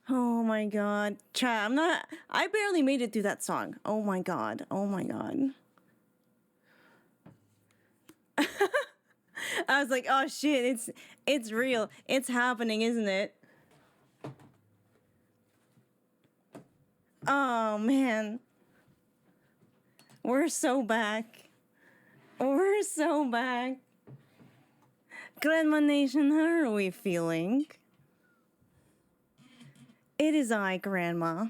Oh my god. Chat, I barely made it through that song. Oh my god. Oh my god. I was like, oh shit, it's real. It's happening, isn't it? Oh man. We're so back. We're so back. Grandma Nation, how are we feeling? It is I, Grandma,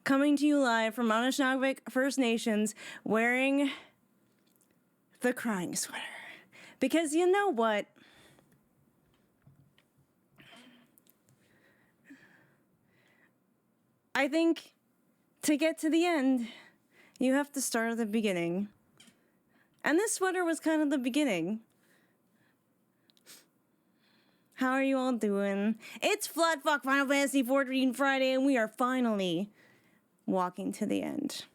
coming to you live from Anishinaabe First Nations, wearing the crying sweater. Because you know what? I think to get to the end, you have to start at the beginning. And this sweater was kind of the beginning. How are you all doing? It's Flatfuck Final Fantasy XIV Friday, and we are finally walking to the end.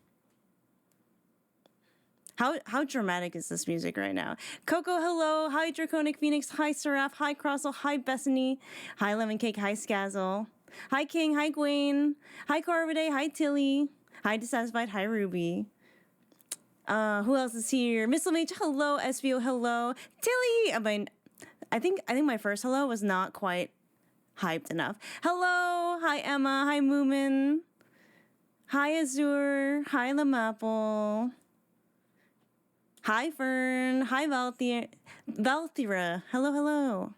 How dramatic is this music right now? Coco, hello. Hi, Draconic Phoenix. Hi, Seraph. Hi, Crossel. Hi, Bethany. Hi, Lemon Cake. Hi, Skazzle. Hi, King. Hi, Gwen. Hi, Carvide. Hi, Tilly. Hi, Dissatisfied. Hi, Ruby. Who else is here? Miss LMH, hello. SVO, hello. Tilly! I think my first hello was not quite hyped enough. Hello! Hi, Emma. Hi, Moomin. Hi, Azure. Hi, Lamapple. Hi, Fern. Hi, Valthira. Hello, hello.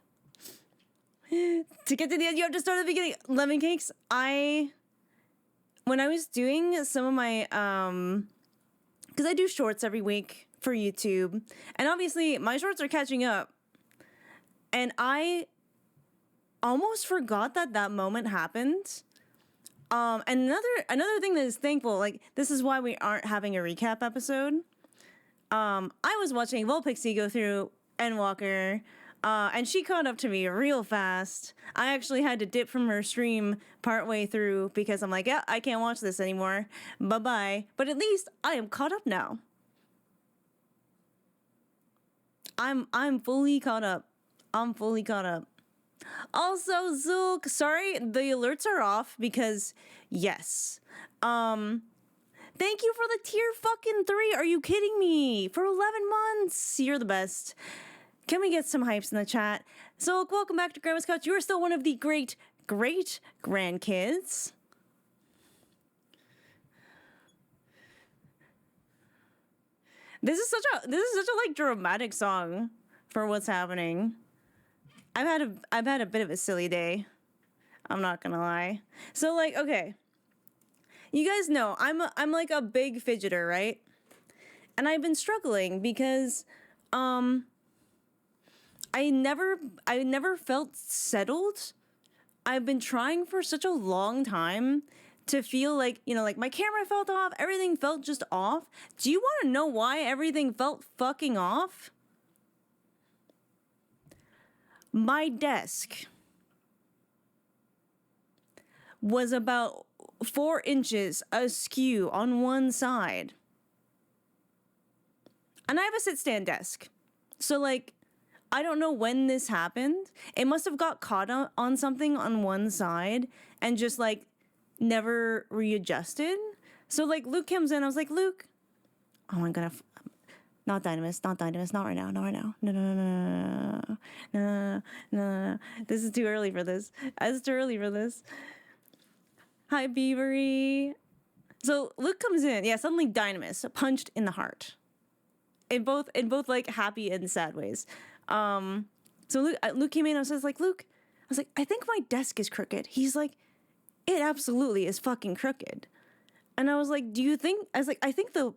To get to the end, you have to start at the beginning. Lemon Cakes, when I was doing some of my, because I do shorts every week for YouTube, and obviously my shorts are catching up, and I almost forgot that moment happened. And another thing that is thankful, like, this is why we aren't having a recap episode. I was watching Volpixie go through Endwalker, and she caught up to me real fast. I actually had to dip from her stream partway through because I'm like, yeah, I can't watch this anymore. Bye-bye. But at least I am caught up now. I'm fully caught up. I'm fully caught up. Also, Zulk, sorry, the alerts are off because, yes. Thank you for the tier fucking 3. Are you kidding me? For 11 months. You're the best. Can we get some hypes in the chat? Zulk, welcome back to Grandma's Couch. You are still one of the great grandkids. This is such a like dramatic song for what's happening. I've had a bit of a silly day. I'm not gonna lie. So like, okay. You guys know I'm like a big fidgeter, right? And I've been struggling because I never felt settled. I've been trying for such a long time to feel like, you know, like my camera felt off, everything felt just off. Do you want to know why everything felt fucking off? My desk was about 4 inches askew on one side. And I have a sit-stand desk. So, like, I don't know when this happened. It must have got caught on something on one side and just, like, never readjusted. So, like, Luke comes in. I was like, Luke. Oh, I'm gonna... Not Dynamis, not right now. No. This is too early for this. It's too early for this. Hi, Beavery. So Luke comes in. Yeah, suddenly Dynamis punched in the heart. In both like happy and sad ways. So Luke came in. I was like, Luke. I was like, I think my desk is crooked. He's like, it absolutely is fucking crooked. And I was like, do you think? I was like, I think the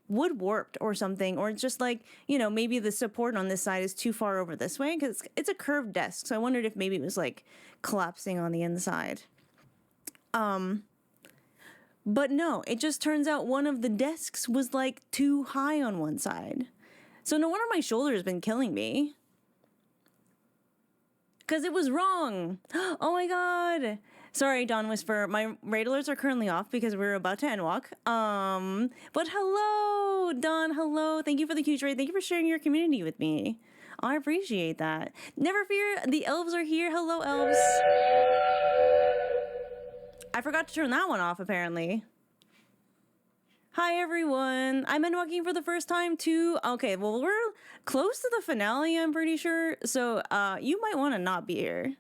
wood warped or something, or just like, you know, maybe the support on this side is too far over this way because it's a curved desk. So I wondered if maybe it was like collapsing on the inside. But no, it just turns out one of the desks was like too high on one side. So no wonder my shoulder has been killing me. Because it was wrong. Oh my god. Sorry, Dawn Whisper. My raid alerts are currently off because we're about to endwalk. But hello, Dawn. Hello. Thank you for the huge raid. Thank you for sharing your community with me. I appreciate that. Never fear. The elves are here. Hello, elves. I forgot to turn that one off, apparently. Hi, everyone. I'm Endwalking for the first time, too. Okay, well, we're close to the finale, I'm pretty sure. So, you might want to not be here.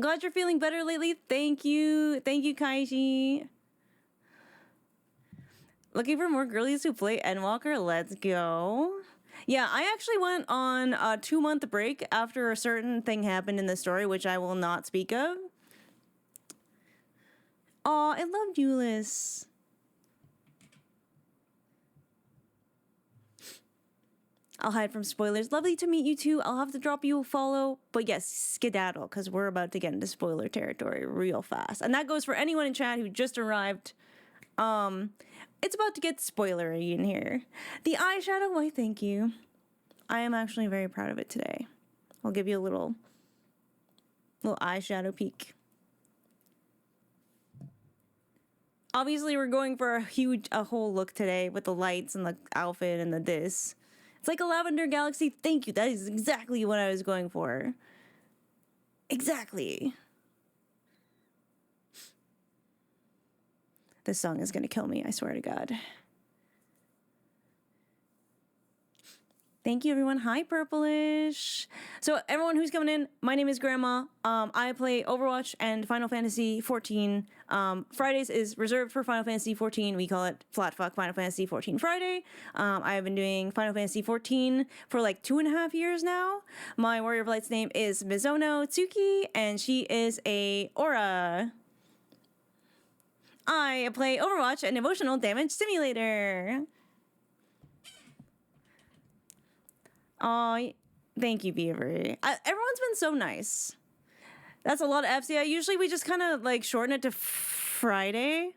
Glad you're feeling better lately. Thank you. Thank you, Kaiji. Looking for more girlies who play Endwalker? Let's go. Yeah, I actually went on a 2-month break after a certain thing happened in the story, which I will not speak of. Aw, I love Julius. I'll hide from spoilers. Lovely to meet you too. I'll have to drop you a follow. But yes, skedaddle, because we're about to get into spoiler territory real fast. And that goes for anyone in chat who just arrived. It's about to get spoilery in here. The eyeshadow, why thank you. I am actually very proud of it today. I'll give you a little eyeshadow peek. Obviously, we're going for a whole look today with the lights and the outfit and the this. It's like a lavender galaxy. Thank you. That is exactly what I was going for. Exactly. This song is going to kill me, I swear to God. Thank you, everyone. Hi, Purplish. So, everyone who's coming in, my name is Grandma. I play Overwatch and Final Fantasy XIV. Fridays is reserved for Final Fantasy XIV. We call it Flat Fuck Final Fantasy XIV Friday. I have been doing Final Fantasy XIV for like 2.5 years now. My Warrior of Light's name is Mizuno Tsuki, and she is a Aura. I play Overwatch, an emotional damage simulator. Oh, thank you, Beaver. Everyone's been so nice. That's a lot of F's. Yeah, usually we just kind of like shorten it to Friday.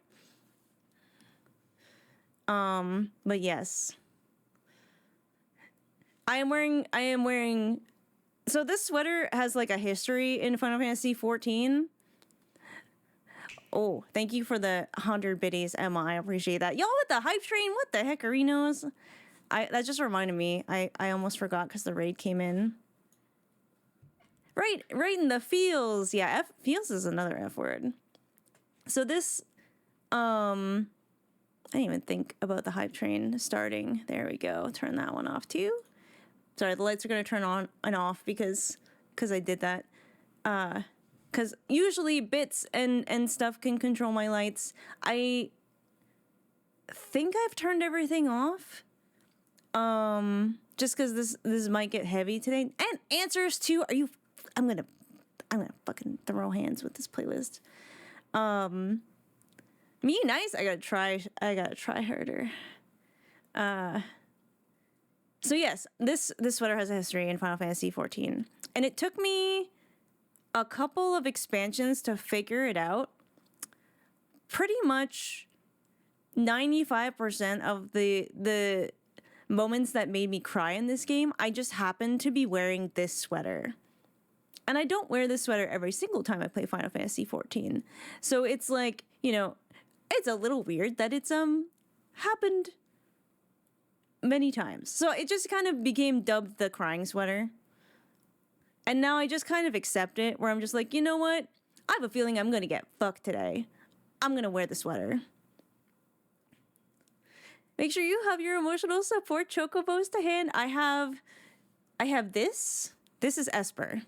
But yes. I am wearing so this sweater has like a history in Final Fantasy XIV. Oh, thank you for the 100 biddies, Emma. I appreciate that. Y'all with the hype train, what the heckerinos? That just reminded me. I almost forgot because the raid came in. Right in the feels. Yeah, feels is another F word. So this, I didn't even think about the hype train starting. There we go. Turn that one off too. Sorry, the lights are gonna turn on and off because I did that. Because usually bits and stuff can control my lights. I think I've turned everything off. Just because this might get heavy today. And answers to, I'm gonna fucking throw hands with this playlist. Me nice. I gotta try harder. So yes, this sweater has a history in Final Fantasy XIV, and it took me a couple of expansions to figure it out. Pretty much 95% of the moments that made me cry in this game, I just happened to be wearing this sweater. And I don't wear this sweater every single time I play Final Fantasy XIV. So it's like, it's a little weird that it's happened many times. So it just kind of became dubbed the crying sweater. And now I just kind of accept it, where I'm just like, you know what? I have a feeling I'm going to get fucked today. I'm going to wear the sweater. Make sure you have your emotional support chocobos to hand. I have this. This is Esper.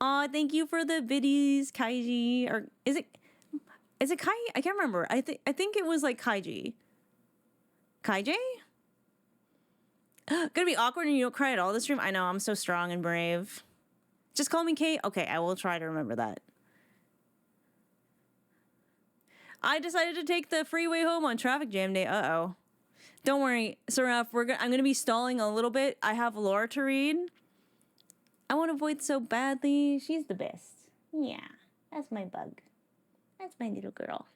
Aw, thank you for the biddies, Kaiji. Or is it Kai? I can't remember. I think it was like Kaiji. Kaiji? Gonna be awkward and you don't cry at all this stream? I know, I'm so strong and brave. Just call me Kate? Okay, I will try to remember that. I decided to take the freeway home on traffic jam day. Uh-oh. Don't worry, Seraph, I'm gonna be stalling a little bit. I have lore to read. I want to avoid so badly. She's the best. Yeah, that's my bug. That's my little girl.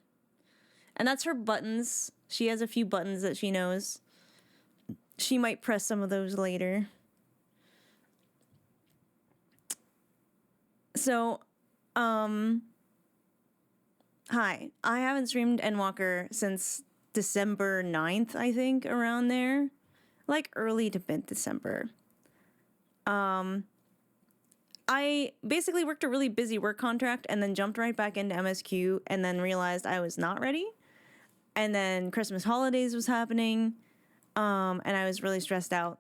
And that's her buttons. She has a few buttons that she knows. She might press some of those later. So, hi. I haven't streamed Endwalker since December 9th, I think, around there. Like early to mid-December. I basically worked a really busy work contract and then jumped right back into MSQ and then realized I was not ready. And then Christmas holidays was happening, and I was really stressed out.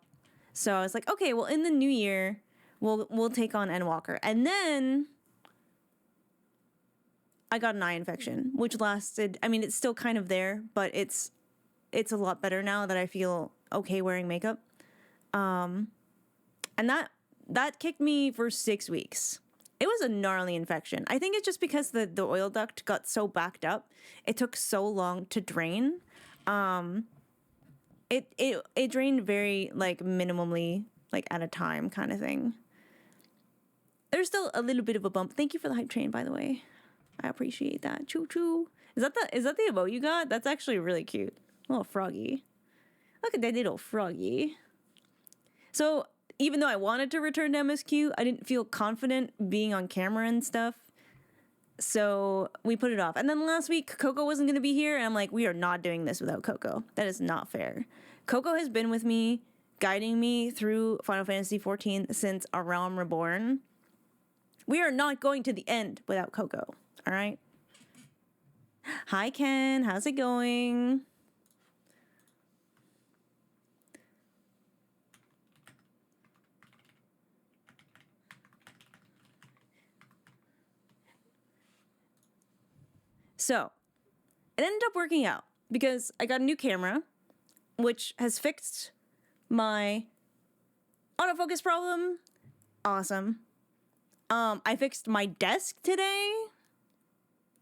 So I was like, okay, well, in the new year, we'll take on Endwalker. And then I got an eye infection, which lasted, I mean, it's still kind of there, but it's a lot better now that I feel okay wearing makeup. And that kicked me for 6 weeks. It was a gnarly infection. I think it's just because the oil duct got so backed up. It took so long to drain. It drained very, like, minimally, like, at a time kind of thing. There's still a little bit of a bump. Thank you for the hype train, by the way. I appreciate that. Choo choo. Is that the emote you got? That's actually really cute. A little froggy. Look at that little froggy. So even though I wanted to return to MSQ, I didn't feel confident being on camera and stuff. So we put it off. And then last week, Coco wasn't going to be here. And I'm like, we are not doing this without Coco. That is not fair. Coco has been with me, guiding me through Final Fantasy XIV since A Realm Reborn. We are not going to the end without Coco. All right? Hi, Ken. How's it going? So, it ended up working out because I got a new camera, which has fixed my autofocus problem. Awesome. I fixed my desk today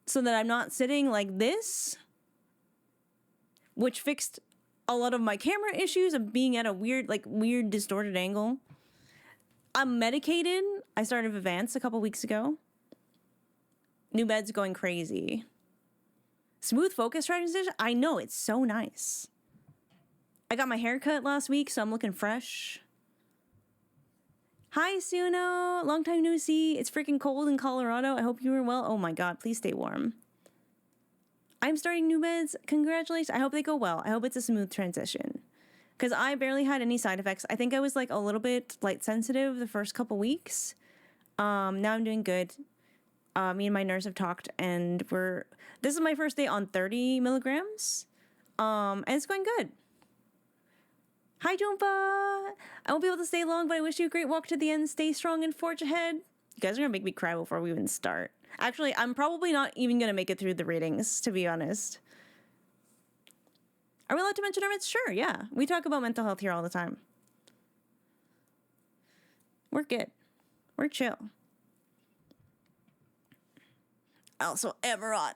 so that I'm not sitting like this, which fixed a lot of my camera issues of being at a weird distorted angle. I'm medicated. I started Advance a couple weeks ago. New bed's going crazy. Smooth focus transition? I know, it's so nice. I got my hair cut last week, so I'm looking fresh. Hi, Suno. Long time no see. It's freaking cold in Colorado. I hope you are well. Oh my god, please stay warm. I'm starting new meds. Congratulations. I hope they go well. I hope it's a smooth transition. Because I barely had any side effects. I think I was like a little bit light sensitive the first couple weeks. Now I'm doing good. Me and my nurse have talked, and this is my first day on 30 milligrams. And it's going good. Hi, Jumpa! I won't be able to stay long, but I wish you a great walk to the end. Stay strong and forge ahead. You guys are gonna make me cry before we even start. Actually, I'm probably not even gonna make it through the readings, to be honest. Are we allowed to mention our meds? Sure, yeah. We talk about mental health here all the time. We're good. We're chill. Also, Emerald.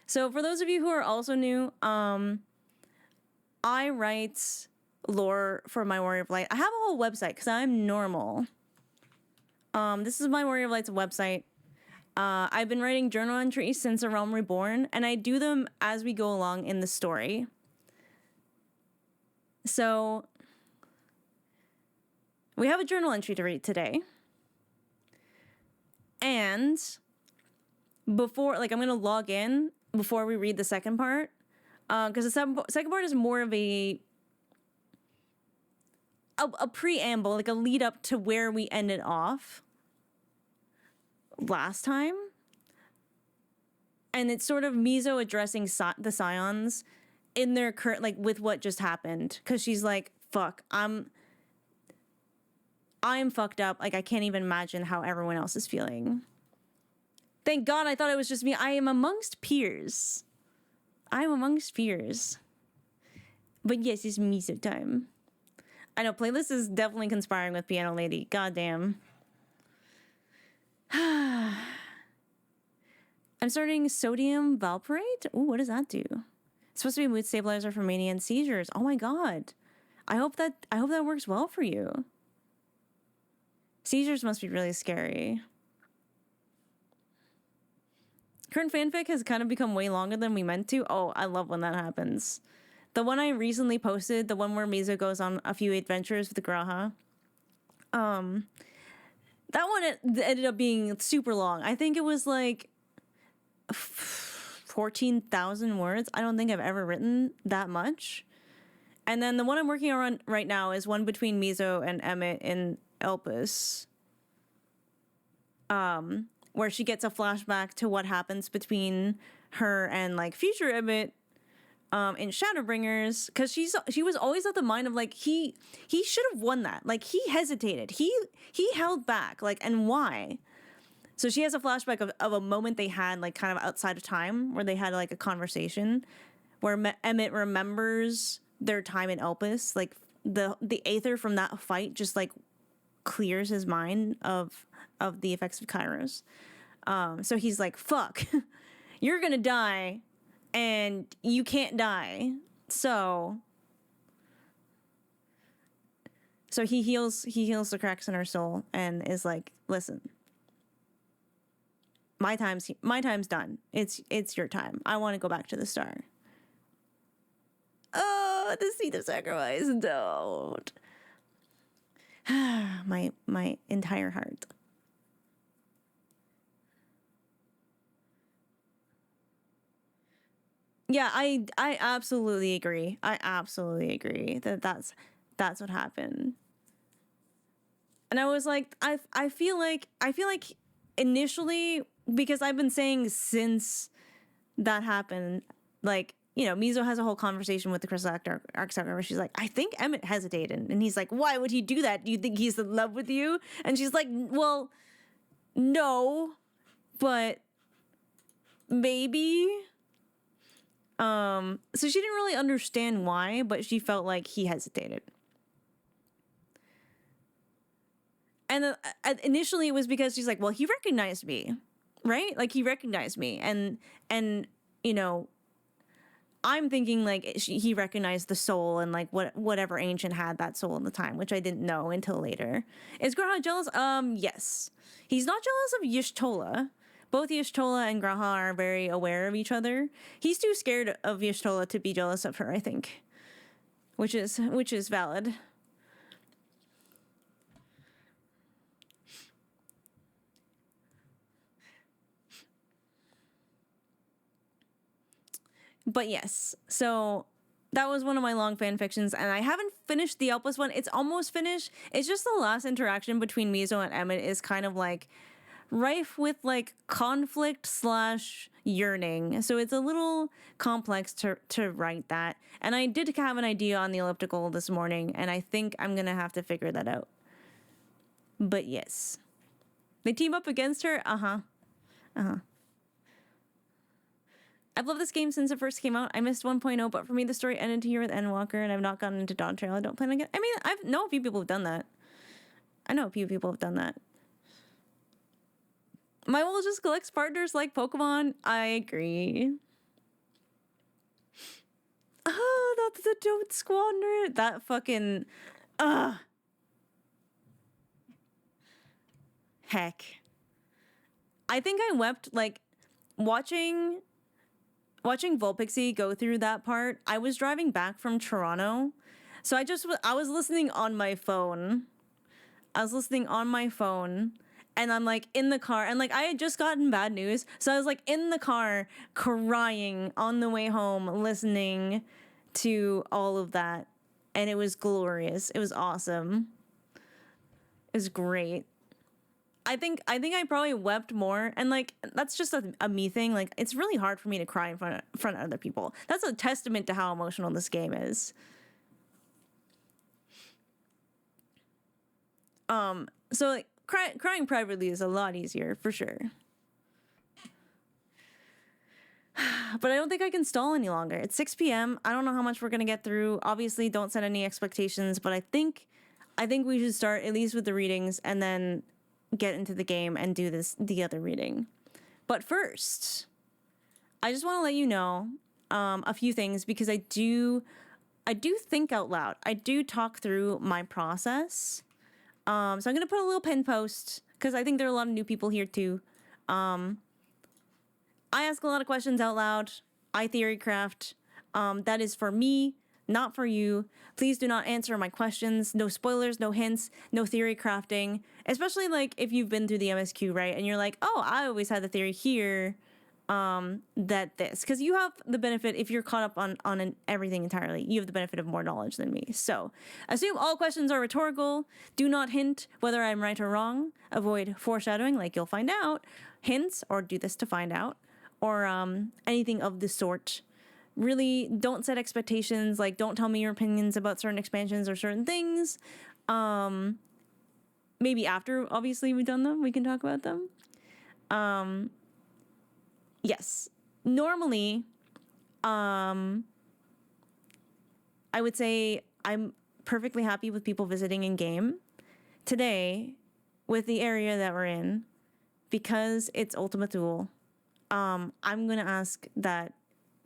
So for those of you who are also new, I write lore for my Warrior of Light. I have a whole website because I'm normal. This is my Warrior of Light's website. I've been writing journal entries since A Realm Reborn, and I do them as we go along in the story. So we have a journal entry to read today. And before, I'm going to log in before we read the second part. Because the second part is more of a preamble, like a lead up to where we ended off last time. And it's sort of Mizo addressing the Scions in their current, with what just happened. Because she's like, fuck, I'm fucked up. I can't even imagine how everyone else is feeling. Thank God I thought it was just me. I am amongst peers. But yes, it's Miso time. I know, playlist is definitely conspiring with Piano Lady. Goddamn. I'm starting sodium valproate. Ooh, what does that do? It's supposed to be a mood stabilizer for mania and seizures. Oh my god. I hope that works well for you. Seizures must be really scary. Current fanfic has kind of become way longer than we meant to. Oh, I love when that happens. The one I recently posted, the one where Mizo goes on a few adventures with the Graha. That one ended up being super long. I think it was 14,000 words. I don't think I've ever written that much. And then the one I'm working on right now is one between Mizo and Emmett in Elpis, where she gets a flashback to what happens between her and like future Emmett in Shadowbringers, because she was always of the mind of like he should have won that. Like he hesitated, he held back, like, and why? So she has a flashback of a moment they had like kind of outside of time where they had like a conversation where Emmett remembers their time in Elpis, like the aether from that fight just like clears his mind of the effects of Kairos. So he's like, fuck, you're gonna die and you can't die. So he heals the cracks in her soul and is like, listen, my time's done. It's your time. I want to go back to the star. Oh, the seed of sacrifice, don't. my entire heart. Yeah, I absolutely agree. I absolutely agree that's what happened. And I was like, I feel like initially, because I've been saying since that happened, like, you know, Mizo has a whole conversation with the Crystal Architect where she's like, I think Emmett hesitated. And he's like, why would he do that? Do you think he's in love with you? And she's like, well, no, but maybe. So she didn't really understand why, but she felt like he hesitated. And initially it was because she's like, well, he recognized me, right? Like he recognized me. And you know, I'm thinking like he recognized the soul and like whatever ancient had that soul in the time, which I didn't know until later. Is Graha jealous? Yes. He's not jealous of Y'shtola. Both Y'shtola and Graha are very aware of each other. He's too scared of Y'shtola to be jealous of her, I think. Which is valid. But yes, so that was one of my long fan fictions, and I haven't finished the Elpis one. It's almost finished. It's just the last interaction between Mizo and Emmett is kind of like rife with like conflict / yearning. So it's a little complex to write that. And I did have an idea on the elliptical this morning, and I think I'm gonna have to figure that out. But yes. They team up against her? I've loved this game since it first came out. I missed 1.0, but for me, the story ended here with Endwalker, and I've not gotten into Dawn Trail. I don't plan on getting... I mean, I know a few people have done that. My will just collects partners like Pokemon. I agree. Oh, that's the Don't Squander. That fucking... Heck. I think I wept, like, watching Volpixie go through that part. I was driving back from Toronto, so I was listening on my phone. And I'm like in the car, and like I had just gotten bad news, so I was like in the car crying on the way home, listening to all of that, and it was glorious. It was awesome. It was great. I think I probably wept more, and like that's just a me thing. Like it's really hard for me to cry in front of other people. That's a testament to how emotional this game is. So like crying privately is a lot easier for sure. But I don't think I can stall any longer. It's 6 p.m. I don't know how much we're gonna get through. Obviously, don't set any expectations, but I think we should start at least with the readings and then get into the game and do the other reading. But first, I just want to let you know a few things, because I do think out loud. I do talk through my process. So I'm gonna put a little pin post, because I think there are a lot of new people here too. I ask a lot of questions out loud. I theory craft. That is for me, not for you. Please do not answer my questions. No spoilers, no hints, no theory crafting. Especially like if you've been through the MSQ, right? And you're like, oh, I always had the theory here. that this, because you have the benefit, if you're caught up on everything entirely, you have the benefit of more knowledge than me. So assume all questions are rhetorical. Do not hint whether I'm right or wrong. Avoid foreshadowing, like you'll find out. Hints, or do this to find out, or anything of the sort. Really don't set expectations, like don't tell me your opinions about certain expansions or certain things. Maybe after, obviously, we've done them, we can talk about them. Yes. Normally, I would say I'm perfectly happy with people visiting in game. Today, with the area that we're in, because it's Ultima Thule, I'm going to ask that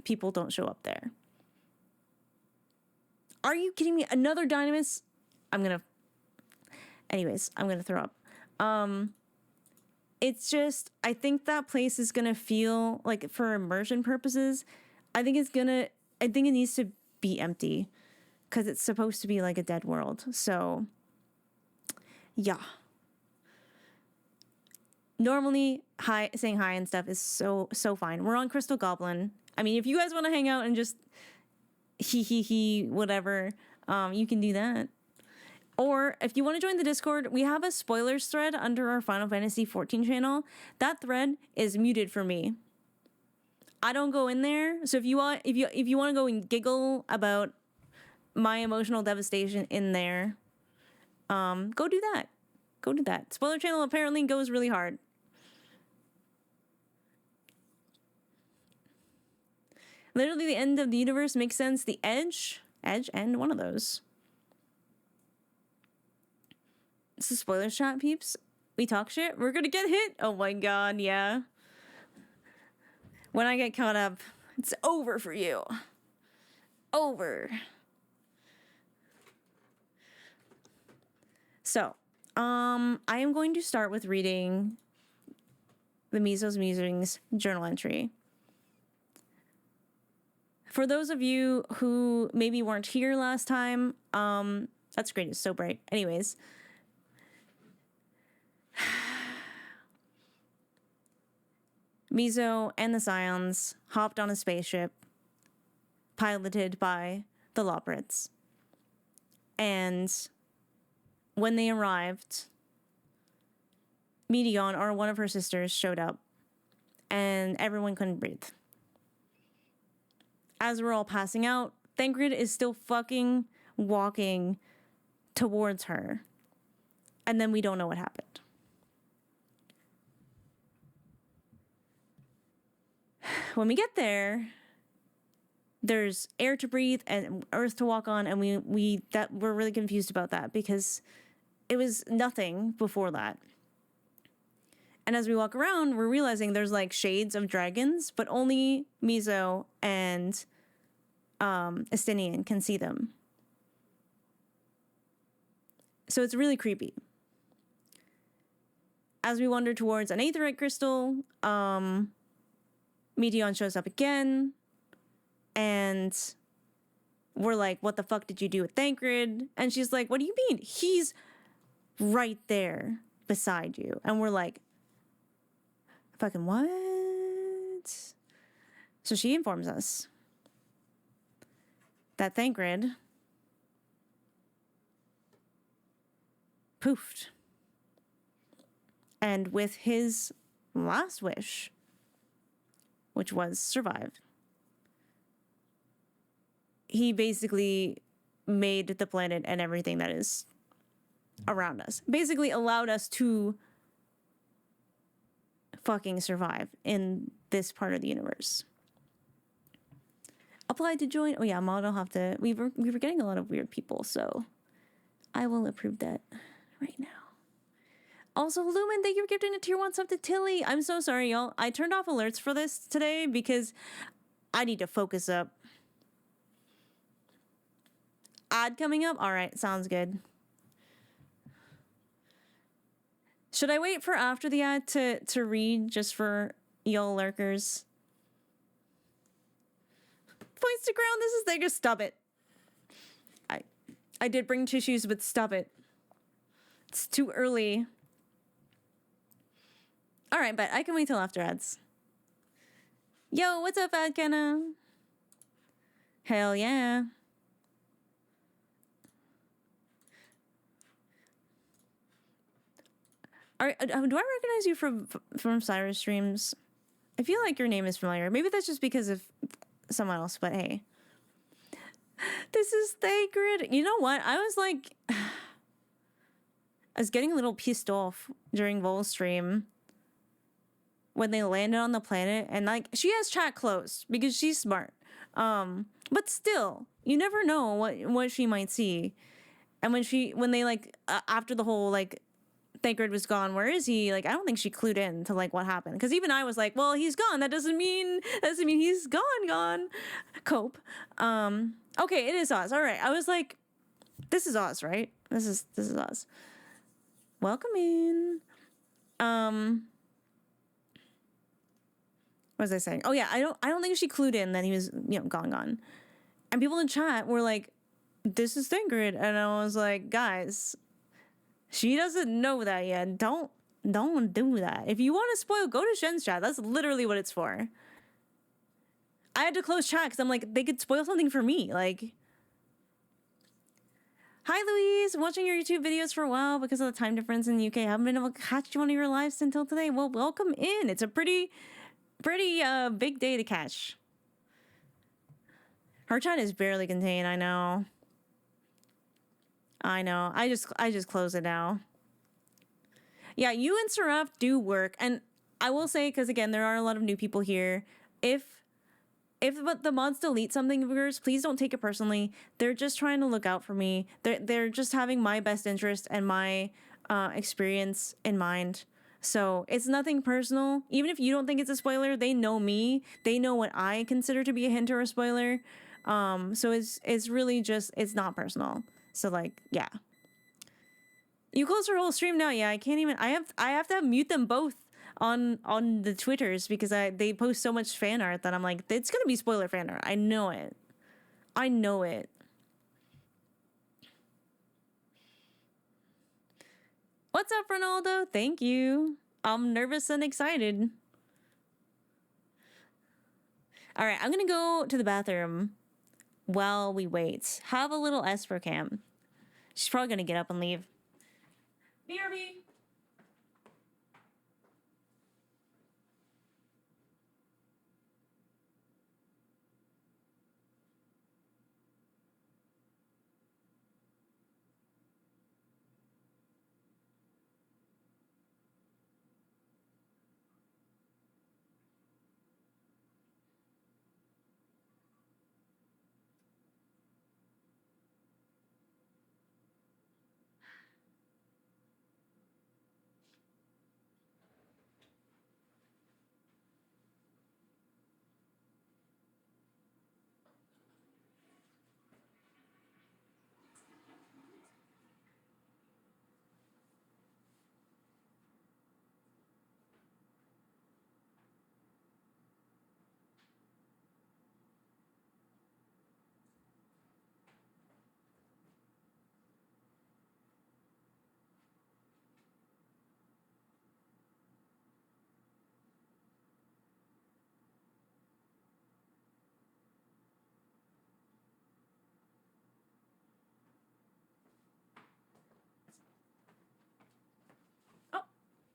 people don't show up there. Are you kidding me? Another Dynamis? Anyways, I'm going to throw up. It's just, I think that place is going to feel like, for immersion purposes, I think it needs to be empty because it's supposed to be like a dead world. So, yeah. Normally, saying hi and stuff is so fine. We're on Crystal Goblin. I mean, if you guys want to hang out and just whatever, you can do that. Or if you want to join the Discord, we have a spoilers thread under our Final Fantasy XIV channel. That thread is muted for me. I don't go in there. So if you want to go and giggle about my emotional devastation in there, go do that. Go do that. Spoiler channel apparently goes really hard. Literally the end of the universe makes sense. The edge, and one of those. This is spoilers chat, peeps. We talk shit. We're gonna get hit. Oh my god, yeah. When I get caught up, it's over for you. Over. So, I am going to start with reading the Mizo's Musings journal entry. For those of you who maybe weren't here last time, that's great. It's so bright. Anyways. Mizo and the Scions hopped on a spaceship piloted by the Loprits. And when they arrived, Medion, or one of her sisters, showed up. And everyone couldn't breathe. As we're all passing out, Thancred is still fucking walking towards her. And then we don't know what happened. When we get there, there's air to breathe and earth to walk on, and we're really confused about that because it was nothing before that. And as we walk around, we're realizing there's like shades of dragons, but only Mizo and Estinian can see them. So it's really creepy. As we wander towards an aetherite crystal, Medion shows up again, and we're like, what the fuck did you do with Thancred? And she's like, what do you mean? He's right there beside you. And we're like, fucking what? So she informs us that Thancred poofed. And with his last wish, which was survive, he basically made the planet and everything that is around us. Basically allowed us to fucking survive in this part of the universe. Applied to join. Oh yeah, mod, I'll have to. We were getting a lot of weird people, so I will approve that right now. Also, Lumen, thank you for gifting a tier 1 sub to Tilly. I'm so sorry, y'all. I turned off alerts for this today because I need to focus up. Ad coming up? All right, sounds good. Should I wait for after the ad to read just for y'all lurkers? Points to ground, this is there, just stop it. I did bring tissues, but stop it. It's too early. All right, but I can wait till after ads. Yo, what's up, Adkenna? Hell yeah. Do I recognize you from Cyrus streams? I feel like your name is familiar. Maybe that's just because of someone else, but hey. This is sacred. You know what? I was like... I was getting a little pissed off during Vol's stream when they landed on the planet, and like, she has chat closed because she's smart. But still, you never know what she might see. And when they like, after the whole like, Thancred was gone, where is he? Like, I don't think she clued in to like what happened. Because even I was like, well, he's gone. That doesn't mean he's gone. Cope. Okay, it is Oz. All right. I was like, this is Oz, right? This is Oz. Welcome in. What was I saying? Oh yeah, I don't think she clued in that he was, gone. And people in chat were like, this is Thancred. And I was like, guys, she doesn't know that yet. Don't do that. If you want to spoil, go to Shen's chat. That's literally what it's for. I had to close chat because I'm like, they could spoil something for me. Like, hi Louise, watching your YouTube videos for a while because of the time difference in the UK. Haven't been able to catch one of your lives until today. Well, welcome in. It's a pretty big day to catch. Her chat is barely contained. I know. I just close it now. Yeah, you and Seraph do work, and I will say, because again, there are a lot of new people here. If the mods delete something of yours, please don't take it personally. They're just trying to look out for me. They're just having my best interest and my experience in mind. So it's nothing personal. Even if you don't think it's a spoiler, they know me. They know what I consider to be a hint or a spoiler. So it's really just, it's not personal. So like, yeah. You close her whole stream now. Yeah, I can't even. I have to mute them both on the Twitters because they post so much fan art that I'm like, it's gonna be spoiler fan art. I know it. What's up, Ronaldo? Thank you. I'm nervous and excited. All right, I'm gonna go to the bathroom while we wait. Have a little Esper cam. She's probably gonna get up and leave. BRB.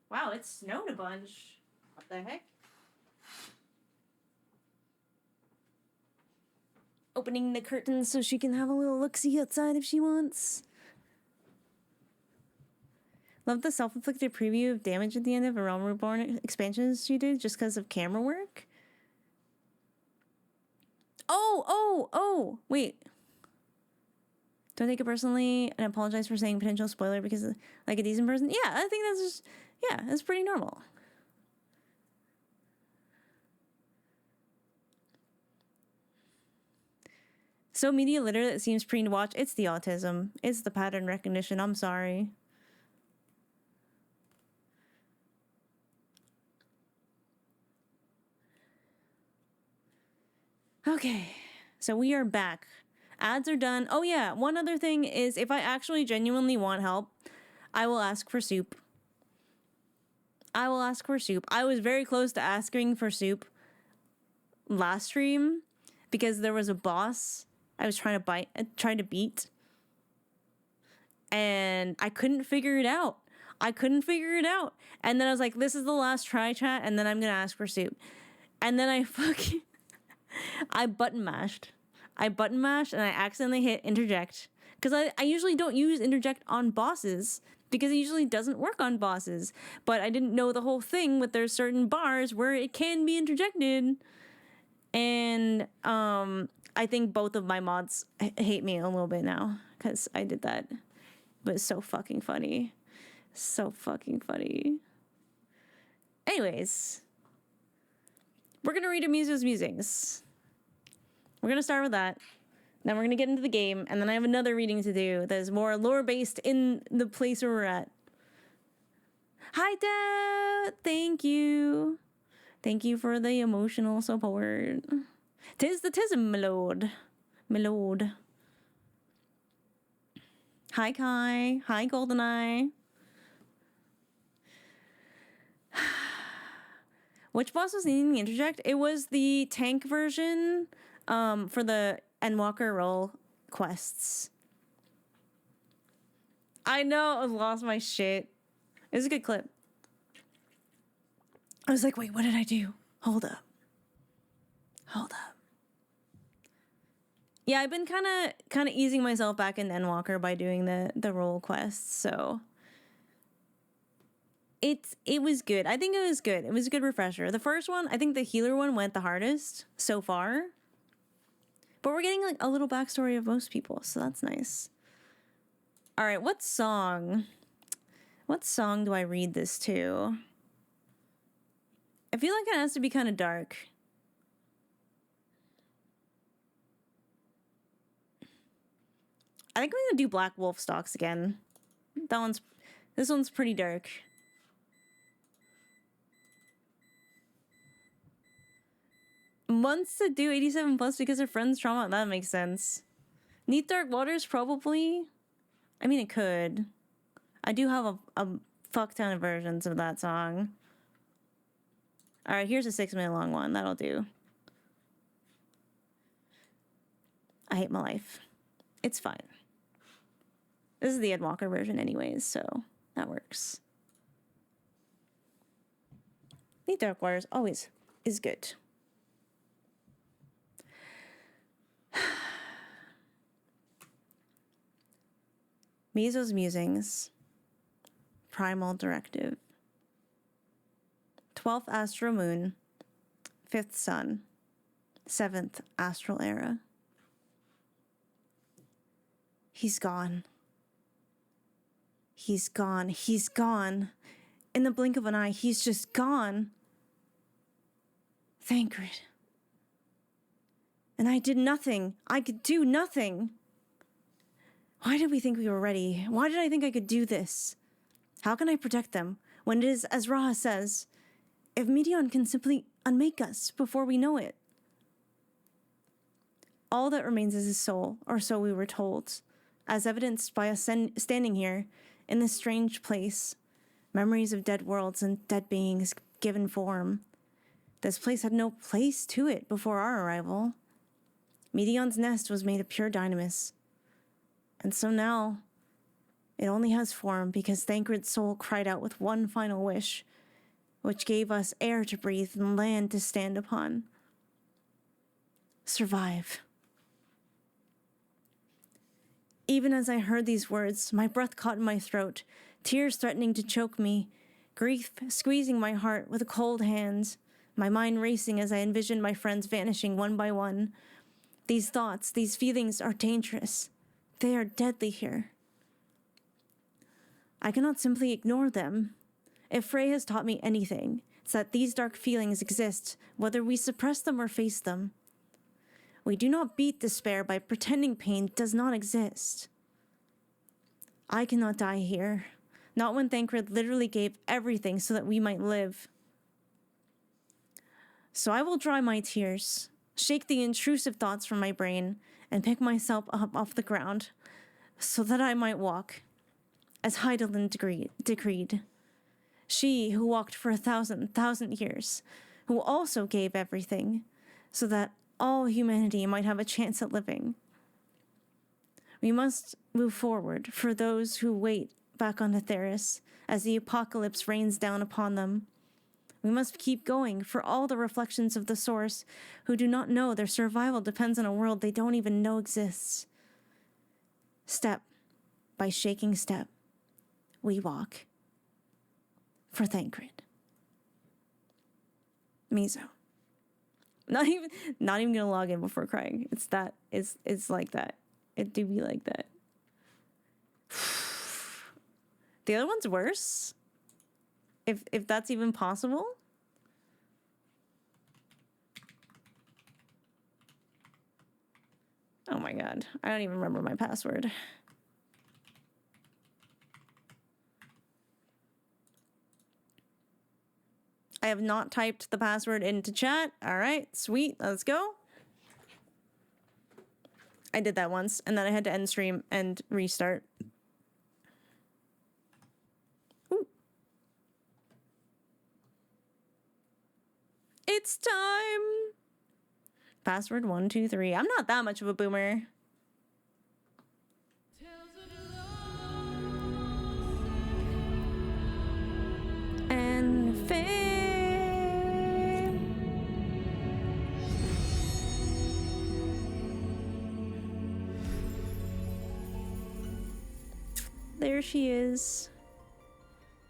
Wow, it snowed a bunch. What the heck? Opening the curtains so she can have a little look-see outside if she wants. Love the self-inflicted preview of damage at the end of a Realm Reborn expansions she did just because of camera work. Oh, wait. Don't take it personally and apologize for saying potential spoiler because like a decent person. Yeah, I think that's just, yeah, that's pretty normal. So media literate it seems preen to watch. It's the autism. It's the pattern recognition. I'm sorry. Okay, so we are back. Ads are done. Oh yeah, one other thing is if I actually genuinely want help, I will ask for soup. I was very close to asking for soup last stream because there was a boss I was trying to beat, and I couldn't figure it out. And then I was like, this is the last try, chat, and then I'm gonna ask for soup. And then I button mashed. And I accidentally hit interject. Because I usually don't use interject on bosses, because it usually doesn't work on bosses. But I didn't know the whole thing with there's certain bars where it can be interjected. And I think both of my mods hate me a little bit now because I did that. But it's so fucking funny. Anyways, we're going to read Amizo's musings. We're going to start with that. Then we're going to get into the game. And then I have another reading to do that is more lore-based in the place where we're at. Hi, Dad! Thank you. Thank you for the emotional support. Tis the tism, my lord. Hi, Kai. Hi, Goldeneye. Which boss was needing the interject? It was the tank version for the Endwalker role quests. I know, I lost my shit. It was a good clip. I was like, wait, what did I do? Hold up. Yeah, I've been kind of easing myself back in Endwalker by doing the role quests, so it was good. I think it was good. It was a good refresher. The first one, I think the healer one went the hardest so far. But we're getting like a little backstory of most people, so that's nice. All right, what song do I read this to? I feel like it has to be kind of dark. I think I'm gonna do Black Wolf Stalks again. This one's pretty dark. Wants to do 87 plus because her friend's trauma. That makes sense. Need Dark Waters? Probably. I mean, it could. I do have a fuck ton of versions of that song. Alright, here's a 6-minute long one. That'll do. I hate my life. It's fine. This is the Endwalker version anyways, so that works. Need Dark Waters always is good. Mizo's Musings. Primal Directive. 12th Astral Moon. 5th Sun. 7th Astral Era. He's gone. He's gone. He's gone. In the blink of an eye, he's just gone. Thancred. And I did nothing. I could do nothing. Why did we think we were ready? Why did I think I could do this? How can I protect them when it is, as Raha says, if Medion can simply unmake us before we know it? All that remains is his soul, or so we were told, as evidenced by us standing here in this strange place, memories of dead worlds and dead beings given form. This place had no place to it before our arrival. Medion's nest was made of pure dynamis. And so now, it only has form because Thancred's soul cried out with one final wish, which gave us air to breathe and land to stand upon. Survive. Even as I heard these words, my breath caught in my throat, tears threatening to choke me, grief squeezing my heart with a cold hand, my mind racing as I envisioned my friends vanishing one by one. These thoughts, these feelings are dangerous. They are deadly here. I cannot simply ignore them. If Frey has taught me anything, it's that these dark feelings exist, whether we suppress them or face them. We do not beat despair by pretending pain does not exist. I cannot die here, not when Thancred literally gave everything so that we might live. So I will dry my tears, shake the intrusive thoughts from my brain, and pick myself up off the ground, so that I might walk, as Heidelin decreed. She who walked for 1,000 years, who also gave everything, so that all humanity might have a chance at living. We must move forward for those who wait back on Aetheris as the apocalypse rains down upon them. We must keep going for all the reflections of the Source who do not know their survival depends on a world they don't even know exists. Step by shaking step, we walk for Thancred. Mizo. Not even gonna log in before crying. It's like that. It do be like that. The other one's worse. If that's even possible. Oh my god. I don't even remember my password. I have not typed the password into chat. All right, sweet. Let's go. I did that once, and then I had to end stream and restart. Ooh. It's time. Password 123. I'm not that much of a boomer. And fame. There she is.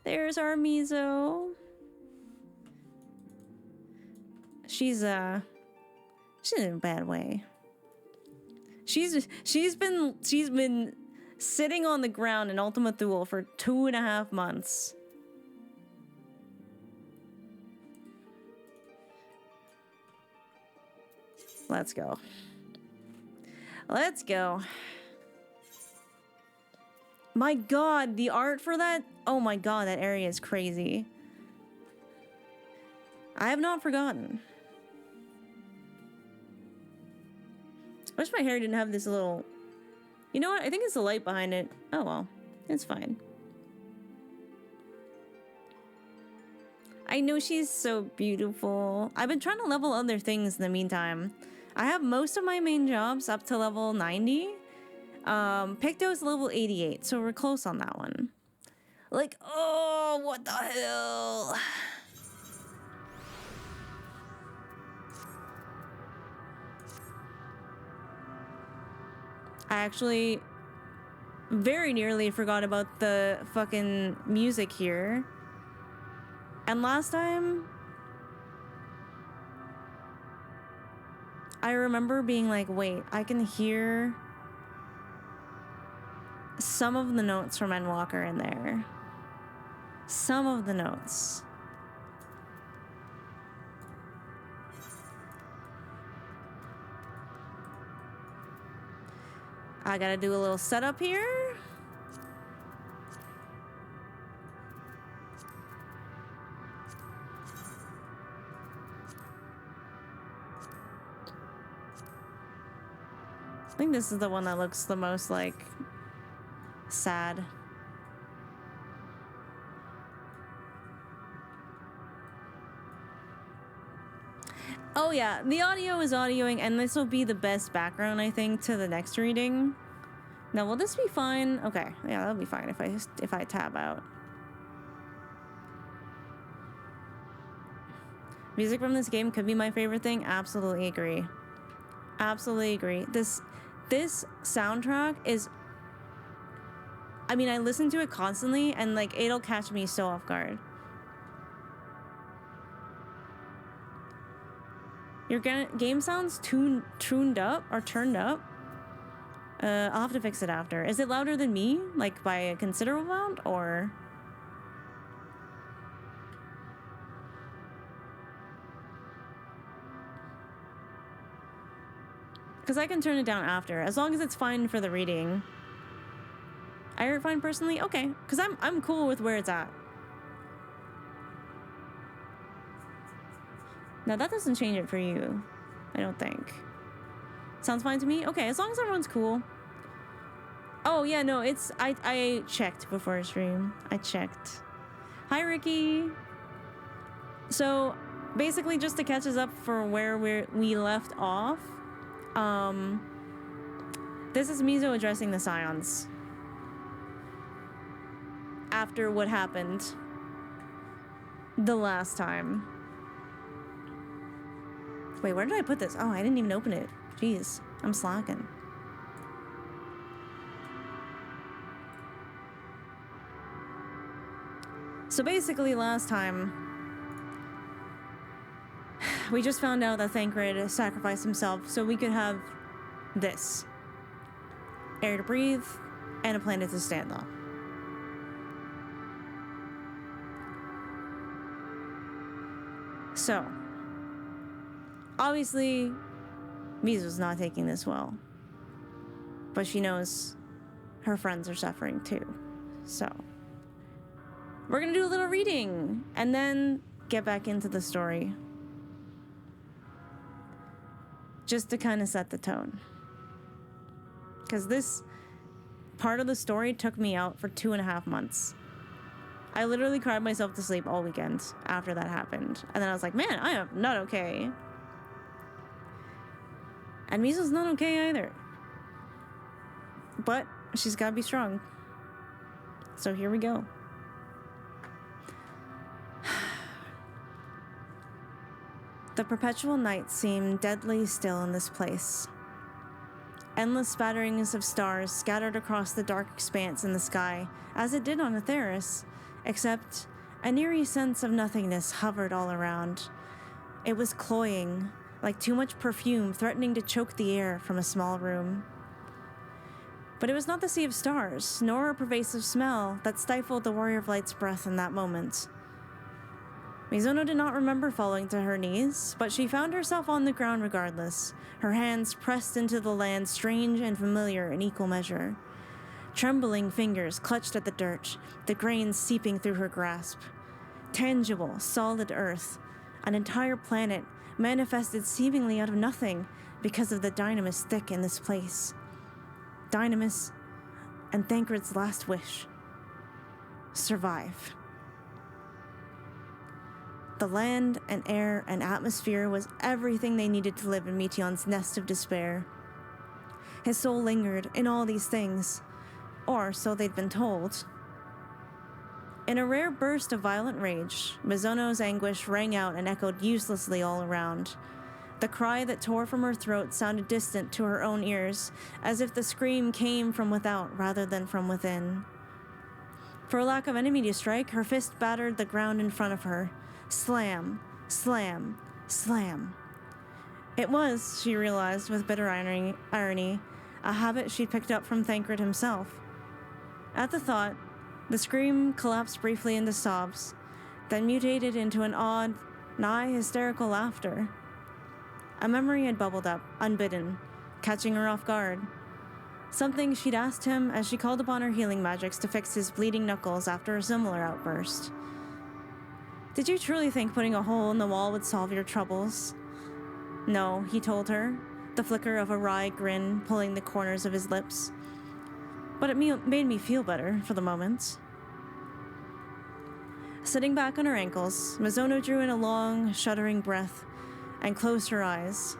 There's our Mizo. She's in a bad way. She's been sitting on the ground in Ultima Thule for 2.5 months. Let's go. Let's go. My god, the art for that. Oh my god, that area is crazy. I have not forgotten. I wish my hair didn't have this little... You know what? I think it's the light behind it. Oh well, it's fine. I know she's so beautiful. I've been trying to level other things in the meantime. I have most of my main jobs up to level 90. Picto's level 88, so we're close on that one. Like, oh, what the hell? I actually very nearly forgot about the fucking music here. And last time, I remember being like, wait, I can hear some of the notes from Endwalker in there. Some of the notes. I gotta do a little setup here. I think this is the one that looks the most like sad. Oh yeah, the audio is audioing, and this will be the best background, I think, to the next reading. Now, will this be fine? Okay, yeah, that'll be fine if I tab out. Music from this game could be my favorite thing. Absolutely agree. Absolutely agree. This soundtrack is... I mean, I listen to it constantly, and like it'll catch me so off guard. Your game sounds tuned up or turned up. I'll have to fix it after. Is it louder than me, like by a considerable amount, or? Because I can turn it down after, as long as it's fine for the reading. I heard fine personally? Okay, because I'm cool with where it's at. Now that doesn't change it for you, I don't think. Sounds fine to me? Okay, as long as everyone's cool. Oh yeah, no, it's I checked before stream. I checked. Hi Ricky. So Basically, just to catch us up for where we left off, this is Mizo addressing the Scions after what happened the last time. Wait, where did I put this? Oh, I didn't even open it. Jeez, I'm slacking. So basically, last time, we just found out that Thancred sacrificed himself so we could have this. Air to breathe, and a planet to stand on. So, obviously, Mizo's not taking this well. But she knows her friends are suffering too. So, we're gonna do a little reading, and then get back into the story. Just to kind of set the tone. Because this part of the story took me out for 2.5 months. I literally cried myself to sleep all weekend after that happened. And then I was like, man, I am not okay. And Mizo's not okay either. But she's gotta be strong. So here we go. The perpetual night seemed deadly still in this place. Endless spatterings of stars scattered across the dark expanse in the sky, as it did on Atheris, except an eerie sense of nothingness hovered all around. It was cloying, like too much perfume threatening to choke the air from a small room. But it was not the sea of stars, nor a pervasive smell that stifled the Warrior of Light's breath in that moment. Mizono did not remember falling to her knees, but she found herself on the ground regardless, her hands pressed into the land strange and familiar in equal measure. Trembling fingers clutched at the dirt, the grains seeping through her grasp. Tangible, solid earth, an entire planet manifested seemingly out of nothing because of the dynamis thick in this place. Dynamis and Thancred's last wish. Survive. The land and air and atmosphere was everything they needed to live in Meteon's nest of despair. His soul lingered in all these things, or so they'd been told. In a rare burst of violent rage, Mizono's anguish rang out and echoed uselessly all around. The cry that tore from her throat sounded distant to her own ears, as if the scream came from without rather than from within. For lack of enemy to strike, her fist battered the ground in front of her. Slam, slam, slam. It was, she realized with bitter irony, a habit she'd picked up from Thancred himself. At the thought, the scream collapsed briefly into sobs, then mutated into an odd, nigh hysterical laughter. A memory had bubbled up, unbidden, catching her off guard. Something she'd asked him as she called upon her healing magics to fix his bleeding knuckles after a similar outburst. Did you truly think putting a hole in the wall would solve your troubles? No, he told her, the flicker of a wry grin pulling the corners of his lips. But it made me feel better for the moment. Sitting back on her ankles, Mizono drew in a long, shuddering breath and closed her eyes.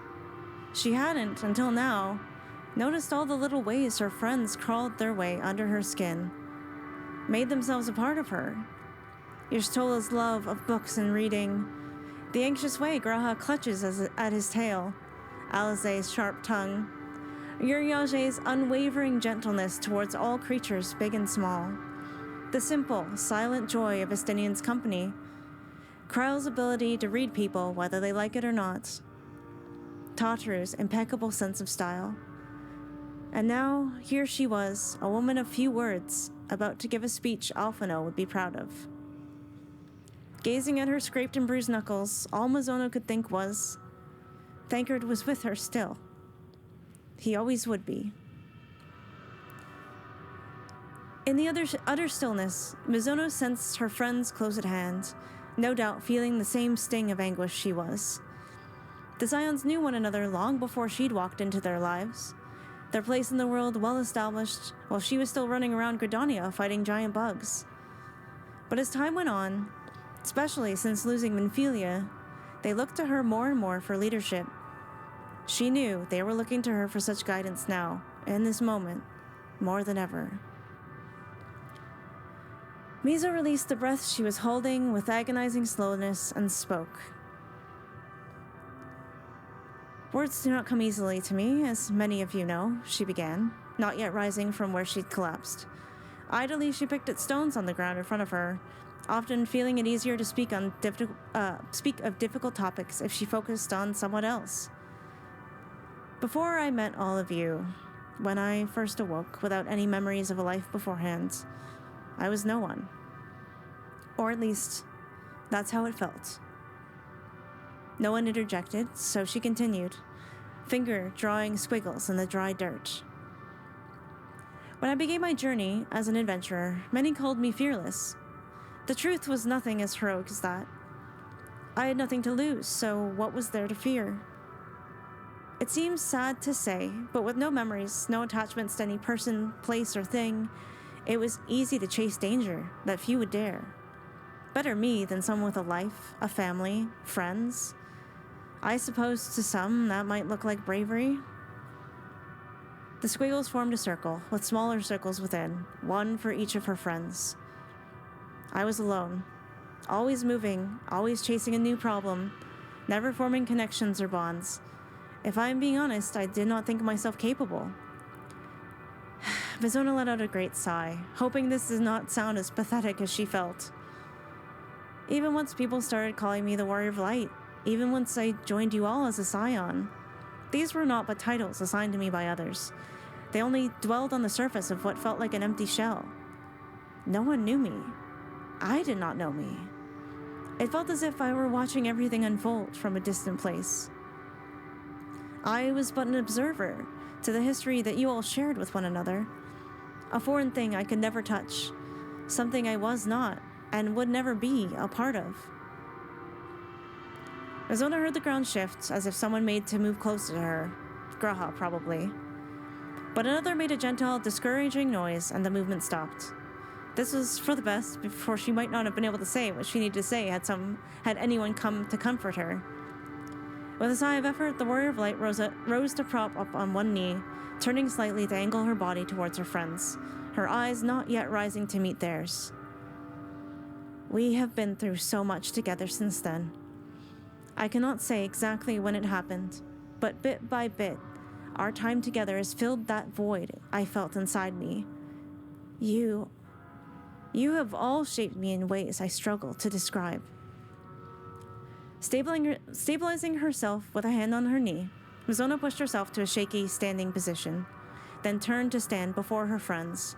She hadn't, until now, noticed all the little ways her friends crawled their way under her skin, made themselves a part of her. Y'shtola's love of books and reading, the anxious way Graha clutches at his tail, Alizé's sharp tongue, Uriage's unwavering gentleness towards all creatures big and small, the simple, silent joy of Estinian's company, Kryle's ability to read people whether they like it or not, Tataru's impeccable sense of style. And now, here she was, a woman of few words, about to give a speech Alphino would be proud of. Gazing at her scraped and bruised knuckles, all Mizono could think was, Thancred was with her still. He always would be. In the utter stillness, Mizono sensed her friends close at hand, no doubt feeling the same sting of anguish she was. The Scions knew one another long before she'd walked into their lives, their place in the world well established, while she was still running around Gridania fighting giant bugs. But as time went on, especially since losing Minfilia, They looked to her more and more for leadership. She knew they were looking to her for such guidance now, in this moment, more than ever. Miso released the breath she was holding with agonizing slowness and spoke. Words do not come easily to me, as many of you know, she began, not yet rising from where she'd collapsed. Idly, she picked at stones on the ground in front of her, often feeling it easier to speak of difficult topics if she focused on someone else. Before I met all of you, when I first awoke without any memories of a life beforehand, I was no one. Or at least, that's how it felt. No one interjected, so she continued, finger drawing squiggles in the dry dirt. When I began my journey as an adventurer, many called me fearless. The truth was nothing as heroic as that. I had nothing to lose, so what was there to fear? It seems sad to say, but with no memories, no attachments to any person, place, or thing, it was easy to chase danger that few would dare. Better me than someone with a life, a family, friends. I suppose to some that might look like bravery. The squiggles formed a circle, with smaller circles within, one for each of her friends. I was alone, always moving, always chasing a new problem, never forming connections or bonds. If I am being honest, I did not think myself capable. Mizona let out a great sigh, hoping this did not sound as pathetic as she felt. Even once people started calling me the Warrior of Light, even once I joined you all as a scion, these were not but titles assigned to me by others. They only dwelled on the surface of what felt like an empty shell. No one knew me. I did not know me. It felt as if I were watching everything unfold from a distant place. I was but an observer to the history that you all shared with one another. A foreign thing I could never touch, something I was not and would never be a part of. Mizona heard the ground shift as if someone made to move closer to her. Graha, probably. But another made a gentle, discouraging noise and the movement stopped. This was for the best, for she might not have been able to say what she needed to say had anyone come to comfort her. With a sigh of effort, the Warrior of Light rose to prop up on one knee, turning slightly to angle her body towards her friends, her eyes not yet rising to meet theirs. We have been through so much together since then. I cannot say exactly when it happened, but bit by bit, our time together has filled that void I felt inside me. You have all shaped me in ways I struggle to describe. Stabilizing herself with a hand on her knee, Mizona pushed herself to a shaky standing position, then turned to stand before her friends,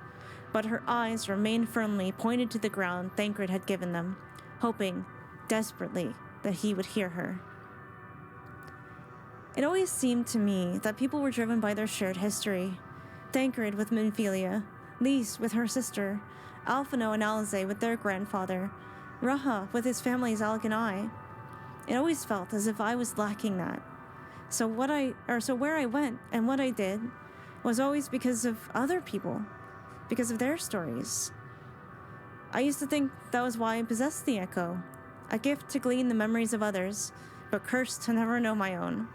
but her eyes remained firmly pointed to the ground Thancred had given them, hoping, desperately, that he would hear her. It always seemed to me that people were driven by their shared history. Thancred with Minfilia, Lys with her sister, Alphino and Alize with their grandfather, Raha with his family's Alganai. It always felt as if I was lacking that. So where I went and what I did was always because of other people, because of their stories. I used to think that was why I possessed the Echo, a gift to glean the memories of others, but cursed to never know my own.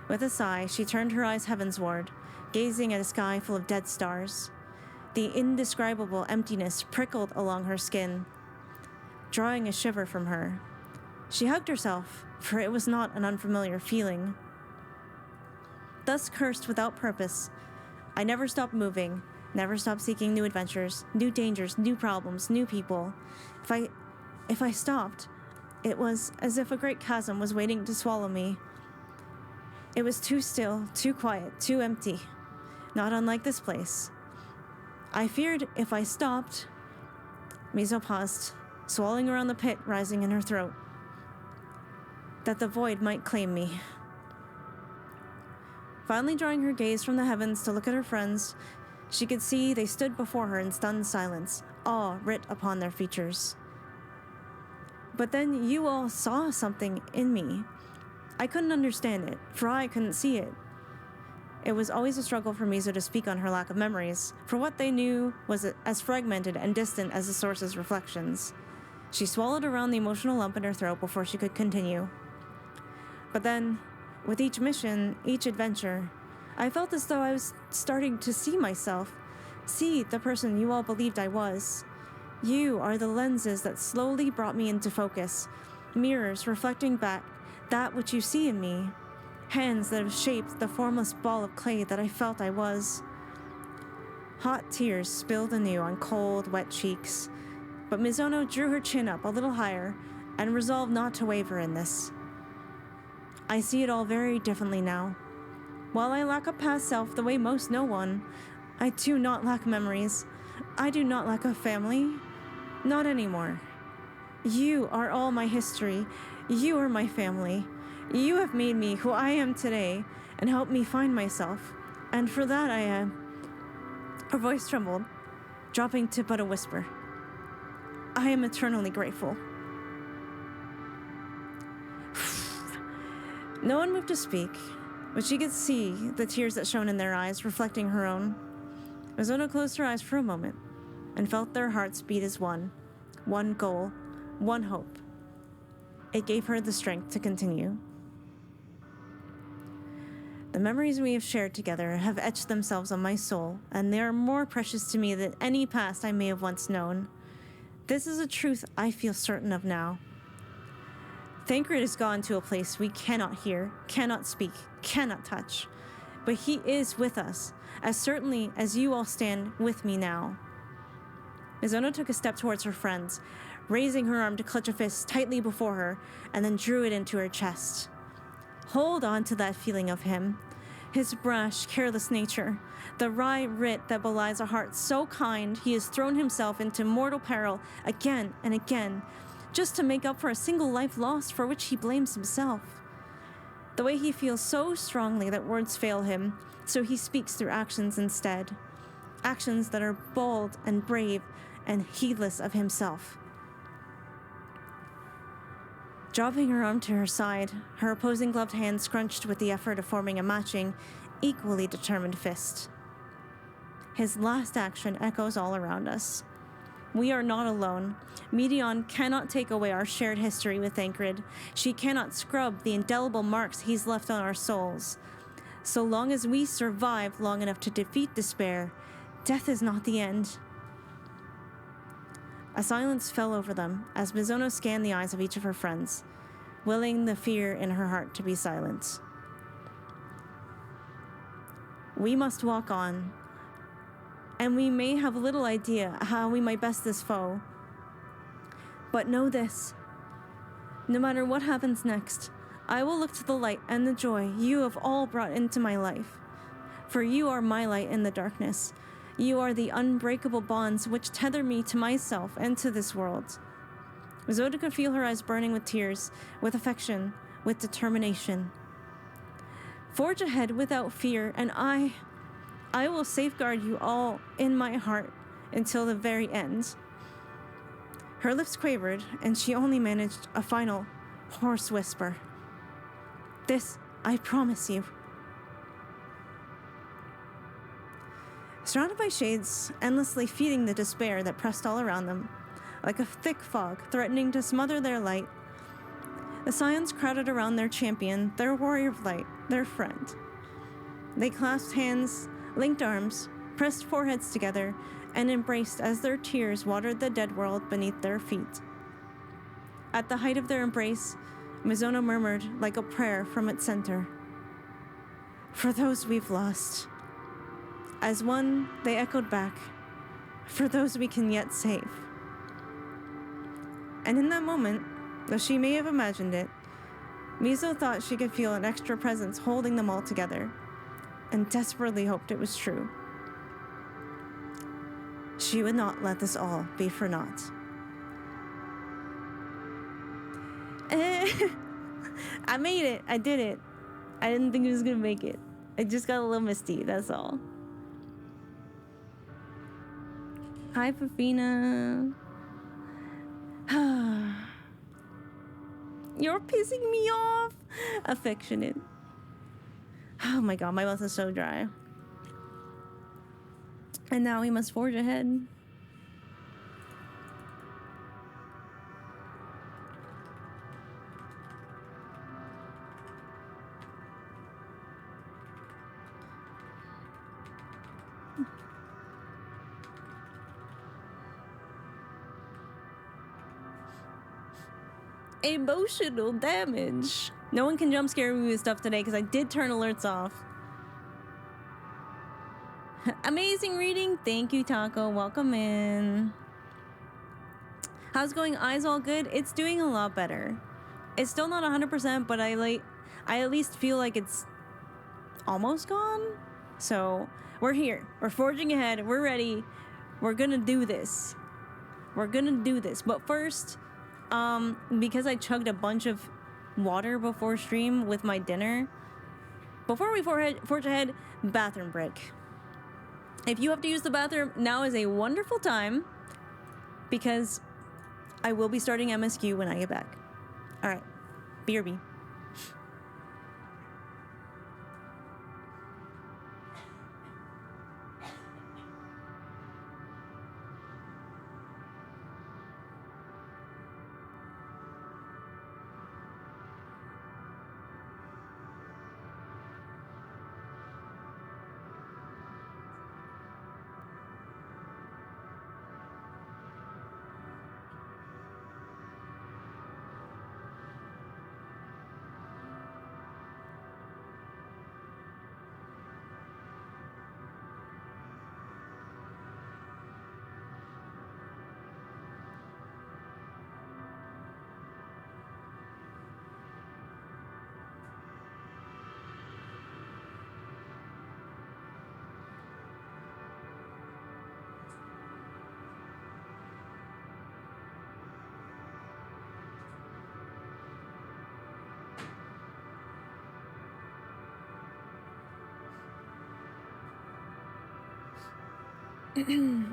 With a sigh, she turned her eyes heavensward, gazing at a sky full of dead stars. The indescribable emptiness prickled along her skin, drawing a shiver from her. She hugged herself, for it was not an unfamiliar feeling. Thus cursed without purpose, I never stopped moving, never stopped seeking new adventures, new dangers, new problems, new people. If I stopped, it was as if a great chasm was waiting to swallow me. It was too still, too quiet, too empty, not unlike this place. I feared if I stopped... Miso paused, swallowing around the pit rising in her throat, that the void might claim me. Finally drawing her gaze from the heavens to look at her friends, she could see they stood before her in stunned silence, awe writ upon their features. But then you all saw something in me. I couldn't understand it, for I couldn't see it. It was always a struggle for Miso to speak on her lack of memories, for what they knew was as fragmented and distant as the source's reflections. She swallowed around the emotional lump in her throat before she could continue. But then, with each mission, each adventure, I felt as though I was starting to see myself, see the person you all believed I was. You are the lenses that slowly brought me into focus, mirrors reflecting back that which you see in me, hands that have shaped the formless ball of clay that I felt I was. Hot tears spilled anew on cold, wet cheeks, but Mizono drew her chin up a little higher and resolved not to waver in this. I see it all very differently now. While I lack a past self the way most no one, I do not lack memories. I do not lack a family. Not anymore. You are all my history. You are my family. You have made me who I am today and helped me find myself. And for that I am... Her voice trembled, dropping to but a whisper. I am eternally grateful. No one moved to speak, but she could see the tears that shone in their eyes, reflecting her own. Mizono closed her eyes for a moment and felt their hearts beat as one. One goal, one hope. It gave her the strength to continue. The memories we have shared together have etched themselves on my soul, and they are more precious to me than any past I may have once known. This is a truth I feel certain of now. Thancred has gone to a place we cannot hear, cannot speak, cannot touch. But he is with us, as certainly as you all stand with me now. Mizono took a step towards her friends, raising her arm to clutch a fist tightly before her, and then drew it into her chest. Hold on to that feeling of him. His brash, careless nature, the wry writ that belies a heart so kind he has thrown himself into mortal peril again and again, just to make up for a single life lost for which he blames himself. The way he feels so strongly that words fail him, so he speaks through actions instead. Actions that are bold and brave and heedless of himself. Dropping her arm to her side, her opposing gloved hand scrunched with the effort of forming a matching, equally determined fist. His last action echoes all around us. We are not alone. Medion cannot take away our shared history with Thancred. She cannot scrub the indelible marks he's left on our souls. So long as we survive long enough to defeat despair, death is not the end. A silence fell over them as Mizono scanned the eyes of each of her friends, willing the fear in her heart to be silent. We must walk on, and we may have little idea how we might best this foe. But know this, no matter what happens next, I will look to the light and the joy you have all brought into my life. For you are my light in the darkness. You are the unbreakable bonds which tether me to myself and to this world. Mizono could feel her eyes burning with tears, with affection, with determination. Forge ahead without fear, and I will safeguard you all in my heart until the very end. Her lips quavered, and she only managed a final, hoarse whisper. This, I promise you. Surrounded by shades, endlessly feeding the despair that pressed all around them, like a thick fog threatening to smother their light, the Scions crowded around their champion, their warrior of light, their friend. They clasped hands, linked arms, pressed foreheads together, and embraced as their tears watered the dead world beneath their feet. At the height of their embrace, Mizono murmured like a prayer from its center. For those we've lost. As one, they echoed back, for those we can yet save. And in that moment, though she may have imagined it, Mizo thought she could feel an extra presence holding them all together, and desperately hoped it was true. She would not let this all be for naught. I made it. I did it. I didn't think I was gonna make it. I just got a little misty, that's all. Hi, Fafina. You're pissing me off. Affectionate. Oh my god, my mouth is so dry. And now we must forge ahead. Emotional damage. No one can jump scare me with stuff today because I did turn alerts off. Amazing reading. Thank you, Taco. Welcome in. How's it going? Eyes all good? It's doing a lot better. It's still not 100%, but I at least feel like it's almost gone. So we're here. We're forging ahead. We're ready. We're gonna do this. We're gonna do this. But first, because I chugged a bunch of water before stream with my dinner, before we forge ahead, bathroom break. If you have to use the bathroom, now is a wonderful time because I will be starting MSQ when I get back. All right, BRB.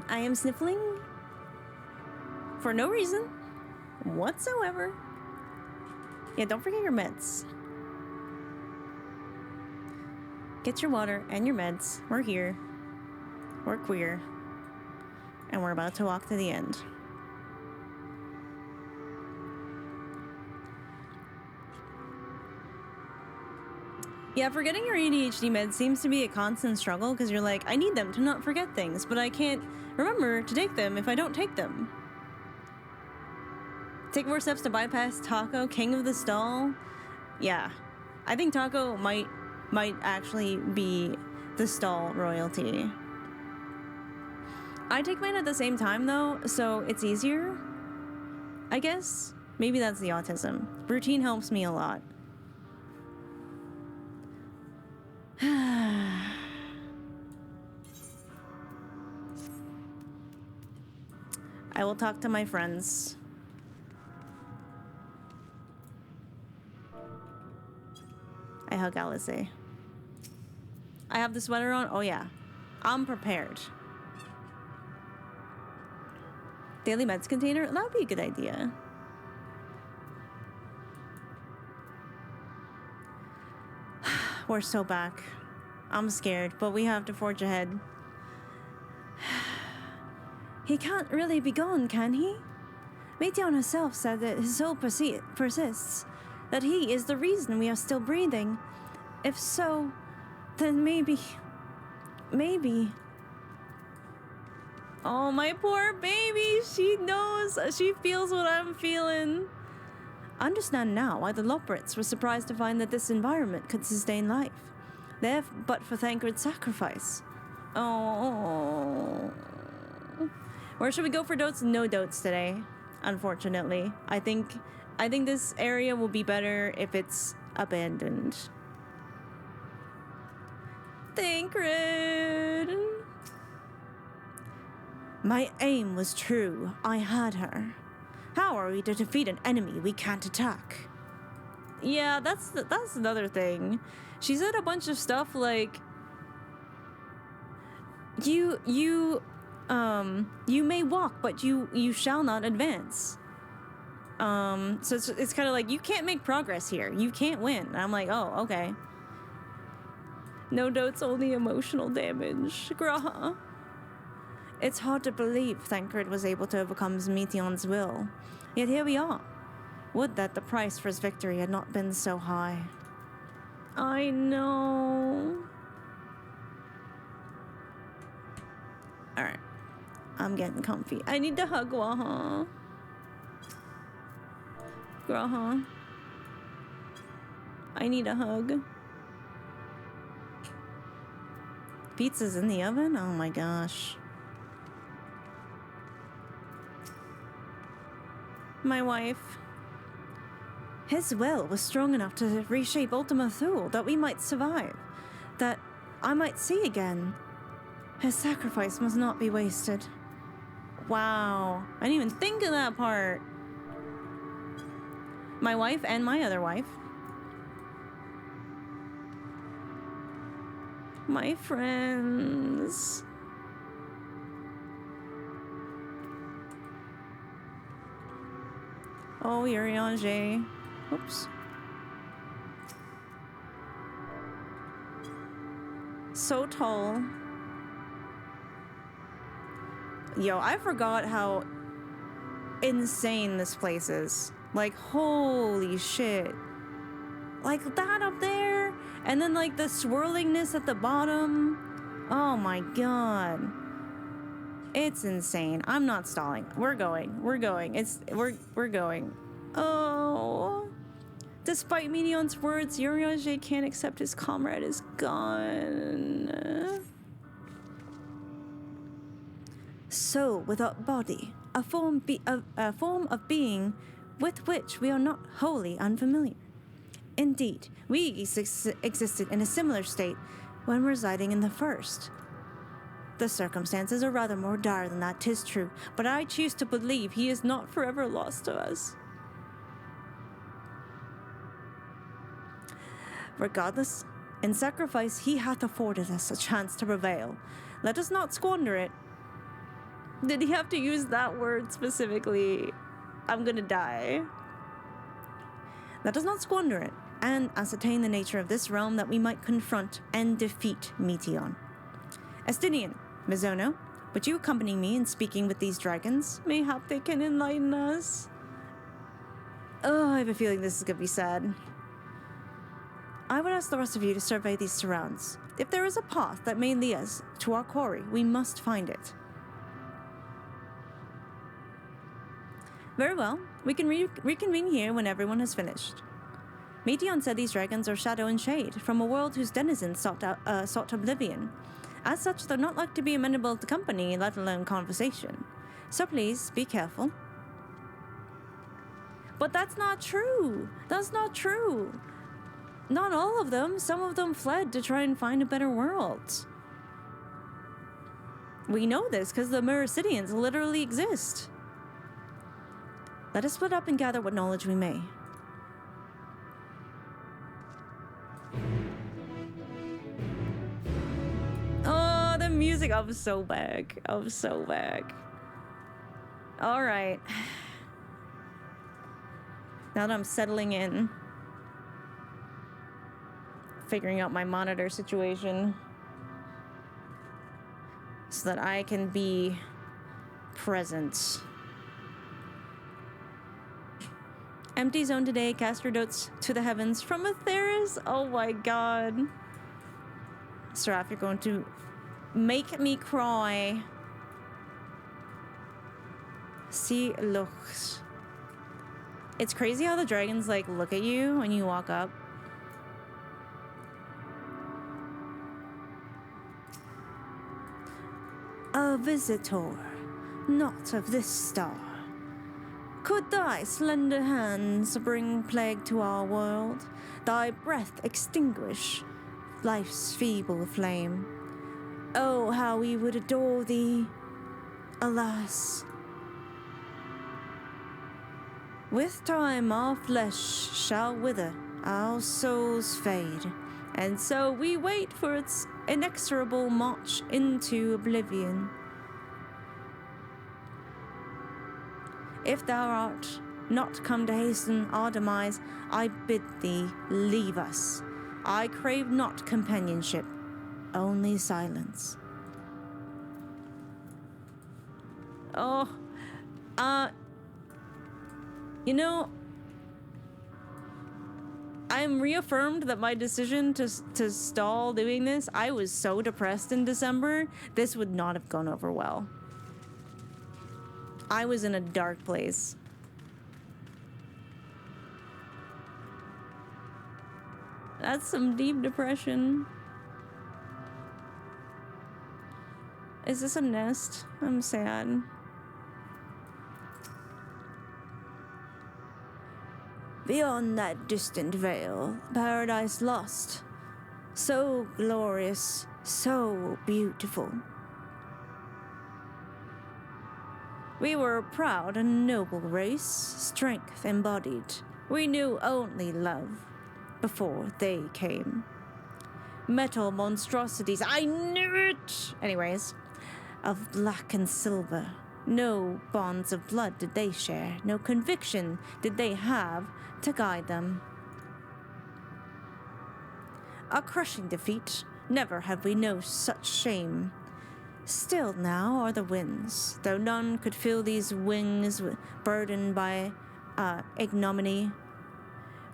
I am sniffling for no reason whatsoever. Yeah, don't forget your meds. Get your water and your meds. We're here. We're queer. And we're about to walk to the end. Yeah, forgetting your ADHD meds seems to be a constant struggle because you're like, I need them to not forget things, but I can't remember to take them if I don't take them. Take more steps to bypass Taco, king of the stall. Yeah, I think Taco might actually be the stall royalty. I take mine at the same time though, so it's easier, I guess. Maybe that's the autism. Routine helps me a lot. I will talk to my friends. I hug Alice. I have the sweater on? Oh yeah. I'm prepared. Daily meds container? That would be a good idea. We're so back. I'm scared, but we have to forge ahead. He can't really be gone, can he? Meiteon herself said that his soul persists, that he is the reason we are still breathing. If so, then maybe... Oh, my poor baby! She knows! She feels what I'm feeling! I understand now why the Loprits were surprised to find that this environment could sustain life. They're but for Thancred's sacrifice. Oh... Where should we go for dotes? No dotes today, unfortunately. I think this area will be better if it's abandoned. Thancred! My aim was true. I had her. How are we to defeat an enemy we can't attack? Yeah, that's another thing. She said a bunch of stuff like, you may walk, but you shall not advance. So it's kind of like, you can't make progress here. You can't win. And I'm like, oh, okay. No dotes, only emotional damage. Graha. It's hard to believe Thancred was able to overcome Meiteon's will. Yet here we are. Would that the price for his victory had not been so high. I know. Alright. I'm getting comfy. I need to hug Waha. Graha. I need a hug. Pizza's in the oven? Oh my gosh. My wife. His will was strong enough to reshape Ultima Thule that we might survive. That I might see again. His sacrifice must not be wasted. Wow. I didn't even think of that part. My wife and my other wife. My friends. Oh, Uriange. Oops. So tall. Yo, I forgot how insane this place is. Like, holy shit. Like that up there, and then like the swirlingness at the bottom. Oh my god. It's insane. I'm not stalling. We're going. We're going. We're going. Oh. Despite Minion's words, Uriange can't accept his comrade is gone. So, without body, a form of being with which we are not wholly unfamiliar. Indeed, we existed in a similar state when residing in the first. The circumstances are rather more dire than that, 'tis true, but I choose to believe he is not forever lost to us. Regardless, in sacrifice he hath afforded us a chance to prevail. Let us not squander it. Did he have to use that word specifically? I'm gonna die. Let us not squander it, and ascertain the nature of this realm that we might confront and defeat Meteon. Estinian, Mizono, would you accompany me in speaking with these dragons? Mayhap they can enlighten us. Oh, I have a feeling this is gonna be sad. I would ask the rest of you to survey these surrounds. If there is a path that may lead us to our quarry, we must find it. Very well. We can reconvene here when everyone has finished. Meteon said these dragons are shadow and shade, from a world whose denizens sought oblivion. As such, they're not like to be amenable to company, let alone conversation. So please, be careful. But that's not true! That's not true! Not all of them. Some of them fled to try and find a better world. We know this because the Mericidians literally exist. Let us split up and gather what knowledge we may. Oh, the music. I'm so back. I'm so back. All right. Now that I'm settling in, figuring out my monitor situation so that I can be present. Empty zone today, cast your dotes to the heavens from Atheris. Oh my god. Seraph, you're going to make me cry. See, looks. It's crazy how the dragons like look at you when you walk up. A visitor, not of this star. Could thy slender hands bring plague to our world, thy breath extinguish life's feeble flame? Oh, how we would adore thee, alas. With time our flesh shall wither, our souls fade, and so we wait for its inexorable march into oblivion. If thou art not come to hasten our demise, I bid thee leave us. I crave not companionship, only silence. Oh, you know, I'm reaffirmed that my decision to stall doing this, I was so depressed in December, this would not have gone over well. I was in a dark place. That's some deep depression. Is this a nest? I'm sad. Beyond that distant veil, paradise lost. So glorious, so beautiful. We were a proud and noble race, strength embodied. We knew only love before they came. Metal monstrosities, I knew it! Anyways, of black and silver. No bonds of blood did they share, no conviction did they have to guide them. A crushing defeat, never have we known such shame. Still now are the winds, though none could fill these wings burdened by ignominy.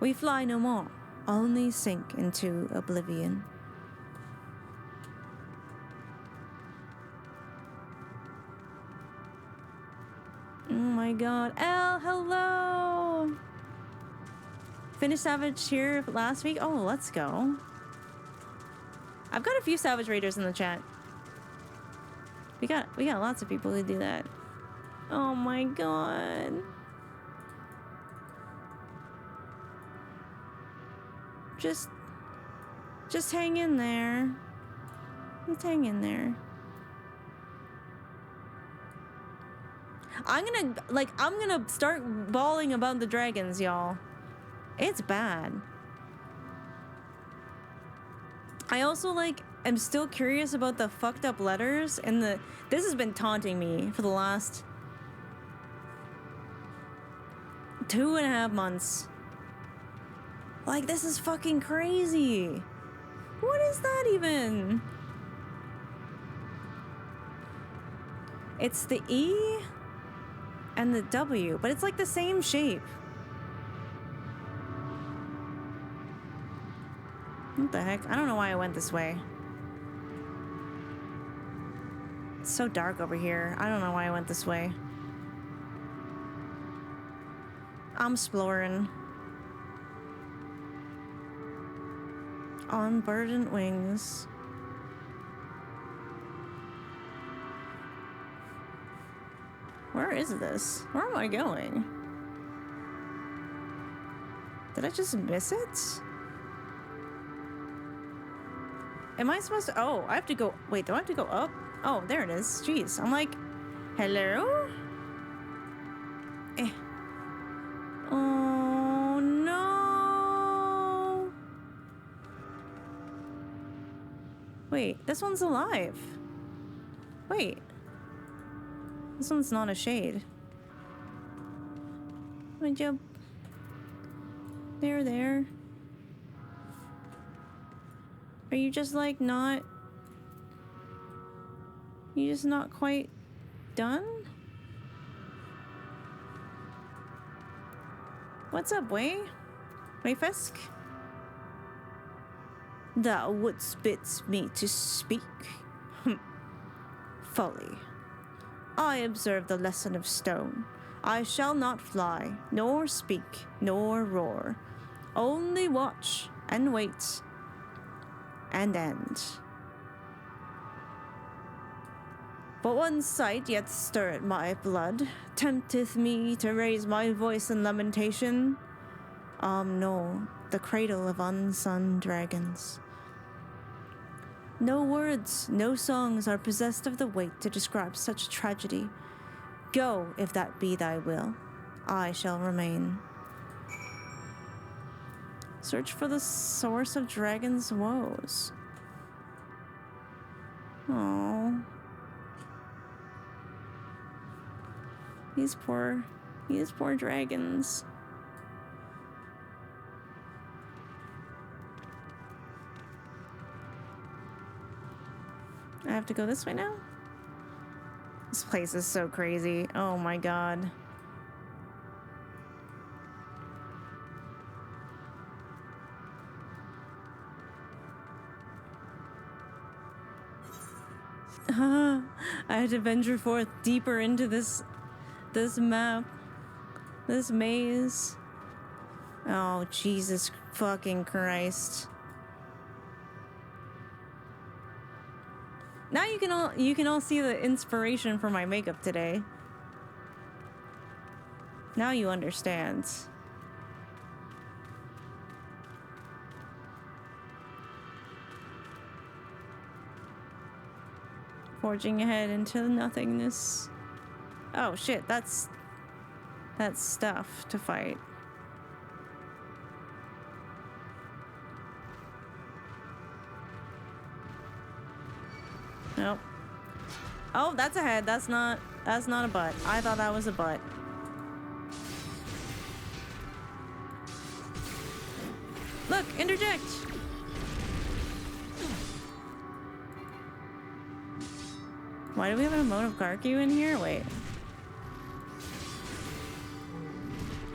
We fly no more, only sink into oblivion. Oh my god. Elle, hello! Finished Savage here last week? Oh, let's go. I've got a few Savage Raiders in the chat. We got lots of people who do that. Oh my god. Just hang in there. Just hang in there. I'm gonna start bawling about the dragons, y'all. It's bad. I also am still curious about the fucked up letters and this has been taunting me for the last 2.5 months. Like, this is fucking crazy. What is that even? It's the E and the W, but it's like the same shape. What the heck? I don't know why I went this way. It's so dark over here. I don't know why I went this way. I'm exploring. On burdened wings. Where is this? Where am I going? Did I just miss it? Am I supposed to? Oh, I have to go. Wait, do I have to go up? Oh, there it is. Jeez. I'm like, hello? Oh, no. Wait, this one's alive. Wait. This one's not a shade. Would you? There. Are you just not... You just not quite done? What's up, Wayfisk? Thou wouldst bid me to speak. Folly. I observe the lesson of stone. I shall not fly, nor speak, nor roar. Only watch and wait and end. But one sight yet stirreth my blood, tempteth me to raise my voice in lamentation. No, the cradle of unsunned dragons. No words, no songs are possessed of the weight to describe such tragedy. Go, if that be thy will. I shall remain. Search for the source of dragons' woes. Oh, these poor dragons. I have to go this way now? This place is so crazy. Oh my god. I had to venture forth deeper into this map. This maze. Oh, Jesus fucking Christ. Now you can all see the inspiration for my makeup today. Now you understand. Forging ahead into nothingness. Oh shit, that's stuff to fight. Nope. Oh, that's a head. That's not a butt. I thought that was a butt. Look, interject. Why do we have an emote of Garku in here? Wait.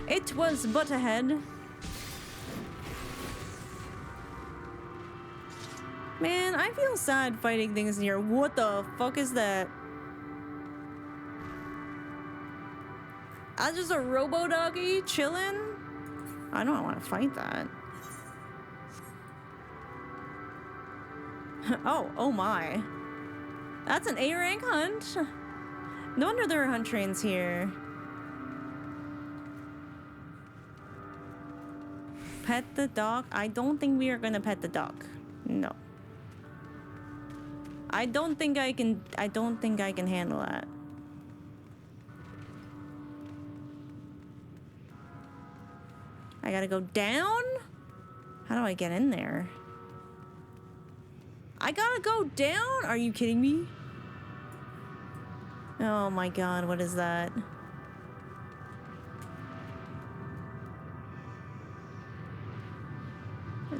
It was but a head. Man, I feel sad fighting things in here. What the fuck is that? That's just a robo-doggy chilling? I don't want to fight that. Oh my. That's an A rank hunt. No wonder there are hunt trains here. Pet the dog? I don't think we are gonna pet the dog. No. I don't think I can handle that. I gotta go down? How do I get in there? I gotta go down? Are you kidding me? Oh my god, what is that?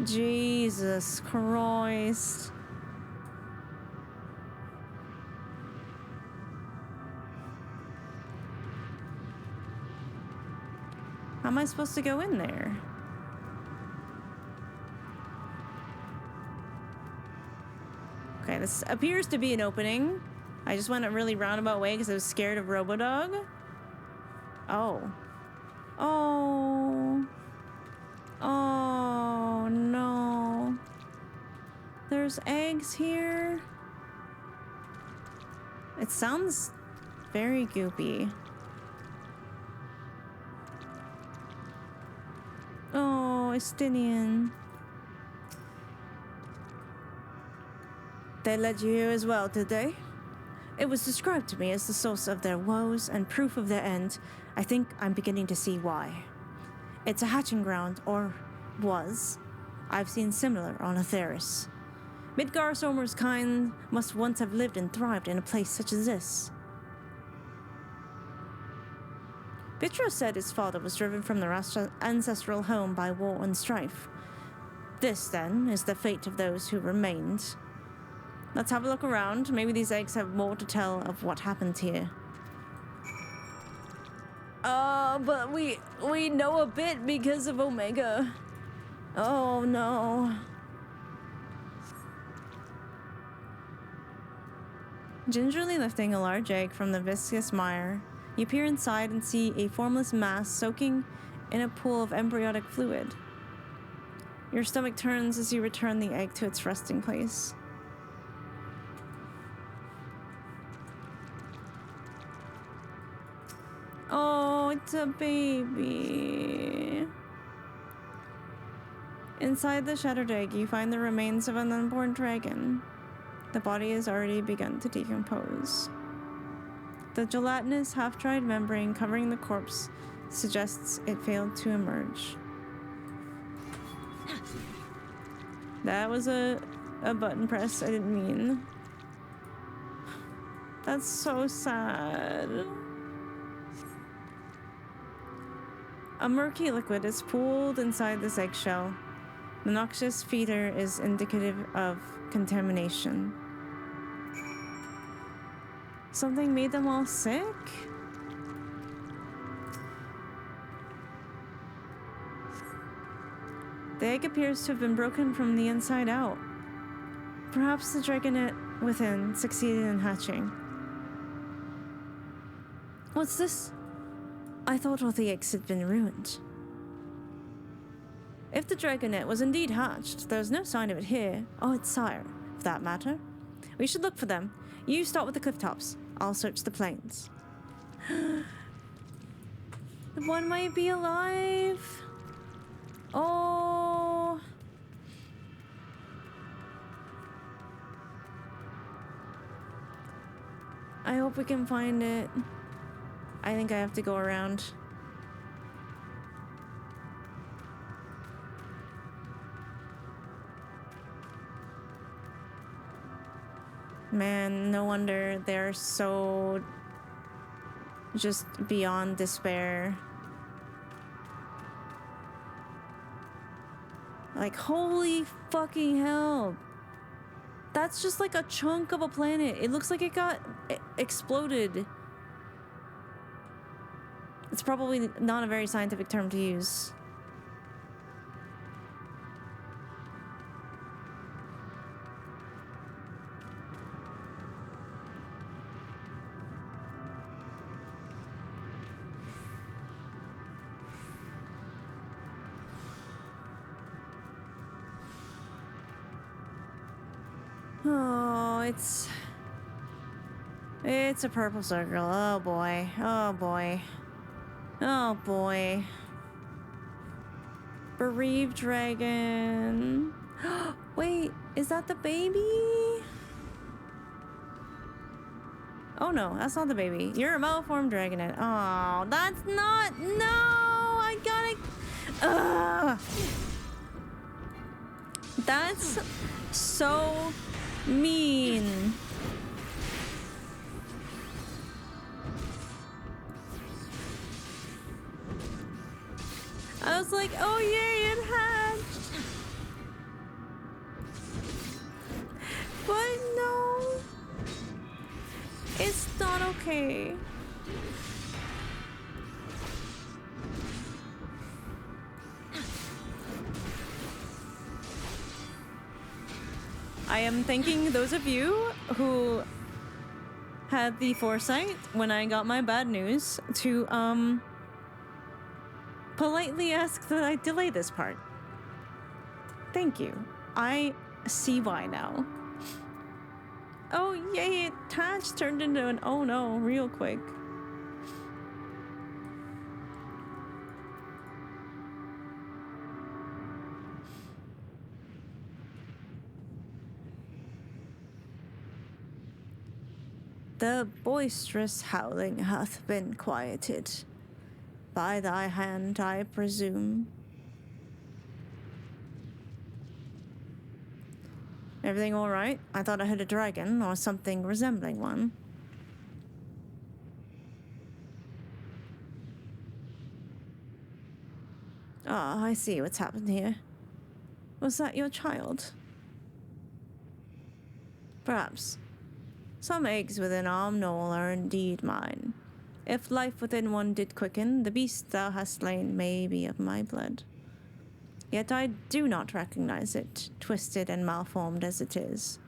Jesus Christ. How am I supposed to go in there? Okay, this appears to be an opening. I just went a really roundabout way because I was scared of Robodog. Oh. Oh. Oh, no. There's eggs here. It sounds very goopy. Oh, Estinian. They led you here as well, did they? It was described to me as the source of their woes and proof of their end. I think I'm beginning to see why. It's a hatching ground, or was. I've seen similar on Atheris. Midgar's kind must once have lived and thrived in a place such as this. Vitro said his father was driven from their ancestral home by war and strife. This, then, is the fate of those who remained. Let's have a look around. Maybe these eggs have more to tell of what happened here. But we know a bit because of Omega. Oh no. Gingerly lifting a large egg from the viscous mire, you peer inside and see a formless mass soaking in a pool of embryonic fluid. Your stomach turns as you return the egg to its resting place. Oh, it's a baby. Inside the shattered egg, you find the remains of an unborn dragon. The body has already begun to decompose. The gelatinous, half-dried membrane covering the corpse suggests it failed to emerge. That was a button press I didn't mean. That's so sad. A murky liquid is pooled inside this eggshell. The noxious feeder is indicative of contamination. Something made them all sick? The egg appears to have been broken from the inside out. Perhaps the dragonet within succeeded in hatching. What's this? I thought all the eggs had been ruined. If the dragonet was indeed hatched, there's no sign of it here, or its sire, for that matter. We should look for them. You start with the cliff tops. I'll search the plains. One might be alive. Oh. I hope we can find it. I think I have to go around. Man, no wonder they're so just beyond despair. Like, holy fucking hell. That's just like a chunk of a planet. It looks like it got exploded. It's probably not a very scientific term to use. Oh, it's a purple circle. Oh boy. Oh boy. Oh boy. Bereaved dragon. Wait, is that the baby? Oh no, that's not the baby. You're a malformed dragonette. Oh, that's not. No, I gotta. That's so mean. I was like, oh yay, it hatched. But no, it's not okay. I am thanking those of you who had the foresight when I got my bad news to politely ask that I delay this part. Thank you. I see why now. Oh yay, it hatched, turned into an oh no real quick. The boisterous howling hath been quieted. By thy hand, I presume. Everything all right? I thought I heard a dragon or something resembling one. Ah, I see what's happened here. Was that your child? Perhaps. Some eggs within arm knoll are indeed mine. If life within one did quicken, the beast thou hast slain may be of my blood. Yet I do not recognize it, twisted and malformed as it is.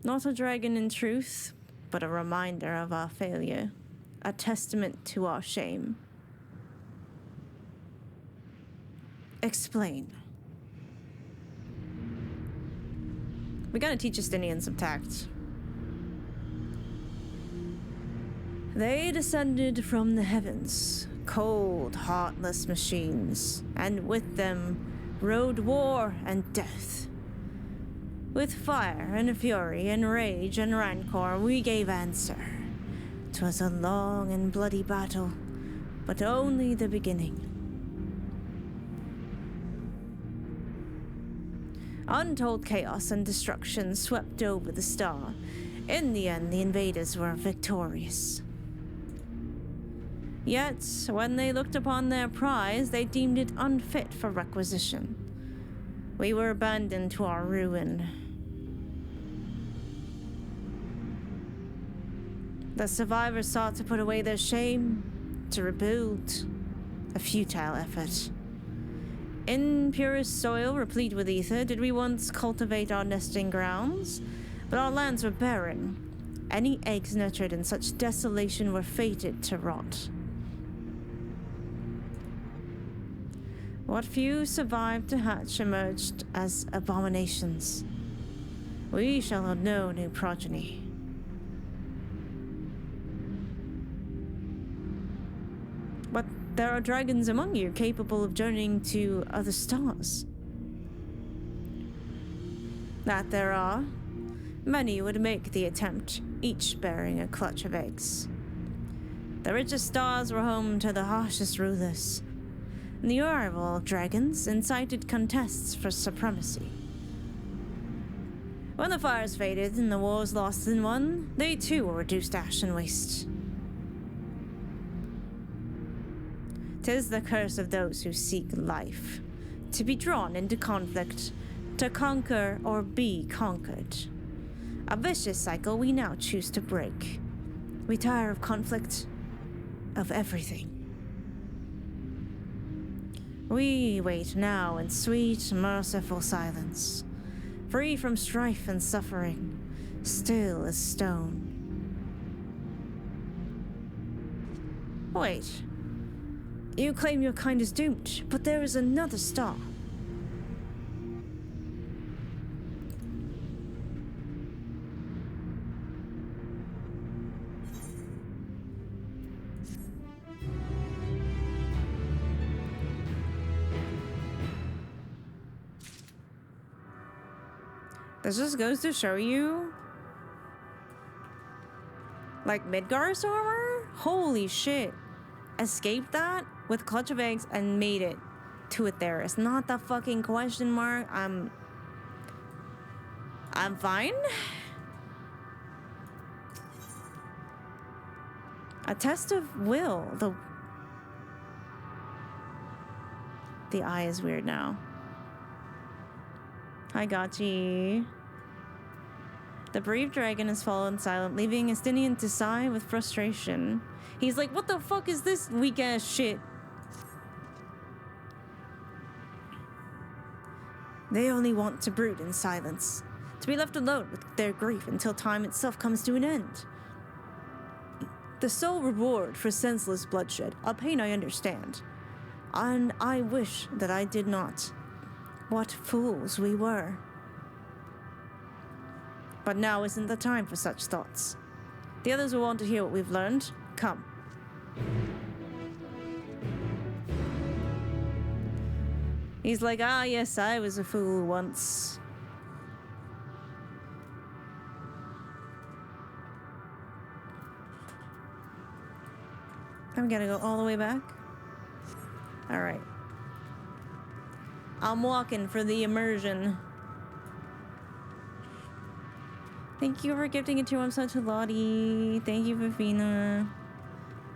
Not a dragon in truth, but a reminder of our failure, a testament to our shame. Explain. We gotta teach Justinian some tact. They descended from the heavens, cold, heartless machines, and with them rode war and death. With fire and fury and rage and rancor we gave answer. 'Twas a long and bloody battle, but only the beginning. Untold chaos and destruction swept over the star. In the end, the invaders were victorious. Yet, when they looked upon their prize, they deemed it unfit for requisition. We were abandoned to our ruin. The survivors sought to put away their shame, to rebuild. A futile effort. In purest soil, replete with ether, did we once cultivate our nesting grounds, but our lands were barren. Any eggs nurtured in such desolation were fated to rot. What few survived to hatch emerged as abominations. We shall have no new progeny. But there are dragons among you capable of journeying to other stars. That there are. Many would make the attempt, each bearing a clutch of eggs. The richest stars were home to the harshest rulers. The arrival of dragons incited contests for supremacy. When the fires faded and the wars lost and won, they too were reduced to ash and waste. 'Tis the curse of those who seek life, to be drawn into conflict, to conquer or be conquered. A vicious cycle we now choose to break. We tire of conflict, of everything. We wait now in sweet, merciful silence, free from strife and suffering, still as stone. Wait. You claim your kind is doomed, but there is another star. This just goes to show you, like, Midgar's armor? Holy shit. Escaped that with clutch of eggs and made it to it there. It's not the fucking question mark. I'm fine. A test of will. The eye is weird now. Hi, Gachi. The brave dragon has fallen silent, leaving Estinian to sigh with frustration. He's like, what the fuck is this weak-ass shit? They only want to brood in silence, to be left alone with their grief until time itself comes to an end. The sole reward for senseless bloodshed, a pain I understand. And I wish that I did not. What fools we were. But now isn't the time for such thoughts. The others will want to hear what we've learned. Come. He's like, ah, yes, I was a fool once. I'm gonna go all the way back. All right. I'm walking for the immersion. Thank you for gifting it to I'm such a Lottie. Thank you, Vivina.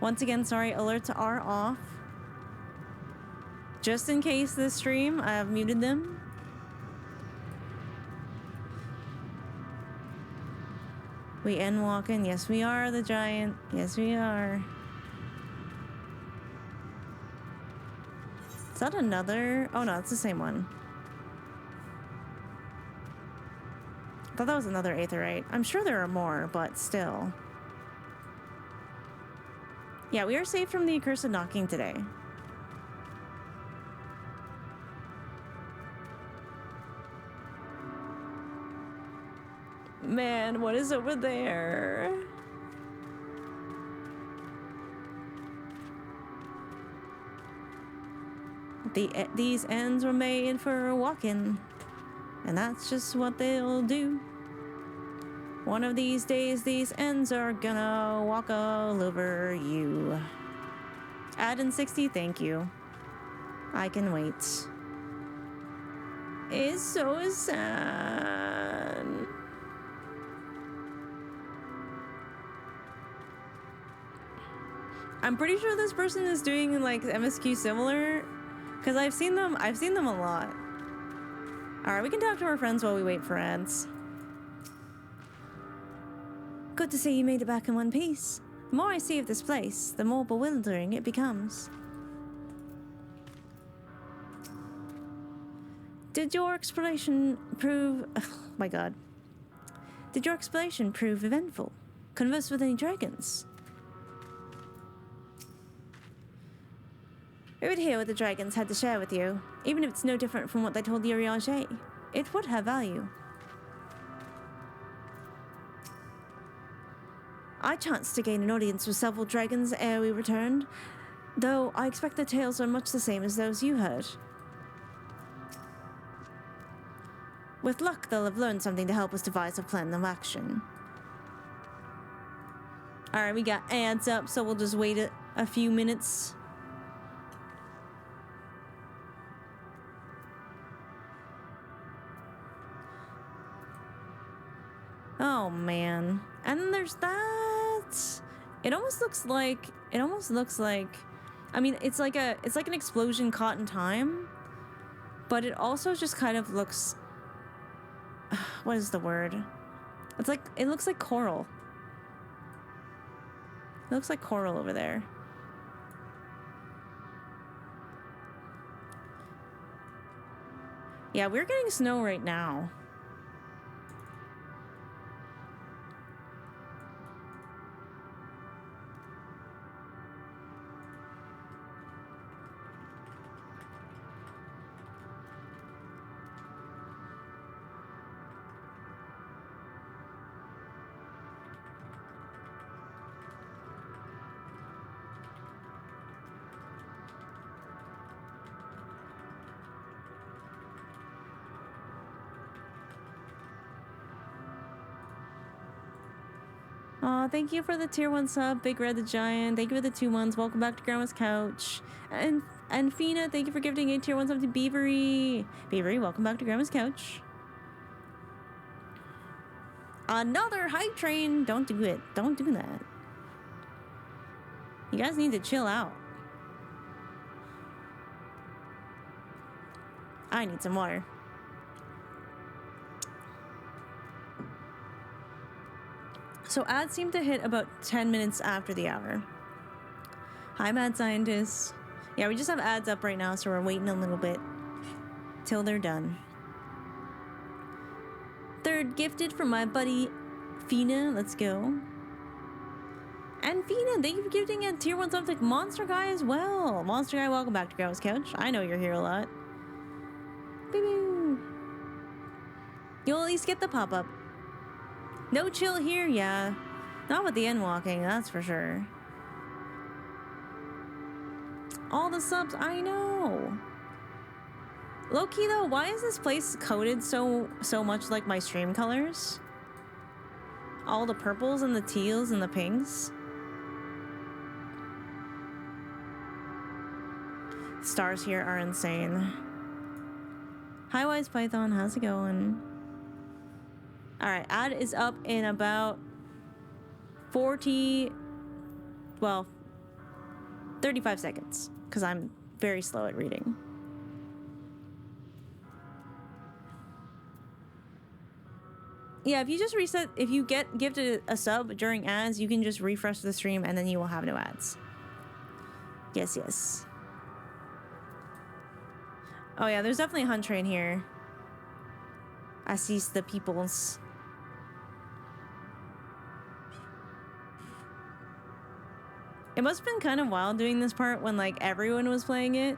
Once again, sorry, alerts are off. Just in case this stream, I have muted them. We Endwalking. Yes, we are the giant. Yes, we are. Is that another? Oh no, it's the same one. I thought that was another aetherite. I'm sure there are more, but still. Yeah, we are safe from the accursed knocking today. Man, what is over there? These ends were made for walking, and that's just what they'll do. One of these days, these ends are gonna walk all over you. Add in 60, thank you. I can wait. It's so sad. I'm pretty sure this person is doing like MSQ similar, because I've seen them a lot. Alright, we can talk to our friends while we wait for ads. Good to see you made it back in one piece. The more I see of this place, the more bewildering it becomes. Did your exploration prove... Oh my god. Did your exploration prove eventful? Converse with any dragons? We would hear what the dragons had to share with you, even if it's no different from what they told the Urianger. It would have value. I chanced to gain an audience with several dragons ere we returned, though I expect their tales are much the same as those you heard. With luck, they'll have learned something to help us devise a plan of action. Alright, we got ads up, so we'll just wait a few minutes. Oh man. And then there's that. It almost looks like I mean, it's like an explosion caught in time, but it also just kind of looks, what is the word? It looks like coral. It looks like coral over there. Yeah, we're getting snow right now. Aw, thank you for the tier 1 sub, Big Red the Giant. Thank you for the 2 months. Welcome back to Grandma's Couch. And Fina, thank you for gifting a tier 1 sub to Beavery. Beavery, welcome back to Grandma's Couch. Another hype train! Don't do it. Don't do that. You guys need to chill out. I need some water. So ads seem to hit about 10 minutes after the hour. Hi, Mad Scientist. Yeah, we just have ads up right now, so we're waiting a little bit till they're done. Third gifted from my buddy Fina. Let's go. And Fina, thank you for gifting a tier 1 sub to Monster Guy as well. Monster Guy, welcome back to Grandma's Couch. I know you're here a lot. Boo-boo. You'll at least get the pop-up. No chill here, yeah. Not with the Endwalking, that's for sure. All the subs, I know. Low-key though, why is this place coded so much like my stream colors? All the purples and the teals and the pinks. Stars here are insane. Hi, Wise Python, how's it going? Alright, ad is up in about 35 seconds, because I'm very slow at reading. Yeah, if you just reset, if you get gifted a sub during ads, you can just refresh the stream and then you will have no ads. Yes, yes. Oh yeah, there's definitely a hunt train here. I see the peoples. It must have been kind of wild doing this part when like everyone was playing it.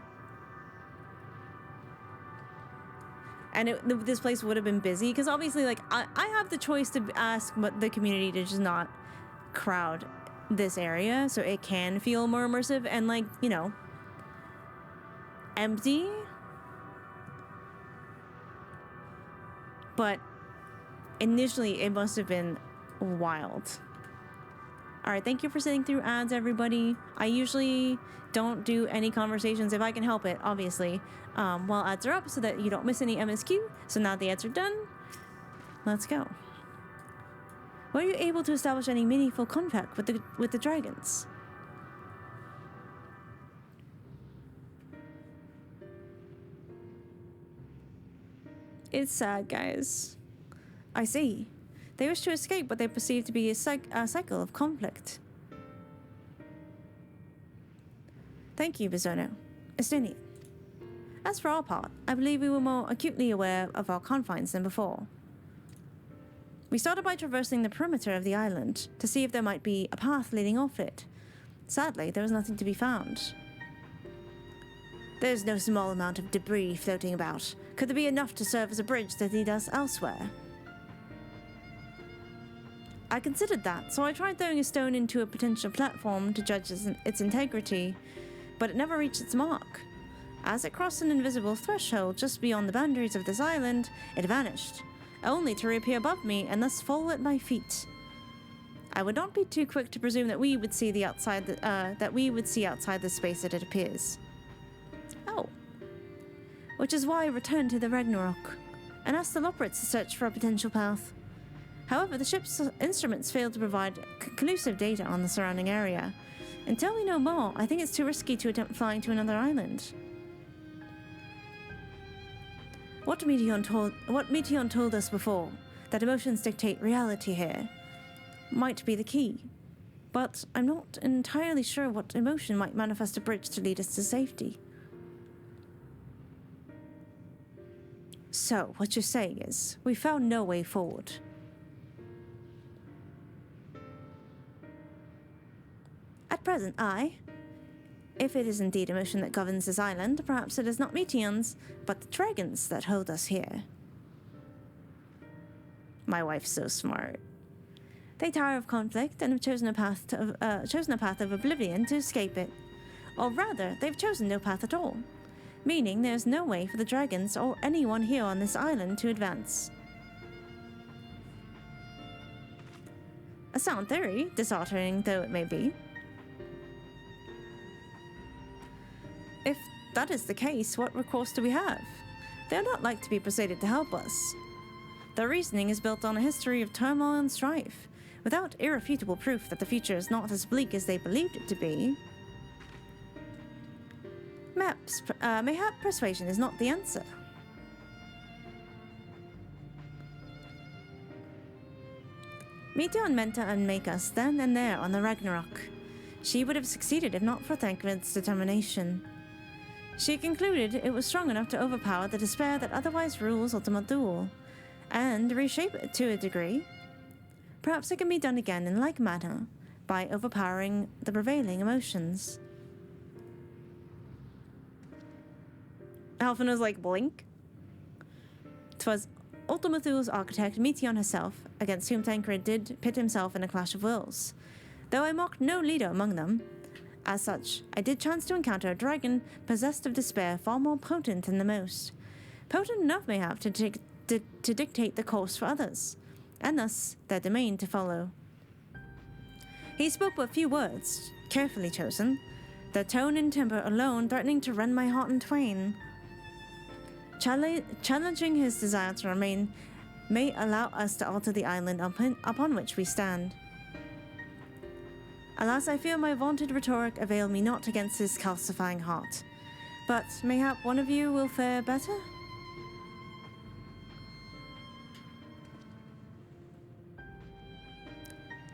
And this place would have been busy because obviously like I have the choice to ask the community to just not crowd this area so it can feel more immersive and like, you know, empty. But initially it must have been wild. All right, thank you for sitting through ads, everybody. I usually don't do any conversations if I can help it, obviously, while ads are up so that you don't miss any MSQ. So now the ads are done. Let's go. Were you able to establish any meaningful contact with the dragons? It's sad, guys. I see. They wish to escape what they perceive to be a cycle of conflict. Thank you, Bizono. Estonian. As for our part, I believe we were more acutely aware of our confines than before. We started by traversing the perimeter of the island to see if there might be a path leading off it. Sadly, there was nothing to be found. There's no small amount of debris floating about. Could there be enough to serve as a bridge that lead us elsewhere? I considered that, so I tried throwing a stone into a potential platform to judge its integrity, but it never reached its mark. As it crossed an invisible threshold just beyond the boundaries of this island, it vanished, only to reappear above me and thus fall at my feet. I would not be too quick to presume that we would see outside the space that it appears. Oh. Which is why I returned to the Ragnarok and asked the Loporrits to search for a potential path. However, the ship's instruments failed to provide conclusive data on the surrounding area. Until we know more, I think it's too risky to attempt flying to another island. What Meteon told us before, that emotions dictate reality here, might be the key. But I'm not entirely sure what emotion might manifest a bridge to lead us to safety. So, what you're saying is, we found no way forward. At present, if it is indeed emotion that governs this island, perhaps it is not Meteons, but the dragons that hold us here. My wife's so smart. They tire of conflict and have chosen a path of oblivion to escape it. Or rather, they've chosen no path at all, meaning there's no way for the dragons or anyone here on this island to advance. A sound theory, disheartening though it may be. If that is the case, what recourse do we have? They are not like to be persuaded to help us. Their reasoning is built on a history of turmoil and strife, without irrefutable proof that the future is not as bleak as they believed it to be. Mayhap persuasion is not the answer. Meteon meant to unmake us then and there on the Ragnarok. She would have succeeded if not for Thancred's determination. She concluded it was strong enough to overpower the despair that otherwise rules Ultima Thule, and reshape it to a degree. Perhaps it can be done again in like manner, by overpowering the prevailing emotions. Alphina's like, blink. 'Twas Ultima Thule's architect, Meteon herself, against whom Thancred did pit himself in a clash of wills, though I mocked no leader among them. As such, I did chance to encounter a dragon possessed of despair far more potent than the most. Potent enough, mayhap, to dictate the course for others, and thus their domain to follow. He spoke but few words, carefully chosen, their tone and temper alone threatening to rend my heart in twain. Challenging his desire to remain may allow us to alter the island upon which we stand. Alas, I fear my vaunted rhetoric availed me not against his calcifying heart. But mayhap one of you will fare better?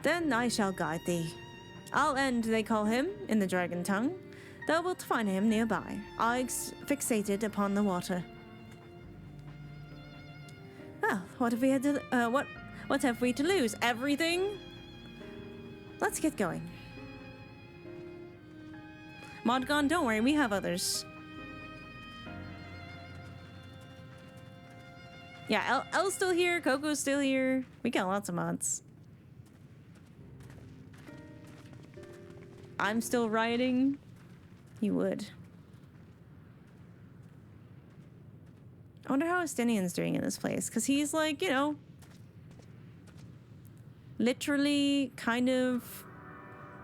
Then I shall guide thee. I'll end, they call him, in the dragon tongue. Thou wilt find him nearby, eyes fixated upon the water. Well, what have we to lose? Everything? Let's get going. Modgon, don't worry, we have others. Yeah, Elle's still here, Coco's still here. We got lots of mods. I'm still rioting. You would. I wonder how Estinian's doing in this place, because he's like, you know, literally kind of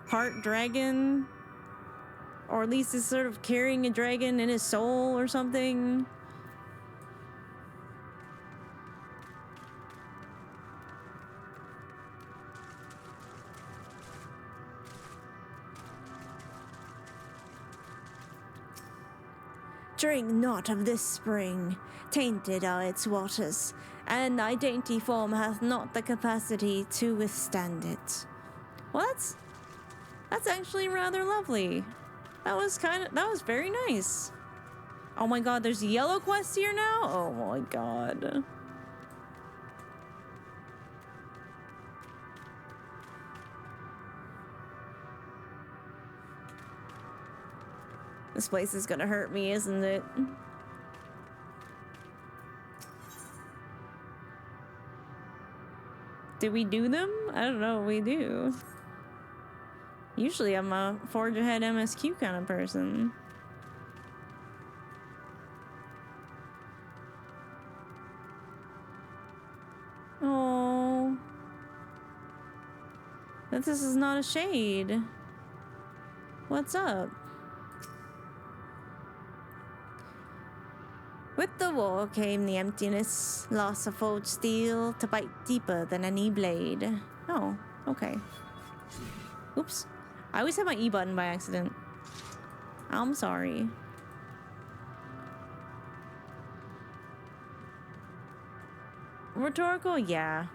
part dragon, or at least is sort of carrying a dragon in his soul or something. Drink not of this spring, tainted are its waters, and thy dainty form hath not the capacity to withstand it. Well, that's actually rather lovely. That was very nice. Oh my god, there's yellow quests here now? Oh my god. This place is gonna hurt me, isn't it? Did we do them? I don't know if we do. Usually I'm a forge ahead MSQ kind of person. Oh. But this is not a shade. What's up? With the war came the emptiness, loss of forged steel to bite deeper than any blade. Oh, okay. Oops. I always hit my E button by accident. I'm sorry. Rhetorical? Yeah.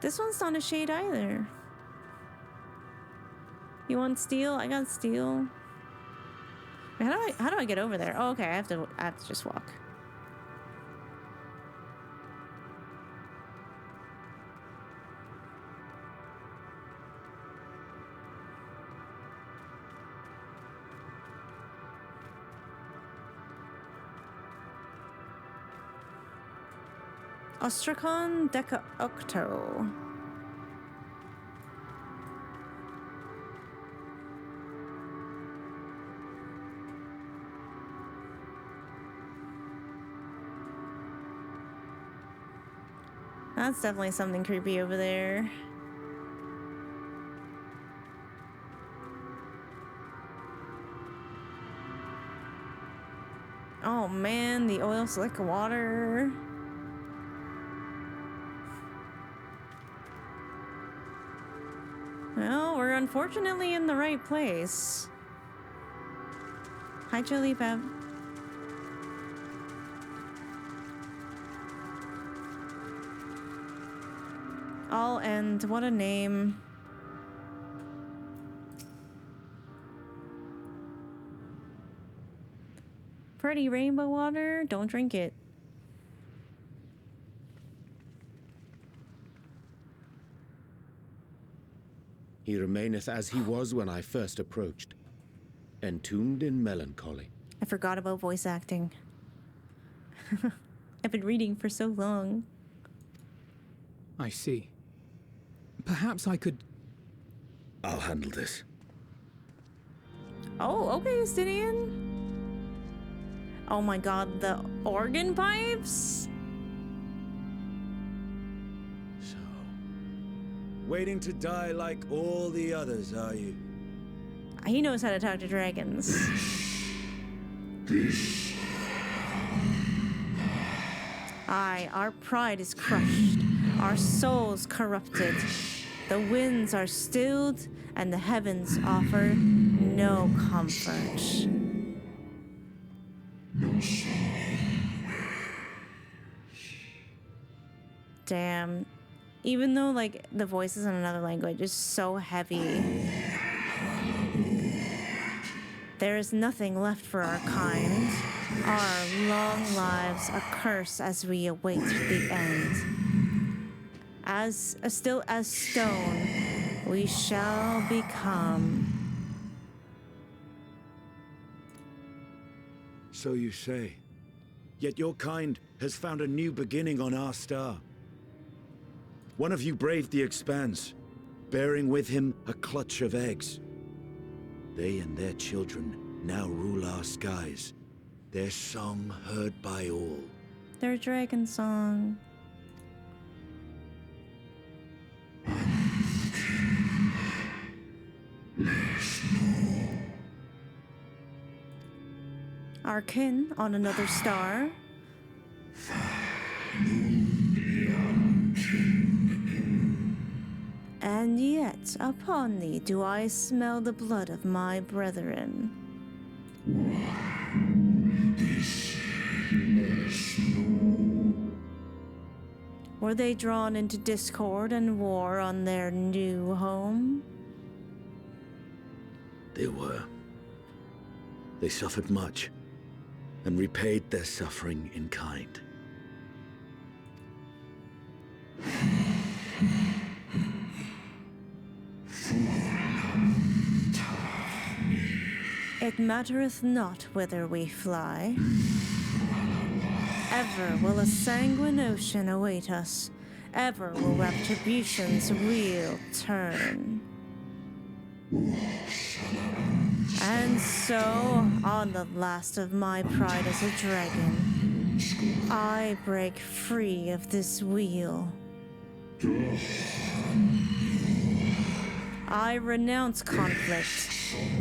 This one's not a shade either. You want steel? I got steel. How do I get over there? Oh, okay, I have to just walk. Ostrakon Deca Octo. That's definitely something creepy over there. Oh man, the oil slick water. Well, we're unfortunately in the right place. Hi, Chili Pep. All end. What a name. Pretty rainbow water. Don't drink it. He remaineth as he was when I first approached, entombed in melancholy. I forgot about voice acting. I've been reading for so long. I see. Perhaps I could... I'll handle this. Oh, okay, Justinian. Oh my god, the organ pipes? So, waiting to die like all the others, are you? He knows how to talk to dragons. Aye, our pride is crushed, our souls corrupted. The winds are stilled, and the heavens offer no comfort. Damn. Even though, like, the voices in another language is so heavy. There is nothing left for our kind. Our long lives a curse as we await the end. Still as stone, we shall become. So you say. Yet your kind has found a new beginning on our star. One of you braved the expanse, bearing with him a clutch of eggs. They and their children now rule our skies, their song heard by all. Their dragon song. Our kin on another star. And yet upon thee do I smell the blood of my brethren. Were they drawn into discord and war on their new home? They were. They suffered much, and repaid their suffering in kind. It mattereth not whither we fly. Ever will a sanguine ocean await us. Ever will retribution's wheel turn. And so, on the last of my pride as a dragon, I break free of this wheel. I renounce conflict,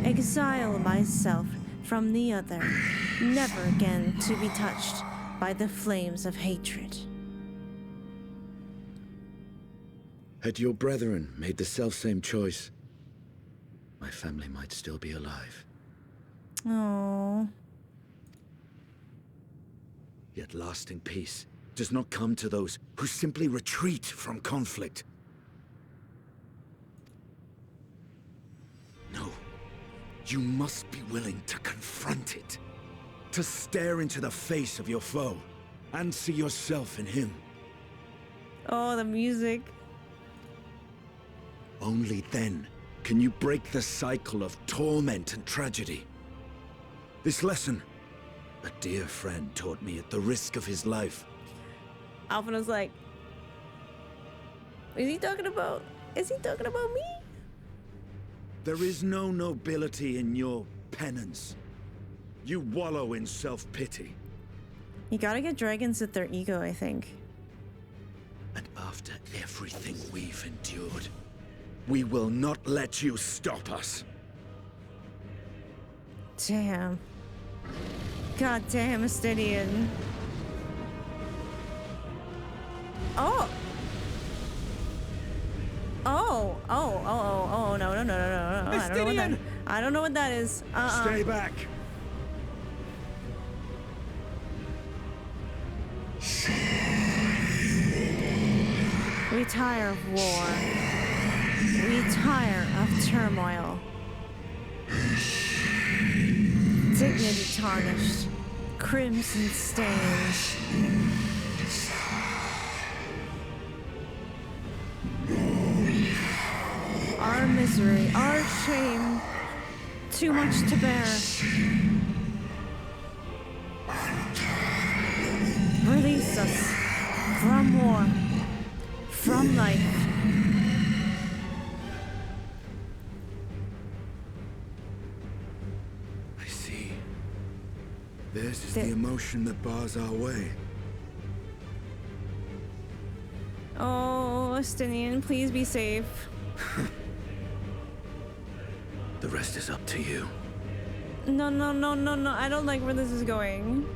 exile myself from the other, never again to be touched by the flames of hatred. Had your brethren made the selfsame choice, my family might still be alive. Oh. Yet lasting peace does not come to those who simply retreat from conflict. No, you must be willing to confront it, to stare into the face of your foe, and see yourself in him. Oh, the music. Only then can you break the cycle of torment and tragedy. This lesson, a dear friend taught me at the risk of his life. Alphina's like, is he talking about me? There is no nobility in your penance. You wallow in self-pity. You gotta get dragons with their ego, I think. And after everything we've endured, we will not let you stop us. Damn. God damn, Estinian. Oh! Oh, no. I don't know what that is. Stay back. We tire of war. We tire of turmoil. Dignity tarnished. Crimson stains. Our misery, our shame, too much to bear. Release us from war, from life. I see. This is the emotion that bars our way. Oh, Estinian, please be safe. The rest is up to you. No. I don't like where this is going.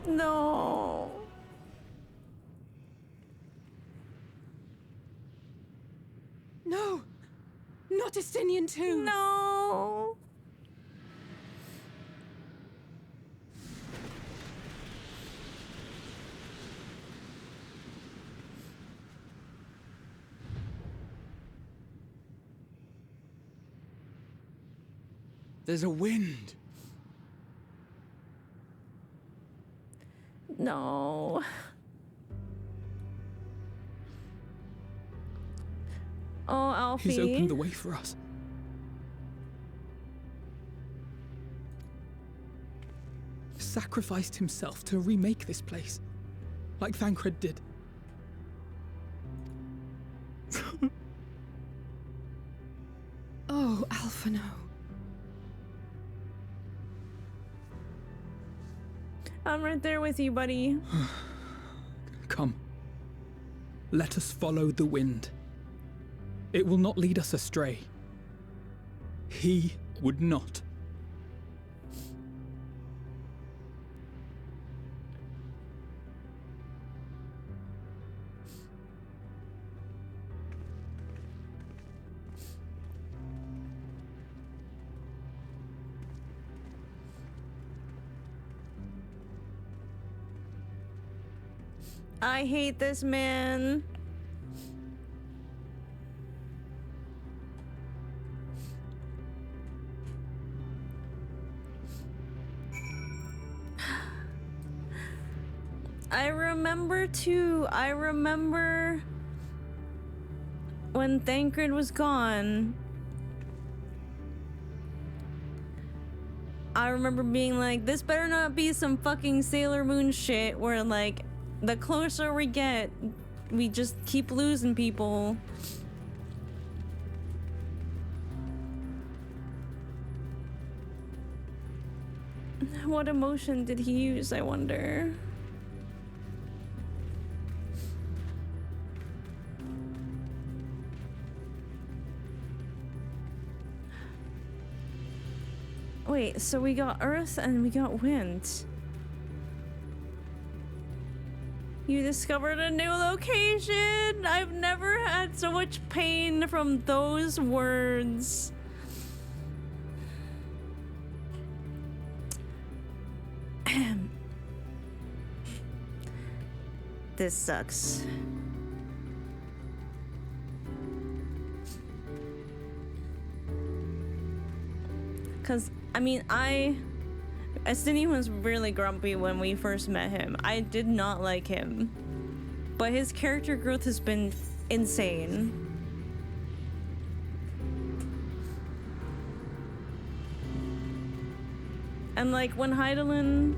No. No! Not Estinian too! No. There's a wind. No. Oh, Alfie. He's opened the way for us. Sacrificed himself to remake this place, like Thancred did. Oh, Alphino. I'm right there with you, buddy. Come. Let us follow the wind. It will not lead us astray. He would not. I hate this man. I remember when Thancred was gone, I remember being like, this better not be some fucking Sailor Moon shit where like the closer we get, we just keep losing people. What emotion did he use, I wonder? Wait, so we got earth and we got wind. You discovered a new location! I've never had so much pain from those words. This sucks. Cause I mean, Estinian was really grumpy when we first met him. I did not like him, but his character growth has been insane. And like when Heidelin,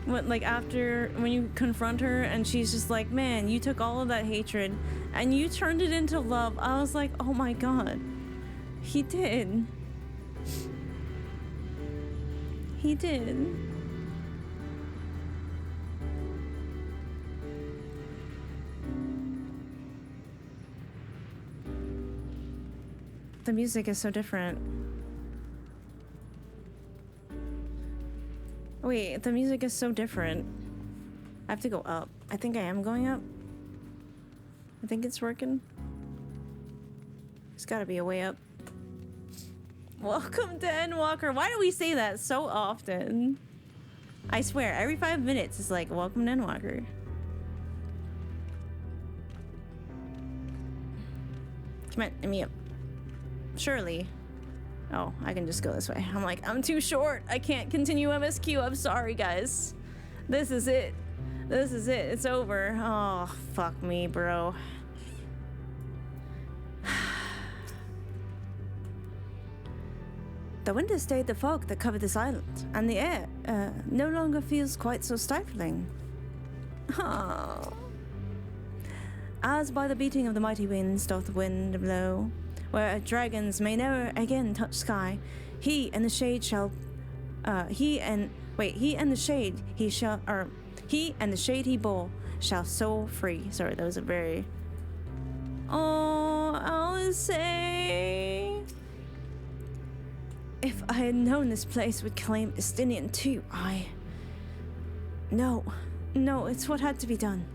when you confront her and she's just like, man, you took all of that hatred and you turned it into love. I was like, oh my god, he did. He did. The music is so different. Wait, the music is so different. I have to go up. I think I am going up. I think it's working. There's gotta be a way up. Welcome to Endwalker. Why do we say that so often? I swear, every 5 minutes it's like, welcome to Endwalker. Come on, let me up. Surely. Oh, I can just go this way. I'm like, I'm too short. I can't continue MSQ. I'm sorry, guys. This is it. This is it. It's over. Oh, fuck me, bro. The winter stayed the fog that covered this island, and the air no longer feels quite so stifling. Oh. As by the beating of the mighty winds doth the wind blow, where dragons may never again touch sky, he and the shade he and the shade he bore shall soar free. Sorry, that was a very... Oh, Alice. If I had known this place would claim Estinian too, No, it's what had to be done.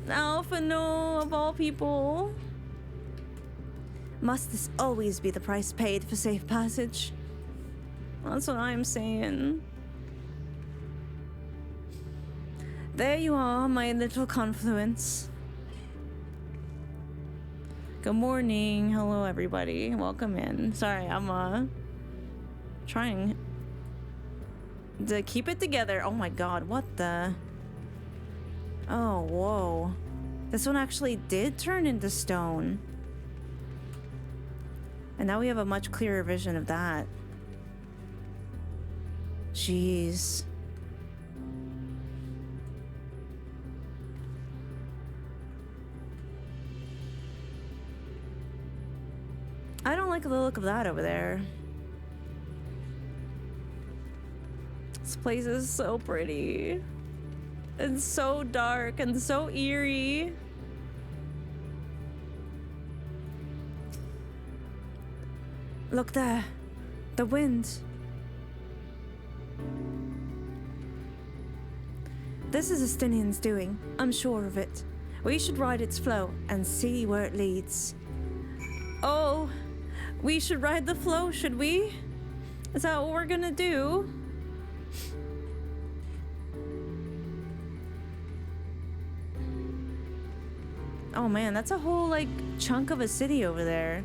Alpha, no, of all people. Must this always be the price paid for safe passage? That's what I'm saying. There you are, my little confluence. Good morning. Hello, everybody. Welcome in. Sorry, I'm trying to keep it together. Oh my god, what the... Oh, whoa. This one actually did turn into stone. And now we have a much clearer vision of that. Jeez. I don't like the look of that over there. This place is so pretty. It's so dark and so eerie. Look there. The wind. This is Estinian's doing. I'm sure of it. We should ride its flow and see where it leads. Oh, we should ride the flow, should we? Is that what we're gonna do? Oh man, that's a whole like chunk of a city over there.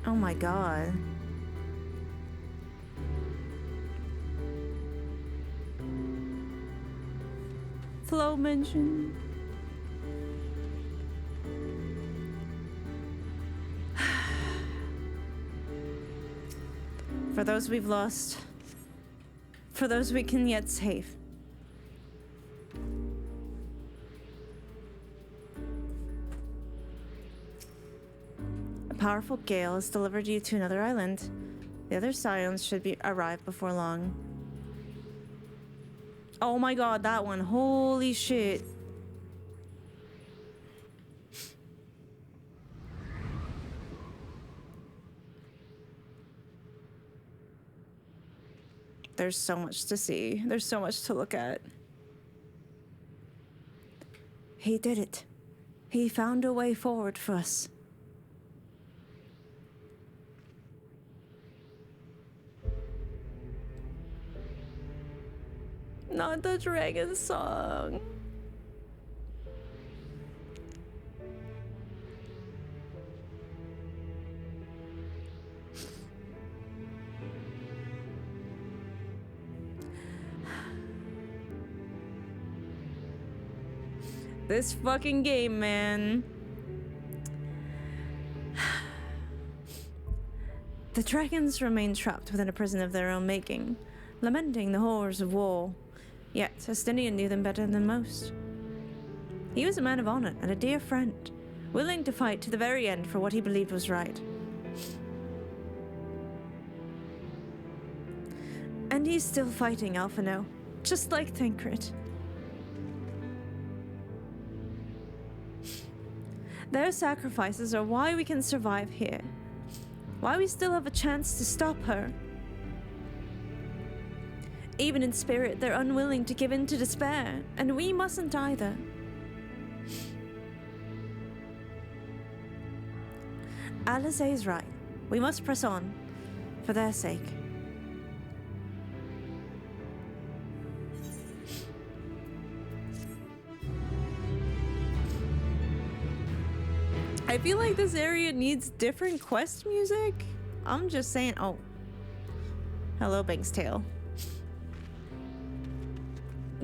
Oh my god. Flow mention. For those we've lost. For those we can yet save. A powerful gale has delivered you to another island. The other scions should arrive before long. Oh my god, that one. Holy shit. There's so much to see. There's so much to look at. He did it. He found a way forward for us. Not the dragon song. This fucking game, man. The dragons remain trapped within a prison of their own making, lamenting the horrors of war. Yet, Justinian knew them better than most. He was a man of honor and a dear friend, willing to fight to the very end for what he believed was right. And he's still fighting Alphino, just like Tancred. Their sacrifices are why we can survive here. Why we still have a chance to stop her. Even in spirit, they're unwilling to give in to despair, and we mustn't either. Alizé is right. We must press on, for their sake. I feel like this area needs different quest music. I'm just saying. Oh. Hello, Bank's Tale.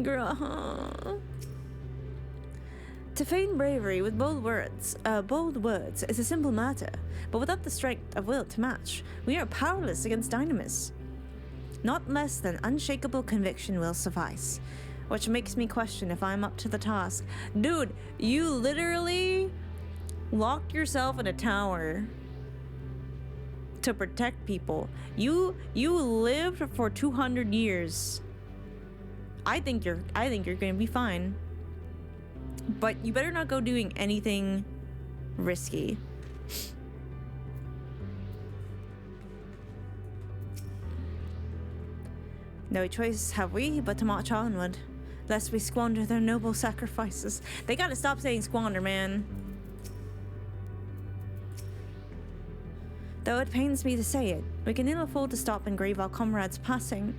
Girl. To feign bravery with bold words is a simple matter, but without the strength of will to match, we are powerless against Dynamis. Not less than unshakable conviction will suffice, which makes me question if I'm up to the task. Dude, you literally locked yourself in a tower to protect people. You lived for 200 years. I think you're gonna be fine. But you better not go doing anything risky. No choice have we but to march onward, lest we squander their noble sacrifices. They gotta stop saying squander, man. Though it pains me to say it, we can ill afford to stop and grieve our comrades' passing.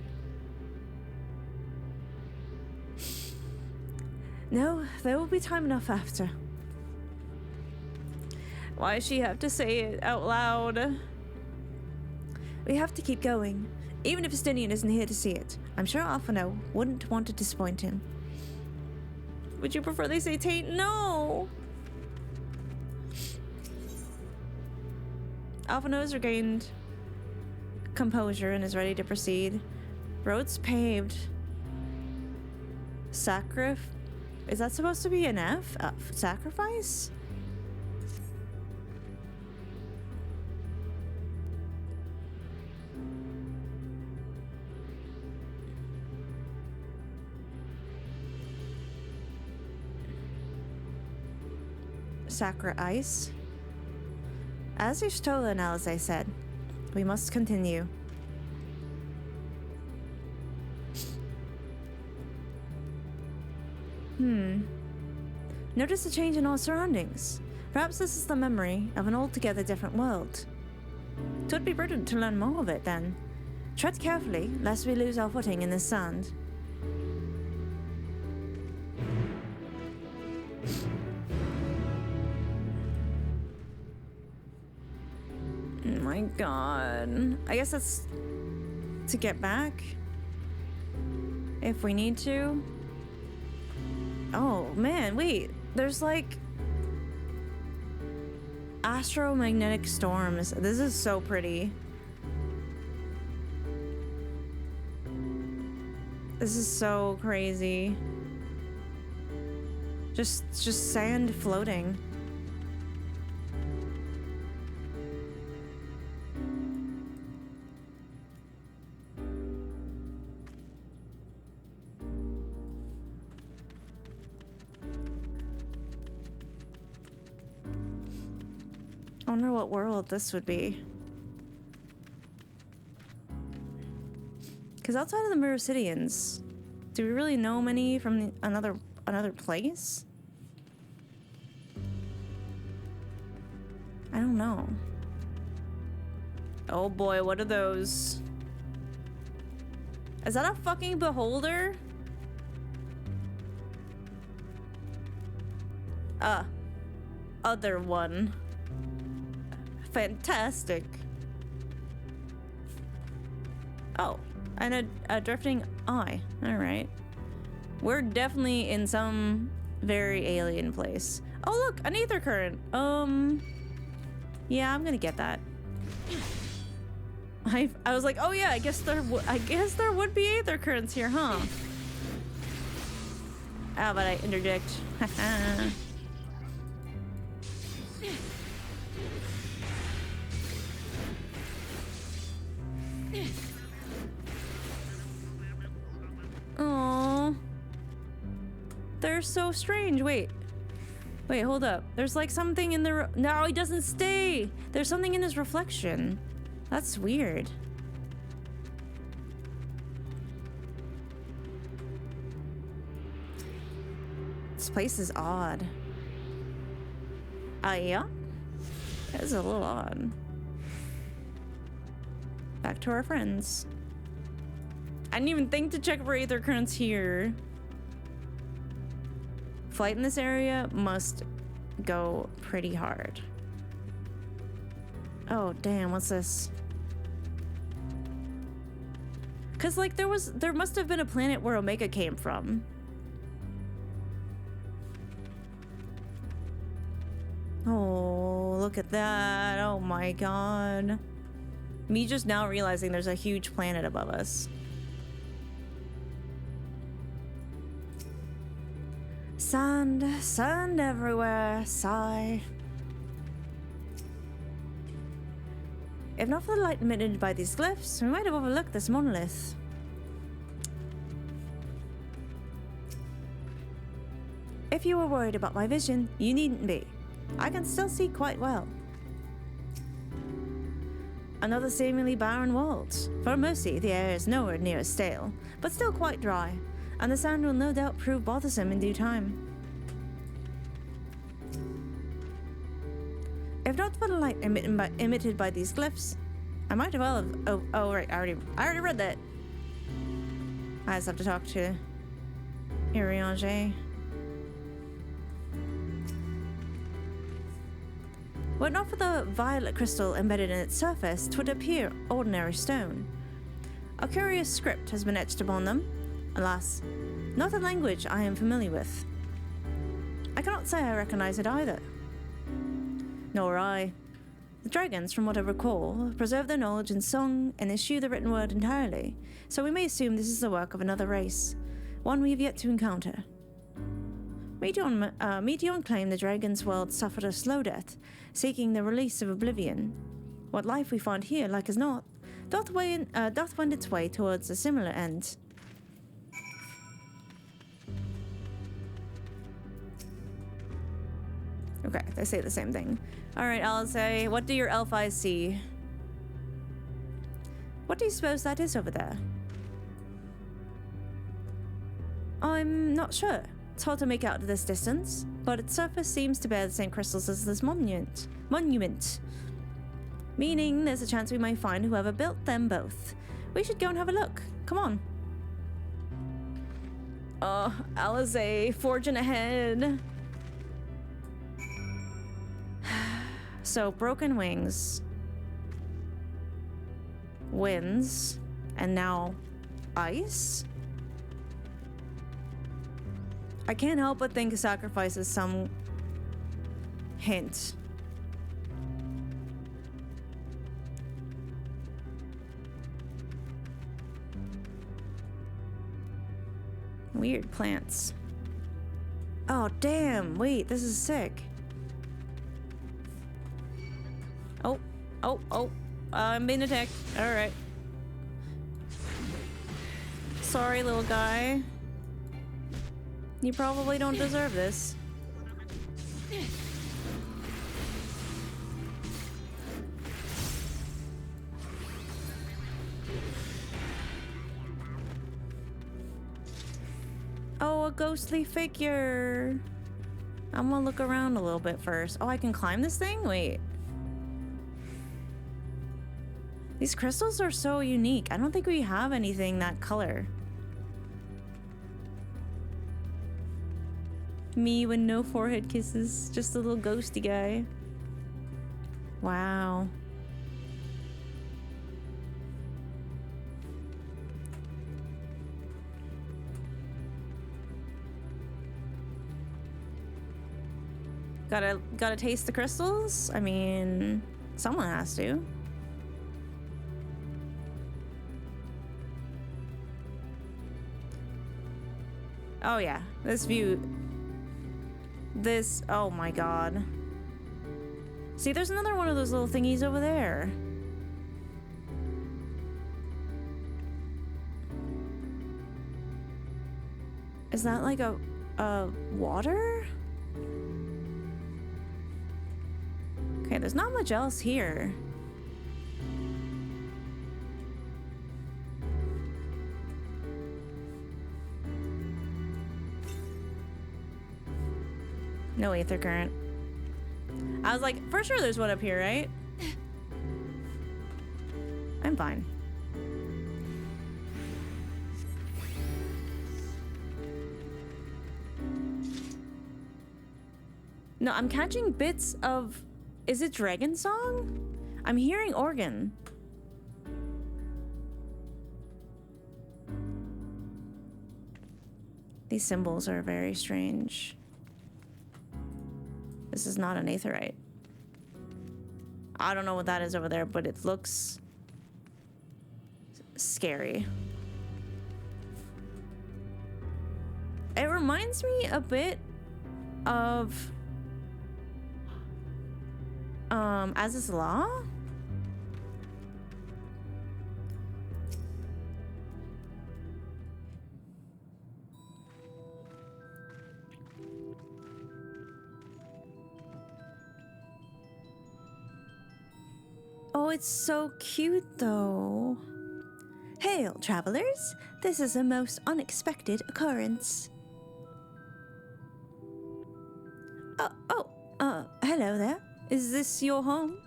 No, there will be time enough after. Why does she have to say it out loud? We have to keep going. Even if Justinian isn't here to see it, I'm sure Alphino wouldn't want to disappoint him. Would you prefer they say Tate? No! Alphino has regained composure and is ready to proceed. Roads paved. Is that supposed to be an F? Sacrifice? Sacra ice? As Ishtola and Alizé said, we must continue. Notice a change in our surroundings. Perhaps this is the memory of an altogether different world. It would be prudent to learn more of it then. Tread carefully, lest we lose our footing in this sand. Oh my god. I guess that's to get back. If we need to. Oh man, wait. There's like astromagnetic storms. This is so pretty. This is so crazy. Just sand floating. I wonder what world this would be. Because outside of the Mirror-Cidians, do we really know many from another place? I don't know. Oh boy, what are those? Is that a fucking beholder? Other one. Fantastic. Oh, and a drifting eye. Alright. We're definitely in some very alien place. Oh look, an ether current. Yeah, I'm gonna get that. I was like, oh yeah, I guess there would be ether currents here, huh? How about I interject? Aww. They're so strange. Wait, hold up. There's like something in the... No, he doesn't stay. There's something in his reflection. That's weird. This place is odd. Yeah? It's a little odd. Back to our friends. I didn't even think to check for ether currents here. Flight in this area must go pretty hard. Oh, damn, what's this? Cause like there must have been a planet where Omega came from. Oh, look at that. Oh my god. Me just now realizing there's a huge planet above us. Sand, sand everywhere, sigh. If not for the light emitted by these glyphs, we might have overlooked this monolith. If you were worried about my vision, you needn't be. I can still see quite well. Another seemingly barren world. For Mercy, the air is nowhere near as stale, but still quite dry, and the sand will no doubt prove bothersome in due time. If not for the light emitted by these glyphs, I might as well have... Oh, right, I already read that. I just have to talk to Iriange. Were it not for the violet crystal embedded in its surface, 'twould appear ordinary stone. A curious script has been etched upon them. Alas, not a language I am familiar with. I cannot say I recognize it either. Nor I. The dragons, from what I recall, preserve their knowledge in song and eschew the written word entirely, so we may assume this is the work of another race, one we have yet to encounter. Meteon claimed the dragon's world suffered a slow death, seeking the release of oblivion. What life we find here, like as not, doth wend its way towards a similar end. Okay, they say the same thing. Alright, I'll say, what do your elf eyes see? What do you suppose that is over there? I'm not sure. It's hard to make out at this distance, but its surface seems to bear the same crystals as this monument. Meaning there's a chance we may find whoever built them both. We should go and have a look. Come on. Oh, Alizé, forging ahead. So, broken wings, winds, and now ice? I can't help but think sacrifice is some hint. Weird plants. Oh, damn. Wait, this is sick. Oh. I'm being attacked. Alright. Sorry, little guy. You probably don't deserve this. Oh, a ghostly figure. I'm gonna look around a little bit first. Oh, I can climb this thing? Wait. These crystals are so unique. I don't think we have anything that color. Me with no forehead kisses. Just a little ghosty guy. Wow. Gotta taste the crystals? I mean, someone has to. Oh yeah, this view. This, oh my god. See, there's another one of those little thingies over there. Is that like a water? Okay, there's not much else here. No aether current. I was like, for sure there's one up here, right? I'm fine. No, I'm catching bits of... Is it Dragon Song? I'm hearing organ. These symbols are very strange. This is not an aetherite. I don't know what that is over there, but it looks scary. It reminds me a bit of As Is Law? Oh, it's so cute though. Hail, travelers! This is a most unexpected occurrence. Hello there. Is this your home?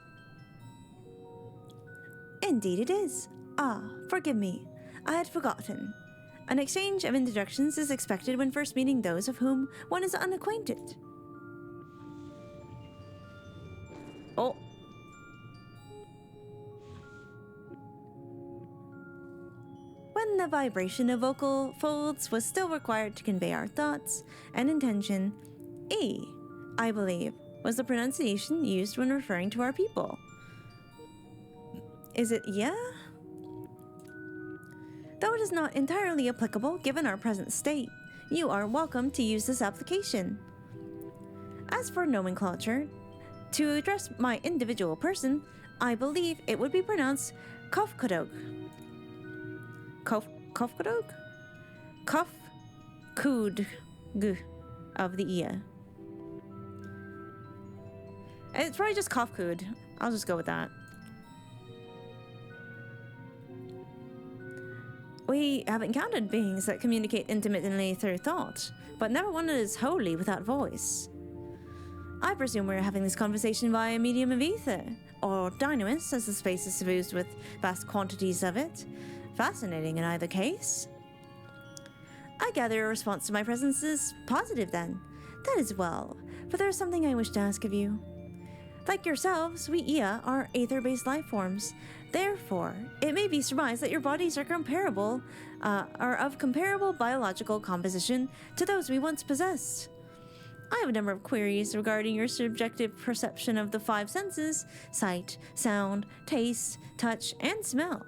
Indeed it is. Ah, forgive me. I had forgotten. An exchange of introductions is expected when first meeting those of whom one is unacquainted. Oh. When the vibration of vocal folds was still required to convey our thoughts and intention, E, I believe, was the pronunciation used when referring to our people. Is it yeah? Though it is not entirely applicable given our present state, you are welcome to use this application. As for nomenclature, to address my individual person, I believe it would be pronounced Kofkodog. Kofkodog? Kofkud of the Ia. It's probably just Kofkud. I'll just go with that. We have encountered beings that communicate intimately through thought, but never one that is wholly without voice. I presume we're having this conversation via a medium of ether, or dynamis, as the space is suffused with vast quantities of it. Fascinating in either case. I gather your response to my presence is positive then. That is well, but there is something I wish to ask of you. Like yourselves, we Ia are aether-based life forms. Therefore, it may be surmised that your bodies are are of comparable biological composition to those we once possessed. I have a number of queries regarding your subjective perception of the five senses: sight, sound, taste, touch, and smell.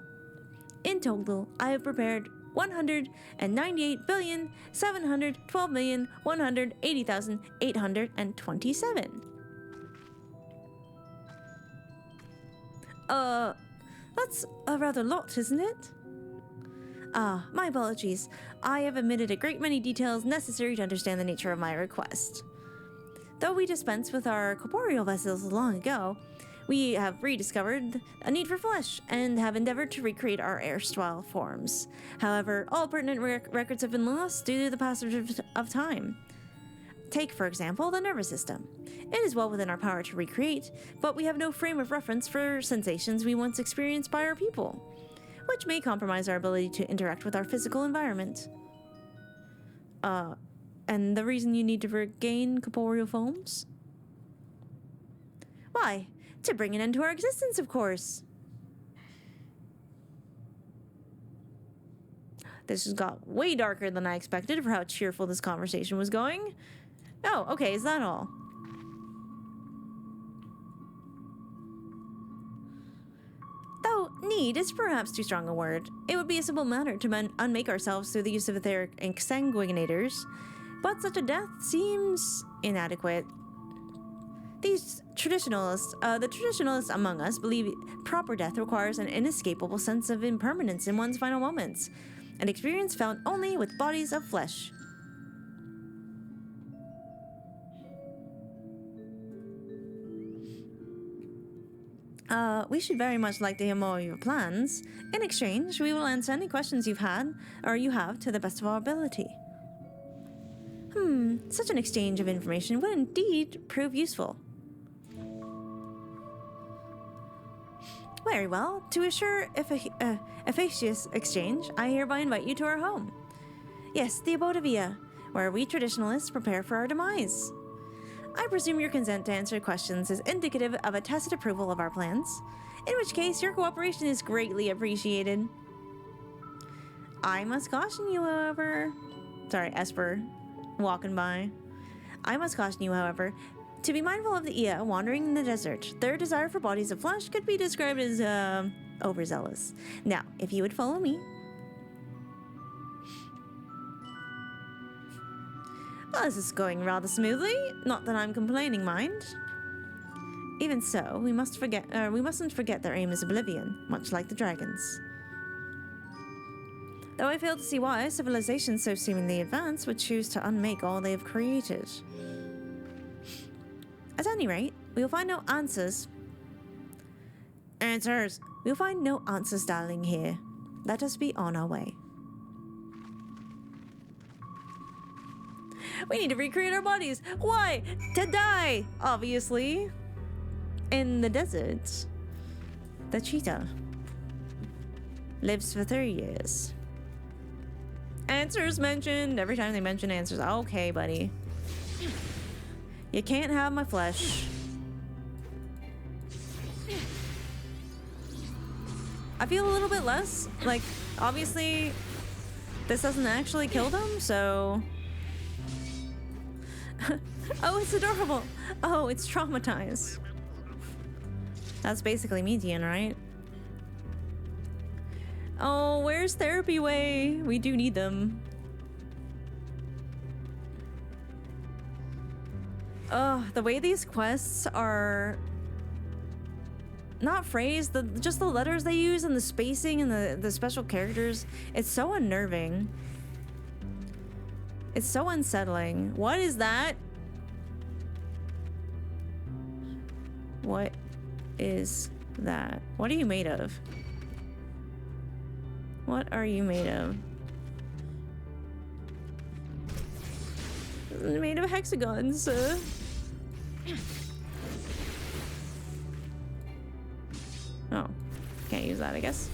In total, I have prepared 198,712,180,827. That's a rather lot, isn't it? Ah, my apologies. I have omitted a great many details necessary to understand the nature of my request. Though we dispensed with our corporeal vessels long ago, we have rediscovered a need for flesh and have endeavored to recreate our erstwhile forms. However, all pertinent records have been lost due to the passage of time. Take, for example, the nervous system. It is well within our power to recreate, but we have no frame of reference for sensations we once experienced by our people, which may compromise our ability to interact with our physical environment. And the reason you need to regain corporeal forms? Why, to bring an end to our existence, of course. This has got way darker than I expected for how cheerful this conversation was going. Oh, okay, is that all? Though need is perhaps too strong a word. It would be a simple matter to unmake ourselves through the use of etheric exsanguinators, but such a death seems inadequate. The traditionalists among us believe proper death requires an inescapable sense of impermanence in one's final moments, an experience found only with bodies of flesh. We should very much like to hear more of your plans. In exchange, we will answer any questions you have to the best of our ability. Such an exchange of information would indeed prove useful. Very well. To assure efficacious exchange, I hereby invite you to our home. Yes, the abode of Ia, where we traditionalists prepare for our demise. I presume your consent to answer questions is indicative of a tacit approval of our plans, in which case your cooperation is greatly appreciated. I must caution you, however... Sorry, Esper, walking by. I must caution you, however, to be mindful of the Ia wandering in the desert. Their desire for bodies of flesh could be described as, overzealous. Now, if you would follow me... Well, this is going rather smoothly. Not that I'm complaining, mind. Even so, we mustn't forget their aim is oblivion, much like the dragons. Though I fail to see why civilizations so seemingly advanced would choose to unmake all they have created. At any rate, we will find no answers. Answers! We'll find no answers, darling, here. Let us be on our way. We need to recreate our bodies. Why? To die, obviously. In the desert, the cheetah lives for 3 years. Answers mentioned. Every time they mention answers. Okay, buddy. You can't have my flesh. I feel a little bit less. Like, obviously, this doesn't actually kill them, so... Oh, it's adorable. Oh, it's traumatized. That's basically median, right? Oh, where's Therapy Way? We do need them. Oh, the way these quests are not phrased, just the letters they use and the spacing and the special characters, it's so unnerving. It's so unsettling. What is that? What is that? What are you made of? What are you made of? Made of hexagons. Oh, can't use that, I guess.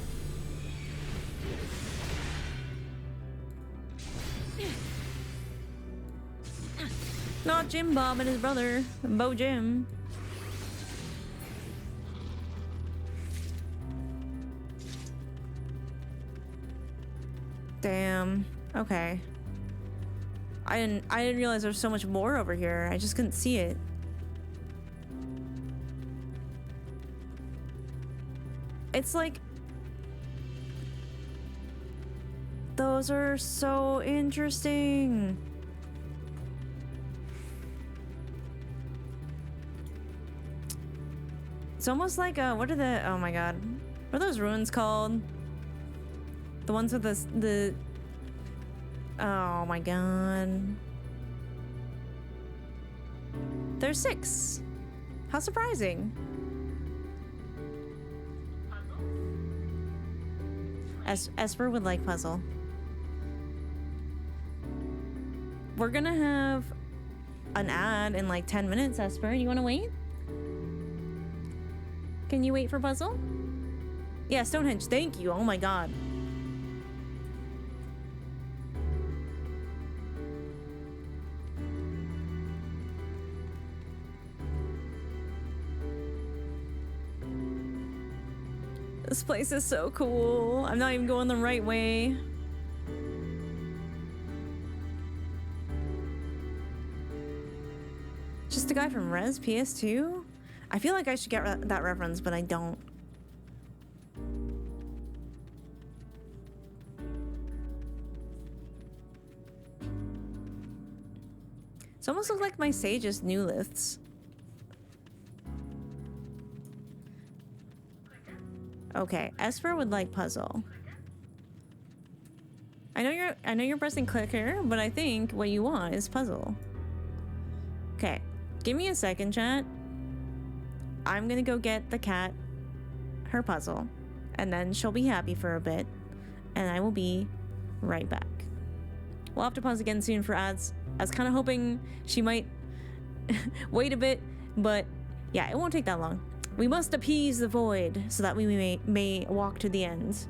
Not Jim Bob and his brother, Bo Jim. Damn. Okay. I didn't realize there's so much more over here. I just couldn't see it. It's like Those are so interesting. It's almost like what are the, oh my god, what are those ruins called? The ones with the oh my god. There's 6. How surprising. Esper would like puzzle. We're gonna have an ad in like 10 minutes, Esper. You wanna wait? Can you wait for puzzle? Yeah, Stonehenge, thank you. Oh my god. This place is so cool. I'm not even going the right way. Just a guy from Res PS2? I feel like I should get that reference, but I don't. It almost looks like my sage's new lifts. Okay, Esper would like puzzle. I know you're pressing clicker, but I think what you want is puzzle. Okay, give me a second, chat. I'm gonna go get the cat her puzzle, and then she'll be happy for a bit, and I will be right back. We'll have to pause again soon for ads. I was kind of hoping she might wait a bit, but yeah, it won't take that long. We must appease the void so that we may walk to the end.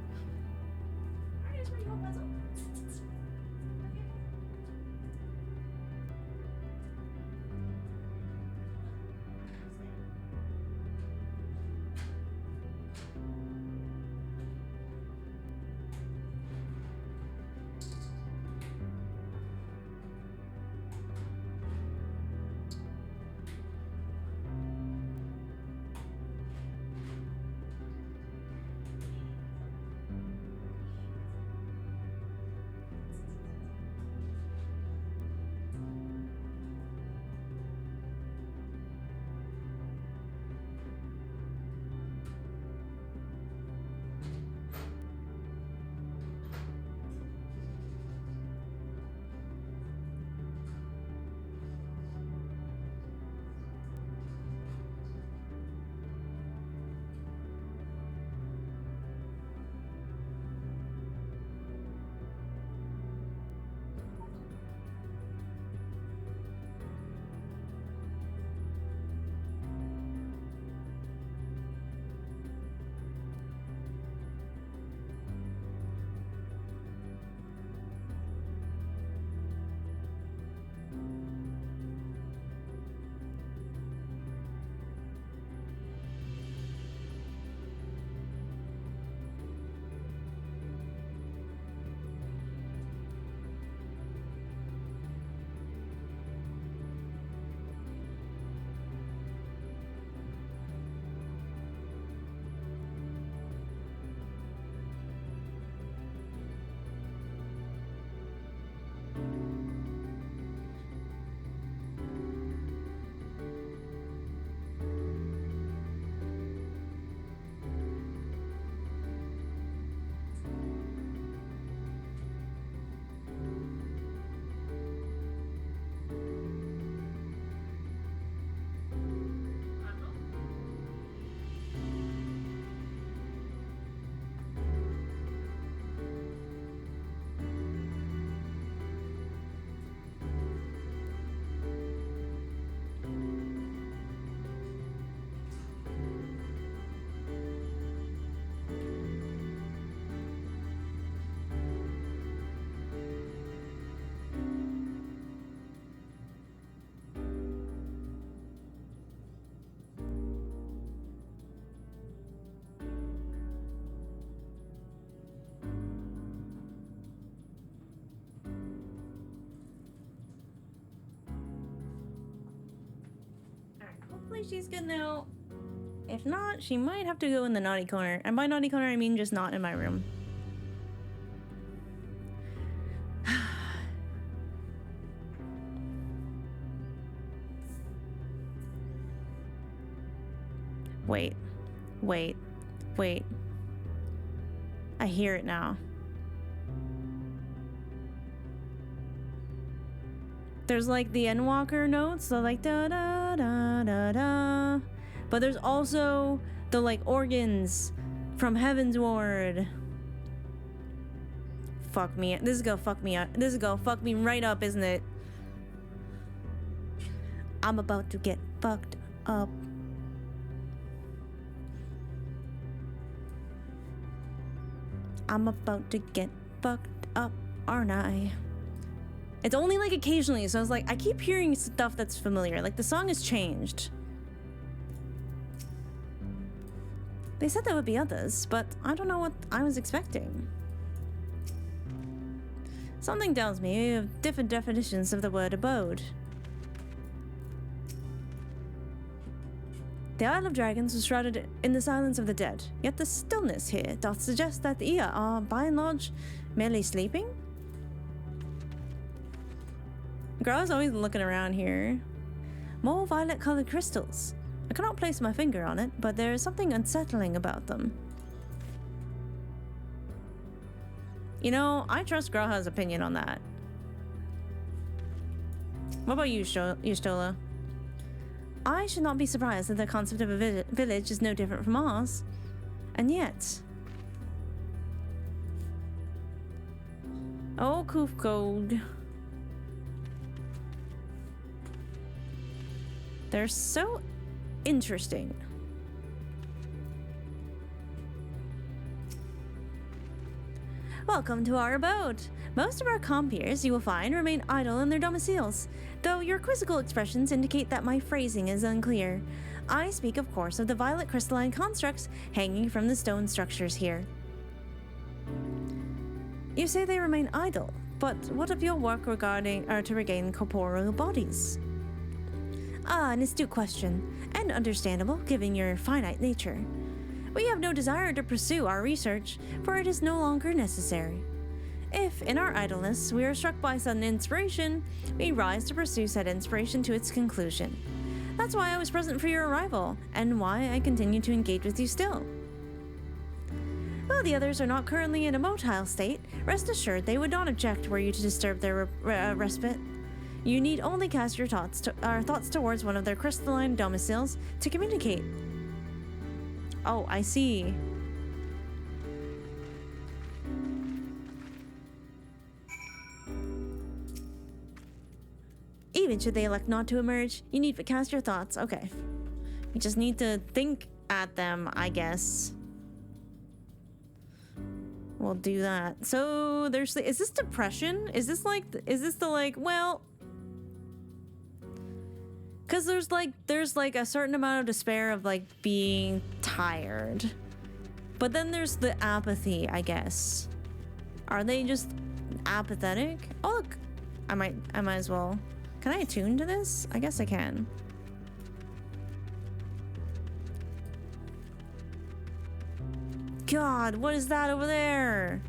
Hopefully she's good now. If not, she might have to go in the naughty corner. And by naughty corner, I mean just not in my room. Wait. Wait. Wait. I hear it now. There's like the Endwalker notes, so like da da da da da. But there's also the like organs from Heaven's Ward. Fuck me. This is gonna fuck me up. This is gonna fuck me right up, isn't it? I'm about to get fucked up. I'm about to get fucked up, aren't I? It's only like occasionally, so I was like, I keep hearing stuff that's familiar. Like the song has changed. They said there would be others, but I don't know what I was expecting. Something tells me we have different definitions of the word abode. The Isle of Dragons was shrouded in the silence of the dead, yet the stillness here doth suggest that the Ea are, by and large, merely sleeping? Girl is always looking around here. More violet-colored crystals. I cannot place my finger on it, but there is something unsettling about them. You know, I trust Graha's opinion on that. What about you, Stola? I should not be surprised that the concept of a village is no different from ours. And yet... Oh, Koof Code. They're so interesting. Welcome to our abode. Most of our compeers, you will find, remain idle in their domiciles, though your quizzical expressions indicate that my phrasing is unclear. I speak, of course, of the violet crystalline constructs hanging from the stone structures here. You say they remain idle, but what of your work regarding to regain corporeal bodies? Ah, an astute question, and understandable, given your finite nature. We have no desire to pursue our research, for it is no longer necessary. If, in our idleness, we are struck by sudden inspiration, we rise to pursue said inspiration to its conclusion. That's why I was present for your arrival, and why I continue to engage with you still. While the others are not currently in a motile state, rest assured they would not object were you to disturb their respite. You need only cast your thoughts towards one of their crystalline domiciles to communicate. Oh, I see. Even should they elect not to emerge, you need but cast your thoughts. Okay. You just need to think at them, I guess. We'll do that. So there's is this depression? Is this the like, well, because there's like a certain amount of despair of like being tired. But then there's the apathy, I guess. Are they just apathetic? Oh look, I might as well. Can I attune to this? I guess I can. God, what is that over there?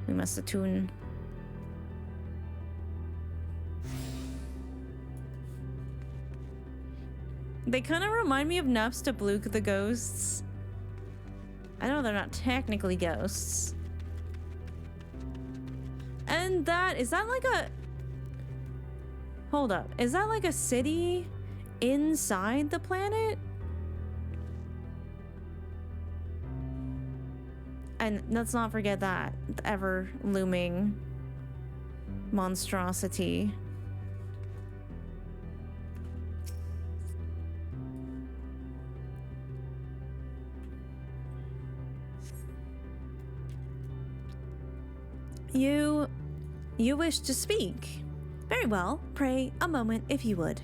We must attune. They kind of remind me of Nups to Bluke the ghosts. I know they're not technically ghosts. And that, is that like a... Hold up. Is that like a city inside the planet? And let's not forget that. The ever looming monstrosity. You wish to speak? Very well. Pray, a moment, if you would.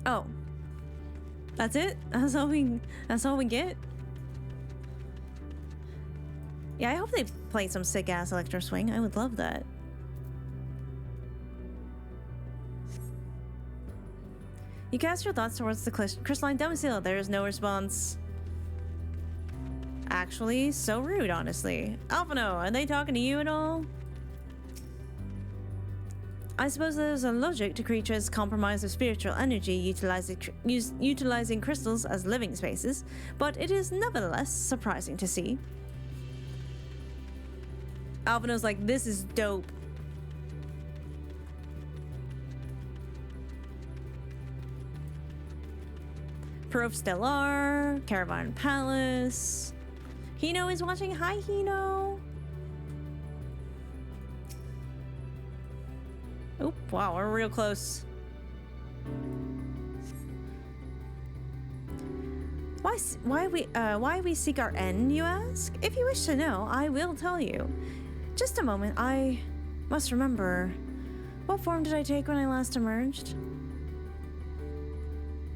Oh. That's it? That's all we get? Yeah, I hope they play some sick-ass electro swing. I would love that. You cast your thoughts towards the crystalline domicile. There is no response. Actually, so rude, honestly. Alphino, are they talking to you at all? I suppose there's a logic to creatures compromised with spiritual energy utilizing crystals as living spaces, but it is nevertheless surprising to see. Alvino's like, this is dope. Proof Stellar, Caravan Palace. Hino is watching. Hi, Hino. Oh, wow, we're real close. Why we seek our end, you ask? If you wish to know, I will tell you. Just a moment, I must remember. What form did I take when I last emerged?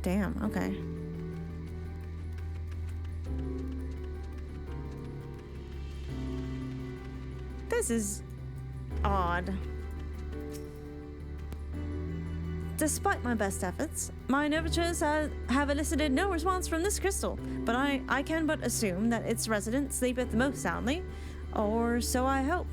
Damn, okay. This is odd. Despite my best efforts, my overtures have elicited no response from this crystal, but I can but assume that its resident sleepeth most soundly, or so I hope.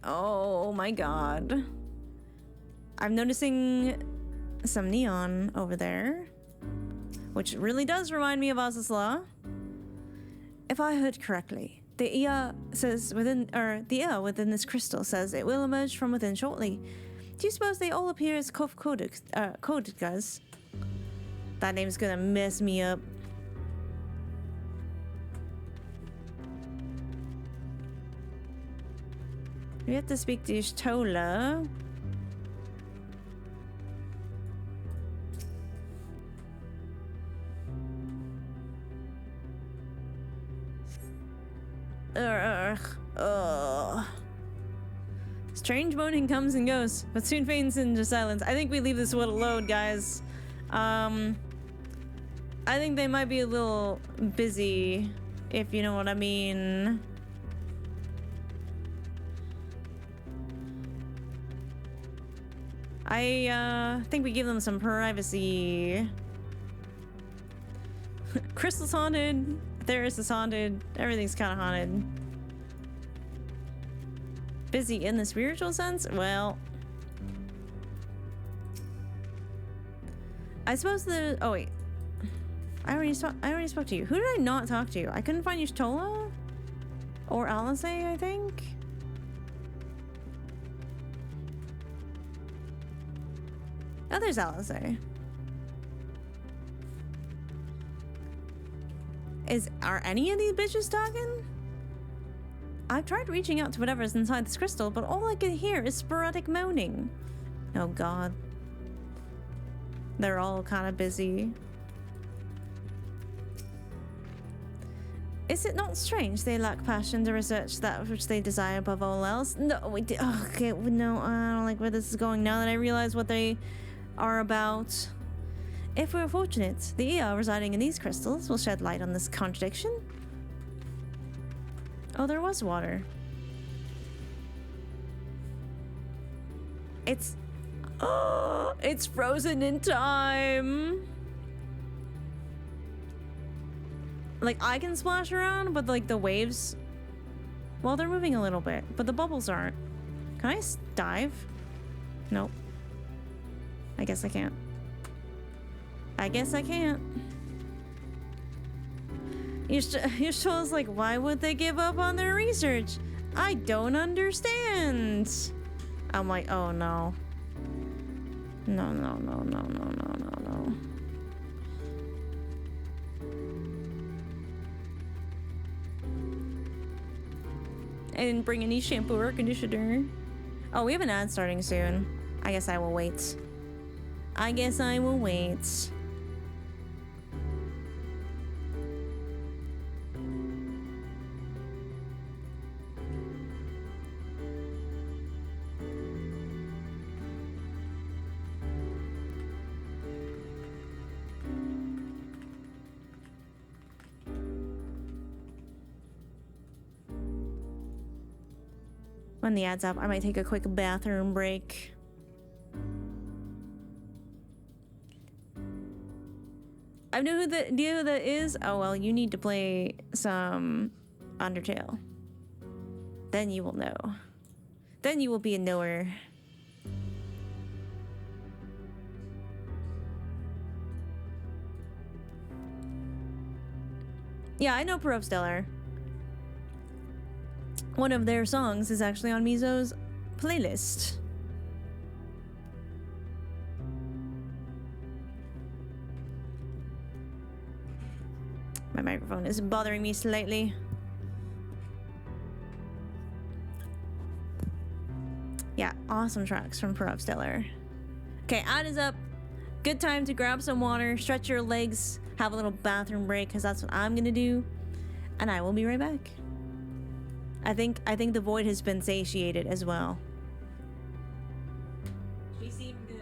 Oh my god. I'm noticing some neon over there, which really does remind me of Oz's Law. If I heard correctly, the ear within this crystal says it will emerge from within shortly. Do you suppose they all appear as Kodkas? That name's gonna mess me up. We have to speak to Ishtola. Strange moaning comes and goes, but soon fades into silence. I think we leave this one alone, guys. I think they might be a little busy, if you know what I mean. I think we give them some privacy. Crystal's haunted. Theris is haunted. Everything's kind of haunted. Busy in the spiritual sense? Well, I suppose the... Oh, wait. I already spoke to you. Who did I not talk to? I couldn't find Y'shtola? Or Alice, I think? Oh, there's Alice. Are any of these bitches talking? I've tried reaching out to whatever's inside this crystal, but all I can hear is sporadic moaning. Oh god. They're all kind of busy. Is it not strange they lack passion to research that which they desire above all else? No, we did. Oh, okay, no, I don't like where this is going now that I realize what they are about. If we're fortunate, the ER residing in these crystals will shed light on this contradiction. Oh, there was water. It's frozen in time. Like, I can splash around, but like the waves, well, they're moving a little bit, but the bubbles aren't. Can I dive? Nope. I guess I can't. I guess I can't. Y'shtola like, why would they give up on their research? I don't understand. I'm like, oh no. No, no, no, no, no, no, no, no. I didn't bring any shampoo or conditioner. Oh, we have an ad starting soon. I guess I will wait. I guess I will wait. When the ad's up, I might take a quick bathroom break. I know who the do you know who that is. Oh well, you need to play some Undertale. Then you will know. Then you will be a knower. Yeah, I know Pro Stellar. One of their songs is actually on Mizo's playlist. My microphone is bothering me slightly. Yeah, awesome tracks from Pro Stellar. Okay, ad is up. Good time to grab some water, stretch your legs, have a little bathroom break, because that's what I'm gonna do. And I will be right back. I think the void has been satiated as well. She seemed good.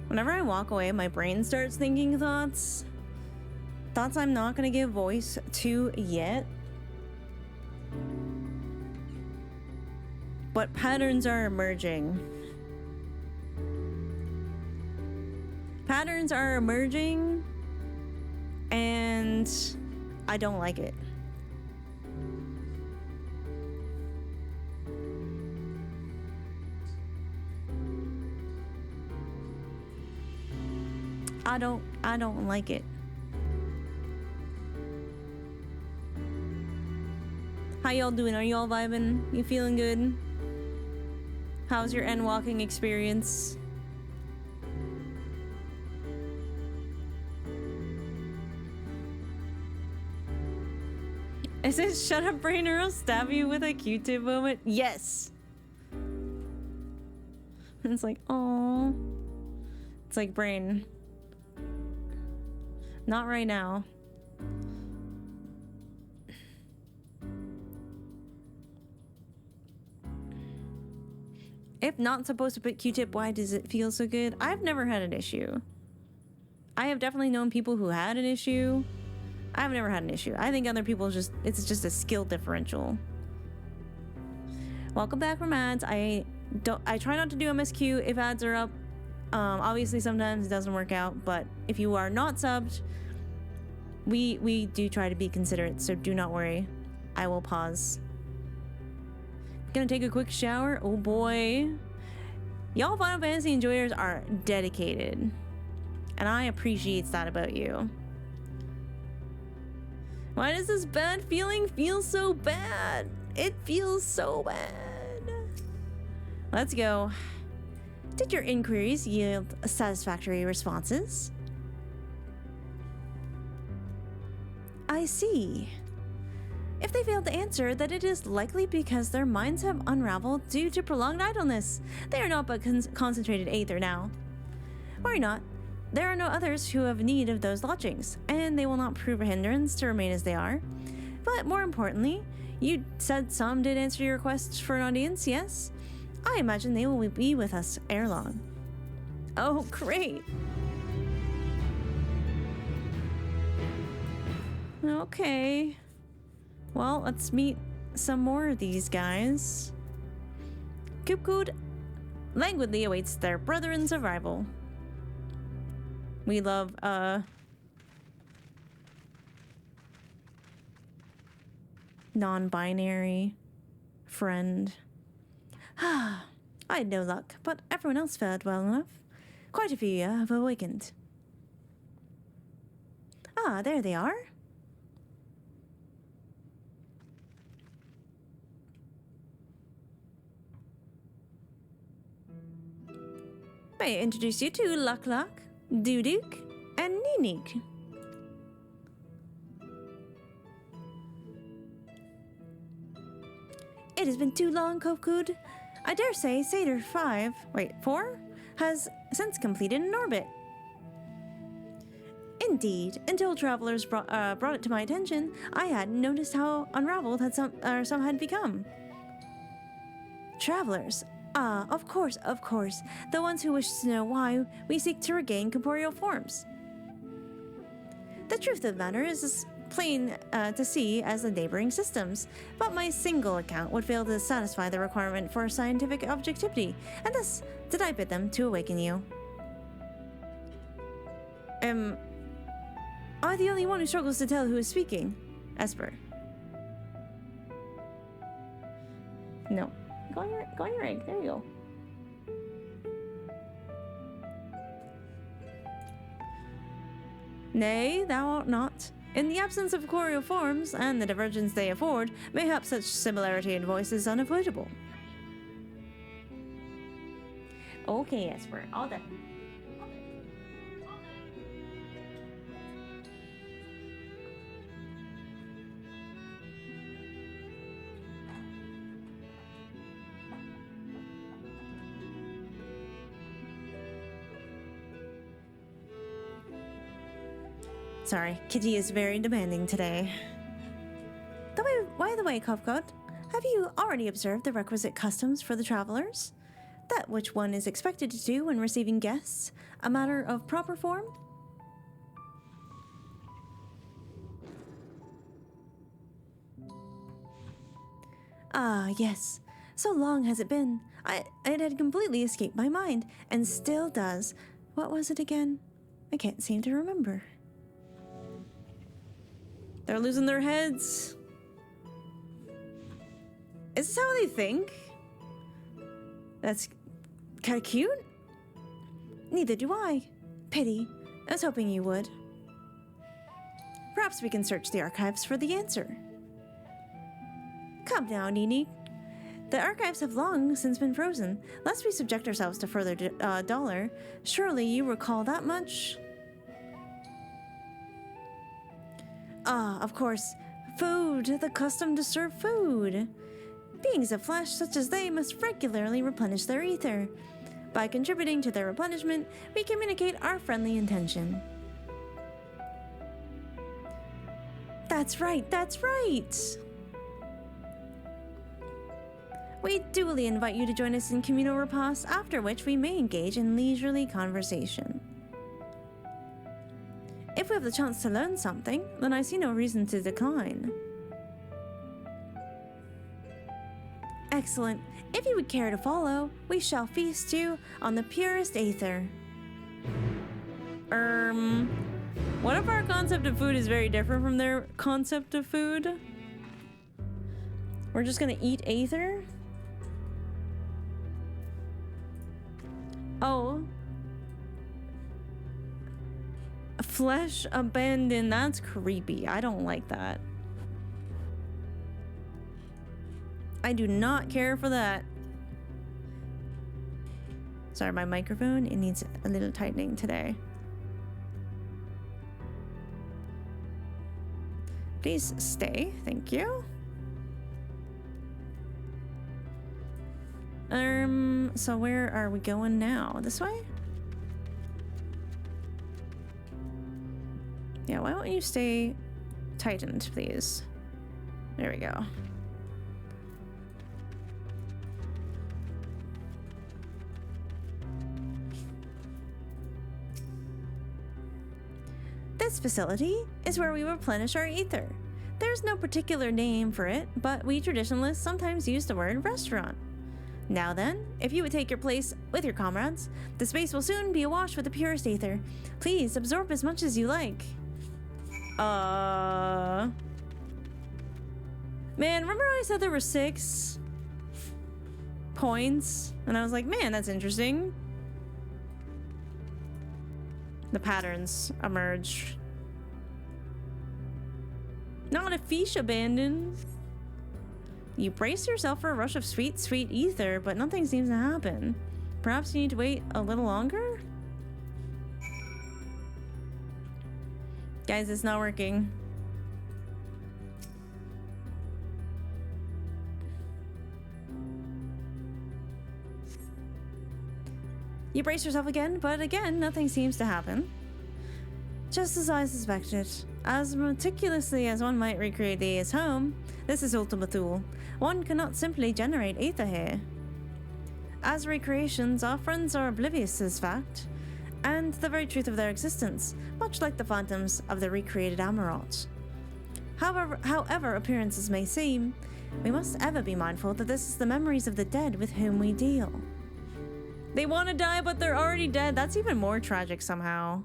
Whenever I walk away, my brain starts thinking thoughts. Thoughts I'm not gonna give voice to yet. But patterns are emerging. Patterns are emerging, and I don't like it. I don't like it. How y'all doing? Are y'all vibing? You feeling good? How's your Endwalking experience? Is it shut up brain or I'll stab you with a Q-tip moment? Yes. It's like, oh. It's like brain. Not right now. If not supposed to put Q-tip, why does it feel so good? I've never had an issue. I have definitely known people who had an issue. I've never had an issue. I think other people it's just a skill differential. Welcome back from ads. I try not to do MSQ if ads are up. Obviously sometimes it doesn't work out, but if you are not subbed, we do try to be considerate, so do not worry. I will pause. Gonna take a quick shower. Oh boy. Y'all Final Fantasy enjoyers are dedicated, and I appreciate that about you. Why does this bad feeling feel so bad? It feels so bad. Let's go. Did your inquiries yield satisfactory responses? I see. If they failed to answer, that it is likely because their minds have unraveled due to prolonged idleness. They are not but concentrated aether now. Worry not. There are no others who have need of those lodgings, and they will not prove a hindrance to remain as they are. But more importantly, you said some did answer your request for an audience, yes? I imagine they will be with us ere long. Oh, great. Okay. Well, let's meet some more of these guys. Coop code languidly awaits their brethren's arrival. We love, non-binary friend. I had no luck, but everyone else fared well enough. Quite a few have awakened. Ah, there they are. May I introduce you to Luck Luck, Duduk, and Ninik. It has been too long, Kokud. I dare say Satyr 4 has since completed an orbit. Indeed, until travelers brought it to my attention, I hadn't noticed how unraveled some had become. Travelers? Ah, of course. The ones who wish to know why we seek to regain corporeal forms. The truth of the matter is as plain to see as the neighboring systems, but my single account would fail to satisfy the requirement for scientific objectivity, and thus did I bid them to awaken you. Am I the only one who struggles to tell who is speaking? Esper. No. Go on your egg. There you go. Nay, thou art not. In the absence of corporeal forms, and the divergence they afford, mayhap such similarity in voice is unavoidable. Okay, Esper. All done. Sorry, Kitty is very demanding today. By the way, Kovkod, have you already observed the requisite customs for the travelers? That which one is expected to do when receiving guests, a matter of proper form? Ah, yes. So long has it been. It had completely escaped my mind, and still does. What was it again? I can't seem to remember. They're losing their heads. Is this how they think? That's kind of cute. Neither do I. Pity. I was hoping you would. Perhaps we can search the archives for the answer. Come now, Nini. The archives have long since been frozen, lest we subject ourselves to further dollar. Surely you recall that much? Ah, of course. Food, the custom to serve food. Beings of flesh such as they must regularly replenish their ether. By contributing to their replenishment, we communicate our friendly intention. That's right, that's right! We duly invite you to join us in communal repast, after which we may engage in leisurely conversation. If we have the chance to learn something, then I see no reason to decline. Excellent. If you would care to follow, we shall feast you on the purest aether. What if our concept of food is very different from their concept of food? We're just gonna eat aether? Oh. Flesh abandoned, that's creepy. I don't like that. I do not care for that. Sorry, my microphone, it needs a little tightening today. Please stay, thank you. So where are we going now? This way? Yeah, why don't you stay tightened, please? There we go. This facility is where we replenish our ether. There's no particular name for it, but we traditionalists sometimes use the word restaurant. Now then, if you would take your place with your comrades, the space will soon be awash with the purest aether. Please absorb as much as you like. Man, remember I said there were 6 points? And I was like, man, that's interesting. The patterns emerge. Not a fish abandoned. You brace yourself for a rush of sweet, sweet ether, but nothing seems to happen. Perhaps you need to wait a little longer? Guys, it's not working. You brace yourself again, but again, nothing seems to happen. Just as I suspected. As meticulously as one might recreate the A's home, this is Ultima Thule. One cannot simply generate ether here. As recreations, our friends are oblivious to this fact, and the very truth of their existence, much like the phantoms of the recreated Amarot. However appearances may seem, we must ever be mindful that this is the memories of the dead with whom we deal. They want to die, but they're already dead. That's even more tragic somehow.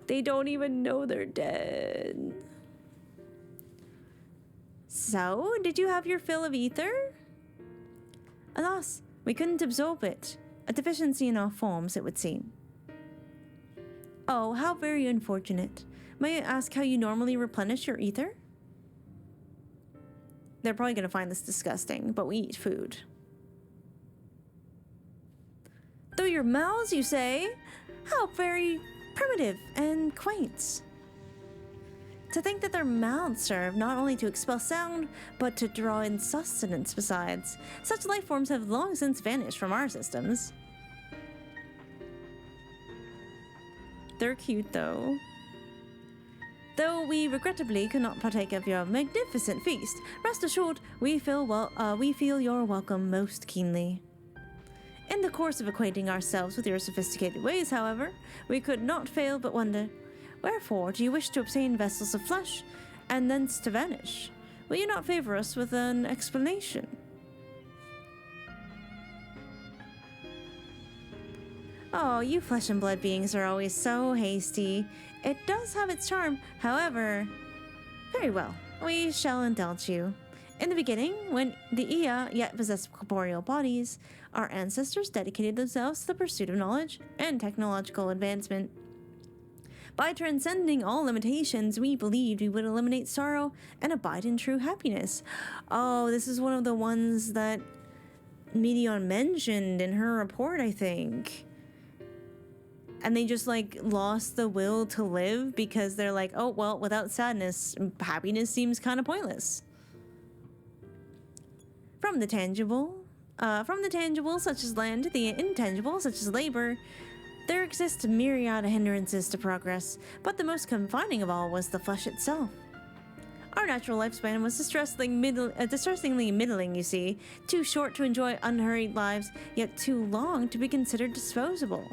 They don't even know they're dead. So, did you have your fill of ether? Alas, we couldn't absorb it. A deficiency in our forms, it would seem. Oh, how very unfortunate. May I ask how you normally replenish your ether? They're probably going to find this disgusting, but we eat food. Through your mouths, you say? How very primitive and quaint. To think that their mouths serve not only to expel sound, but to draw in sustenance besides. Such life forms have long since vanished from our systems. They're cute though. Though we regrettably cannot partake of your magnificent feast, rest assured we feel your welcome most keenly. In the course of acquainting ourselves with your sophisticated ways, however, we could not fail but wonder, wherefore do you wish to obtain vessels of flesh, and thence to vanish? Will you not favor us with an explanation? Oh, you flesh and blood beings are always so hasty. It does have its charm, however. Very well, we shall indulge you. In the beginning, when the Ea yet possessed corporeal bodies, our ancestors dedicated themselves to the pursuit of knowledge and technological advancement. By transcending all limitations, we believed we would eliminate sorrow and abide in true happiness. Oh, this is one of the ones that Medion mentioned in her report, I think. And they just like lost the will to live because they're like, oh, well, without sadness, happiness seems kind of pointless. From the tangible, such as land, to the intangible, such as labor, there exist a myriad of hindrances to progress, but the most confining of all was the flesh itself. Our natural lifespan was distressingly middling, you see, too short to enjoy unhurried lives, yet too long to be considered disposable.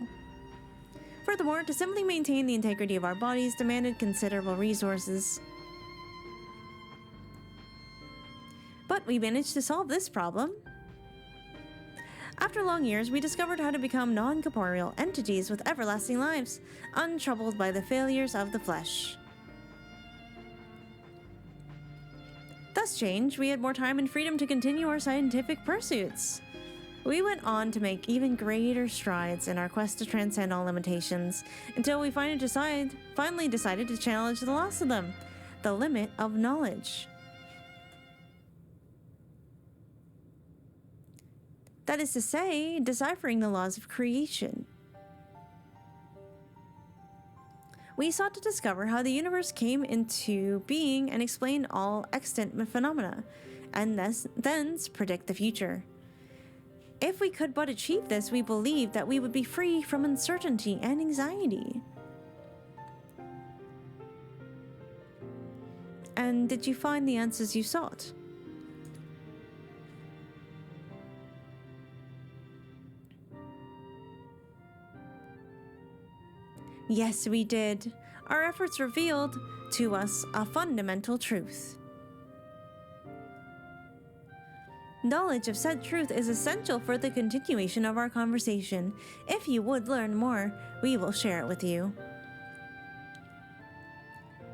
Furthermore, to simply maintain the integrity of our bodies demanded considerable resources. But we managed to solve this problem. After long years, we discovered how to become non-corporeal entities with everlasting lives, untroubled by the failures of the flesh. Thus changed, we had more time and freedom to continue our scientific pursuits. We went on to make even greater strides in our quest to transcend all limitations, until we finally decided to challenge the last of them, the limit of knowledge. That is to say, deciphering the laws of creation. We sought to discover how the universe came into being and explain all extant phenomena, and thence predict the future. If we could but achieve this, we believed that we would be free from uncertainty and anxiety. And did you find the answers you sought? Yes, we did. Our efforts revealed to us a fundamental truth. Knowledge of said truth is essential for the continuation of our conversation. If you would learn more, we will share it with you.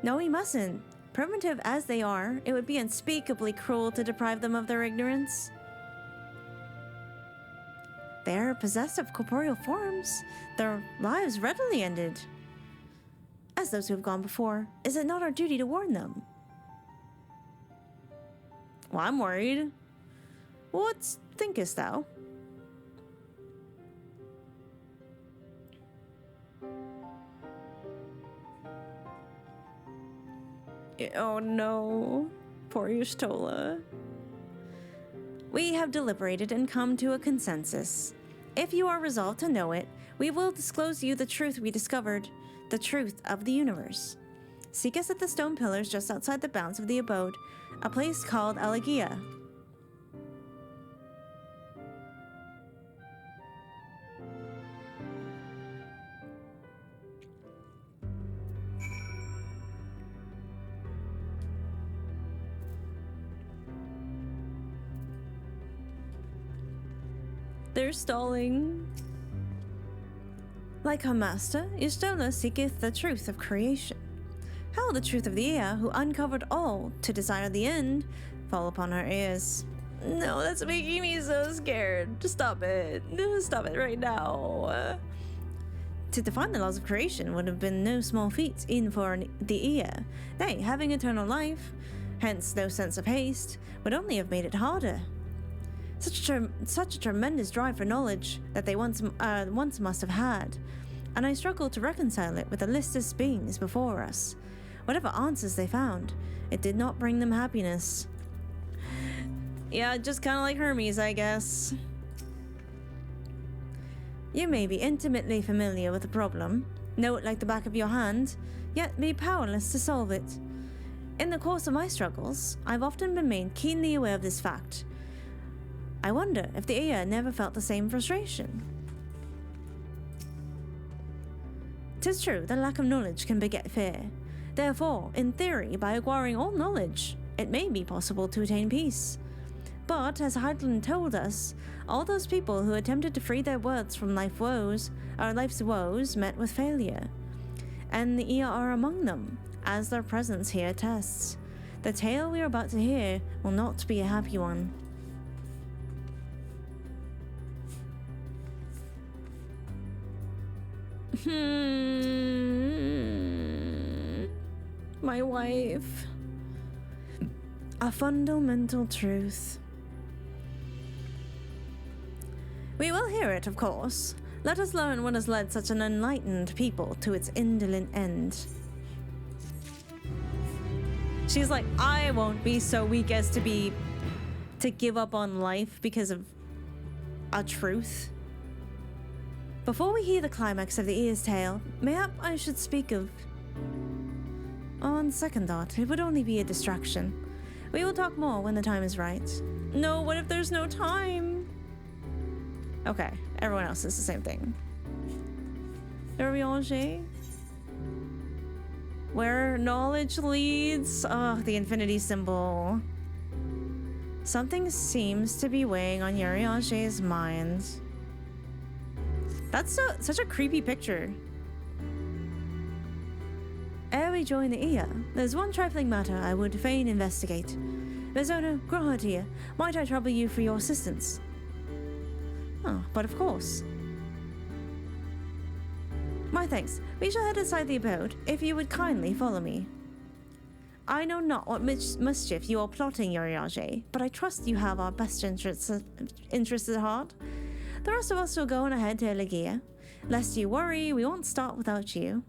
No, we mustn't. Primitive as they are, it would be unspeakably cruel to deprive them of their ignorance. They are possessed of corporeal forms. Their lives readily ended. As those who have gone before, is it not our duty to warn them? Well, I'm worried. What thinkest thou? Oh no, poor Yustola. We have deliberated and come to a consensus. If you are resolved to know it, we will disclose to you the truth we discovered, the truth of the universe. Seek us at the stone pillars just outside the bounds of the abode, a place called Elegia. They're stalling. Like her master, Yustola seeketh the truth of creation. How will the truth of the Ea, who uncovered all to desire the end, fall upon her ears? No, that's making me so scared. Just stop it. Stop it right now. To define the laws of creation would have been no small feat, even for the Ea. They, having eternal life, hence no sense of haste, would only have made it harder. Such a tremendous drive for knowledge that they once must have had, and I struggle to reconcile it with the listless beings before us. Whatever answers they found, it did not bring them happiness. Yeah, just kind of like Hermes, I guess. You may be intimately familiar with the problem, know it like the back of your hand, yet be powerless to solve it. In the course of my struggles, I've often been made keenly aware of this fact. I wonder if the Ea never felt the same frustration. 'Tis true that lack of knowledge can beget fear. Therefore, in theory, by acquiring all knowledge, it may be possible to attain peace. But, as Heidland told us, all those people who attempted to free their worlds from life's woes met with failure. And the Ea are among them, as their presence here attests. The tale we are about to hear will not be a happy one. My wife. A fundamental truth. We will hear it, of course. Let us learn what has led such an enlightened people to its indolent end. She's like, I won't be so weak as to give up on life because of a truth. Before we hear the climax of the Ea's tale, mayhap I should speak of... On second thought, it would only be a distraction. We will talk more when the time is right. No, what if there's no time? Okay, everyone else is the same thing. Urianger? Where knowledge leads? Oh, the infinity symbol. Something seems to be weighing on Urianger's mind. That's such a creepy picture. Ere we join the Ea, there's one trifling matter I would fain investigate. Bezona, Grohatia, might I trouble you for your assistance? Oh, but of course. My thanks. We shall head inside the abode, if you would kindly follow me. I know not what mischief you are plotting, Urianger, but I trust you have our best interests at heart. The rest of us will go on ahead to Elegia. Lest you worry, we won't start without you.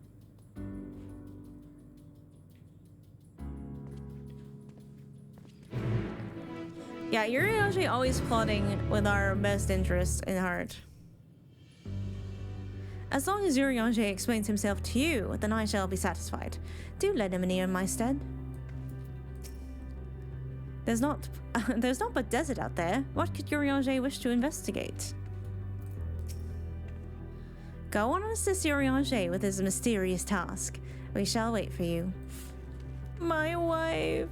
Yeah, Urianger always plotting with our best interests in heart. As long as Urianger explains himself to you, then I shall be satisfied. Do let him in my stead. There's not but desert out there. What could Urianger wish to investigate? Go on and assist Urianger with his mysterious task. We shall wait for you. My wife.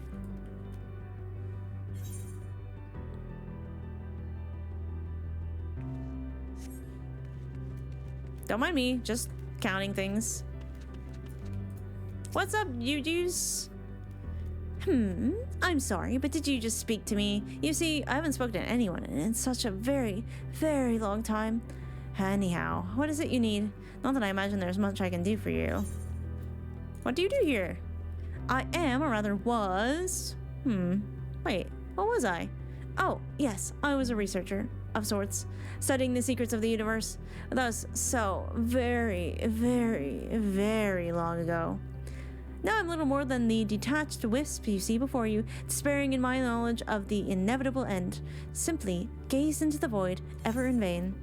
Don't mind me, just counting things. What's up, you-juice? I'm sorry, but did you just speak to me? You see, I haven't spoken to anyone in such a very, very long time. Anyhow, what is it you need? Not that I imagine there's much I can do for you. What do you do here? I am, or rather was... Wait, what was I? Oh, yes, I was a researcher, of sorts, studying the secrets of the universe. That was so very, very, very long ago. Now I'm little more than the detached wisp you see before you, despairing in my knowledge of the inevitable end. Simply gaze into the void, ever in vain.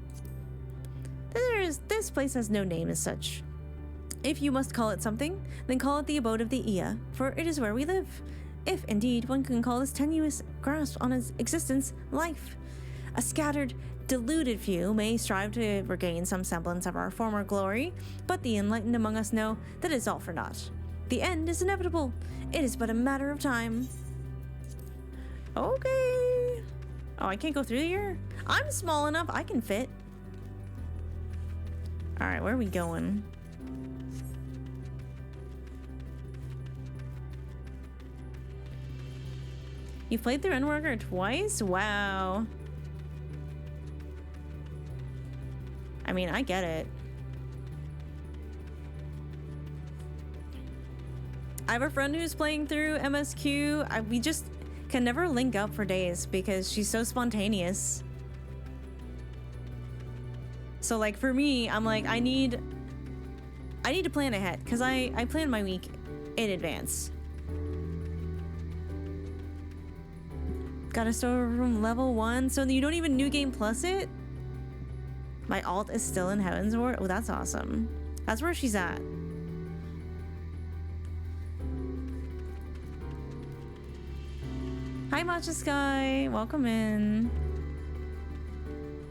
This place has no name as such. If you must call it something, then call it the abode of the Ia, for it is where we live. If, indeed, one can call this tenuous grasp on its existence life. A scattered, deluded few may strive to regain some semblance of our former glory, but the enlightened among us know that it is all for naught. The end is inevitable. It is but a matter of time. Okay. Oh, I can't go through here? I'm small enough. I can fit. All right, where are we going? You played through Endwalker twice? Wow. I mean, I get it. I have a friend who's playing through MSQ. We just can never link up for days because she's so spontaneous. So like for me, I'm like, I need to plan ahead because I plan my week in advance. Got a storeroom level 1, so you don't even new game plus it? My alt is still in Heaven's Ward? Oh, that's awesome. That's where she's at. Hi, Matcha Sky. Welcome in.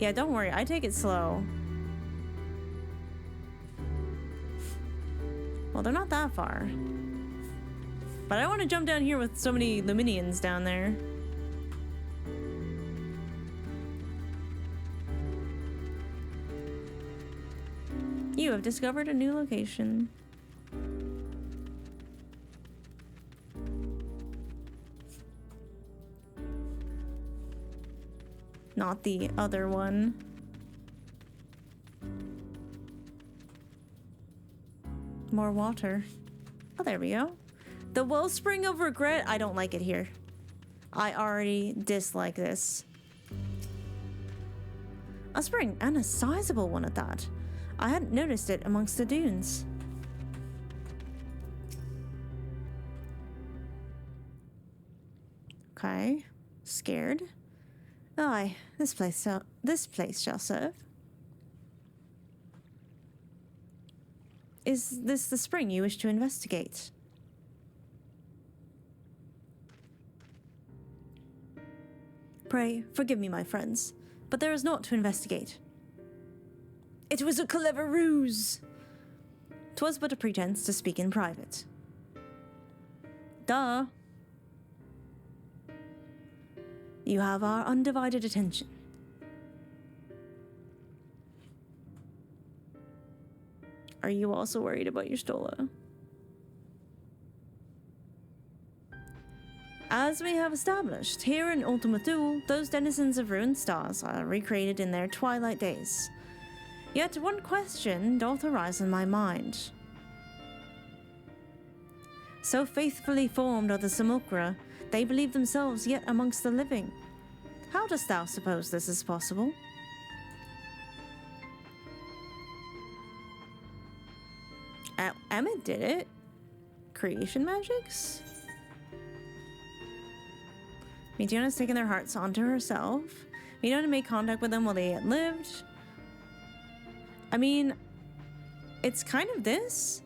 Yeah, don't worry. I take it slow. Well, they're not that far. But I don't want to jump down here with so many Luminians down there. You have discovered a new location. Not the other one. More water. Oh, there we go. The wellspring of regret. I don't like it here. I already dislike this. A spring, and a sizable one at that. I hadn't noticed it amongst the dunes. Okay. Scared. Aye, this place shall serve. Is this the spring you wish to investigate? Pray, forgive me, my friends, but there is naught to investigate. It was a clever ruse. 'Twas but a pretense to speak in private. Duh. You have our undivided attention. Are you also worried about your Stola? As we have established, here in Ultima Thule, those denizens of ruined stars are recreated in their twilight days. Yet one question doth arise in my mind. So faithfully formed are the simulacra, they believe themselves yet amongst the living. How dost thou suppose this is possible? Emmett did it. Creation magics? Mediona's taken their hearts onto herself. Mediona made contact with them while they had lived. I mean, it's kind of this.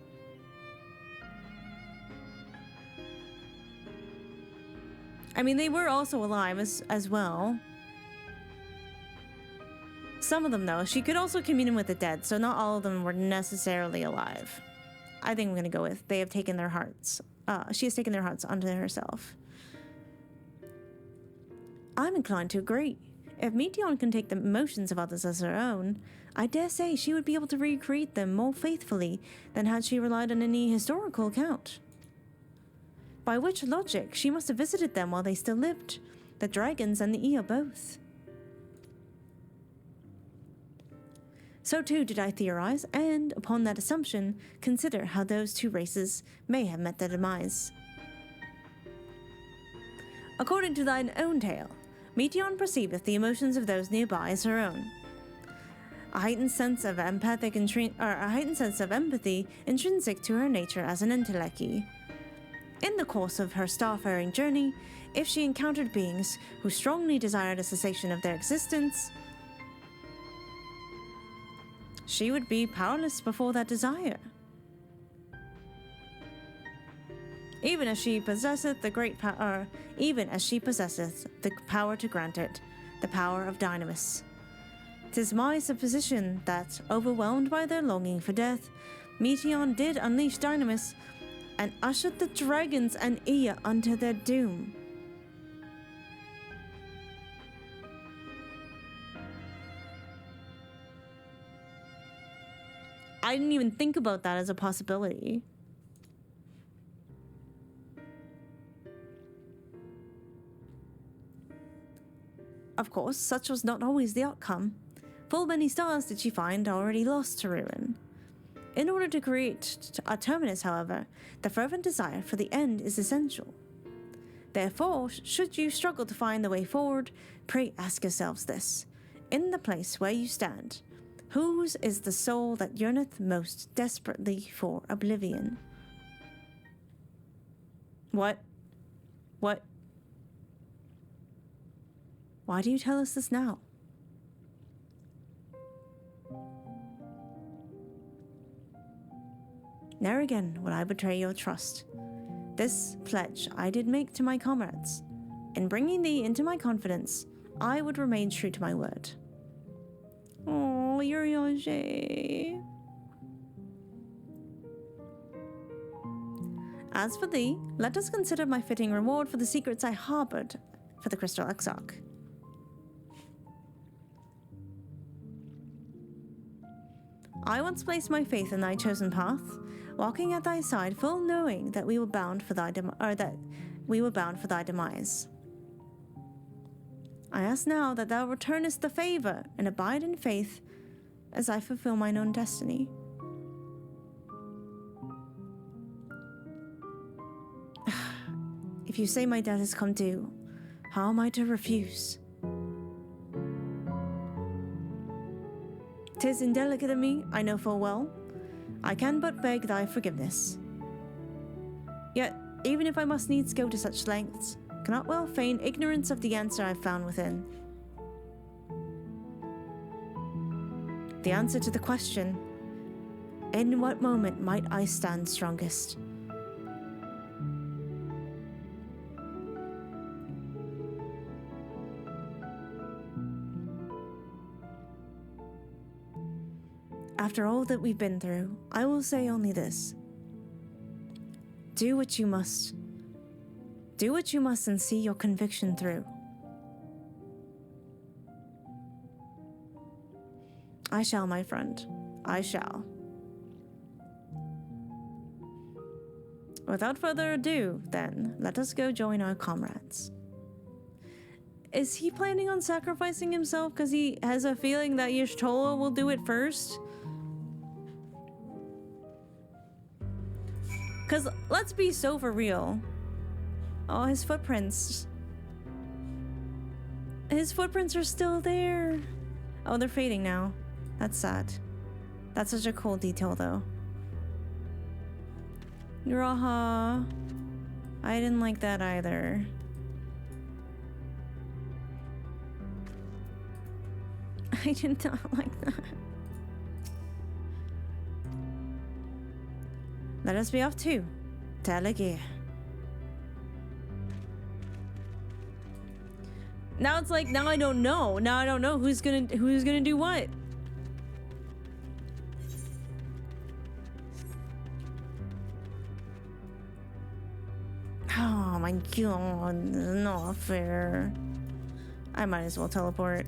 I mean, they were also alive as well. Some of them, though. She could also commune with the dead, so not all of them were necessarily alive. I think I'm going to go with they have taken their hearts. She has taken their hearts unto herself. I'm inclined to agree. If Meteon can take the emotions of others as her own, I dare say she would be able to recreate them more faithfully than had she relied on any historical account. By which logic, she must have visited them while they still lived, the dragons and the Ea both. So too did I theorize, and, upon that assumption, consider how those two races may have met their demise. According to thine own tale, Meteon perceiveth the emotions of those nearby as her own. A heightened sense of empathy intrinsic to her nature as an Enteleki. In the course of her starfaring journey, if she encountered beings who strongly desired a cessation of their existence, she would be powerless before that desire. Even as she possesseth the power to grant it, the power of Dynamis. 'Tis my supposition that, overwhelmed by their longing for death, Meteon did unleash Dynamis and ushered the dragons and Ea unto their doom. I didn't even think about that as a possibility. Of course, such was not always the outcome. Full many stars did she find already lost to ruin. In order to create a terminus, however, the fervent desire for the end is essential. Therefore, should you struggle to find the way forward, pray ask yourselves this. In the place where you stand, whose is the soul that yearneth most desperately for oblivion? What? What? Why do you tell us this now? Ne'er again would I betray your trust. This pledge I did make to my comrades. In bringing thee into my confidence, I would remain true to my word. Oh, Urianger. As for thee, let us consider my fitting reward for the secrets I harbored for the Crystal Exarch. I once placed my faith in thy chosen path, walking at thy side, full knowing that we were bound for thy demise. I ask now that thou returnest the favor and abide in faith as I fulfill mine own destiny. If you say my debt has come due, how am I to refuse? 'Tis indelicate of me, I know full well. I can but beg thy forgiveness. Yet, even if I must needs go to such lengths, cannot well feign ignorance of the answer I've found within. The answer to the question, in what moment might I stand strongest? After all that we've been through, I will say only this. Do what you must. Do what you must and see your conviction through. I shall, my friend. I shall. Without further ado, then, let us go join our comrades. Is he planning on sacrificing himself because he has a feeling that Y'shtola will do it first? Because let's be so for real. Oh, his footprints. His footprints are still there. Oh, they're fading now. That's sad. That's such a cool detail, though. Graha. I didn't like that either. I did not like that. Let us be off too. Telegir. Now it's like, now I don't know. Now I don't know who's gonna do what. Oh my god, this is not fair. I might as well teleport.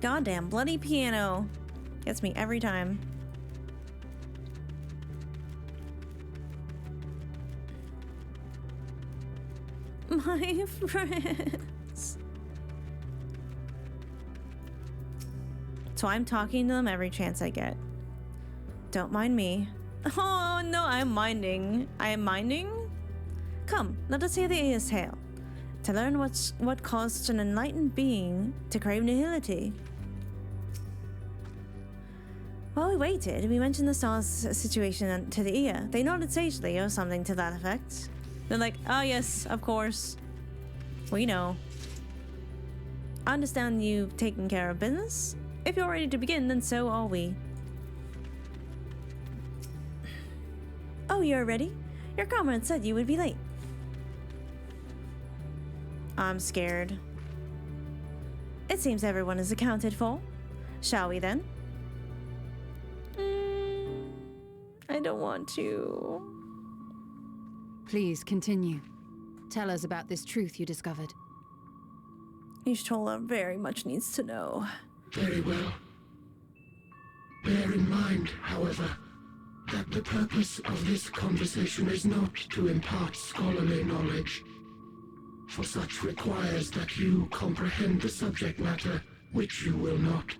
Goddamn bloody piano. Gets me every time. My friends. So I'm talking to them every chance I get. Don't mind me. Oh no, I'm minding. I am minding? Come, let us hear the Aya's tale. To learn what caused an enlightened being to crave nihility. While we waited, we mentioned the star's situation to the Iya. They nodded sagely or something to that effect. They're like, oh yes, of course. We know. I understand you've taken care of business. If you're ready to begin, then so are we. Oh, you're ready? Your comrade said you would be late. I'm scared. It seems everyone is accounted for. Shall we then? I don't want to. Please continue. Tell us about this truth you discovered. Ishtola very much needs to know. Very well. Bear in mind, however, that the purpose of this conversation is not to impart scholarly knowledge, for such requires that you comprehend the subject matter, which you will not.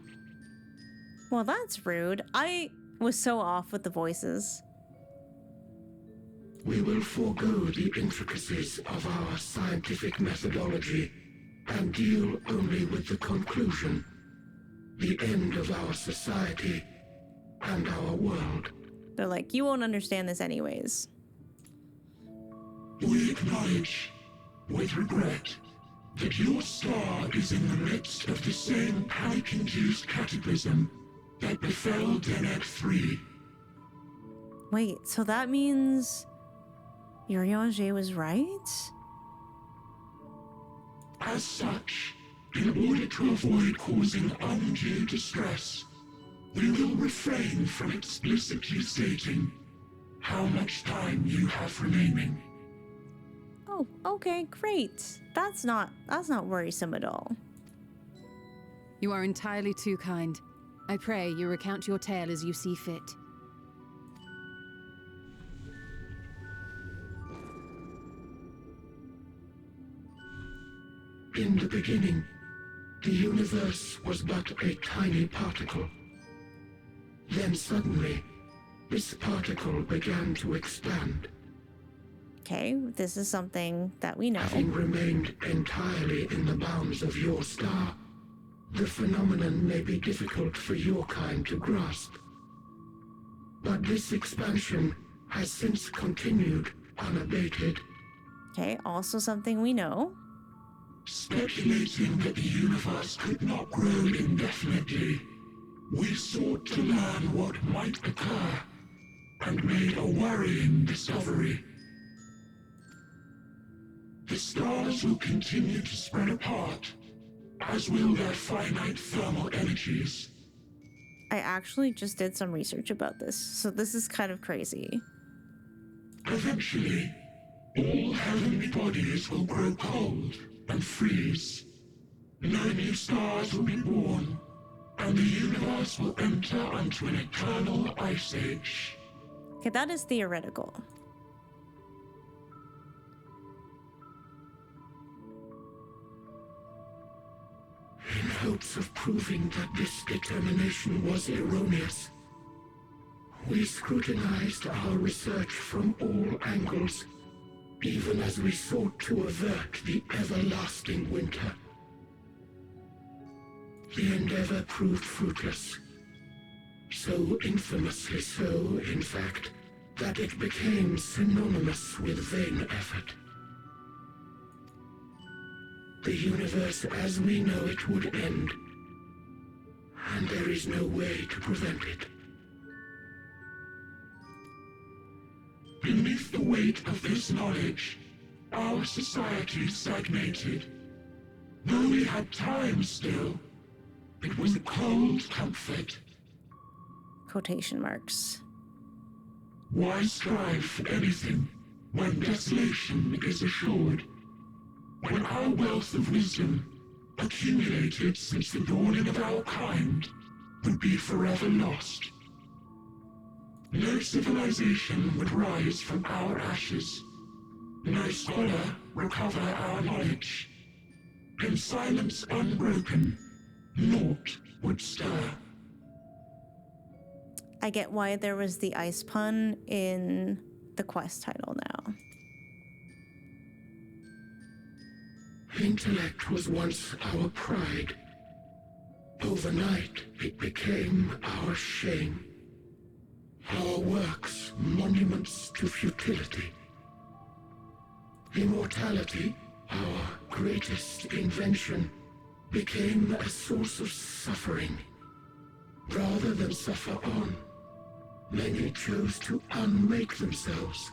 Well, that's rude. I was so off with the voices. We will forego the intricacies of our scientific methodology and deal only with the conclusion, the end of our society and our world. They're like, you won't understand this anyways. We acknowledge, with regret, that your star is in the midst of the same panic-induced cataclysm that befell Deneb 3. Wait, so that means Urianger was right? As such, in order to avoid causing undue distress, we will refrain from explicitly stating how much time you have remaining. Oh, okay, great. That's not worrisome at all. You are entirely too kind. I pray you recount your tale as you see fit. In the beginning, the universe was but a tiny particle. Then suddenly, this particle began to expand. Okay, this is something that we know. Having remained entirely in the bounds of your star, the phenomenon may be difficult for your kind to grasp. But this expansion has since continued unabated. Okay, also something we know. Speculating that the universe could not grow indefinitely, we sought to learn what might occur, and made a worrying discovery. The stars will continue to spread apart, as will their finite thermal energies. I actually just did some research about this, so this is kind of crazy. Eventually, all heavenly bodies will grow cold and freeze. No new stars will be born, and the universe will enter into an eternal ice age. Okay, that is theoretical. In hopes of proving that this determination was erroneous, we scrutinized our research from all angles, even as we sought to avert the everlasting winter. The endeavor proved fruitless. So infamously so, in fact, that it became synonymous with vain effort. The universe as we know it would end, and there is no way to prevent it. Beneath the weight of this knowledge, our society stagnated. Though we had time still, it was a cold comfort. Quotation marks. Why strive for anything when desolation is assured? When our wealth of wisdom, accumulated since the dawning of our kind, would be forever lost. No civilization would rise from our ashes. No scholar recover our knowledge. In silence unbroken, naught would stir. I get why there was the ice pun in the quest title now. Intellect was once our pride. Overnight, it became our shame. Our works, monuments to futility. Immortality, our greatest invention, became a source of suffering. Rather than suffer on, many chose to unmake themselves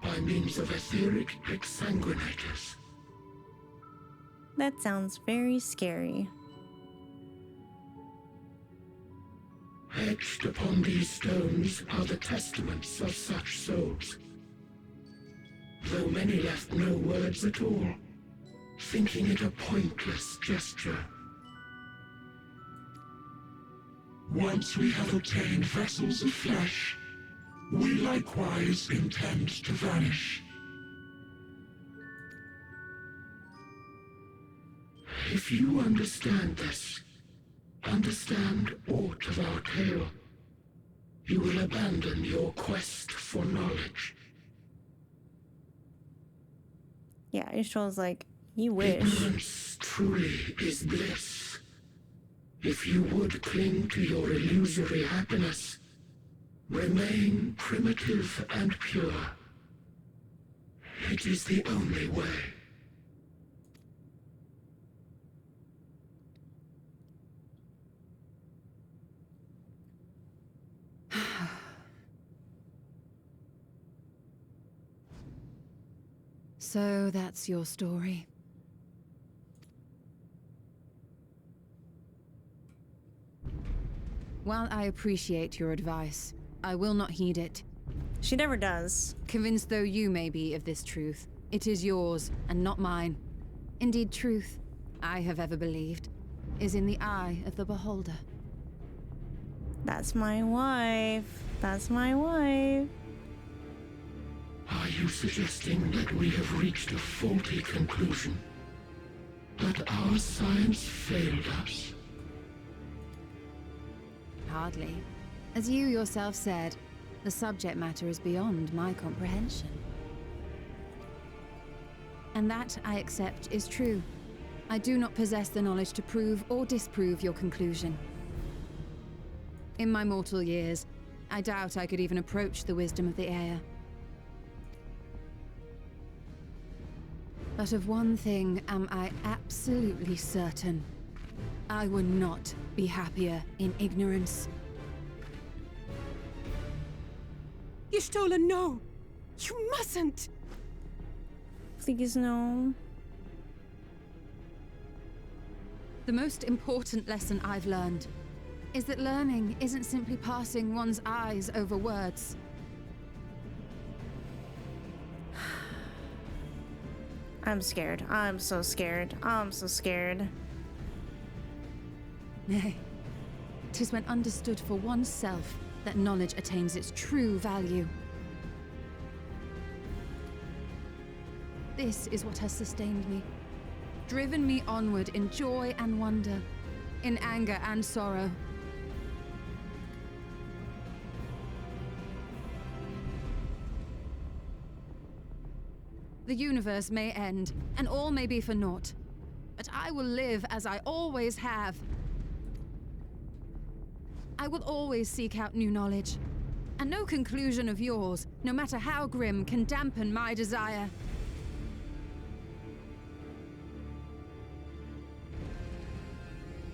by means of etheric exsanguinators. That sounds very scary. Etched upon these stones are the testaments of such souls. Though many left no words at all, thinking it a pointless gesture. Once we have obtained vessels of flesh, we likewise intend to vanish. If you understand this, understand aught of our tale, you will abandon your quest for knowledge. Yeah, Ishtal's like, you wish. Ignorance truly is bliss. If you would cling to your illusory happiness, remain primitive and pure. It is the only way. So that's your story. While I appreciate your advice, I will not heed it. She never does. Convinced though you may be of this truth, it is yours and not mine. Indeed, truth, I have ever believed, is in the eye of the beholder. That's my wife. That's my wife. Are you suggesting that we have reached a faulty conclusion? That our science failed us? Hardly. As you yourself said, the subject matter is beyond my comprehension. And that, I accept, is true. I do not possess the knowledge to prove or disprove your conclusion. In my mortal years, I doubt I could even approach the wisdom of the air. But of one thing am I absolutely certain. I would not be happier in ignorance. Y'shtola, no! You mustn't! Please no. The most important lesson I've learned is that learning isn't simply passing one's eyes over words. I'm scared. I'm so scared. I'm so scared. Nay, 'tis when understood for oneself that knowledge attains its true value. This is what has sustained me, driven me onward in joy and wonder, in anger and sorrow. The universe may end, and all may be for naught, but I will live as I always have. I will always seek out new knowledge, and no conclusion of yours, no matter how grim, can dampen my desire.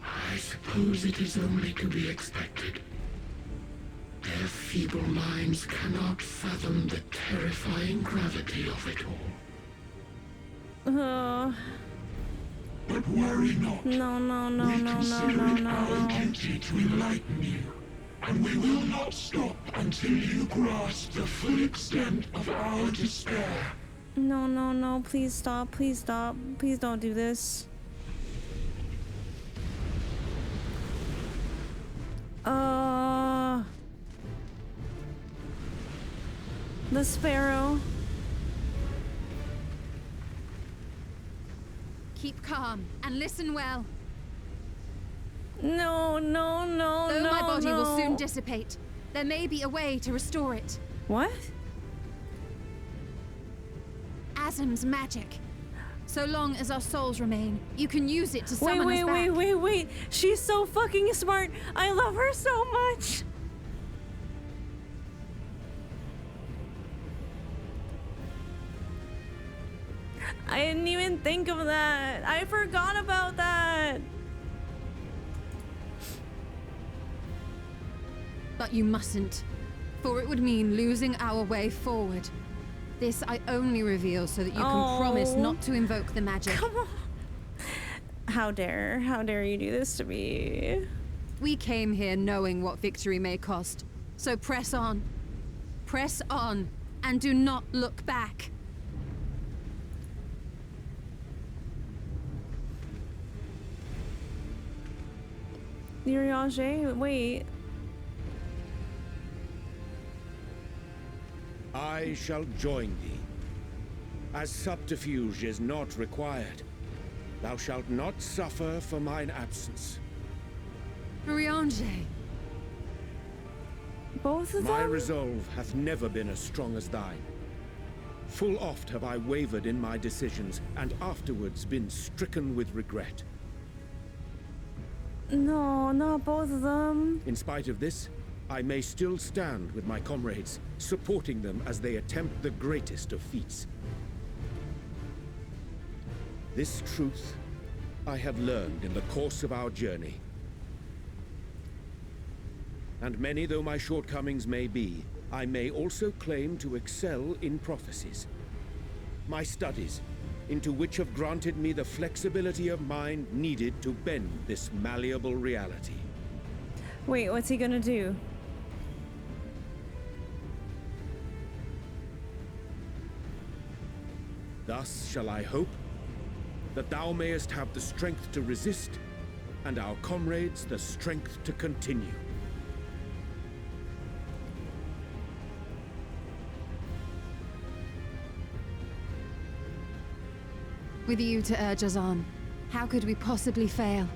I suppose it is only to be expected. Their feeble minds cannot fathom the terrifying gravity of it all. But worry not. We consider it our duty to enlighten you, and we will not stop until you grasp the full extent of our despair. No, please stop, please stop. Please don't do this. The sparrow. Keep calm and listen well. No. Though my body will soon dissipate, there may be a way to restore it. What? Asm's magic. So long as our souls remain, you can use it to summon us back. Wait. She's so fucking smart. I love her so much. I didn't even think of that. I forgot about that. But you mustn't, for it would mean losing our way forward. This I only reveal so that you can promise not to invoke the magic. Come on. How dare you do this to me? We came here knowing what victory may cost, so press on. Press on, and do not look back. Urianger, wait. I shall join thee. As subterfuge is not required, thou shalt not suffer for mine absence. Urianger. Both of My them? resolve hath never been as strong as thine. Full oft have I wavered in my decisions, and afterwards been stricken with regret. No, not both of them. In spite of this, I may still stand with my comrades, supporting them as they attempt the greatest of feats. This truth I have learned in the course of our journey. And many though my shortcomings may be, I may also claim to excel in prophecies. My studies, into which have granted me the flexibility of mind needed to bend this malleable reality. Wait, what's he gonna do? Thus shall I hope that thou mayest have the strength to resist, and our comrades the strength to continue. With you to urge us on, how could we possibly fail?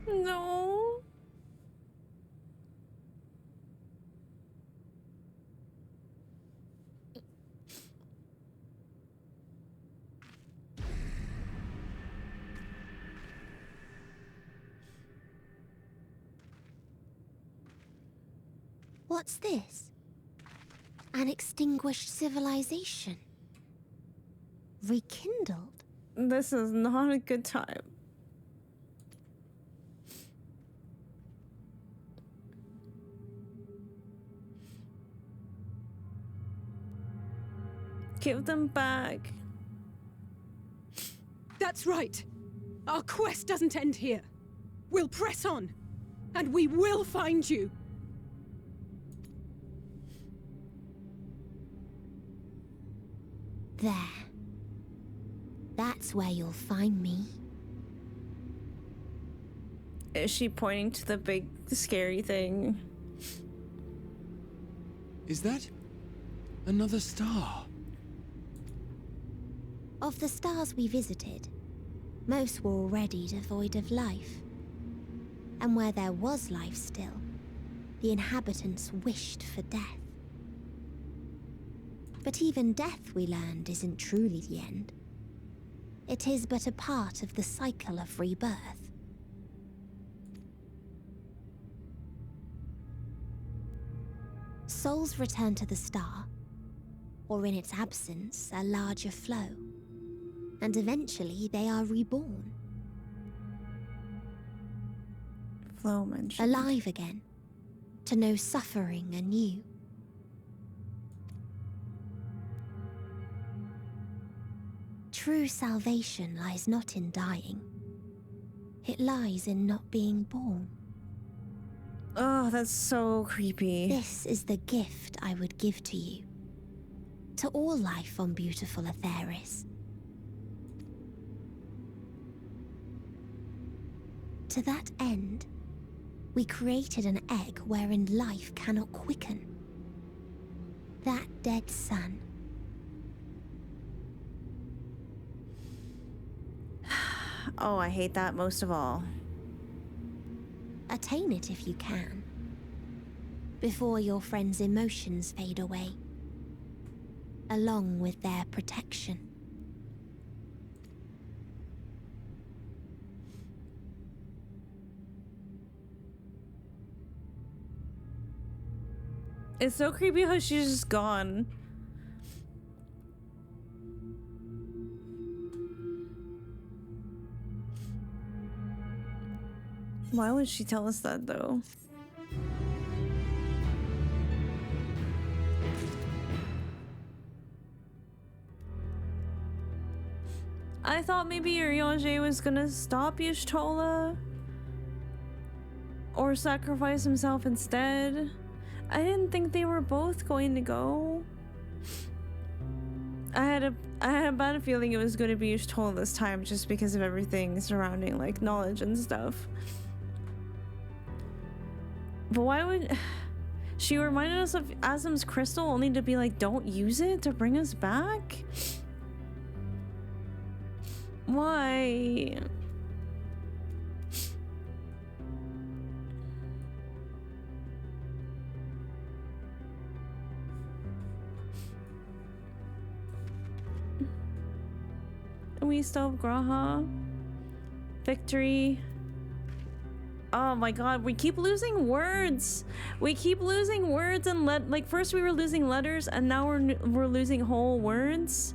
No. What's this? An extinguished civilization. Rekindled? This is not a good time. Give them back. That's right. Our quest doesn't end here. We'll press on, and we will find you. There. That's where you'll find me. Is she pointing to the big scary thing? Is that another star? Of the stars we visited, most were already devoid of life. And where there was life still, the inhabitants wished for death. But even death, we learned, isn't truly the end. It is but a part of the cycle of rebirth. souls return to the star, or in its absence, a larger flow, and eventually they are reborn. Flow mentioned. Alive again, to know suffering anew. True salvation lies not in dying. It lies in not being born. Oh, that's so creepy. This is the gift I would give to you. To all life on beautiful Atheris. To that end, we created an egg wherein life cannot quicken. That dead sun. Oh, I hate that most of all. Attain it if you can, before your friend's emotions fade away, along with their protection. It's so creepy how she's just gone. Why would she tell us that, though? I thought maybe Urianger was gonna stop Y'shtola, or sacrifice himself instead. I didn't think they were both going to go. I had a bad feeling it was going to be Y'shtola this time, just because of everything surrounding like knowledge and stuff. But why would she reminded us of Azim's crystal only to be like, don't use it to bring us back? Why? We still have Graha. Victory. Oh my god, we keep losing words. We keep losing words and like first we were losing letters and now we're losing whole words.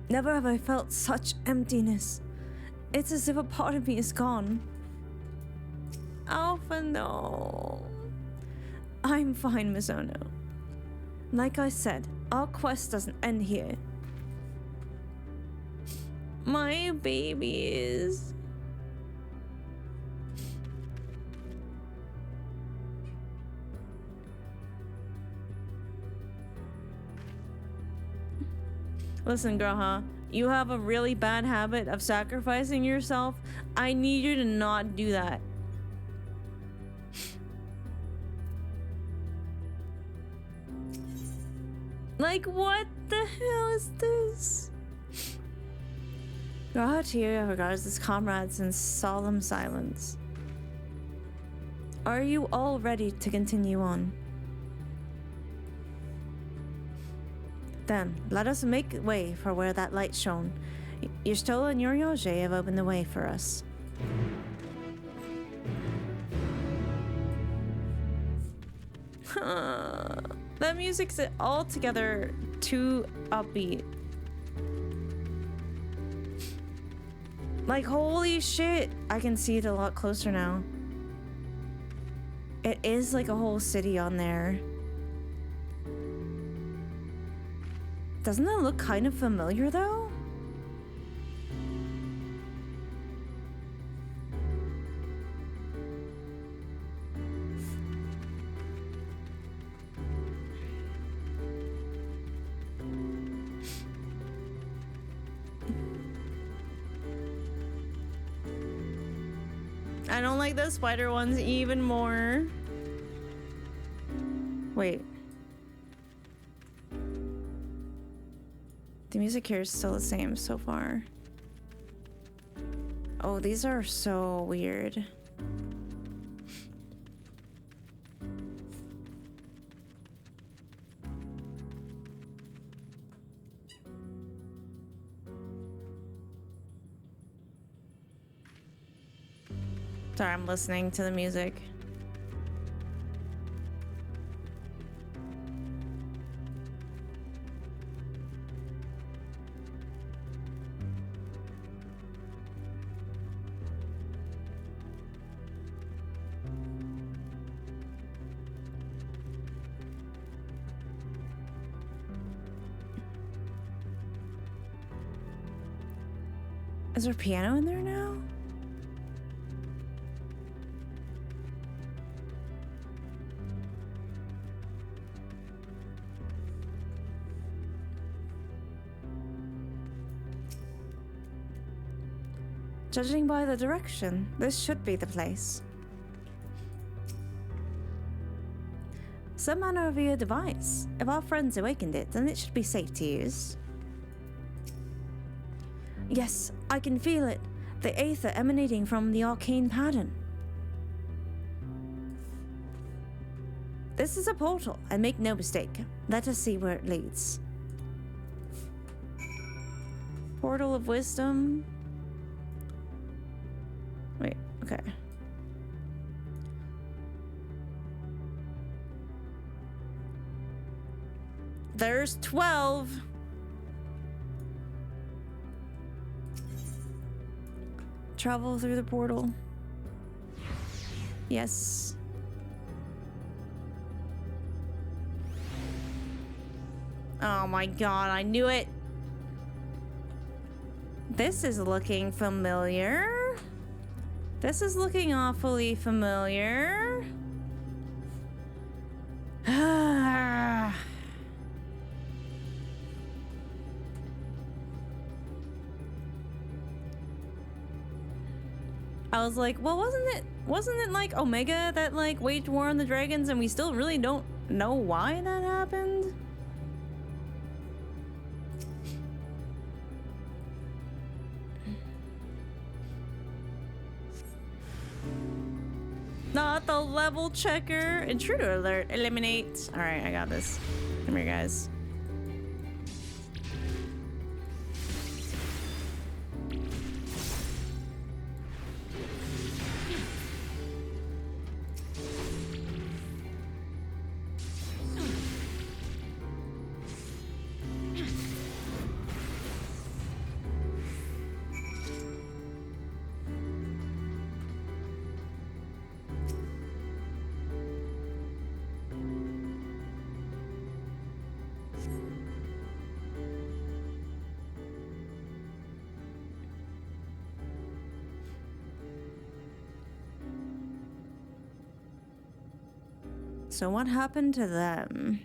Never have I felt such emptiness. It's as if a part of me is gone. Alpha, no. I'm fine, Mizono. Like I said, our quest doesn't end here. My babies. Listen, Graha, you have a really bad habit of sacrificing yourself. I need you to not do that. Like, what the hell is this? Graha Tyria regards his comrades in solemn silence. Are you all ready to continue on? Then, let us make way for where that light shone. Y'shtola and Urianger have opened the way for us. That music's altogether too upbeat. Like, holy shit! I can see it a lot closer now. It is like a whole city on there. Doesn't it look kind of familiar, though? I don't like the spider ones even more. Wait. The music here is still the same so far. Oh, these are so weird. Sorry, I'm listening to the music. Is there a piano in there now? Judging by the direction, this should be the place. Some manner of a device. If our friends awakened it, then it should be safe to use. Yes, I can feel it. The aether emanating from the arcane pattern. This is a portal, and make no mistake. Let us see where it leads. Portal of Wisdom. Wait, okay. There's 12. Travel through the portal. Yes. Oh my god, I knew it. This is looking familiar. This is looking awfully familiar. I was like, well, wasn't it like Omega that like waged war on the dragons and we still really don't know why that happened? Not the level checker. Intruder alert. Eliminate. All right, I got this. Come here, guys. So what happened to them?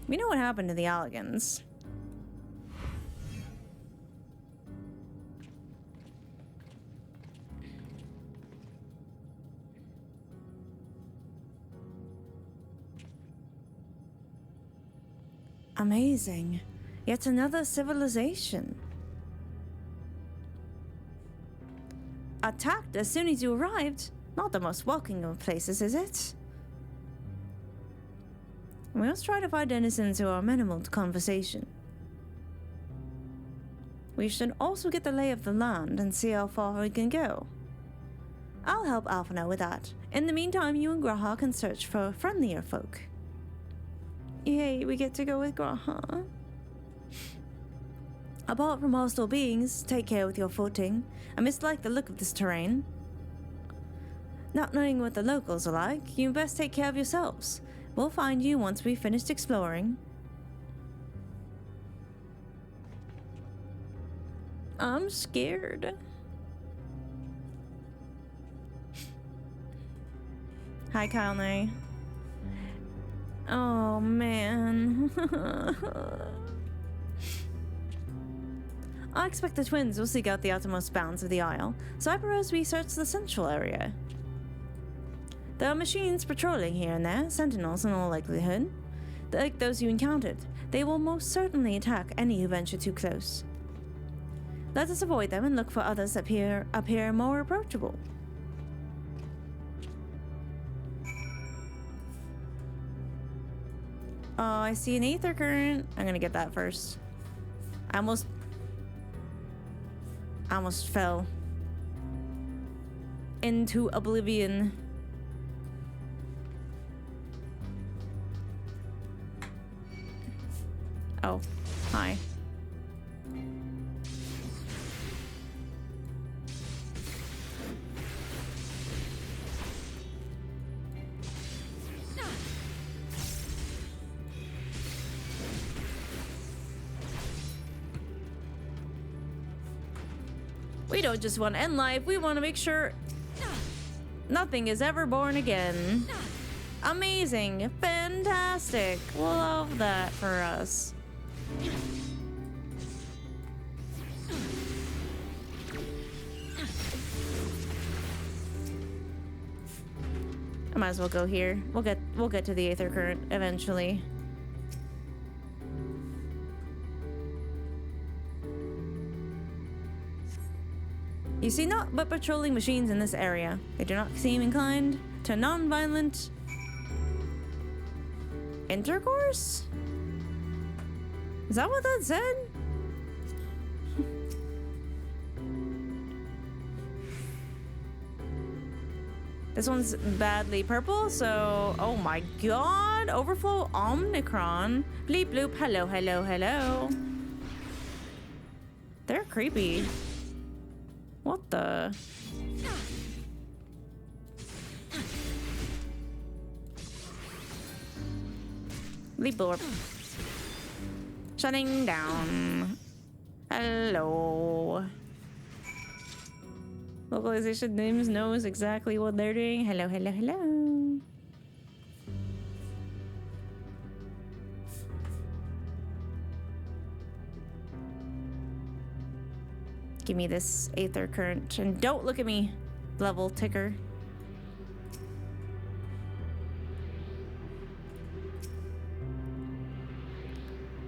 We know what happened to the Alligans. Amazing. Yet another civilization. Attacked as soon as you arrived. Not the most welcoming of places, is it? We must try to find denizens who are amenable to conversation. We should also get the lay of the land and see how far we can go. I'll help Alphana with that. In the meantime, you and Graha can search for friendlier folk. Yay, we get to go with Graha. Apart from hostile beings, take care with your footing. I mislike the look of this terrain. Not knowing what the locals are like, you best take care of yourselves. We'll find you once we've finished exploring. I'm scared. Hi, Kalne. Oh, man. I expect the twins will seek out the outermost bounds of the Isle, so I propose we search the central area. There are machines patrolling here and there, sentinels in all likelihood. Like those you encountered, they will most certainly attack any who venture too close. Let us avoid them and look for others that appear more approachable. Oh, I see an aether current. I'm gonna get that first. I almost fell into oblivion. Oh, hi. We don't just want to end life, we want to make sure nothing is ever born again. Amazing. Fantastic. Love that for us. I might as well go here. We'll get to the Aether Current eventually. You see not but patrolling machines in this area. They do not seem inclined to non-violent intercourse? Is that what that said? This one's badly purple, so... Oh my god! Overflow Omicron. Bleep bloop, hello, hello, hello. They're creepy. What the? Bleep blorp. Shutting down. Hello. Localization names knows exactly what they're doing. Hello, hello, hello. Give me this Aether Current. And don't look at me, level ticker.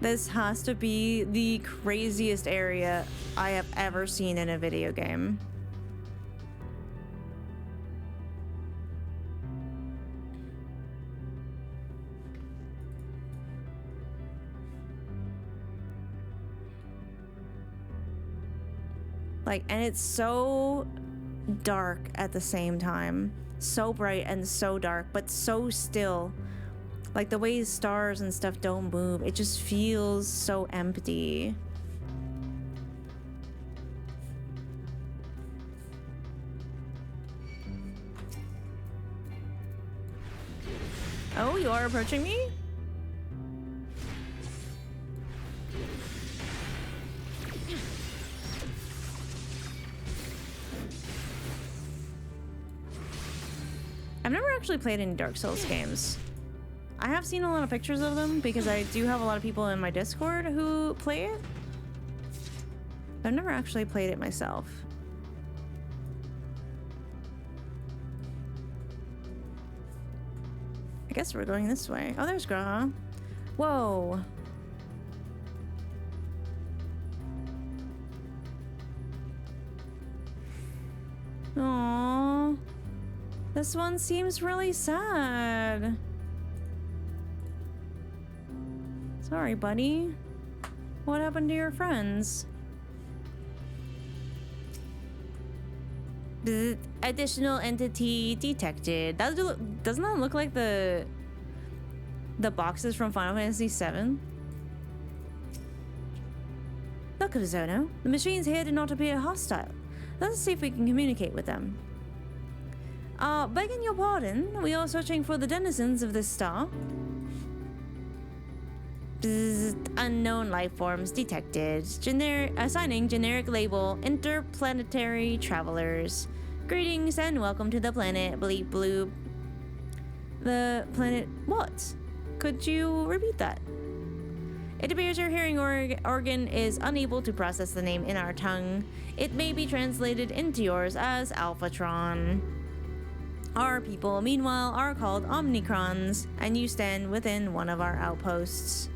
This has to be the craziest area I have ever seen in a video game. Like, and it's so dark at the same time. So bright and so dark, but so still. Like, the way stars and stuff don't move, it just feels so empty. Oh, you are approaching me? I've never actually played any Dark Souls games. I have seen a lot of pictures of them because I do have a lot of people in my Discord who play it. I've never actually played it myself. I guess we're going this way. Oh, there's Graha. Whoa. Aww. This one seems really sad. Sorry, buddy. What happened to your friends? Additional entity detected. Doesn't that look like the boxes from Final Fantasy VII? Look, Zono. The machines here do not appear hostile. Let's see if we can communicate with them. Begging your pardon, we are searching for the denizens of this star. Unknown life forms detected. Assigning generic label interplanetary travelers. Greetings and welcome to the planet Bleep Bloop. The planet what? Could you repeat that? It appears your hearing organ is unable to process the name in our tongue. It may be translated into yours as Alphatron. Our people, meanwhile, are called Omicrons, and you stand within one of our outposts.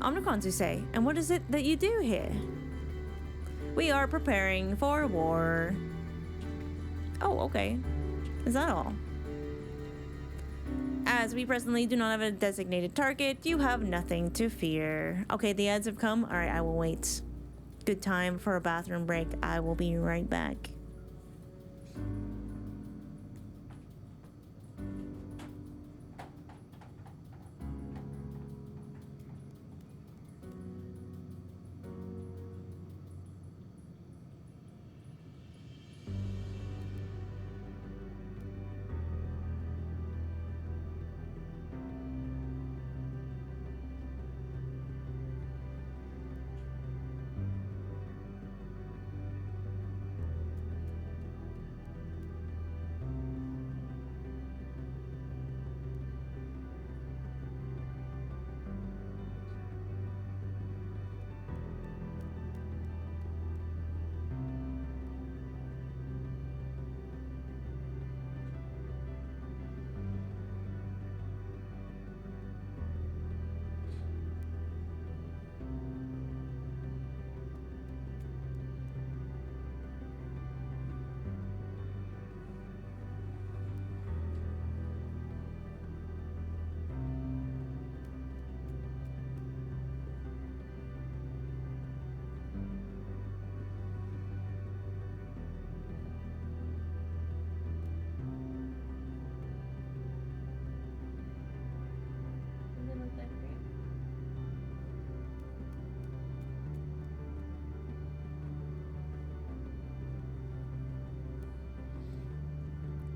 Omicrons, you say? And what is it that you do here? We are preparing for war. Oh, okay. Is that all? As we presently do not have a designated target, you have nothing to fear. Okay, the ads have come. All right, I will wait. Good time for a bathroom break. I will be right back.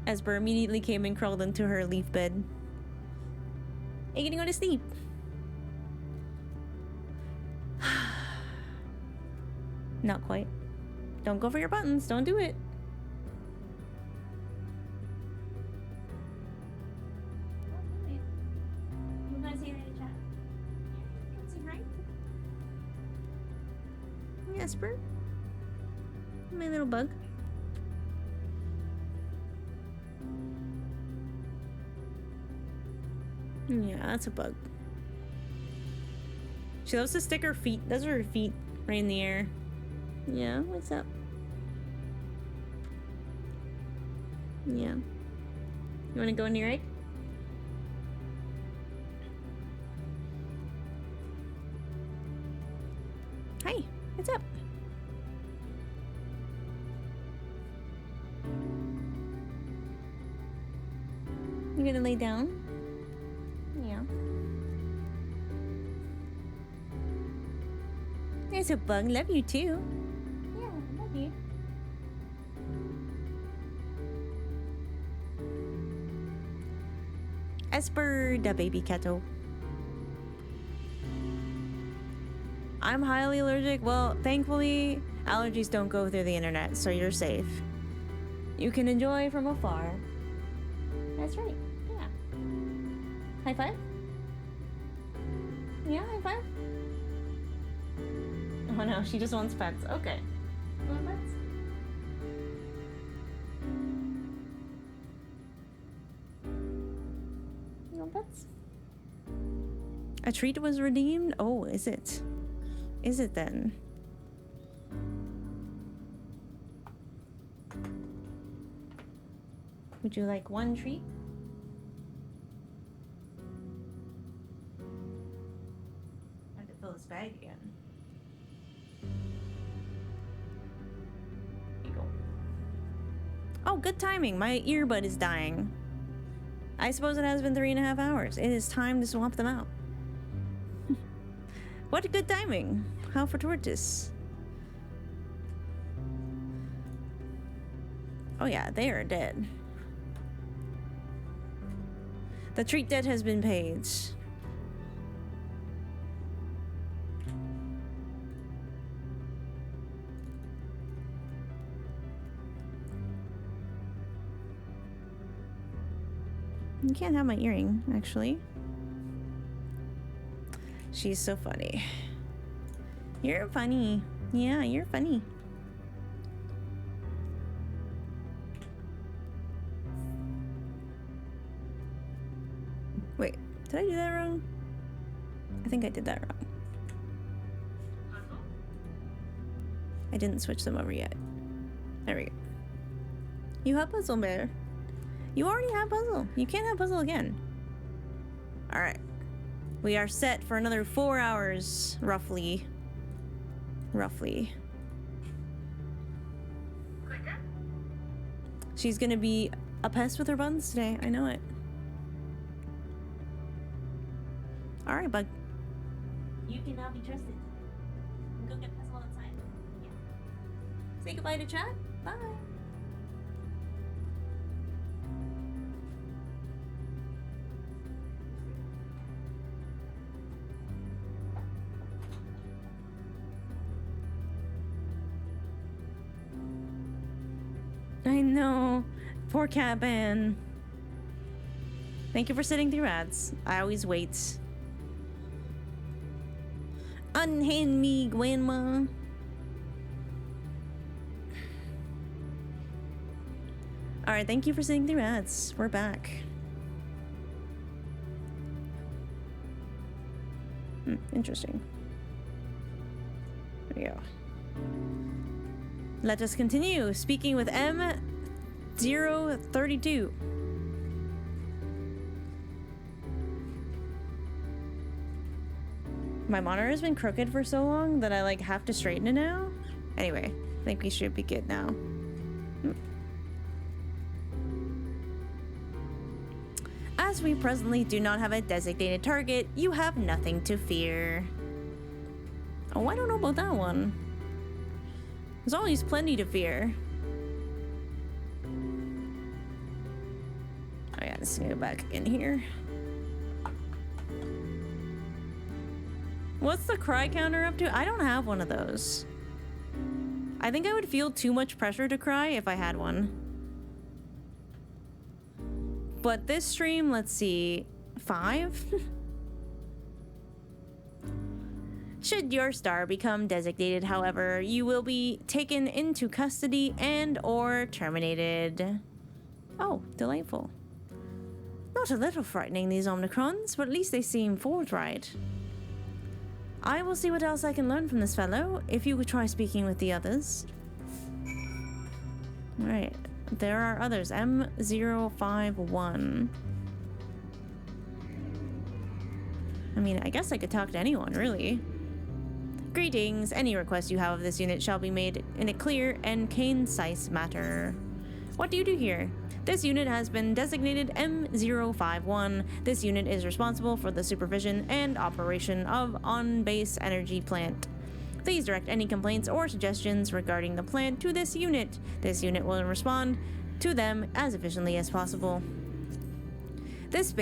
Esper immediately came and crawled into her leaf bed. Are you gonna go to sleep? Not quite. Don't go for your buttons. Don't do it. You wanna say that in chat? Yeah, Esper? My little bug. Yeah, that's a bug. She loves to stick her feet. Those are her feet right in the air. Yeah, what's up? Yeah. You wanna go in your egg? Hi, what's up? You gonna lay down? Yeah. There's a bug. Love you too. Yeah, love you. Esper the baby catto. I'm highly allergic. Well, thankfully, allergies don't go through the internet, so you're safe. You can enjoy from afar. That's right. Yeah. High five? Yeah, high five? Oh no, she just wants pets. Okay. You want pets? You want pets? A treat was redeemed? Oh, is it? Is it then? Would you like one treat? I have to fill this bag again. Here you go. Oh, good timing. My earbud is dying. I suppose it has been 3.5 hours. It is time to swap them out. What good timing. How fortuitous. Oh yeah, they are dead. The treat debt has been paid. You can't have my earring, actually. She's so funny. You're funny. Yeah, you're funny. Wait, did I do that wrong? I think I did that wrong. I didn't switch them over yet. There we go. You have Puzzle Bear. You already have Puzzle. You can't have Puzzle again. Alright. We are set for another 4 hours, roughly. Roughly. She's gonna be a pest with her buttons today. I know it. Alright, bug. You can now be trusted. Go get Puzzle outside. Yeah. Say goodbye to chat. Bye. I know. Poor Catman. Thank you for sitting through ads. I always wait. Unhand me, Grandma. Alright, thank you for sitting through ads. We're back. Interesting. There we go. Let us continue speaking with M032. My monitor has been crooked for so long that I like have to straighten it now. Anyway, I think we should be good now. As we presently do not have a designated target, you have nothing to fear. Oh, I don't know about that one. There's always plenty to fear. Alright, let's go back in here. What's the cry counter up to? I don't have one of those. I think I would feel too much pressure to cry if I had one. But this stream, let's see, 5? Should your star become designated, however, you will be taken into custody and or terminated. Oh, delightful. Not a little frightening, these Omicrons, but at least they seem forthright. I will see what else I can learn from this fellow, if you could try speaking with the others. Alright, there are others. M051. I mean, I guess I could talk to anyone, really. Greetings. Any request you have of this unit shall be made in a clear and concise manner. What do you do here? This unit has been designated M051. This unit is responsible for the supervision and operation of on-base energy plant. Please direct any complaints or suggestions regarding the plant to this unit. This unit will respond to them as efficiently as possible. This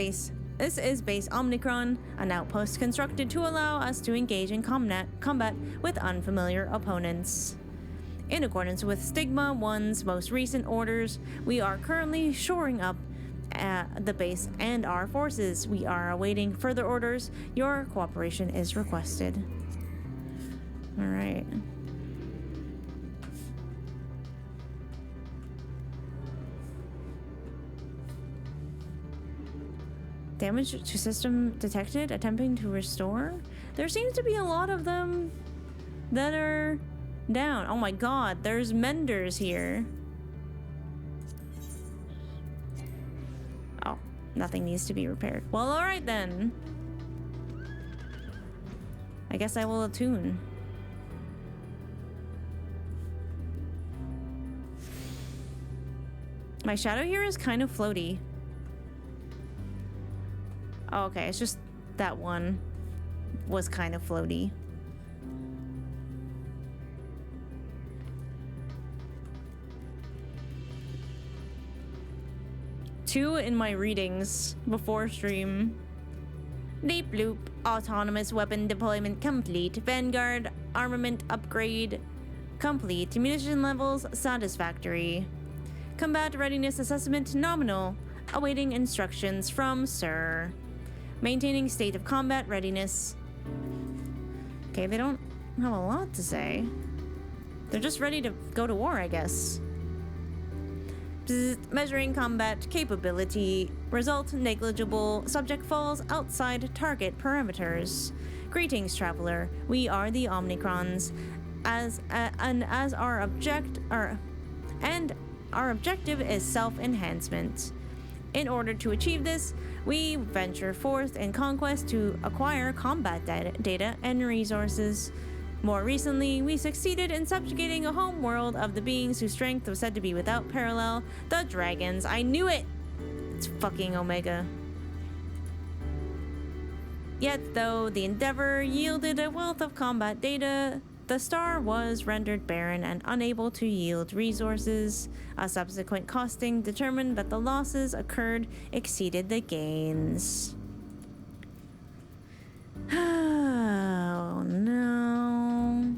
is base Omicron, an outpost constructed to allow us to engage in combat with unfamiliar opponents. In accordance with Stigma 1's most recent orders, we are currently shoring up the base and our forces. We are awaiting further orders. Your cooperation is requested. All right. Damage to system detected. Attempting to restore. There seems to be a lot of them that are down. Oh my god, there's menders here. Oh, nothing needs to be repaired. Well, alright then. I guess I will attune. My shadow here is kind of floaty. Oh, okay, it's just that one was kind of floaty. Two in my readings before stream. Deep loop, autonomous weapon deployment complete. Vanguard armament upgrade complete. Munition levels satisfactory. Combat readiness assessment nominal. Awaiting instructions from Sir. Maintaining state of combat readiness. Okay, they don't have a lot to say. They're just ready to go to war, I guess. Measuring combat capability. Result negligible. Subject falls outside target parameters. Greetings, traveler. We are the Omicrons. Our objective is self-enhancement. In order to achieve this, we venture forth in conquest to acquire combat data and resources. More recently, we succeeded in subjugating a home world of the beings whose strength was said to be without parallel, the dragons. I knew it! It's fucking Omega. Yet, though the endeavor yielded a wealth of combat data, the star was rendered barren and unable to yield resources. A subsequent costing determined that the losses occurred exceeded the gains. Oh no.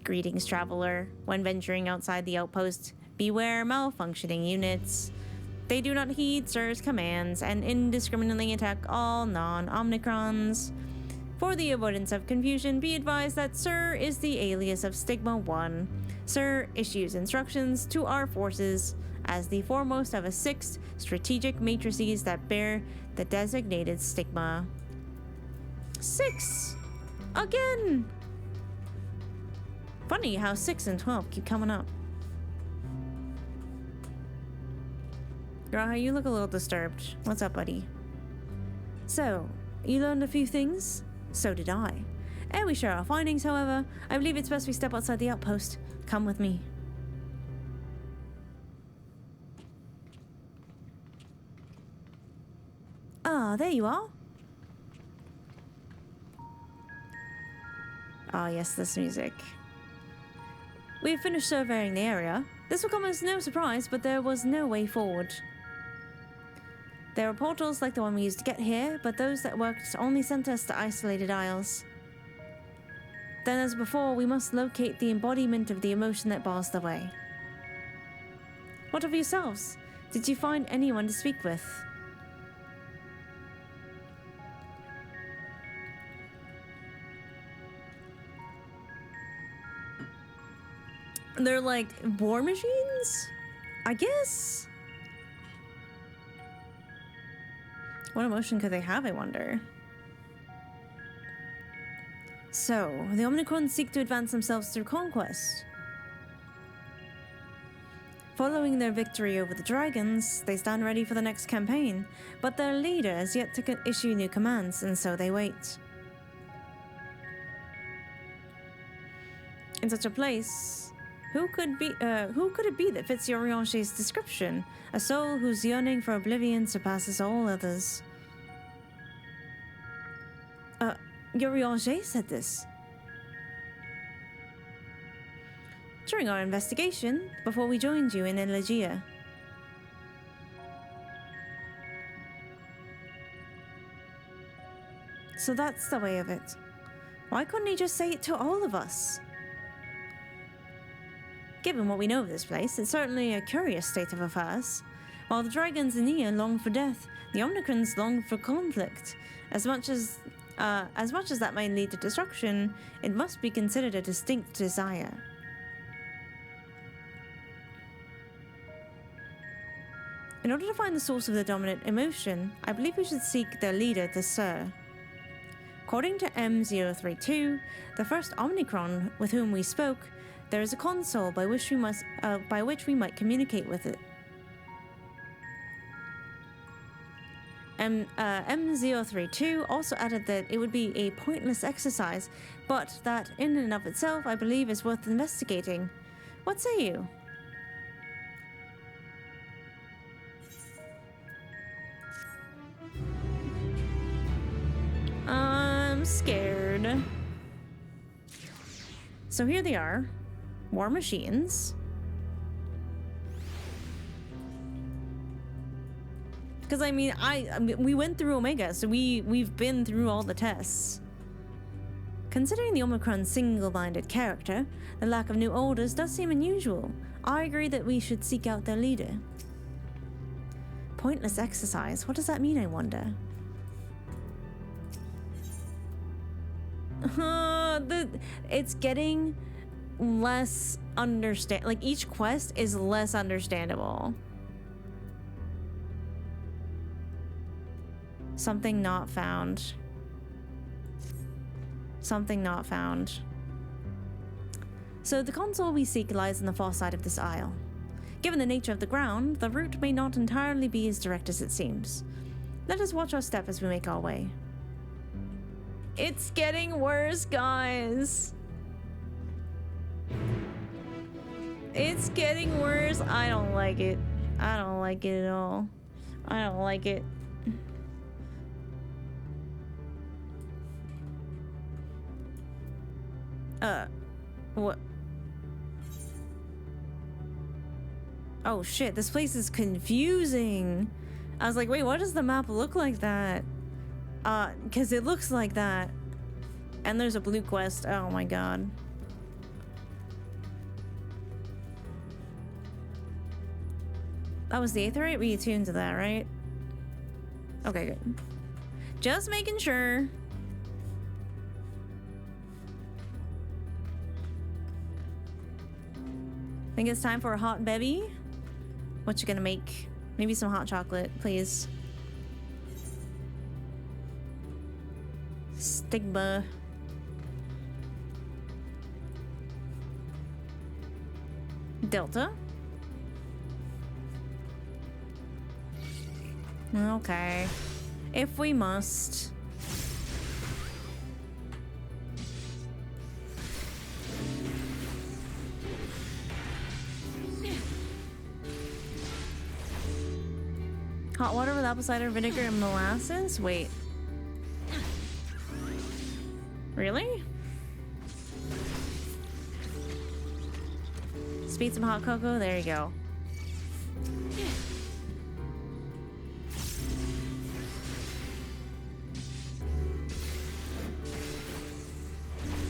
Greetings, traveler. When venturing outside the outpost, beware malfunctioning units. They do not heed Sir's commands and indiscriminately attack all non-Omicrons. For the avoidance of confusion, be advised that Sir is the alias of Stigma 1. Sir issues instructions to our forces as the foremost of a 6 strategic matrices that bear the designated stigma. 6! Again! Funny how 6 and 12 keep coming up. Graha, you look a little disturbed. What's up, buddy? So, you learned a few things? So did I. Ere we share our findings, however, I believe it's best we step outside the outpost. Come with me. Ah, there you are. Ah, yes, this music. We've finished surveying the area. This will come as no surprise, but there was no way forward. There were portals like the one we used to get here, but those that worked only sent us to isolated isles. Then, as before, we must locate the embodiment of the emotion that bars the way. What of yourselves? Did you find anyone to speak with? They're like war machines? I guess? What emotion could they have, I wonder? So, the Omicrons seek to advance themselves through conquest. Following their victory over the dragons, they stand ready for the next campaign, but their leader has yet to issue new commands, and so they wait. In such a place, who could it be that fits Uriange's description? A soul whose yearning for oblivion surpasses all others. Uriange said this. During our investigation, before we joined you in Elegia. So that's the way of it. Why couldn't he just say it to all of us? Given what we know of this place, it's certainly a curious state of affairs. While the dragons in Nia long for death, the Omicrons long for conflict. As much as that may lead to destruction, it must be considered a distinct desire. In order to find the source of the dominant emotion, I believe we should seek their leader, the Sir. According to M032, the first Omicron with whom we spoke, there is a console by which we might communicate with it. M032 also added that it would be a pointless exercise, but that in and of itself I believe is worth investigating. What say you? I'm scared. So here they are. War machines. Because I mean, we went through Omega, so we've been through all the tests. Considering the Omicron's single-minded character, the lack of new orders does seem unusual. I agree that we should seek out their leader. Pointless exercise. What does that mean, I wonder? It's getting less like each quest is less understandable. Something not found. Something not found. So the console we seek lies on the far side of this isle. Given the nature of the ground, the route may not entirely be as direct as it seems. Let us watch our step as we make our way. It's getting worse, guys. It's getting worse. I don't like it. I don't like it at all. I don't like it. What? Oh shit, this place is confusing. I was like, wait, why does the map look like that? Because it looks like that. And there's a blue quest. Oh my god. That was the Aetherite? We attuned to that, right? Okay, good. Just making sure. Think it's time for a hot bevy? What you gonna make? Maybe some hot chocolate, please. Stigma. Delta? Okay. If we must. Hot water with apple cider vinegar and molasses? Wait. Really? speed some hot cocoa. There you go.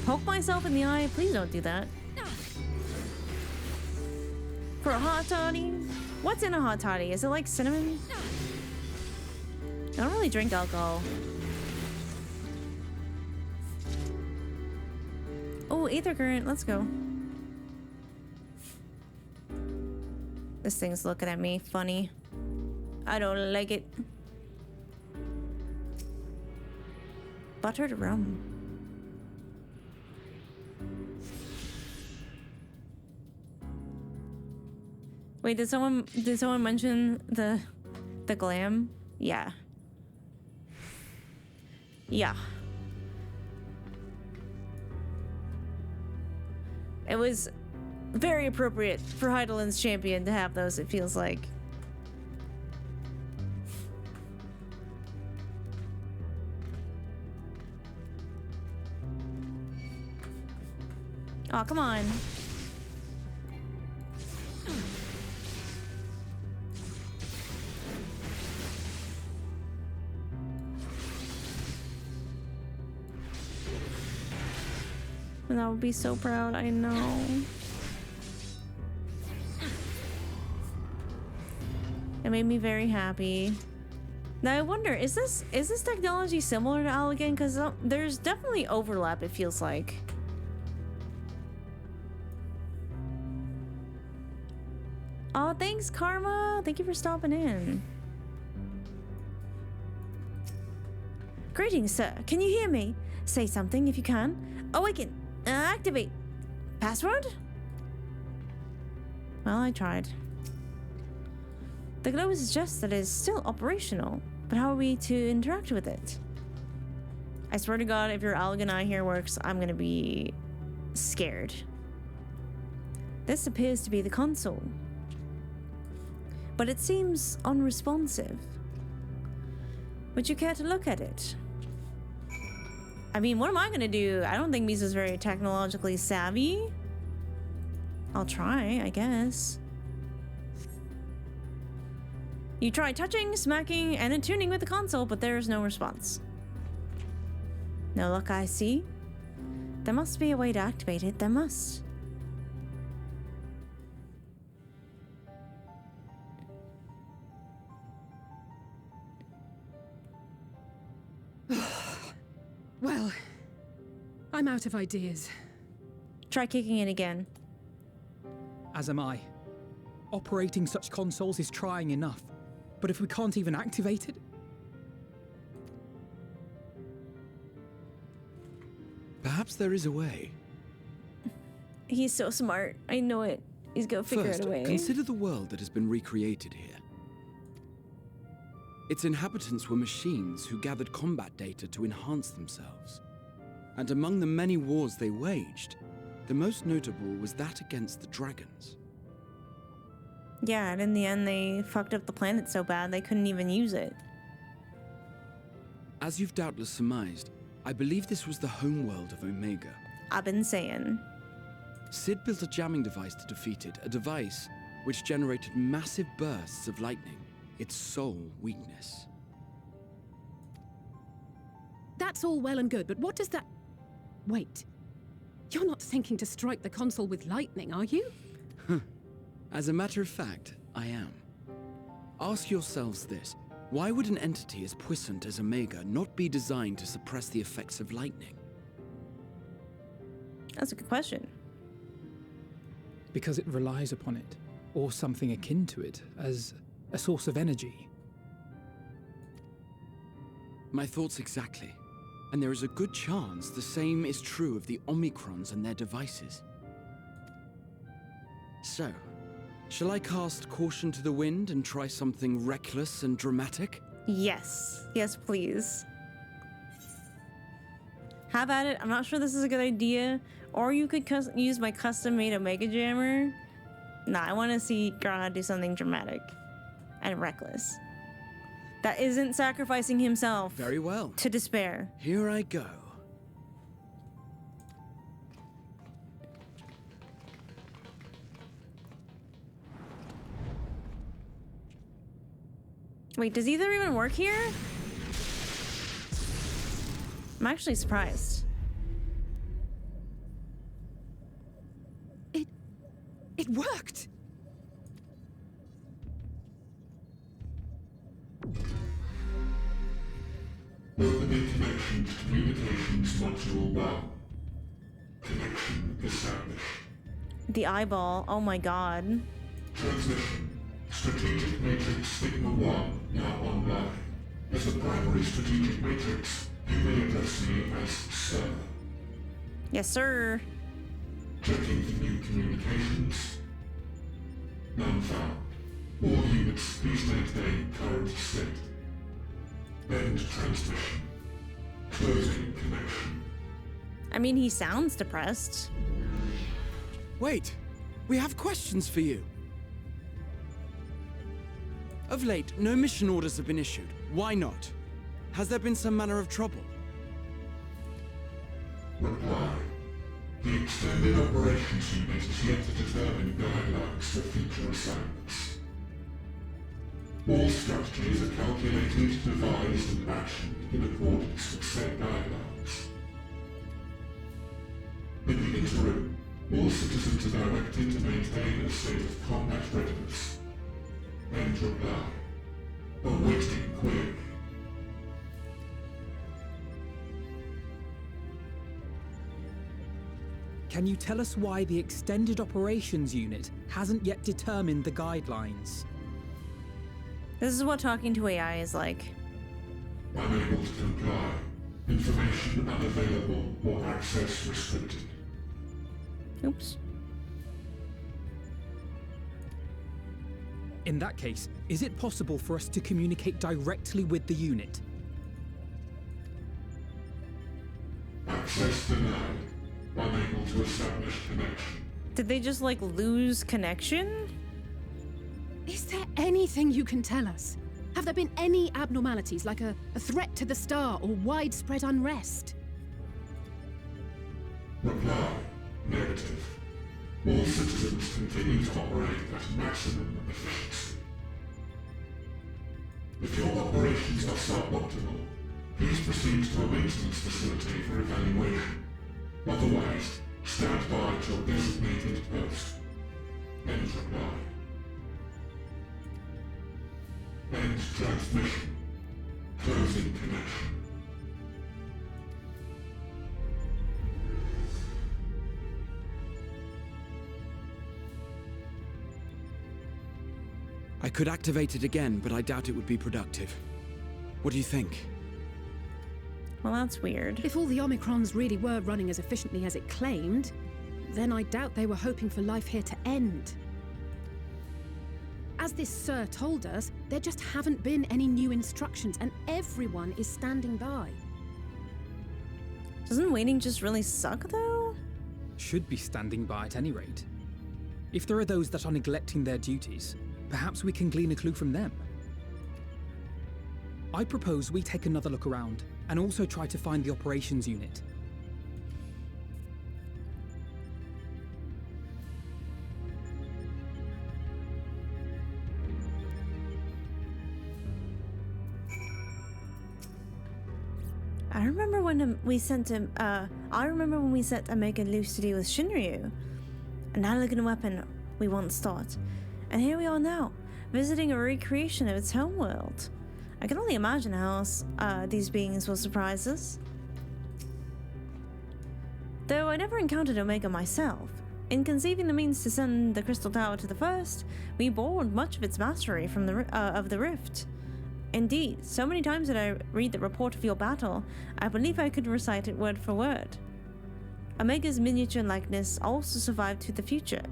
Poke myself in the eye? Please don't do that. For a hot toddy? What's in a hot toddy? Is it like cinnamon? I don't really drink alcohol. Oh, ether current. Let's go. This thing's looking at me funny. I don't like it. Buttered rum. Wait, did someone mention the glam? Yeah. Yeah. It was very appropriate for Heidelin's champion to have those, it feels like. Oh, come on. And I would be so proud, I know. It made me very happy. Now I wonder, is this technology similar to Allegan? Because there's definitely overlap, it feels like. Oh, thanks, Karma. Thank you for stopping in. Greetings, sir. Can you hear me? Say something if you can. Awaken. Activate. Password? Well, I tried. The globe suggests that it is still operational, but how are we to interact with it? I swear to God, if your Allegan eye here works, I'm gonna be scared. This appears to be the console, but it seems unresponsive. Would you care to look at it? I mean, what am I gonna do? I don't think Misa's very technologically savvy. I'll try, I guess. You try touching, smacking, and attuning with the console, but there is no response. No luck, I see. There must be a way to activate it. There must. Well, I'm out of ideas. Try kicking it again. As am I. Operating such consoles is trying enough. But if we can't even activate it? Perhaps there is a way. He's so smart. I know it. He's gonna figure First, out a way. consider the world that has been recreated here. Its inhabitants were machines who gathered combat data to enhance themselves. And among the many wars they waged, the most notable was that against the dragons. Yeah, and in the end they fucked up the planet so bad they couldn't even use it. As you've doubtless surmised, I believe this was the homeworld of Omega. I've been saying. Sid built a jamming device to defeat it, a device which generated massive bursts of lightning, its sole weakness. That's all well and good, but what does that... Wait. You're not thinking to strike the console with lightning, are you? As a matter of fact, I am. Ask yourselves this. Why would an entity as puissant as Omega not be designed to suppress the effects of lightning? That's a good question. Because it relies upon it, or something akin to it, as a source of energy. My thoughts exactly. And there is a good chance the same is true of the Omicrons and their devices. So, shall I cast caution to the wind and try something reckless and dramatic? Yes. Yes, please. Have at it. I'm not sure this is a good idea. Or you could use my custom-made Omega Jammer. Nah, I want to see Grana do something dramatic and reckless. That isn't sacrificing himself. Very well. To despair. Here I go. Wait, does either even work here? I'm actually surprised. It worked! Opening connection to communications module 1. Connection established. The eyeball. Oh my god. Transmission. Strategic Matrix Sigma 1 now online. As a primary strategic matrix, you may address me as Sir. Yes, sir. Checking for new communications. None found. All units, please maintain current state. End transmission. Closing connection. I mean, he sounds depressed. Wait, we have questions for you. Of late, no mission orders have been issued. Why not? Has there been some manner of trouble? Reply. The Extended Operations Unit is yet to determine guidelines for future assignments. All strategies are calculated, devised, and actioned in accordance with said guidelines. In the interim, all citizens are directed to maintain a state of combat readiness. End reply. Awaiting query. Can you tell us why the Extended Operations Unit hasn't yet determined the guidelines? This is what talking to AI is like. Unable to comply. Information unavailable or access restricted. Oops. In that case, is it possible for us to communicate directly with the unit? Access denied. Unable to establish connection. Did they just like lose connection? Is there anything you can tell us? Have there been any abnormalities, like a threat to the star or widespread unrest? Reply. Negative. All citizens continue to operate at maximum efficiency. If your operations are suboptimal, please proceed to a maintenance facility for evaluation. Otherwise, stand by at your designated post. End reply. End transmission. Closing connection. I could activate it again, but I doubt it would be productive. What do you think? Well, that's weird. If all the Omicrons really were running as efficiently as it claimed, then I doubt they were hoping for life here to end. As this Sir told us, there just haven't been any new instructions, and everyone is standing by. Doesn't waiting just really suck, though? Should be standing by at any rate. If there are those that are neglecting their duties, perhaps we can glean a clue from them. I propose we take another look around, and also try to find the operations unit. I remember when we sent Omega loose to deal with Shinryu. An elegant weapon we once thought. And here we are now, visiting a recreation of its homeworld. I can only imagine how these beings will surprise us. Though I never encountered Omega myself, in conceiving the means to send the Crystal Tower to the First, we borrowed much of its mastery from of the Rift. Indeed, so many times did I read the report of your battle, I believe I could recite it word for word. Omega's miniature likeness also survived to the future.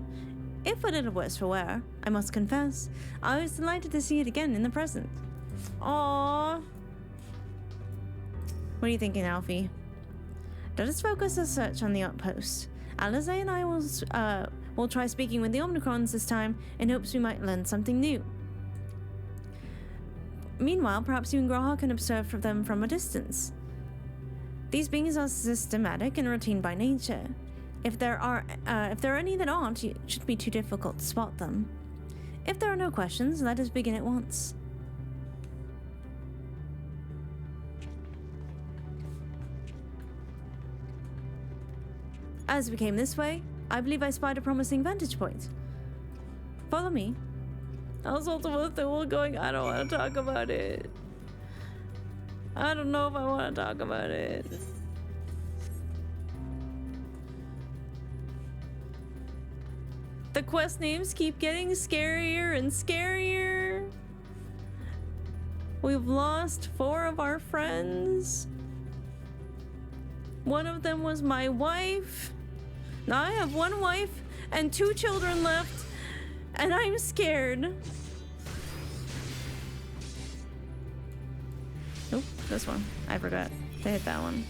If a little worse for wear, I must confess, I was delighted to see it again in the present. Aww. What are you thinking, Alfie? Let us focus our search on the outpost. Alize and I will try speaking with the Omicrons this time in hopes we might learn something new. Meanwhile, perhaps you and Graha can observe them from a distance. These beings are systematic and routine by nature. If there are any that aren't, it shouldn't be too difficult to spot them. If there are no questions, let us begin at once. As we came this way, I believe I spied a promising vantage point. Follow me. How's Ultima Thule going? I don't want to talk about it. I don't know if I want to talk about it. The quest names keep getting scarier and scarier. We've lost 4 of our friends. One of them was my wife. Now I have 1 wife and 2 children left, and I'm scared. Nope, this one. I forgot to hit that one.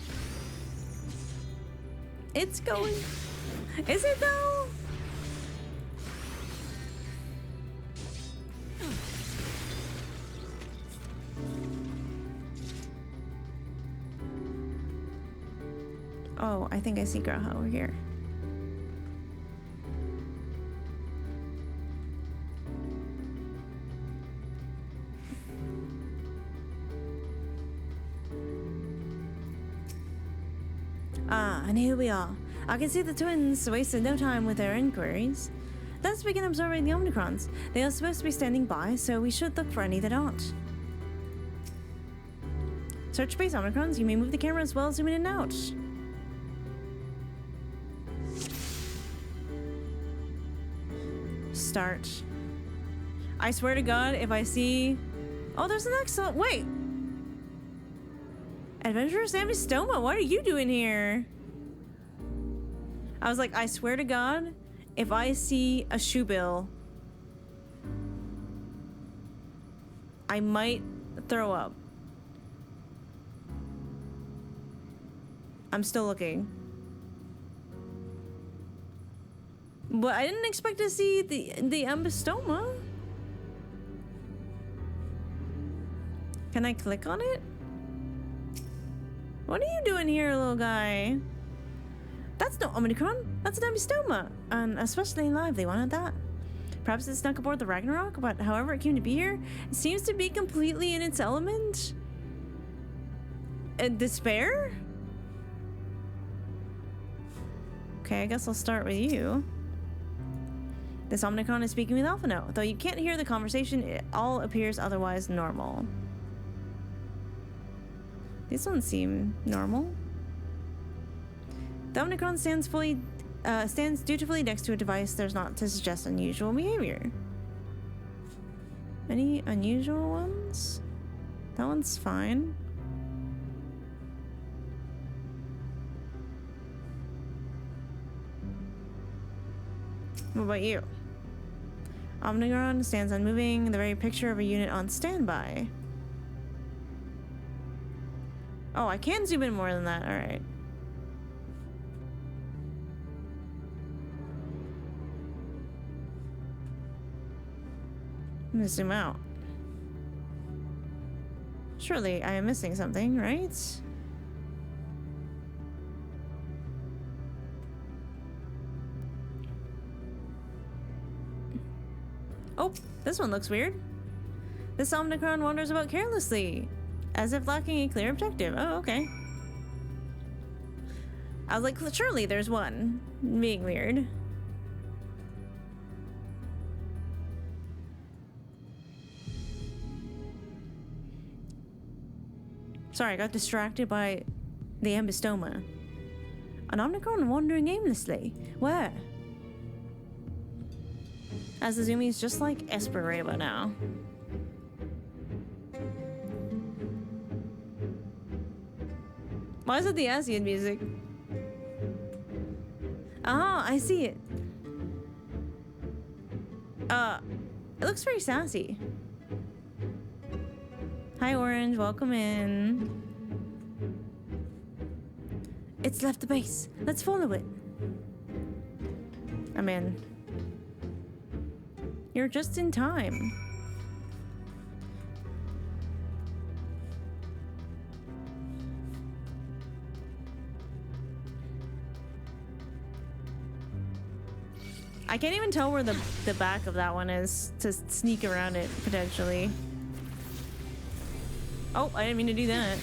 It's going. Is it though? Oh, I think I see Graha over here. Ah, and here we are. I can see the twins wasted no time with their inquiries. Let's begin observing the Omicrons. They are supposed to be standing by, so we should look for any that aren't. Search base Omicrons. You may move the camera as well as zoom in and out. Start. I swear to God, if I see... Oh, there's an excellent... Wait! Adventurer Sammy Stoma, what are you doing here? I was like, I swear to God, if I see a shoe bill, I might throw up. I'm still looking. But I didn't expect to see the Ambistoma. Can I click on it? What are you doing here, little guy? That's no Omicron. That's an Ambistoma. And especially lively one at that. Perhaps it snuck aboard the Ragnarok, but however it came to be here, it seems to be completely in its element. Despair? Okay, I guess I'll start with you. This Omicron is speaking with Alphino. Though you can't hear the conversation, it all appears otherwise normal. These ones seem normal. The Omicron stands dutifully next to a device there's not to suggest unusual behavior. Any unusual ones? That one's fine. What about you? Omicron stands unmoving, the very picture of a unit on standby. Oh, I can zoom in more than that. Alright. I'm gonna zoom out. Surely I am missing something, right? Oh, this one looks weird. This Omicron wanders about carelessly, as if lacking a clear objective. Oh, okay. I was like, surely there's one being weird. Sorry, I got distracted by the Ambistoma. An Omicron wandering aimlessly. Where? As the zoomies just like Esper right about now. Why is it the Asian music? Ah, I see it. It looks very sassy. Hi, Orange. Welcome in. It's left the base. Let's follow it. I'm in. You're just in time. I can't even tell where the back of that one is to sneak around it, potentially. Oh, I didn't mean to do that.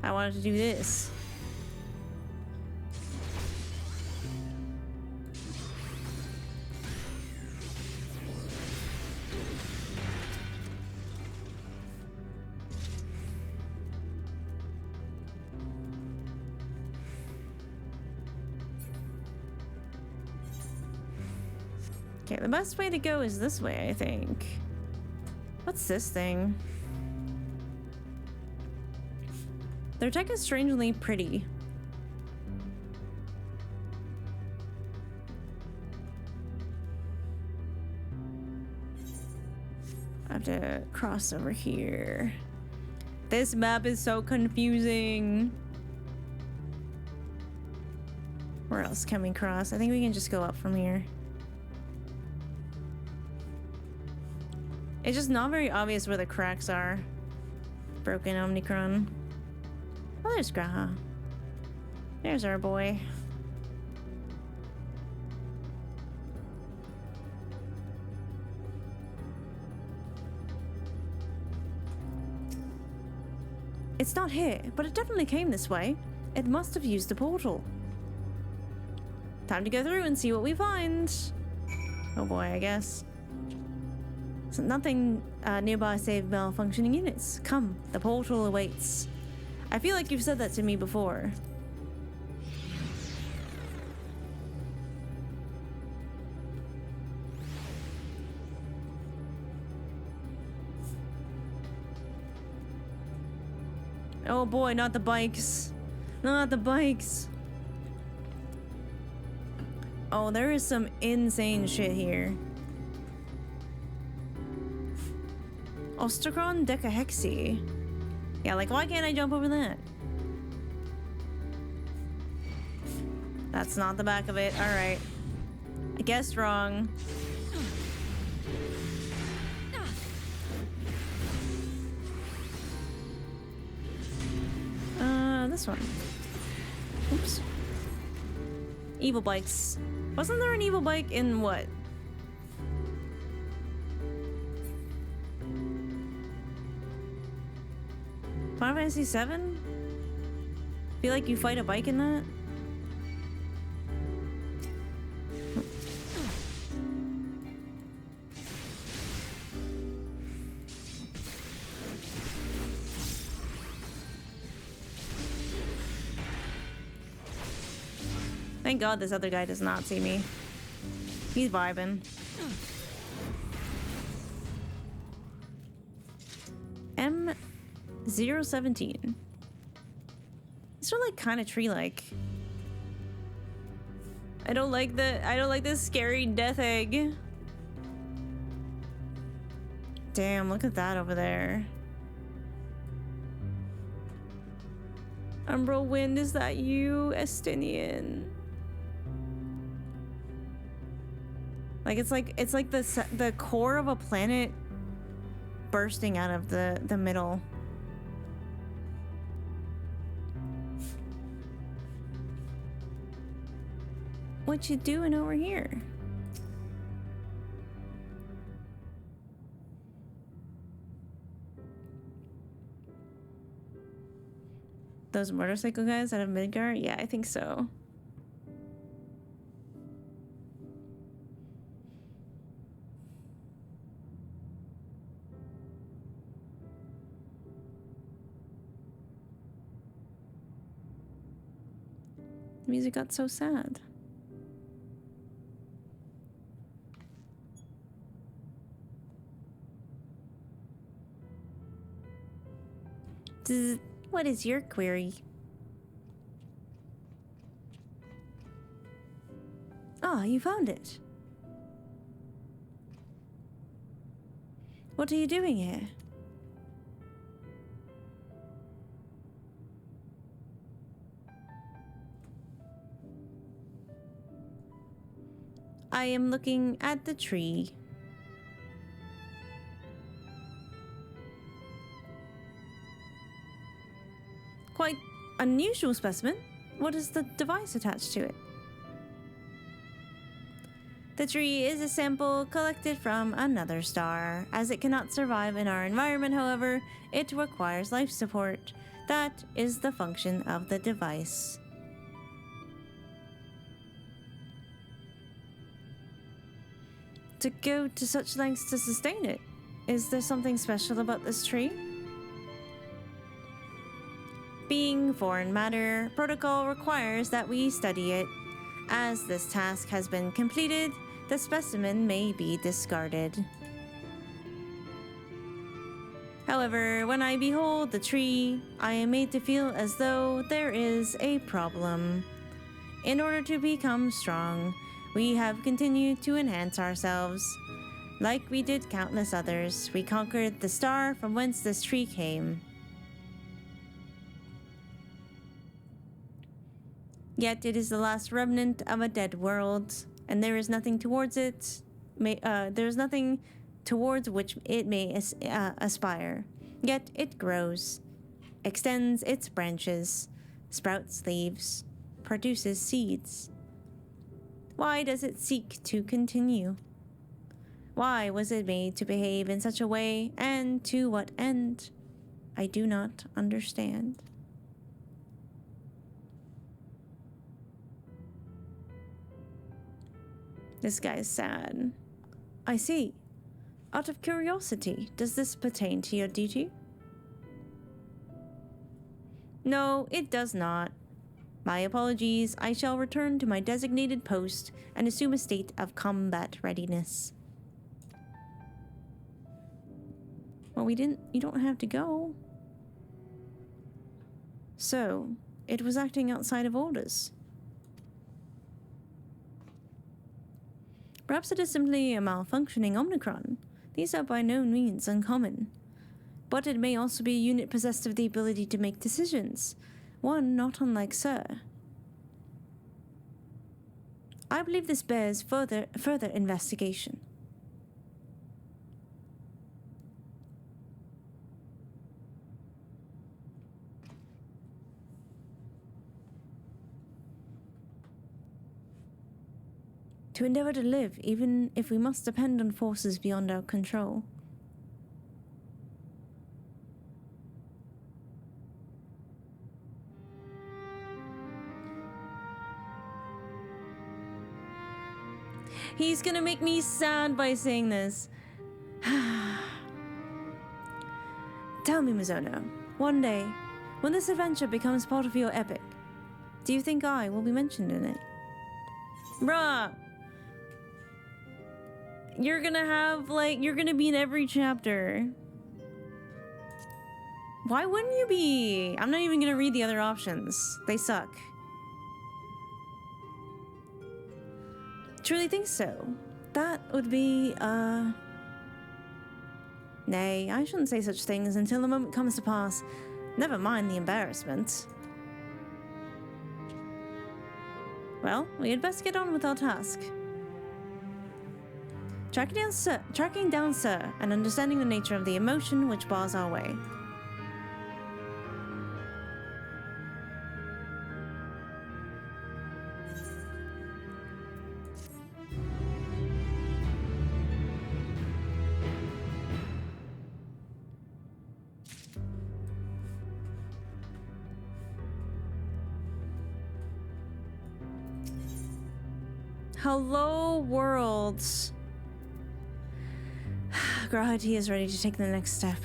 I wanted to do this. Okay, the best way to go is this way, I think. What's this thing? Their tech is strangely pretty. I have to cross over here. This map is so confusing. Where else can we cross? I think we can just go up from here. It's just not very obvious where the cracks are. Broken Omicron. Oh, there's Graha. There's our boy. It's not here, but it definitely came this way. It must have used the portal. Time to go through and see what we find. Oh boy, I guess. So nothing nearby save malfunctioning units. Come, the portal awaits. I feel like you've said that to me before. Oh boy, not the bikes. Not the bikes. Oh, there is some insane shit here. Ostracron Decahexi. Yeah, like, why can't I jump over that? That's not the back of it. Alright. I guessed wrong. This one. Oops. Evil bikes. Wasn't there an evil bike in what? Final Fantasy VII? Feel like you fight a bike in that? Thank God this other guy does not see me. He's vibing. M017. These are like kind of tree-like. I don't like this scary death egg. Damn, look at that over there. Umbral Wind, is that you, Estinian? Like it's like the core of a planet bursting out of the middle. What you doing over here? Those motorcycle guys out of Midgar? Yeah, I think so. The music got so sad. What is your query? Ah, you found it. What are you doing here? I am looking at the tree. Quite unusual specimen. What is the device attached to it? The tree is a sample collected from another star. As it cannot survive in our environment, however, it requires life support. That is the function of the device. To go to such lengths to sustain it. Is there something special about this tree? Being foreign matter, protocol requires that we study it. As this task has been completed, the specimen may be discarded. However, when I behold the tree, I am made to feel as though there is a problem. In order to become strong, we have continued to enhance ourselves. Like we did countless others, we conquered the star from whence this tree came. Yet it is the last remnant of a dead world, and there is nothing towards it. There is nothing towards which it may aspire. Yet it grows, extends its branches, sprouts leaves, produces seeds. Why does it seek to continue? Why was it made to behave in such a way, and to what end? I do not understand. This guy's sad. I see. Out of curiosity, does this pertain to your duty? No, it does not. My apologies. I shall return to my designated post and assume a state of combat readiness. Well, you don't have to go. So, it was acting outside of orders. Perhaps it is simply a malfunctioning Omicron. These are by no means uncommon. But it may also be a unit possessed of the ability to make decisions, one not unlike Sir. I believe this bears further investigation. To endeavor to live, even if we must depend on forces beyond our control. He's gonna make me sad by saying this. Tell me, Mizono, one day, when this adventure becomes part of your epic, do you think I will be mentioned in it? Bruh! You're gonna be in every chapter. Why wouldn't you be? I'm not even gonna read the other options. They suck. Truly think so. That would be, Nay, I shouldn't say such things until the moment comes to pass. Never mind the embarrassment. Well, we had best get on with our task. Tracking down Sir, and understanding the nature of the emotion which bars our way. Hello, worlds. Grahati is ready to take the next step.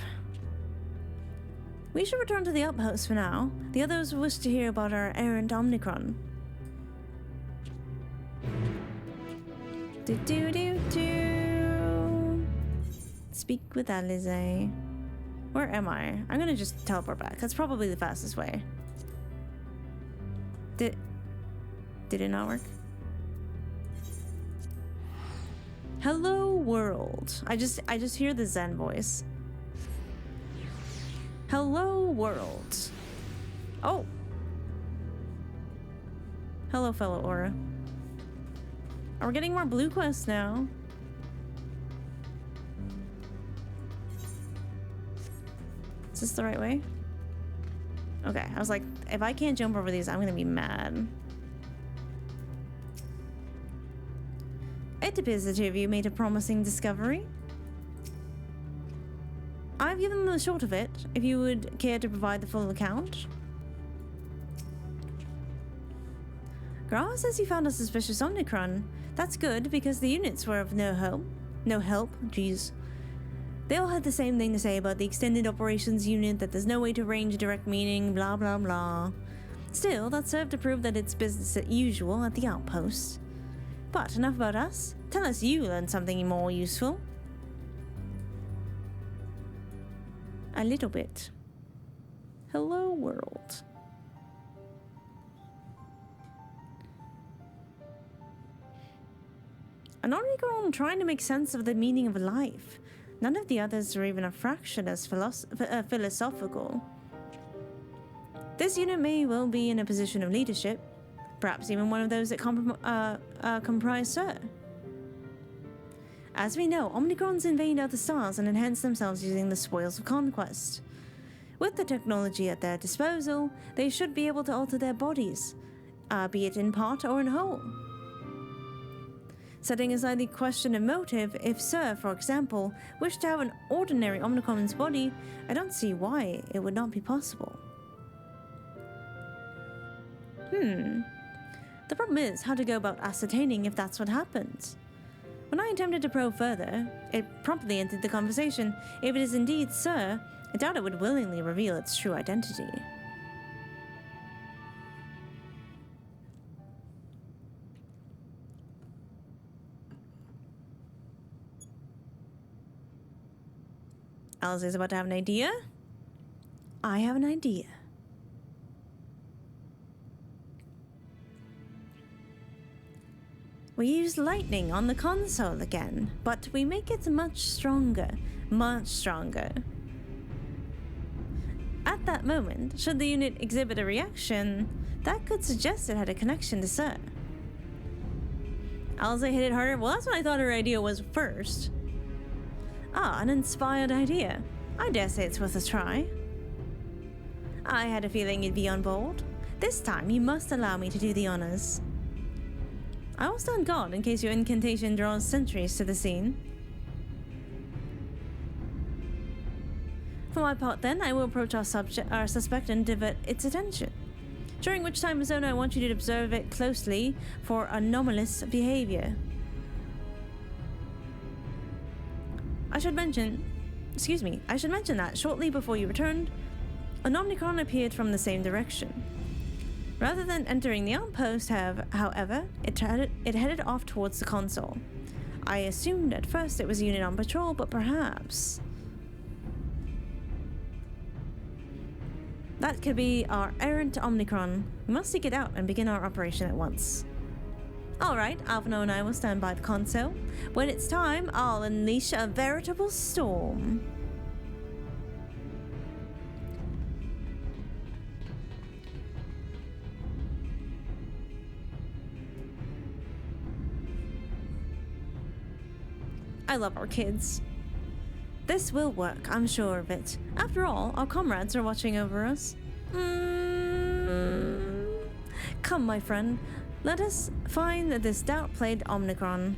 We should return to the outpost for now. The others wish to hear about our errant Omicron. Speak with Alize. Where am I? I'm gonna just teleport back. That's probably the fastest way. Did it not work? Hello, world. I just hear the Zen voice. Hello, world. Oh. Hello, fellow Aura. Oh, we're getting more blue quests now. Is this the right way? Okay, I was like, if I can't jump over these, I'm gonna be mad. It appears the two of you made a promising discovery. I've given them the short of it, if you would care to provide the full account. Gra says you found a suspicious Omicron. That's good, because the units were of no help. No help? Jeez. They all had the same thing to say about the extended operations unit, that there's no way to range direct meaning, blah blah blah. Still, that served to prove that it's business as usual at the outpost. But enough about us. Tell us you learned something more useful. A little bit. Hello, world. An Omicron trying to make sense of the meaning of life. None of the others are even a fraction as philosophical. This unit may well be in a position of leadership, perhaps even one of those that comprise Sir. As we know, Omicrons invade other stars and enhance themselves using the spoils of conquest. With the technology at their disposal, they should be able to alter their bodies, be it in part or in whole. Setting aside the question of motive, if Sir, for example, wished to have an ordinary Omicron's body, I don't see why it would not be possible. The problem is how to go about ascertaining if that's what happens. When I attempted to probe further, it promptly entered the conversation. If it is indeed Sir, I doubt it would willingly reveal its true identity. Alice is about to have an idea. I have an idea. We use lightning on the console again, but we make it much stronger, much stronger. At that moment, should the unit exhibit a reaction, that could suggest it had a connection to Sir. Alice hit it harder. Well, that's what I thought her idea was first. Ah, an inspired idea. I dare say it's worth a try. I had a feeling you'd be on board. This time, you must allow me to do the honors. I will stand guard in case your incantation draws sentries to the scene. For my part, then, I will approach our suspect and divert its attention. During which time, Zona, I want you to observe it closely for anomalous behavior. I should mention that shortly before you returned, an Omicron appeared from the same direction. Rather than entering the outpost, however, it headed off towards the console. I assumed at first it was a unit on patrol, but perhaps that could be our errant Omicron. We must seek it out and begin our operation at once. Alright, Alphino and I will stand by the console. When it's time, I'll unleash a veritable storm. I love our kids. This will work, I'm sure of it. After all, our comrades are watching over us. Come, my friend. Let us find this doubt-plagued Omicron.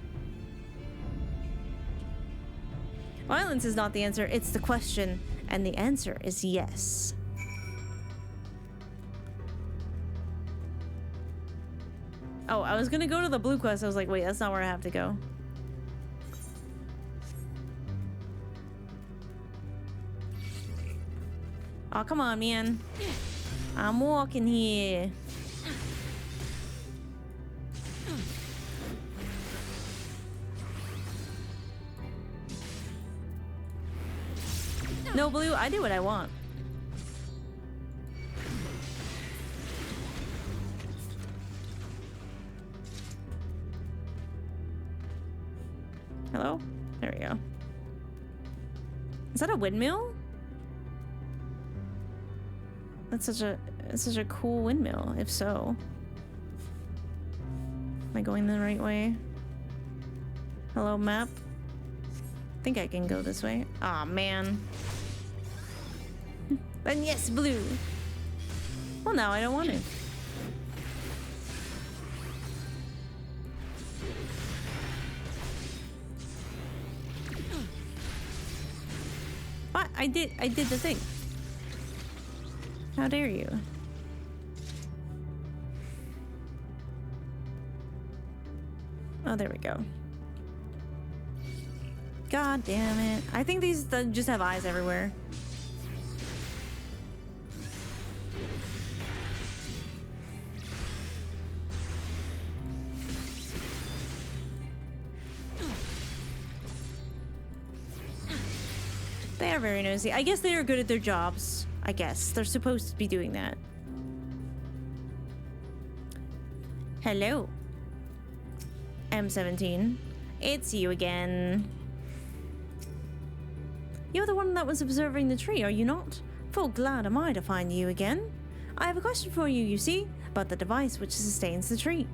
Violence is not the answer, it's the question. And the answer is yes. Oh, I was gonna go to the blue quest. I was like, wait, that's not where I have to go. Oh, come on, man. I'm walking here. No, Blue, I do what I want. Hello? There we go. Is that a windmill? That's such a cool windmill, if so. Am I going the right way? Hello, map? I think I can go this way. Aw, man. Then yes, Blue. Well, now I don't want to. What? I did the thing. How dare you? Oh, there we go. God damn it. I think these just have eyes everywhere. They are very nosy. I guess they are good at their jobs. I guess. They're supposed to be doing that. Hello. M17. It's you again. You're the one that was observing the tree, are you not? Full glad am I to find you again. I have a question for you, you see, about the device which sustains the tree.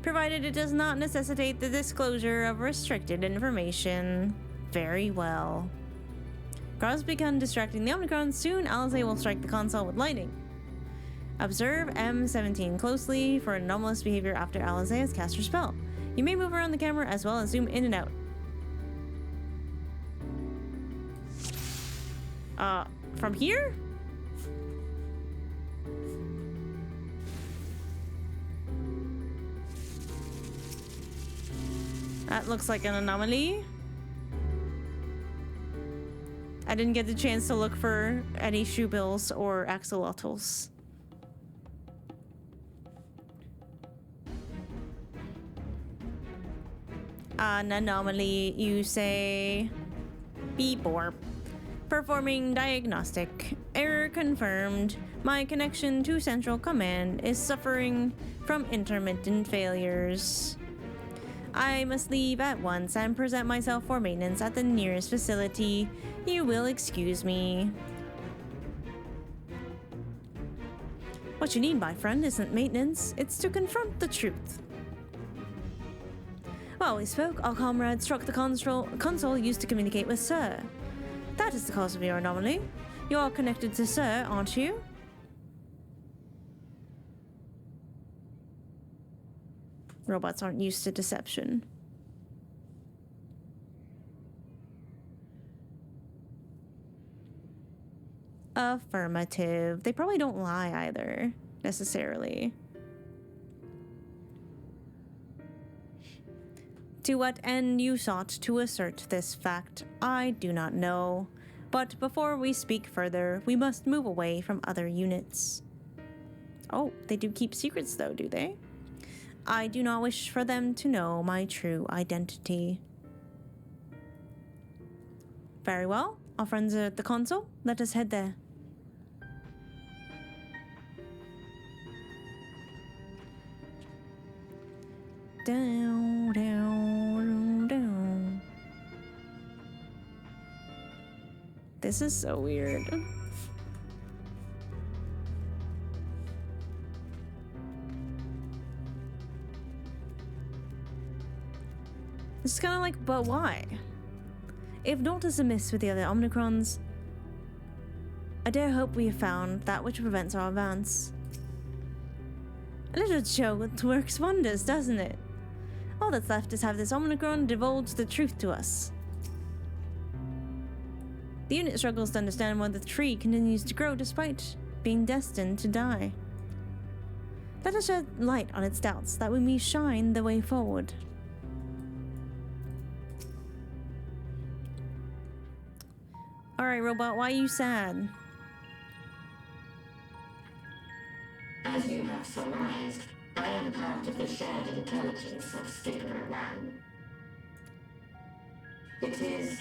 Provided it does not necessitate the disclosure of restricted information. Very well. Cross begun distracting the Omicrons. Soon, Alizé will strike the console with lightning. Observe M17 closely for anomalous behavior after Alizé has cast her spell. You may move around the camera as well as zoom in and out. From here? That looks like an anomaly. I didn't get the chance to look for any shoe bills or axolotls. An anomaly, you say? Beep borp. Performing diagnostic. Error confirmed. My connection to Central Command is suffering from intermittent failures. I must leave at once and present myself for maintenance at the nearest facility. You will excuse me. What you need, my friend, isn't maintenance. It's to confront the truth. While we spoke, our comrade struck the console used to communicate with Sir. That is the cause of your anomaly. You are connected to Sir, aren't you? Robots aren't used to deception. Affirmative. They probably don't lie either, necessarily. To what end you sought to assert this fact, I do not know. But before we speak further, we must move away from other units. Oh, they do keep secrets though, do they? I do not wish for them to know my true identity. Very well. Our friends are at the console. Let us head there. Down, down, down. This is so weird. It's kind of like, but why? If naught is amiss with the other Omicrons, I dare hope we have found that which prevents our advance. A little joke works wonders, doesn't it? All that's left is have this Omicron divulge the truth to us. The unit struggles to understand why the tree continues to grow despite being destined to die. Let us shed light on its doubts that we may shine the way forward. Alright, robot, why are you sad? As you have surmised, I am part of the shared intelligence of Stigma 1. It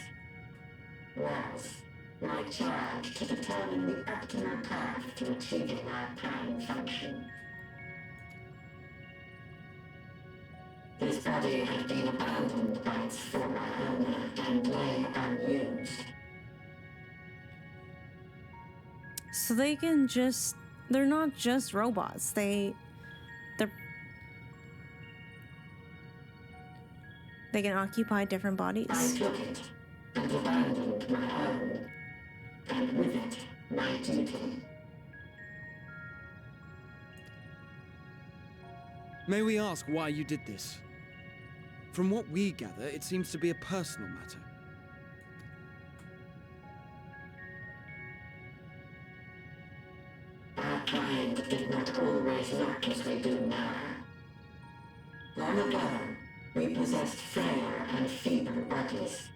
was my charge to determine the optimal path to achieving our prime function. This body had been abandoned by its former owner and lay unused. So they can just... They're not just robots. They can occupy different bodies. I took it and abandoned my own, and with it, my duty. May we ask why you did this? From what we gather, it seems to be a personal matter. Our kind did not always look as we do now. Long ago, we possessed frail and feeble bodies.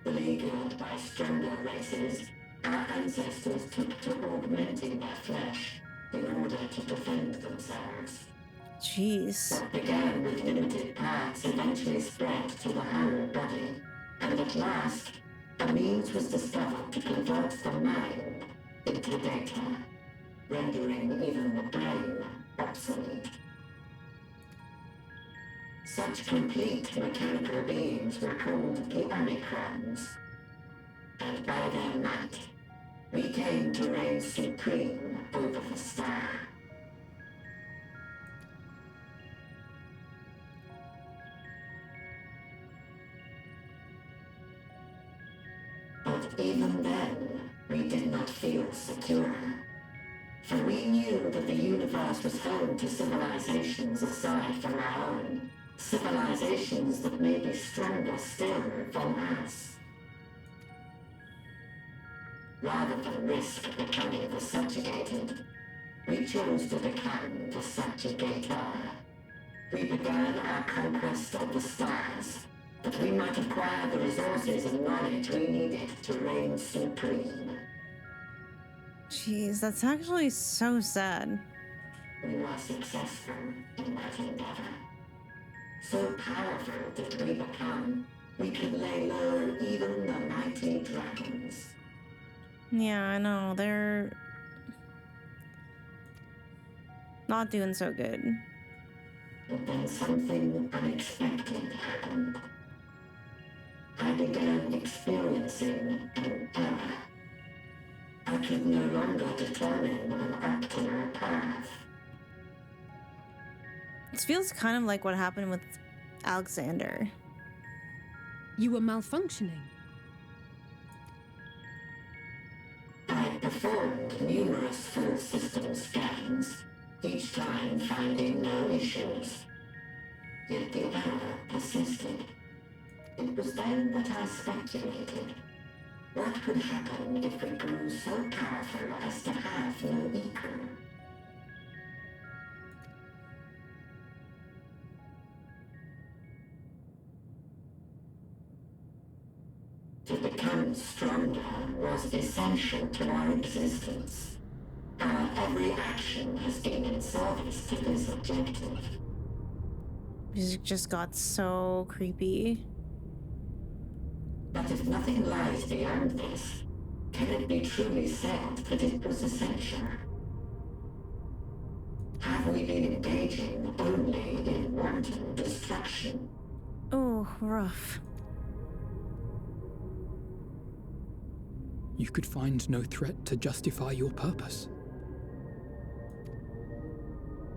Beleaguered by stronger races, our ancestors took to augmenting their flesh in order to defend themselves. Jeez. What began with limited parts eventually spread to the whole body. And at last, a means was discovered to convert the mind into data, rendering even the brain obsolete. Such complete mechanical beings were called the Omicrons, and by their might, we came to reign supreme over the star. But even then, we did not feel secure. For we knew that the universe was home to civilizations aside from our own. Civilizations that may be stronger still than us. Rather than risk becoming the subjugated, we chose to become the subjugator. We began our conquest of the stars, that we might acquire the resources and knowledge we needed to reign supreme. Jeez, that's actually so sad. We were successful in that endeavor. So powerful did we become, we could lay low even the mighty dragons. Yeah, I know. They're not doing so good. But then something unexpected happened. I began experiencing an error. I could no longer determine an optimal path. This feels kind of like what happened with Alexander. You were malfunctioning. I performed numerous full system scans, each time finding no issues. Yet the error persisted. It was then that I speculated. What could happen if we grew so powerful as to have no equal? To become stronger was essential to our existence. Our every action has been in service to this objective. Music just got so creepy. But if nothing lies beyond this, can it be truly said that it was essential? Have we been engaging only in wanton destruction? Oh, rough. You could find no threat to justify your purpose.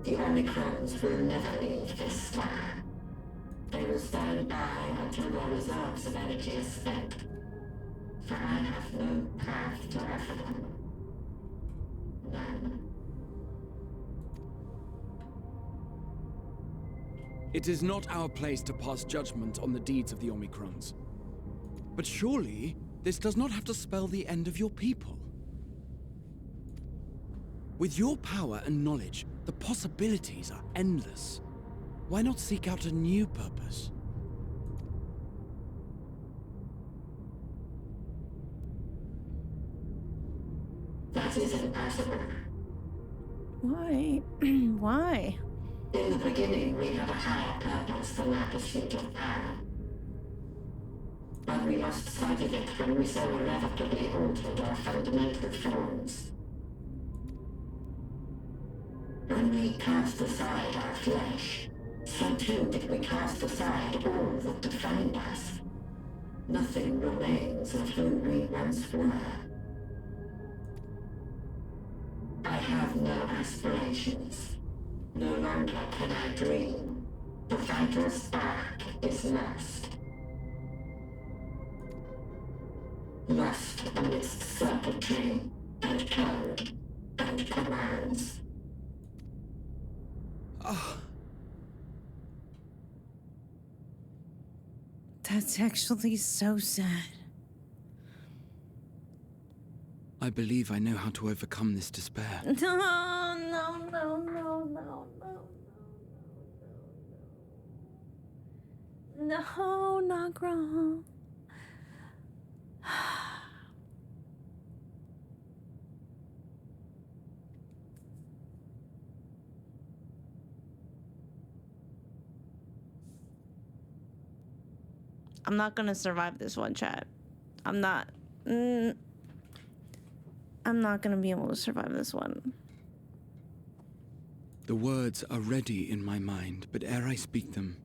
The Omicrons will never leave this star. They will stand by until their reserves of energy are spent. For I have no path to offer them. None. It is not our place to pass judgment on the deeds of the Omicrons. But surely, this does not have to spell the end of your people. With your power and knowledge, the possibilities are endless. Why not seek out a new purpose? That is impossible. Why? Why? In the beginning, we had a higher purpose than our pursuit of power. But we lost sight of it when we so irrevocably altered our fundamental forms. When we cast aside our flesh, so too did we cast aside all that defined us. Nothing remains of who we once were. I have no aspirations. No longer can I dream. The vital spark is lost. Lost amidst circuitry and code and commands. That's actually so sad. I believe I know how to overcome this despair. No, not wrong. I'm not gonna survive this one, chat. I'm not gonna be able to survive this one. The words are ready in my mind, but ere I speak them,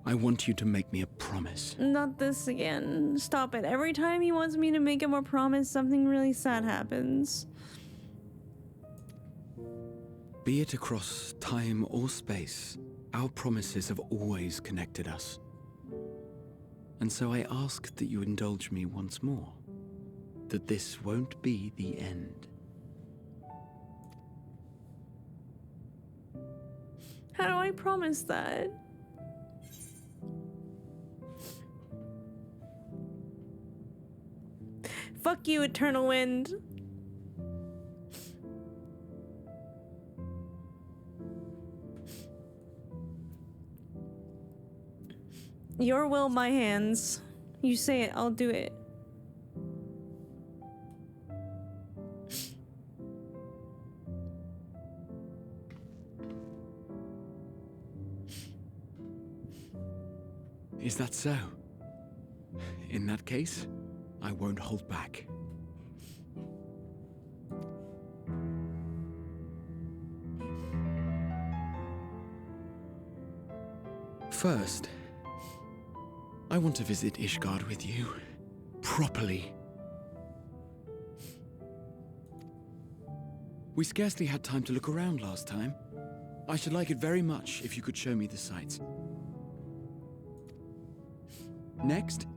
I want you to make me a promise. Not this again. Stop it. Every time he wants me to make him a promise, something really sad happens. Be it across time or space, our promises have always connected us. And so I ask that you indulge me once more, that this won't be the end. How do I promise that? Fuck you, Eternal Wind. Your will, my hands. You say it, I'll do it. Is that so? In that case, I won't hold back. First, I want to visit Ishgard with you, properly. We scarcely had time to look around last time. I should like it very much if you could show me the sights. Next,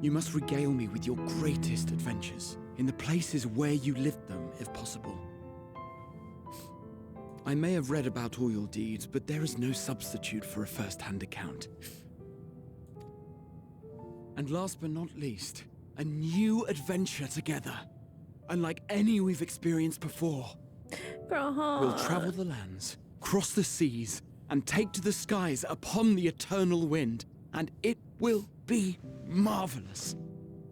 you must regale me with your greatest adventures, in the places where you lived them, if possible. I may have read about all your deeds, but there is no substitute for a first-hand account. And last but not least, a new adventure together, unlike any we've experienced before. We'll travel the lands, cross the seas, and take to the skies upon the eternal wind, and it will be marvelous.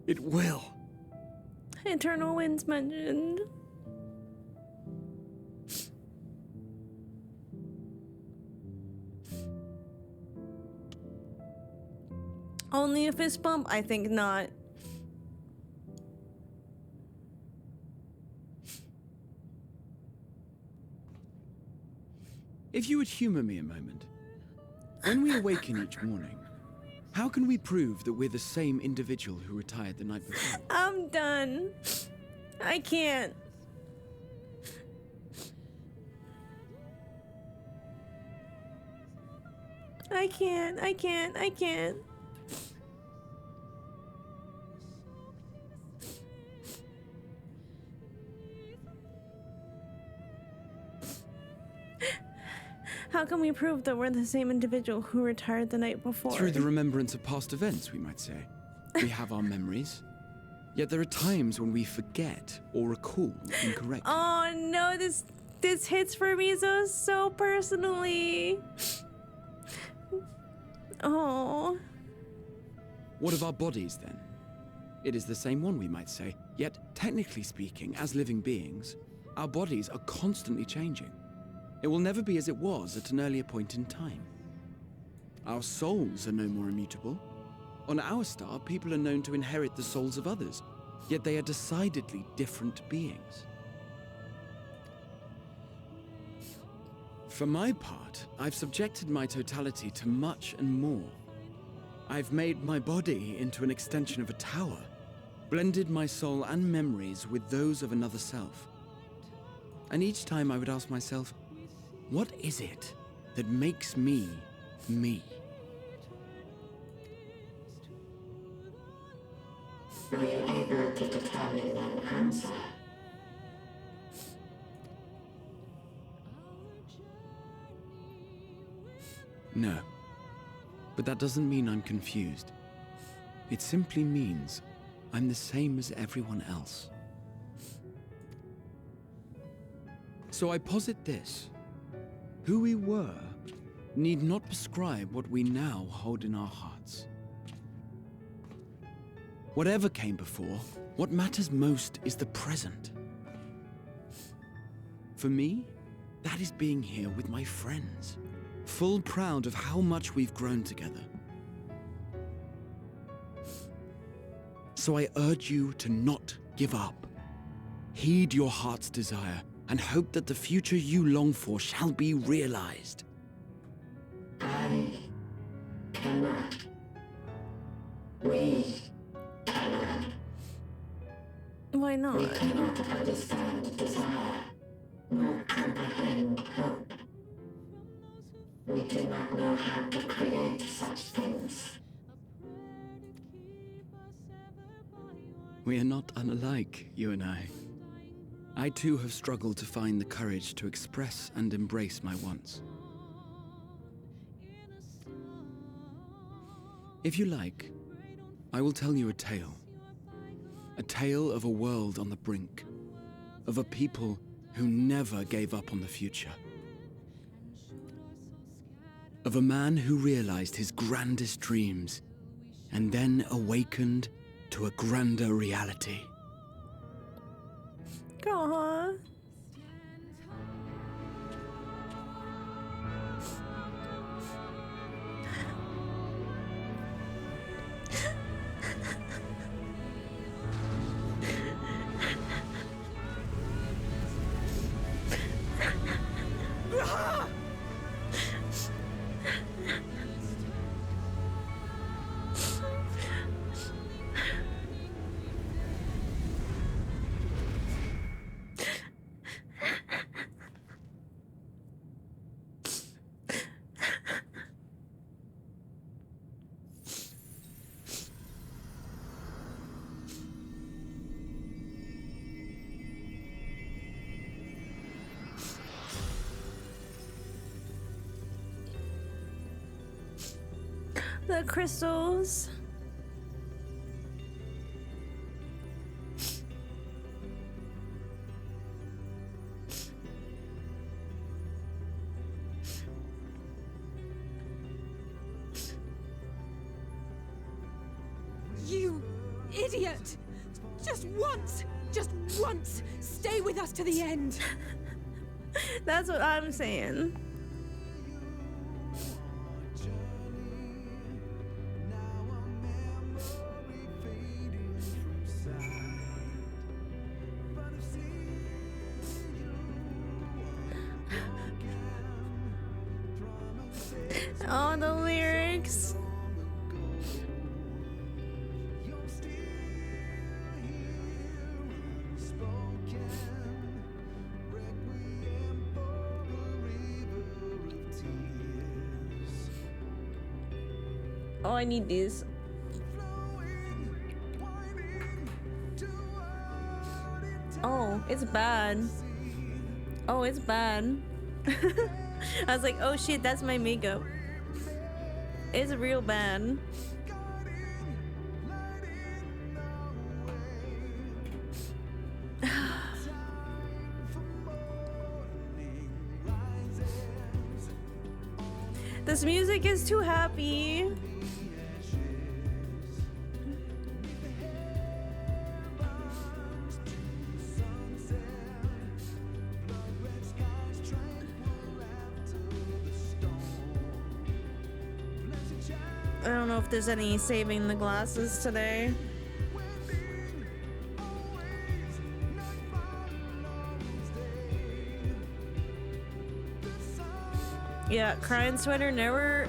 It will. Eternal Wind's mentioned. Only a fist bump? I think not. If you would humor me a moment, when we awaken each morning, how can we prove that we're the same individual who retired the night before? I'm done. I can't. I can't. How can we prove that we're the same individual who retired the night before? Through the remembrance of past events, we might say. We have our memories, yet there are times when we forget or recall incorrectly. Oh no, this hits for me so personally. Oh. What of our bodies, then? It is the same one, we might say, yet technically speaking, as living beings, our bodies are constantly changing. It will never be as it was at an earlier point in time. Our souls are no more immutable. On our star, people are known to inherit the souls of others, yet they are decidedly different beings. For my part, I've subjected my totality to much and more. I've made my body into an extension of a tower, blended my soul and memories with those of another self. And each time I would ask myself, what is it that makes me, me? Were you able to determine that answer? No. But that doesn't mean I'm confused. It simply means I'm the same as everyone else. So I posit this. Who we were need not prescribe what we now hold in our hearts. Whatever came before, what matters most is the present. For me, that is being here with my friends, full proud of how much we've grown together. So I urge you to not give up. Heed your heart's desire and hope that the future you long for shall be realized. I cannot. We cannot. Why not? We cannot understand desire, nor comprehend hope. We do not know how to create such things. We are not unlike, you and I. I too have struggled to find the courage to express and embrace my wants. If you like, I will tell you a tale. A tale of a world on the brink, of a people who never gave up on the future. Of a man who realized his grandest dreams and then awakened to a grander reality. Aww. The crystals. You idiot! Just once, stay with us to the end. That's what I'm saying. Oh, the lyrics. Oh, I need these. Oh, it's bad. Oh, it's bad. I was like, oh shit, that's my makeup. It's real bad. This music is too happy. I don't know if there's any saving the glasses today. Yeah, crying sweater never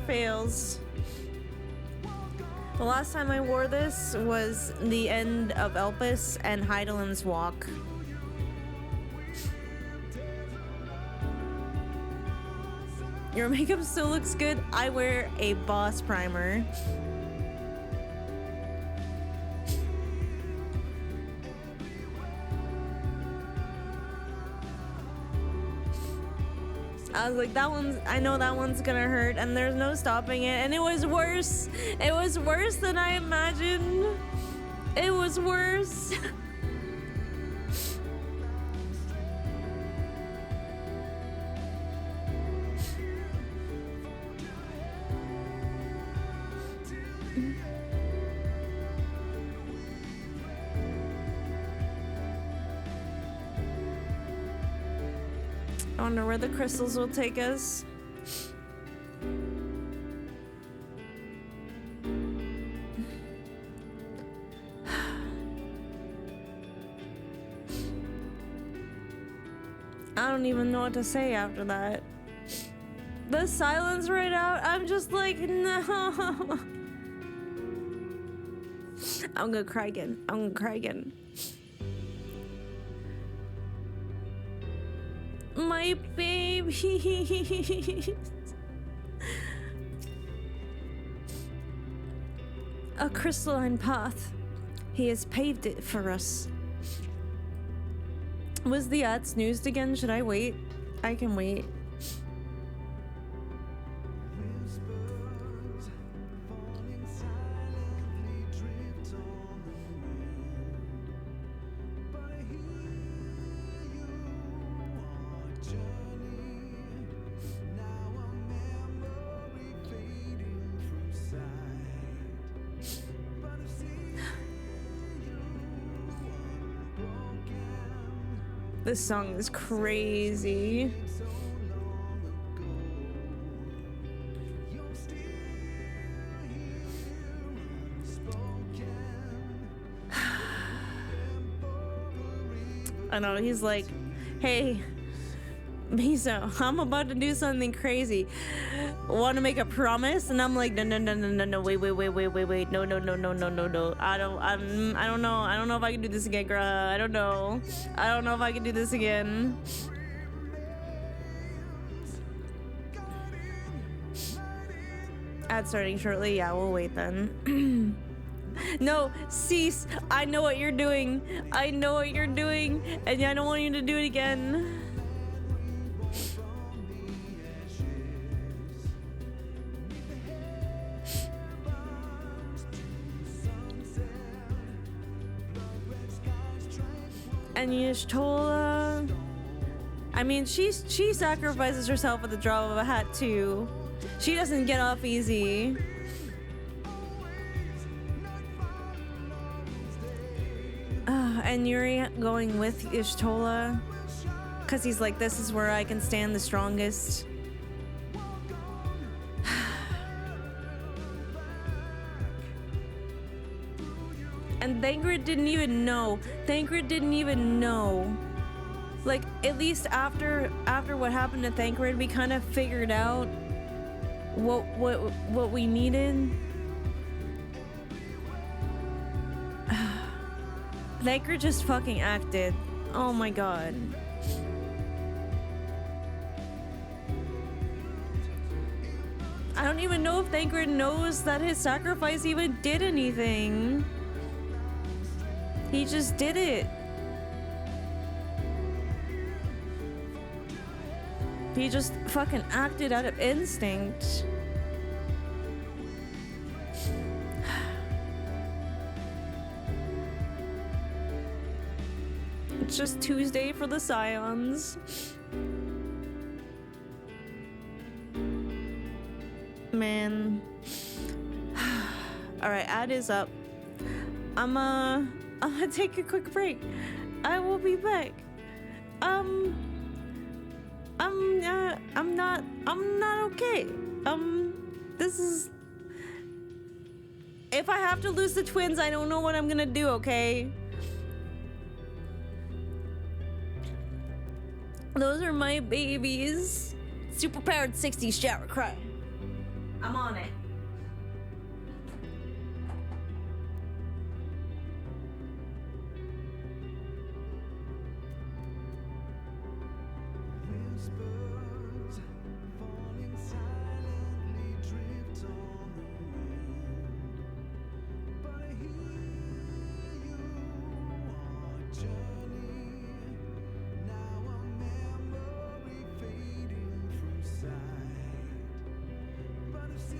fails. The last time I wore this was the end of Elpis and Heidelin's Walk. Your makeup still looks good. I wear a Boss primer. I was like, I know that one's gonna hurt, and there's no stopping it. And it was worse. It was worse than I imagined. It was worse. wonder where the crystals will take us. I don't even know what to say after that. The silence right out, I'm just like, no. I'm gonna cry again. I'm gonna cry again. My baby. A crystalline path. He has paved it for us. Was the ad snoozed again? Should I wait? I can wait. This song is crazy. I know, he's like, hey, Miso, I'm about to do something crazy. Want to make a promise? And I'm like, no, wait, no. I don't know if I can do this again, girl. I don't know if I can do this again. Ad starting shortly. Yeah, we'll wait then. No, cease. I know what you're doing. And I don't want you to do it again. And Y'shtola, I mean, she sacrifices herself at the drop of a hat too. She doesn't get off easy. And Yuri going with Y'shtola, cause he's like, this is where I can stand the strongest. And Thancred didn't even know. Like, at least after what happened to Thancred, we kind of figured out what we needed. Thancred just fucking acted. Oh my god. I don't even know if Thancred knows that his sacrifice even did anything. He just did it. He just fucking acted out of instinct. It's just Tuesday for the Scions. Man. Alright, ad is up. I'm gonna take a quick break. I will be back. I'm not okay. This is... If I have to lose the twins, I don't know what I'm gonna do, okay? Those are my babies. Superpowered 60s shower cry. I'm on it. See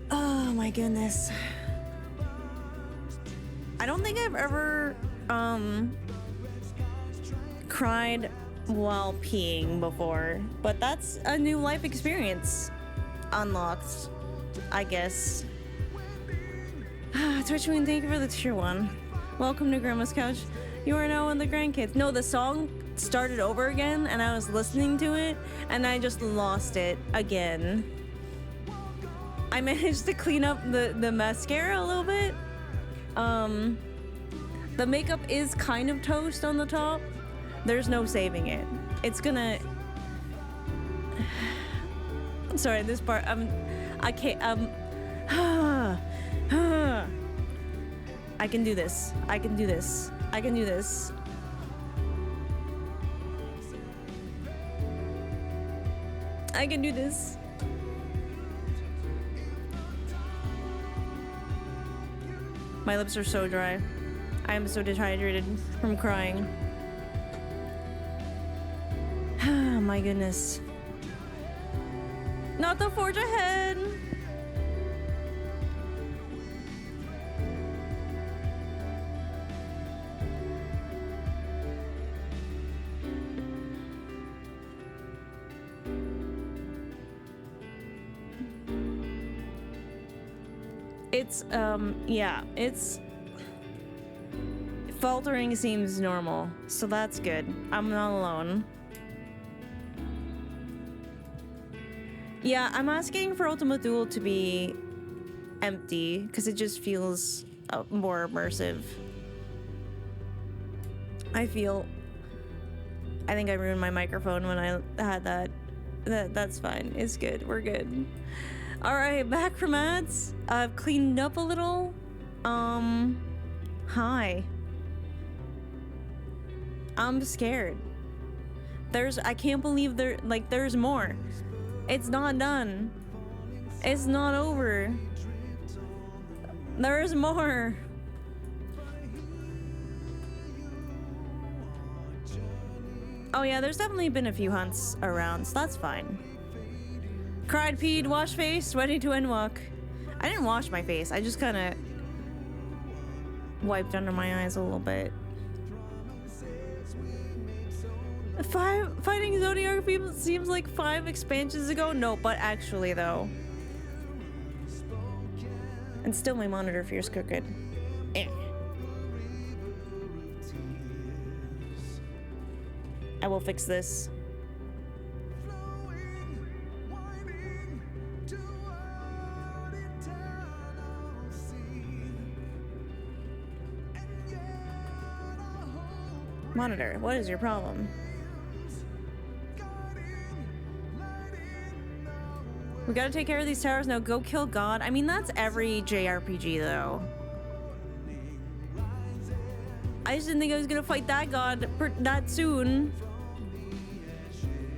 Oh my goodness. I don't think I've ever cried while peeing before, but that's a new life experience unlocked, I guess. Twitch Queen, thank you for the tier 1. Welcome to Grandma's Couch. You are now on the grandkids. No, the song started over again and I was listening to it and I just lost it again. I managed to clean up the mascara a little bit. The makeup is kind of toast on the top. There's no saving it. It's gonna... Sorry, this part, I can't, I can do this. I can do this. I can do this. I can do this. My lips are so dry. I am so dehydrated from crying. My goodness. Not the forge ahead. It's, yeah, it's... Faltering seems normal, so that's good. I'm not alone. Yeah, I'm asking for Ultima Thule to be empty, because it just feels more immersive. I think I ruined my microphone when I had that. That's fine. It's good. We're good. Alright, back from ads. I've cleaned up a little. Hi. I'm scared. I can't believe there's more. It's not done. It's not over. There's more. Oh yeah, there's definitely been a few hunts around, so that's fine. Cried, peed, wash face, ready to Endwalk. I didn't wash my face, I just kind of wiped under my eyes a little bit. Fighting Zodiac people seems like 5 expansions ago? No, but actually though. And still my monitor feels crooked. Eh. I will fix this. Monitor, what is your problem? We gotta take care of these towers now. Go kill God. I mean, that's every JRPG though. I just didn't think I was gonna fight that God that soon.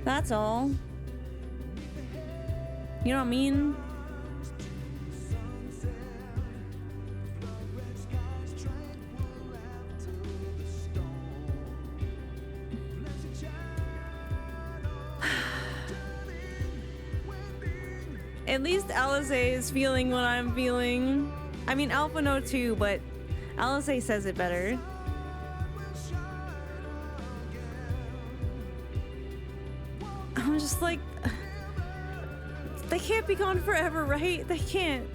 That's all. You know what I mean? At least Alizé is feeling what I'm feeling. I mean, Alpha No too, but Alizé says it better. I'm just like, they can't be gone forever, right? They can't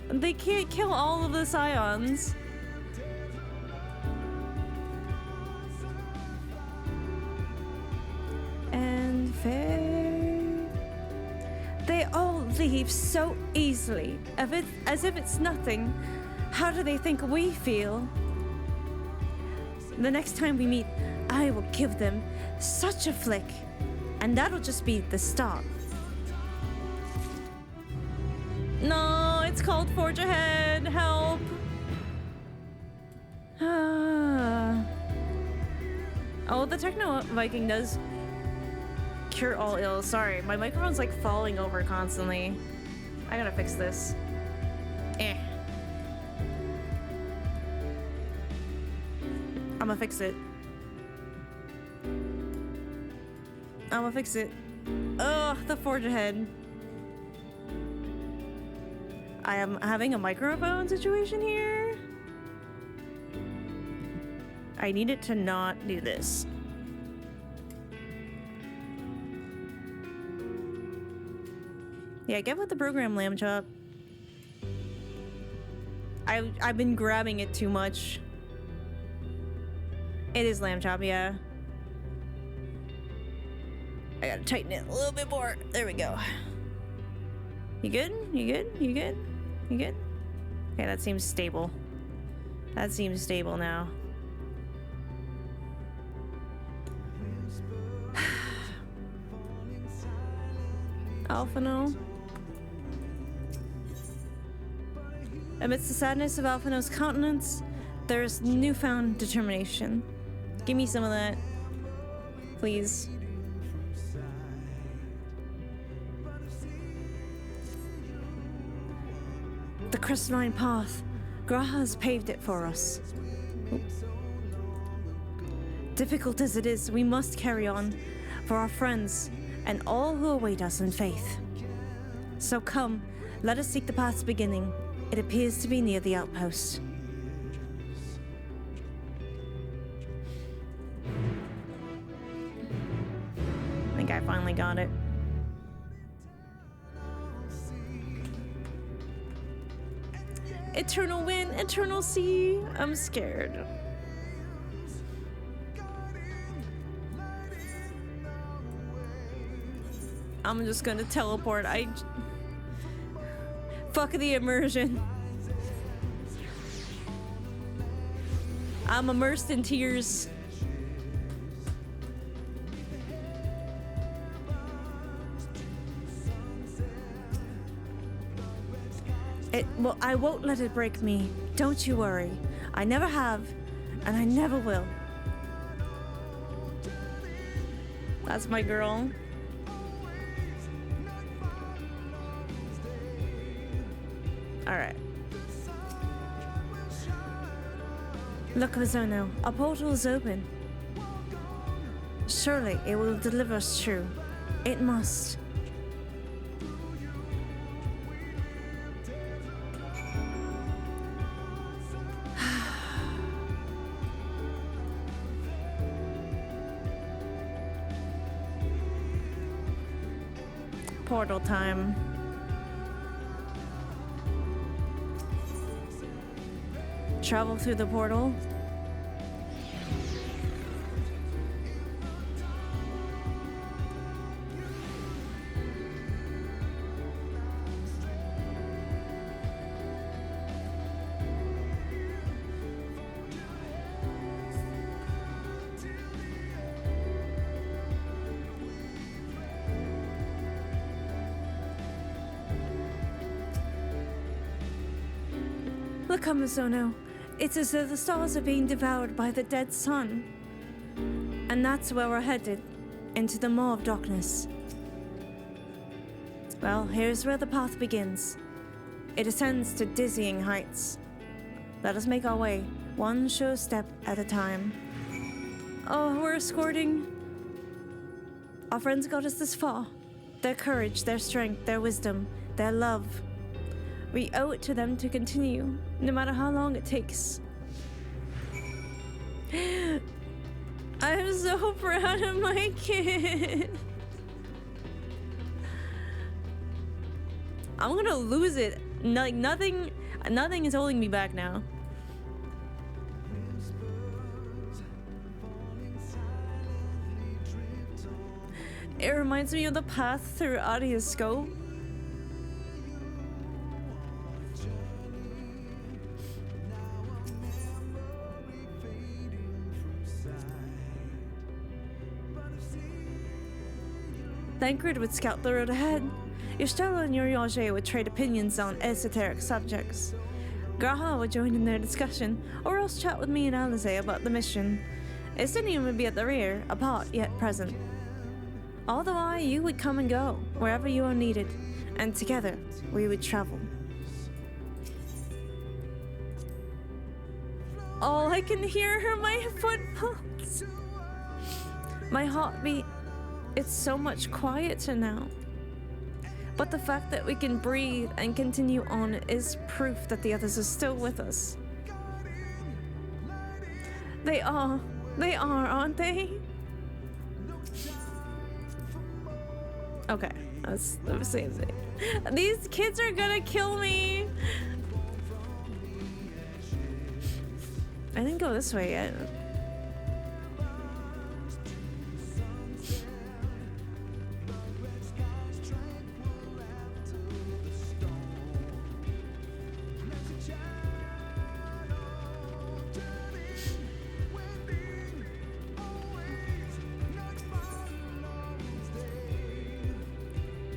kill all of the scions. And they all leave so easily, as if it's nothing. How do they think we feel? The next time we meet, I will give them such a flick, and that'll just be the start. No, it's called Forge Ahead. Help. Oh, the Techno Viking does cure all ills. Sorry, my microphone's like falling over constantly. I gotta fix this. I'ma fix it. Ugh, the Forge Ahead. I am having a microphone situation here. I need it to not do this. Yeah, get with the program, Lamb Chop. I've been grabbing it too much. It is Lamb Chop, yeah. I gotta tighten it a little bit more. There we go. You good? You good? You good? You good? Okay, that seems stable. That seems stable now. Alphino. Amidst the sadness of Alphino's countenance, there is newfound determination. Give me some of that, please. The crystalline path. Graha has paved it for us. Difficult as it is, we must carry on for our friends and all who await us in faith. So come, let us seek the path's beginning. It appears to be near the outpost. I think I finally got it. Eternal wind, eternal sea. I'm scared. I'm just gonna teleport. Fuck the immersion. I'm immersed in tears. Well, I won't let it break me. Don't you worry. I never have, and I never will. That's my girl. Alright. Look, Mizono, our portal is open. Surely it will deliver us true. It must. Portal time. Travel through the portal. Look, Amazono. It's as though the stars are being devoured by the dead sun. And that's where we're headed, into the maw of darkness. Well, here's where the path begins. It ascends to dizzying heights. Let us make our way, one sure step at a time. Oh, we're escorting. Our friends got us this far. Their courage, their strength, their wisdom, their love. We owe it to them to continue, no matter how long it takes. I'm so proud of my kid. I'm gonna lose it. Like nothing is holding me back now. It reminds me of the path through Audioscope. Thancred would scout the road ahead. Yostella and Uriage would trade opinions on esoteric subjects. Graha would join in their discussion, or else chat with me and Alize about the mission. Estinian would be at the rear, apart yet present. All the while, you would come and go, wherever you are needed, and together, we would travel. All I can hear are my footfalls. My heartbeat, it's so much quieter now. But the fact that we can breathe and continue on is proof that the others are still with us. They are, aren't they? Okay, that's the same thing. These kids are gonna kill me. I didn't go this way yet.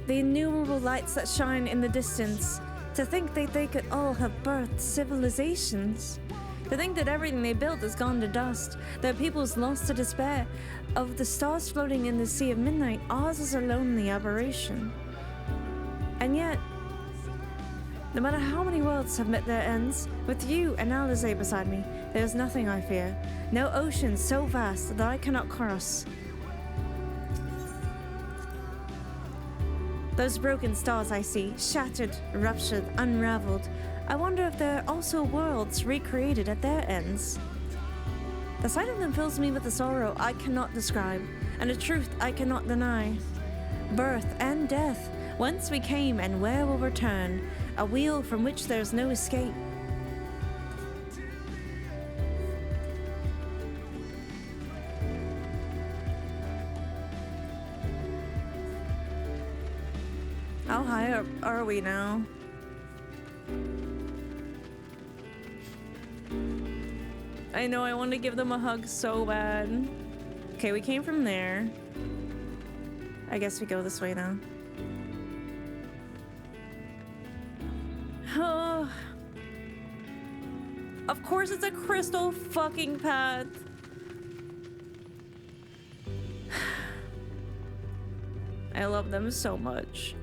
The innumerable lights that shine in the distance. To think that they could all have birthed civilizations. To think that everything they built has gone to dust. Their peoples lost to despair. Of the stars floating in the sea of midnight, ours is a lonely aberration. And yet, no matter how many worlds have met their ends, with you and Alize beside me, there is nothing I fear. No ocean so vast that I cannot cross. Those broken stars I see, shattered, ruptured, unraveled. I wonder if there are also worlds recreated at their ends. The sight of them fills me with a sorrow I cannot describe, and a truth I cannot deny. Birth and death, whence we came and where we'll return, a wheel from which there's no escape. How high are we now? I know I want to give them a hug so bad. Okay, we came from there. I guess we go this way now. Oh. Of course it's a crystal fucking path. I love them so much.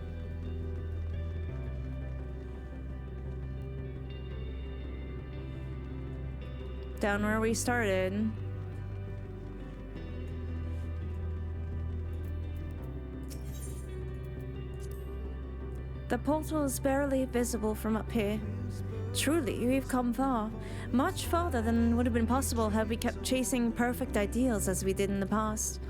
Down where we started. The portal is barely visible from up here. Truly, we've come far. Much farther than would have been possible had we kept chasing perfect ideals as we did in the past.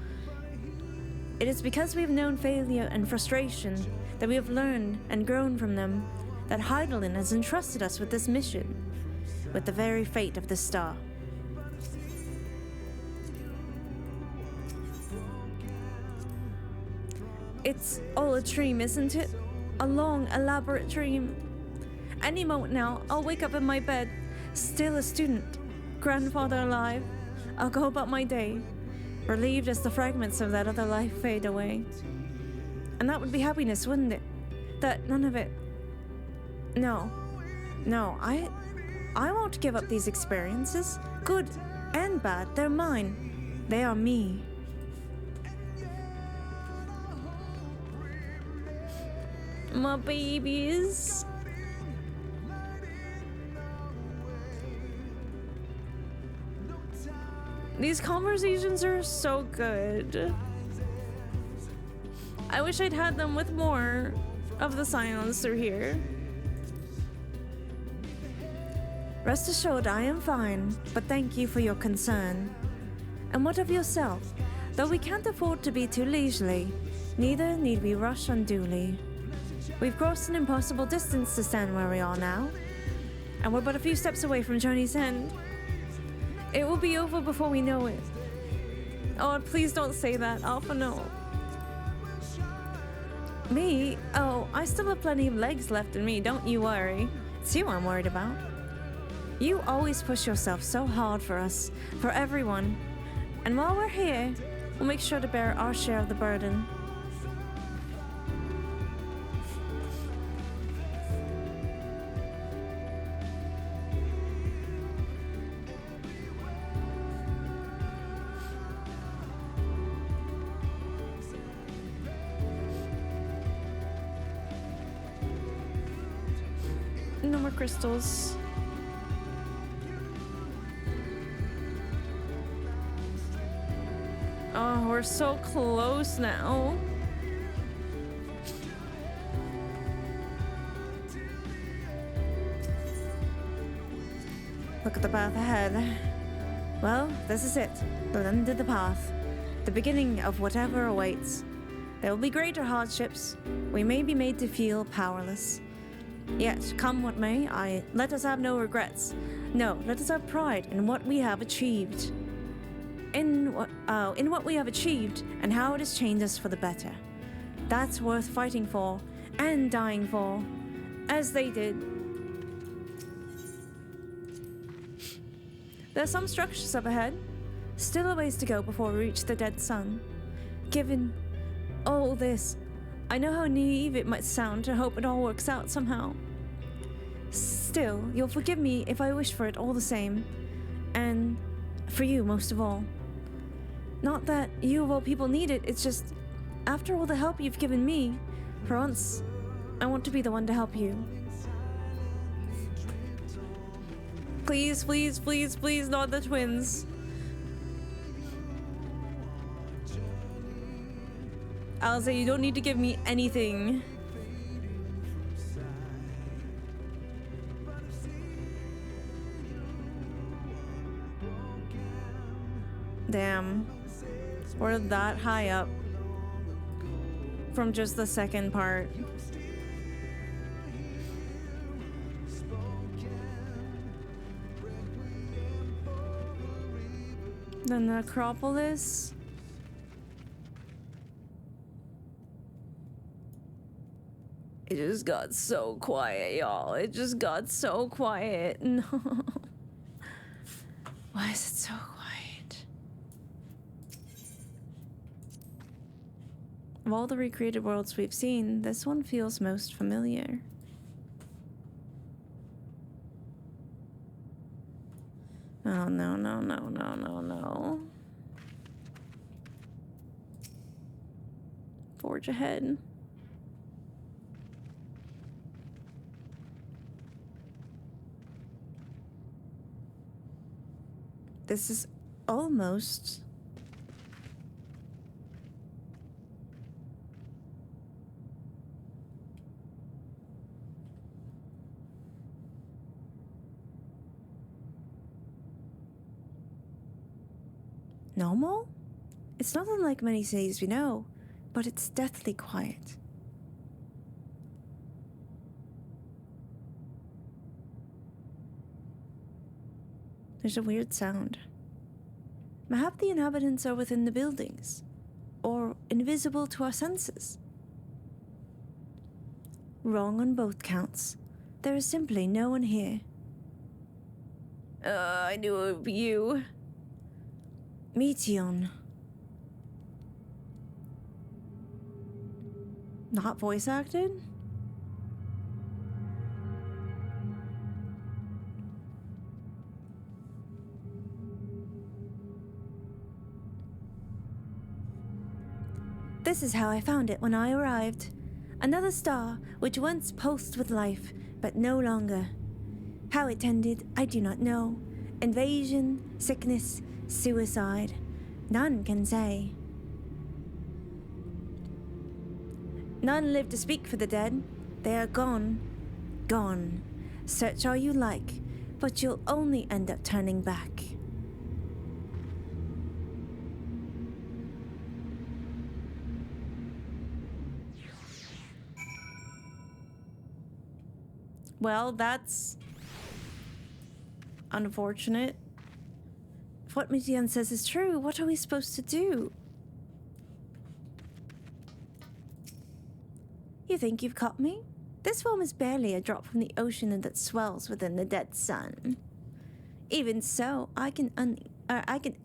It is because we've known failure and frustration that we have learned and grown from them, that Heidelin has entrusted us with this mission. With the very fate of the star. It's all a dream, isn't it? A long, elaborate dream. Any moment now, I'll wake up in my bed, still a student, grandfather alive. I'll go about my day, relieved as the fragments of that other life fade away. And that would be happiness, wouldn't it? That none of it... No, I won't give up these experiences. Good and bad, they're mine. They are me. My babies. These conversations are so good. I wish I'd had them with more of the silence through here. Rest assured I am fine, but thank you for your concern. And what of yourself? Though we can't afford to be too leisurely, neither need we rush unduly. We've crossed an impossible distance to stand where we are now, and we're but a few steps away from journey's end. It will be over before we know it. Oh, please don't say that, Alpha, no. Me? Oh, I still have plenty of legs left in me, don't you worry. It's you I'm worried about. You always push yourself so hard for us, for everyone. And while we're here, we'll make sure to bear our share of the burden. No more crystals. Oh, we're so close now. Look at the path ahead. Well, this is it. The end of the path. The beginning of whatever awaits. There will be greater hardships. We may be made to feel powerless. Yet, come what may, let us have no regrets. No, let us have pride in what we have achieved. In what we have achieved and how it has changed us for the better. That's worth fighting for and dying for, as they did. There are some structures up ahead. Still a ways to go before we reach the dead sun. Given all this, I know how naive it might sound to hope it all works out somehow. Still, you'll forgive me if I wish for it all the same. And for you most of all. Not that you of all people need it, it's just, after all the help you've given me, for once, I want to be the one to help you. Please, please, please, please, not the twins. I'll say you don't need to give me anything. Damn. We're that high up from just the second part. The necropolis. It just got so quiet, y'all. It just got so quiet. No. Why is it so quiet? Of all the recreated worlds we've seen, this one feels most familiar. Oh, no, no, no, no, no, no. Forge ahead. This is almost... normal? It's not unlike many cities we know, but it's deathly quiet. There's a weird sound. Mayhap the inhabitants are within the buildings, or invisible to our senses. Wrong on both counts. There is simply no one here. I knew it would be you. Meteon. Not voice acted? This is how I found it when I arrived. Another star, which once pulsed with life, but no longer. How it ended, I do not know. Invasion, sickness, suicide. None can say. None live to speak for the dead. They are gone. Gone. Search all you like, but you'll only end up turning back. Well, that's unfortunate. If what Midian says is true, what are we supposed to do? You think you've caught me? This form is barely a drop from the ocean that swells within the dead sun. Even so, I can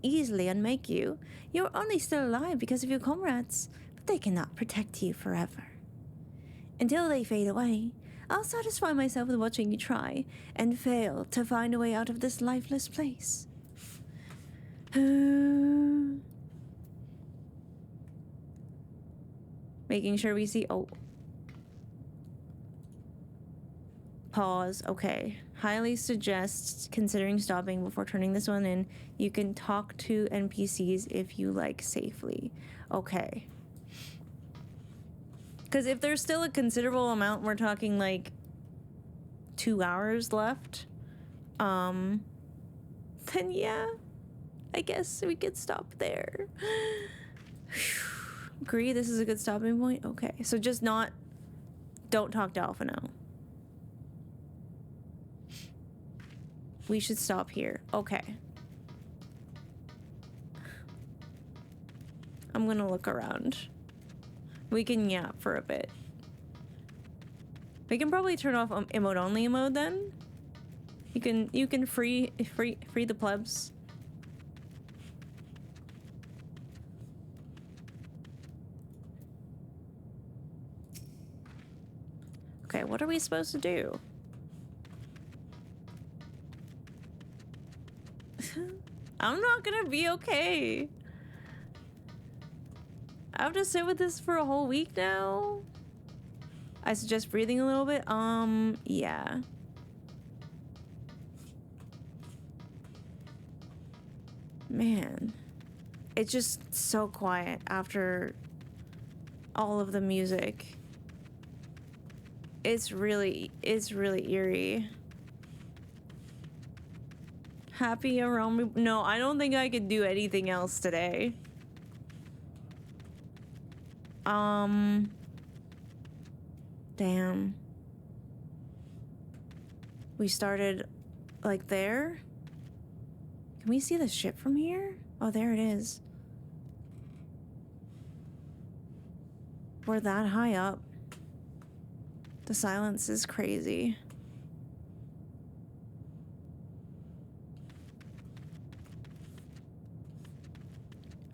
easily unmake you. You're only still alive because of your comrades, but they cannot protect you forever. Until they fade away, I'll satisfy myself with watching you try and fail to find a way out of this lifeless place. Making sure we see... Oh. Pause. Okay. Highly suggest considering stopping before turning this one in. You can talk to NPCs if you like safely. Okay. Because if there's still a considerable amount, we're talking like 2 hours left, then yeah, I guess we could stop there. Agree, this is a good stopping point? Okay, so just don't talk to Alpha now. We should stop here. Okay. I'm gonna look around. We can yap for a bit. We can probably turn off emote only mode then. You can free the plebs. Okay, what are we supposed to do? I'm not gonna be okay. I have to sit with this for a whole week now. I suggest breathing a little bit. Yeah. Man. It's just so quiet after all of the music. It's really eerie. Happy around me? No, I don't think I could do anything else today. Damn. We started like there? Can we see the ship from here? Oh, there it is. We're that high up. The silence is crazy.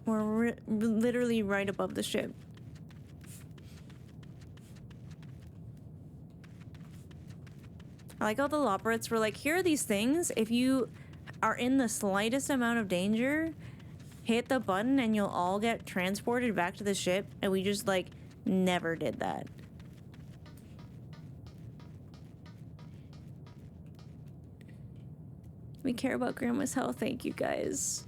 We're literally right above the ship. I like how the Loporits were like, here are these things. If you are in the slightest amount of danger, hit the button and you'll all get transported back to the ship. And we just like never did that. We care about Grandma's health. Thank you guys.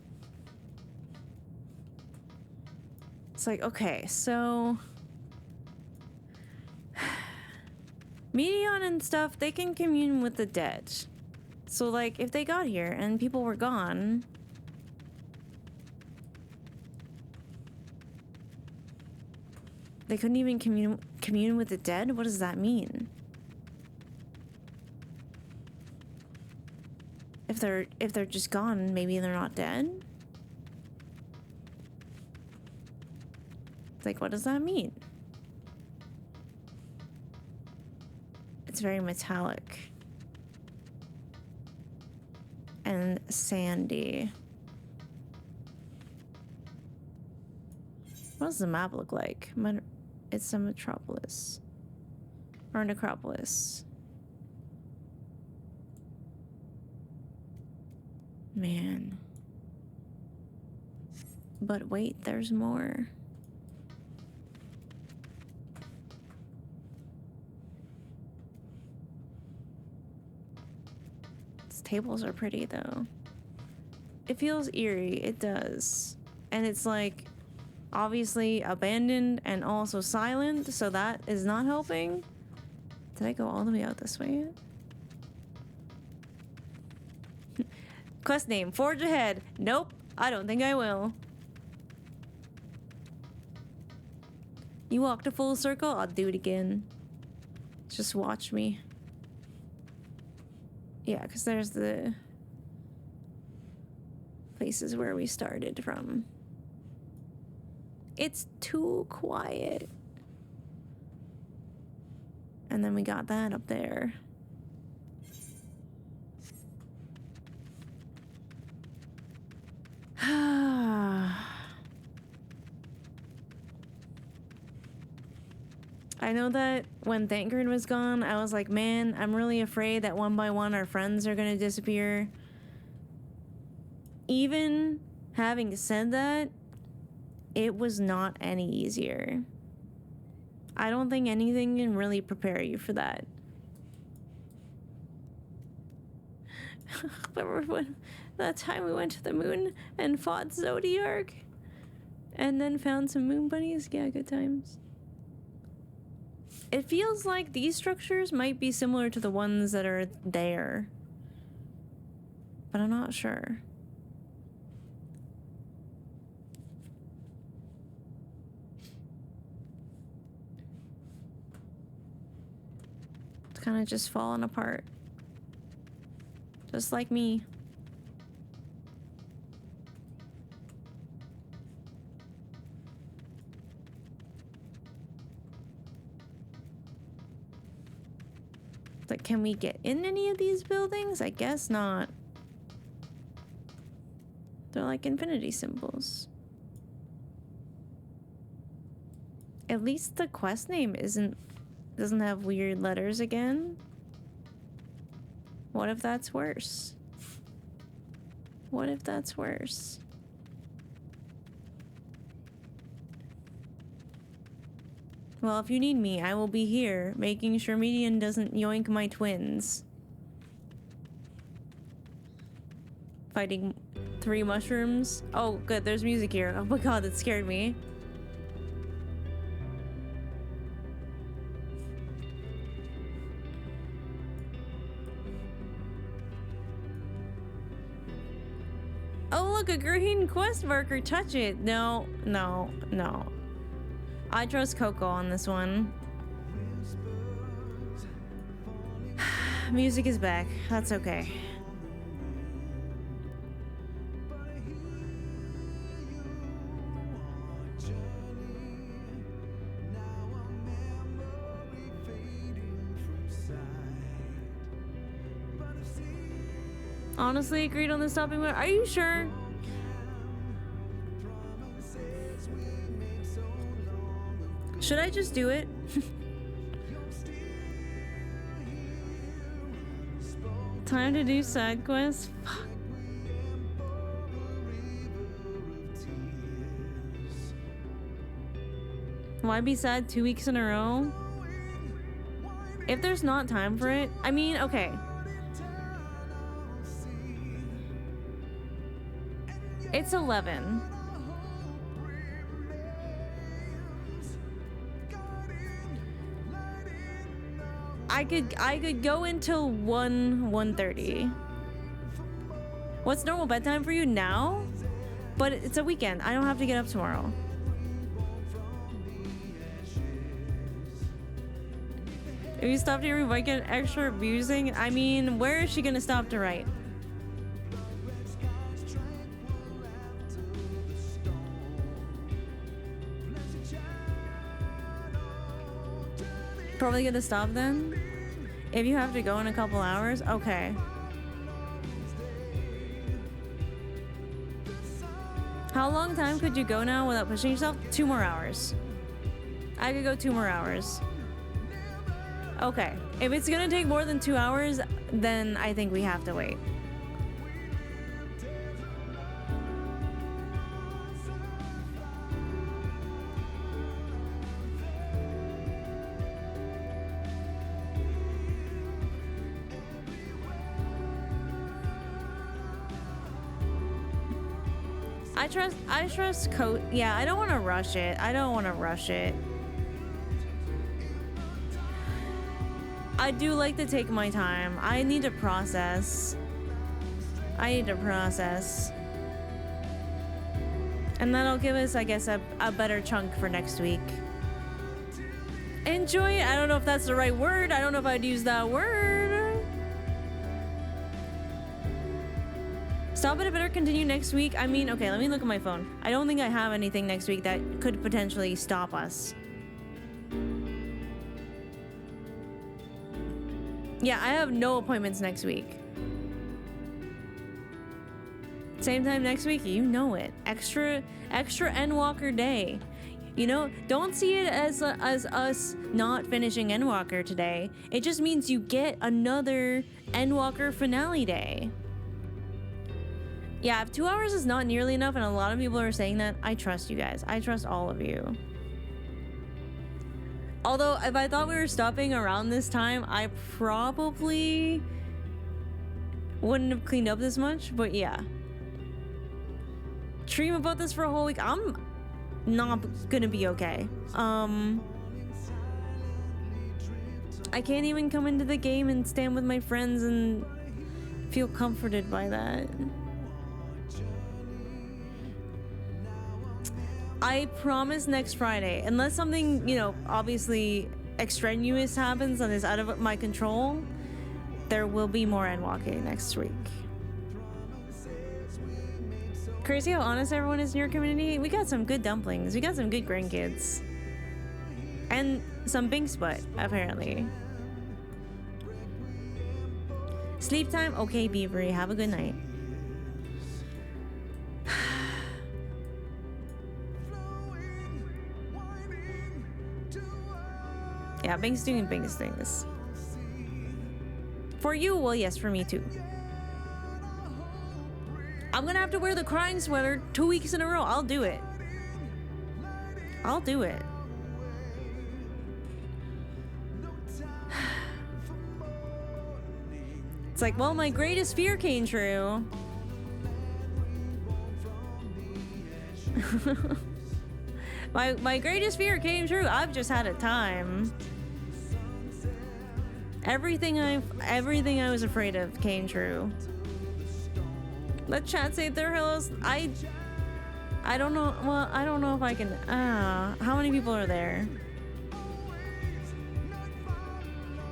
It's like, okay, so Medion and stuff, they can commune with the dead. So like if they got here and people were gone, they couldn't even commune with the dead? What does that mean? If they're just gone, maybe they're not dead? It's like, what does that mean? It's very metallic and sandy. What does the map look like? It's a metropolis or necropolis. Man. But wait, there's more. These tables are pretty though. It feels eerie, it does. And it's like obviously abandoned and also silent, so that is not helping. Did I go all the way out this way yet? Quest name, forge ahead. Nope, I don't think I will. You walked a full circle, I'll do it again. Just watch me. Yeah, because there's the places where we started from. It's too quiet. And then we got that up there. I know that when Thancred was gone, I was like, man, I'm really afraid that one by one our friends are gonna disappear. Even having said that, it was not any easier. I don't think anything can really prepare you for that. Remember when that time we went to the moon and fought Zodiark? And then found some moon bunnies? Yeah, good times. It feels like these structures might be similar to the ones that are there. But I'm not sure. It's kind of just falling apart. Just like me. Like, can we get in any of these buildings? I guess not. They're like infinity symbols. At least the quest name doesn't have weird letters again. What if that's worse? What if that's worse? Well, if you need me, I will be here, making sure Median doesn't yoink my twins. Fighting 3 mushrooms. Oh, good, there's music here. Oh my god, that scared me. Oh, look, a green quest marker. Touch it. No, no, no. I trust Coco on this one. Music is back. That's okay. Honestly, agreed on the stopping point. Are you sure? Should I just do it? Time to do side quests? Fuck. Why be sad 2 weeks in a row? If there's not time for it, I mean, okay. It's 11. I could go until 1:30. What's normal bedtime for you now? But it's a weekend. I don't have to get up tomorrow. If you stopped here, we might get extra abusing. I mean, where is she gonna stop to write? Probably gonna stop then? If you have to go in a couple hours? Okay. How long time could you go now without pushing yourself? 2 more hours. I could go 2 more hours. Okay. If it's gonna take more than 2 hours, then I think we have to wait. I trust Coat. Yeah, I don't want to rush it. I don't want to rush it. I do like to take my time. I need to process. And that'll give us, I guess, a better chunk for next week. Enjoy it. I don't know if that's the right word. I don't know if I'd use that word. Stop it or continue next week. I mean, okay, let me look at my phone. I don't think I have anything next week that could potentially stop us. Yeah, I have no appointments next week. Same time next week, you know it. Extra Endwalker day. You know, don't see it as us not finishing Endwalker today. It just means you get another Endwalker finale day. Yeah, if 2 hours is not nearly enough, and a lot of people are saying that, I trust you guys. I trust all of you. Although, if I thought we were stopping around this time, I probably wouldn't have cleaned up this much, but yeah. Dream about this for a whole week. I'm not gonna be okay. I can't even come into the game and stand with my friends and feel comforted by that. I promise next Friday, unless something, you know, obviously extraneous happens and is out of my control, there will be more Endwalking next week. Crazy how honest everyone is in your community. We got some good dumplings. We got some good grandkids. And some Binks butt, apparently. Sleep time? Okay, Beavery. Have a good night. Yeah, Binks doing Binks things. For you? Well, yes, for me too. I'm gonna have to wear the crying sweater 2 weeks in a row. I'll do it. I'll do it. It's like, well, my greatest fear came true. My greatest fear came true. I've just had a time. Everything I was afraid of came true. Let chat say their hellos. I don't know. Well, I don't know if I can. How many people are there?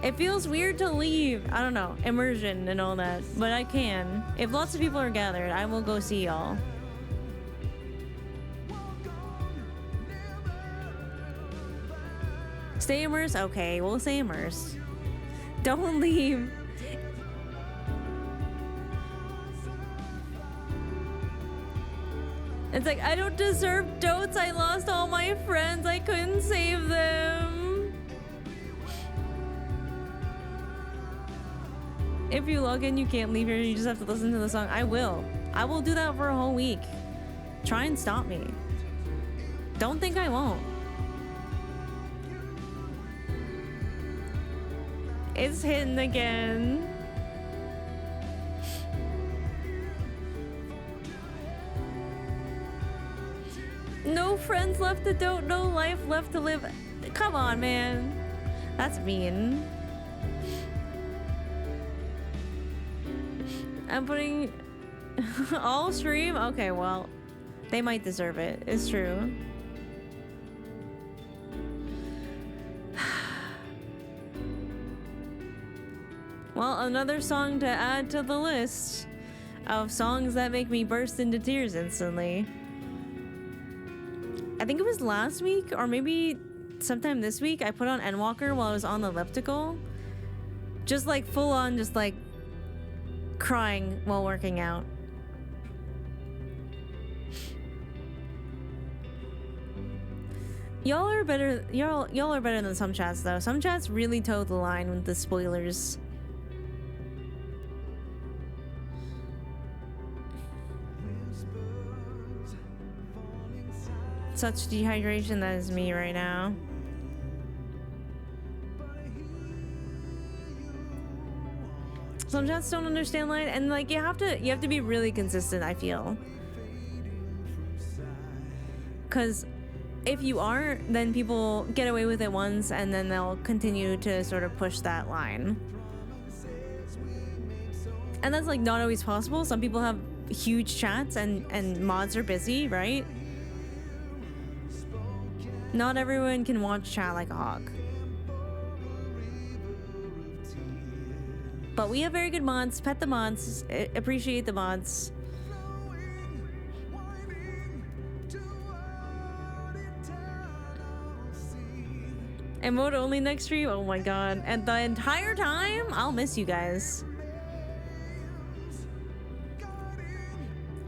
It feels weird to leave. I don't know. Immersion and all that. But I can. If lots of people are gathered, I will go see y'all. Stay immersed? Okay, we'll stay immersed. Don't leave. It's like, I don't deserve dotes. I lost all my friends. I couldn't save them. If you log in, you can't leave here. You just have to listen to the song. I will. I will do that for a whole week. Try and stop me. Don't think I won't. It's hitting again. No friends left to dote, no life left to live. Come on, man. That's mean. I'm putting all stream? Okay, well, they might deserve it. It's true. Well, another song to add to the list of songs that make me burst into tears instantly. I think it was last week or maybe sometime this week I put on Endwalker while I was on the elliptical. Just like full on, just like crying while working out. Y'all are better than some chats though. Some chats really toe the line with the spoilers. Such dehydration, that is me right now. Some chats don't understand line, and like you have to be really consistent, I feel. Cause if you aren't, then people get away with it once and then they'll continue to sort of push that line. And that's like not always possible. Some people have huge chats and mods are busy, right? Not everyone can watch chat like a hawk. But we have very good mods. Pet the mods. Appreciate the mods. Emote only next stream? Oh my god. And the entire time? I'll miss you guys.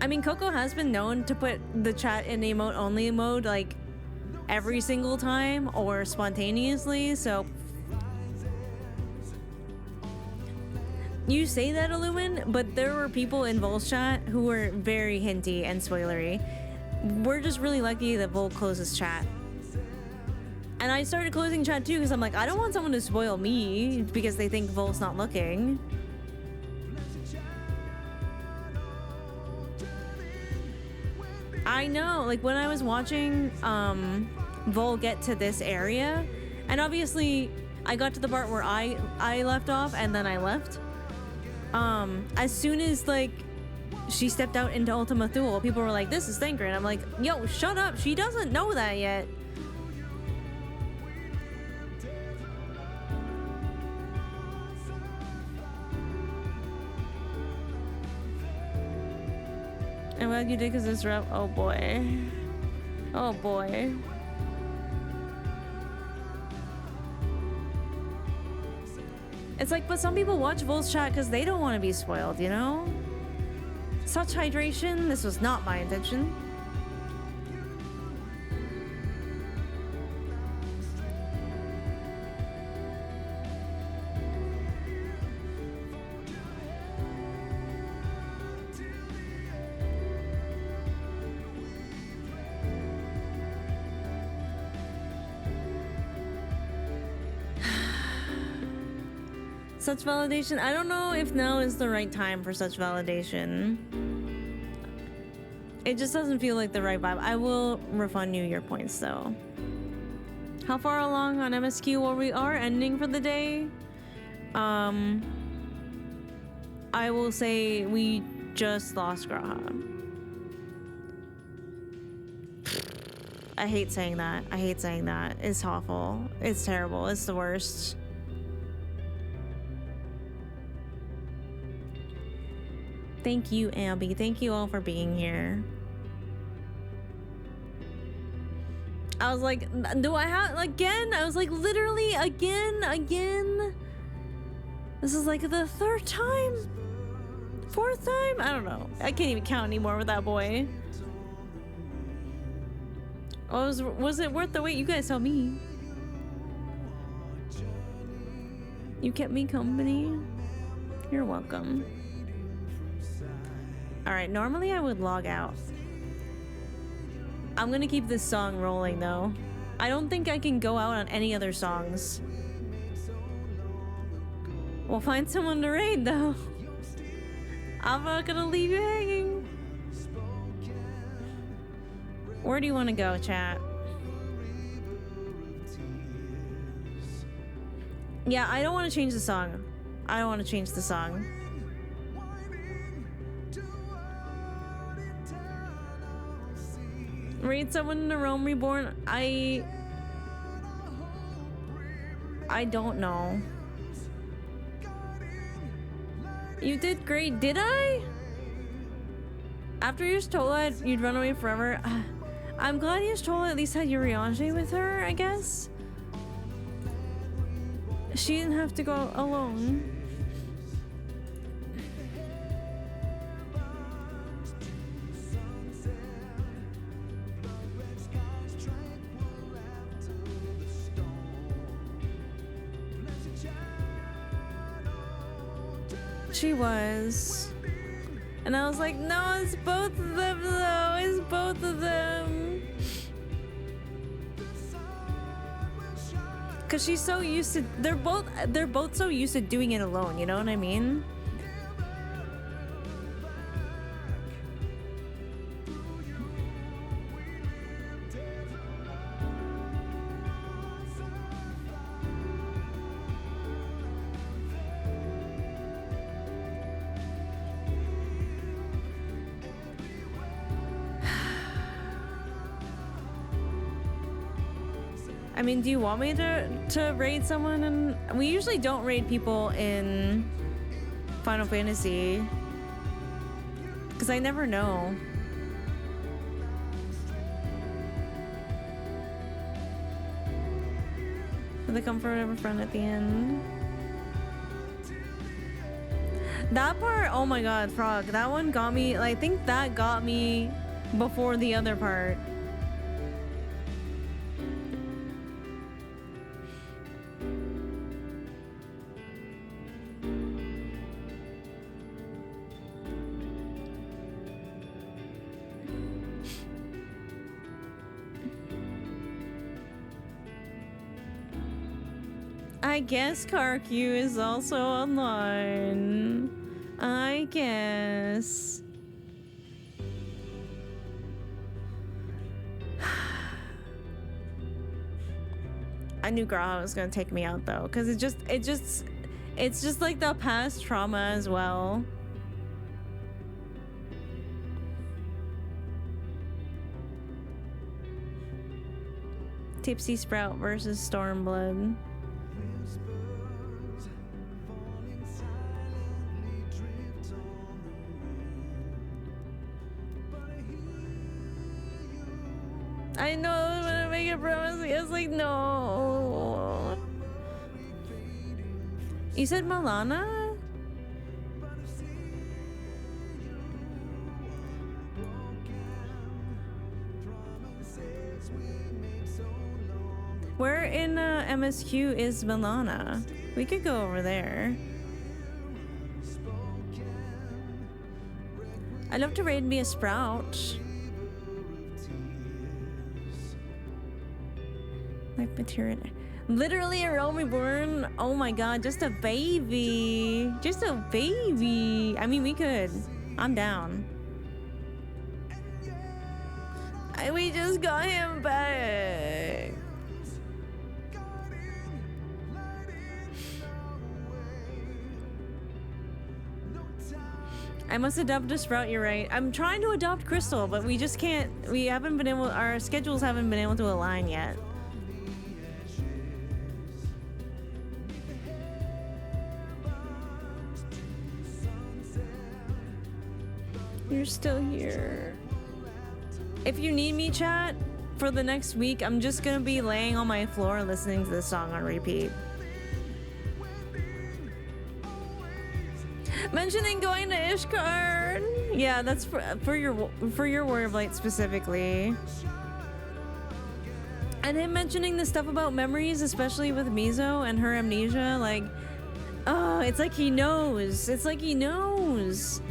I mean, Coco has been known to put the chat in emote only mode like every single time or spontaneously, so you say that, Illumin, but there were people in Vol's chat who were very hinty and spoilery. We're just really lucky that Vol closes chat. And I started closing chat too because I'm like, I don't want someone to spoil me because they think Vol's not looking. I know, like when I was watching Vol get to this area, and obviously I got to the part where I left off and then I left. As soon as like she stepped out into Ultima Thule, people were like, this is Thancred. I'm like, yo, shut up, she doesn't know that yet. I'm glad you did because it's rough. Oh boy. Oh boy. It's like, but some people watch Vol's chat because they don't want to be spoiled, you know? Such hydration. This was not my intention. Such validation. I don't know if now is the right time for such validation. It just doesn't feel like the right vibe. I will refund you your points though. How far along on MSQ where we are ending for the day? I will say we just lost Graha. I hate saying that. I hate saying that. It's awful. It's terrible. It's the worst. Thank you, Abby. Thank you all for being here. I was like, do I have again? I was like, literally again. This is like the third time? Fourth time? I don't know. I can't even count anymore with that boy. Oh, was it worth the wait? You guys tell me. You kept me company. You're welcome. Alright, normally I would log out. I'm gonna keep this song rolling though. I don't think I can go out on any other songs. We'll find someone to raid though. I'm not gonna leave you hanging. Where do you want to go, chat? Yeah, I don't want to change the song. I don't want to change the song. Raid someone in the Realm Reborn? I don't know. You did great, did I? After Y'shtola, you'd run away forever. I'm glad Y'shtola at least had Urianger with her, I guess. She didn't have to go alone. She was. And I was like, no, it's both of them though. It's both of them. Cause she's so used to, they're both so used to doing it alone, you know what I mean? I mean, do you want me to raid someone? And we usually don't raid people in Final Fantasy because I never know. With the comfort of a friend at the end. That part, oh my god, Frog, that one got me, like, I think that got me before the other part. I guess CarQ is also online. I guess. I knew Graha was gonna take me out though, because it's just like the past trauma as well. Tipsy Sprout versus Stormblood. I know I was gonna make a promise. I was like, no. You said Milana? Where in MSQ is Milana? We could go over there. I'd love to raid me a Sprout. Like material. Literally a realm reborn. Oh my god, just a baby. Just a baby. I mean, we could. I'm down. We just got him back. I must adopt a Sprout, you're right. I'm trying to adopt Crystal, but we just can't. We haven't been able, our schedules haven't been able to align yet. You're still here. If you need me, chat, for the next week, I'm just gonna be laying on my floor listening to this song on repeat. Mentioning going to Ishkar. Yeah, that's for your Warrior Blight specifically. And him mentioning the stuff about memories, especially with Mizo and her amnesia, like, oh, it's like he knows. It's like he knows.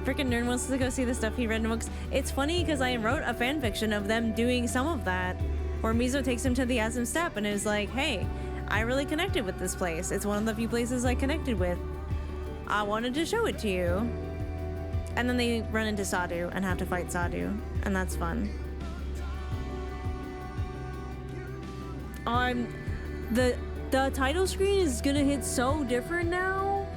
Freaking nerd wants to go see the stuff he read in books. It's funny because I wrote a fanfiction of them doing some of that, where Mizo takes him to the Asm Steppe and is like, hey, I really connected with this place. It's one of the few places I connected with. I wanted to show it to you. And then they run into Sadhu and have to fight Sadhu, and that's fun. The title screen is gonna hit so different now.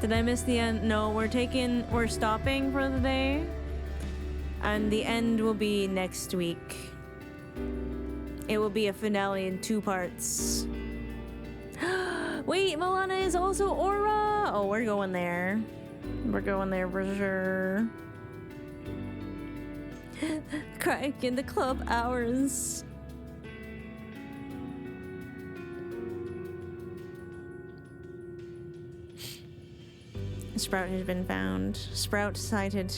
Did I miss the end? No, we're stopping for the day. And the end will be next week. It will be a finale in 2 parts. Wait, Milana is also Aura! Oh, we're going there. We're going there for sure. Crack in the club hours. Sprout has been found. Sprout sighted.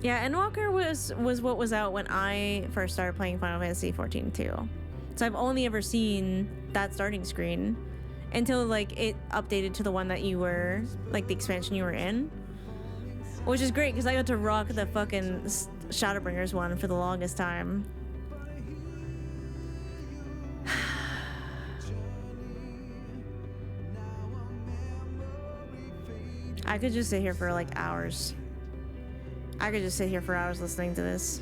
Yeah, Endwalker was what was out when I first started playing Final Fantasy XIV too. So I've only ever seen that starting screen until like it updated to the one that you were, like the expansion you were in. Which is great because I got to rock the fucking Shadowbringers one for the longest time. I could just sit here for like hours. I could just sit here for hours listening to this.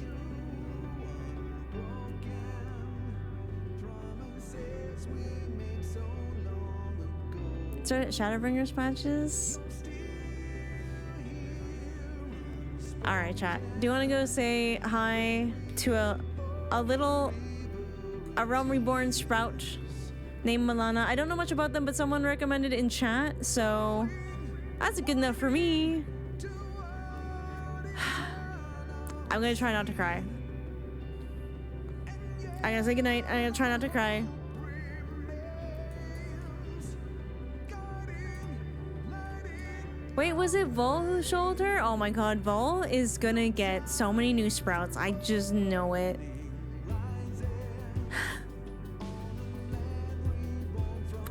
Start Shadowbringers matches. All right, chat. Do you want to go say hi to a realm reborn sprout named Milana? I don't know much about them, but someone recommended it in chat, so that's good enough for me. I'm gonna try not to cry. I'm gonna say goodnight. I'm gonna try not to cry. Wait, was it Vol who showed her? Oh my god, Vol is gonna get so many new sprouts. I just know it.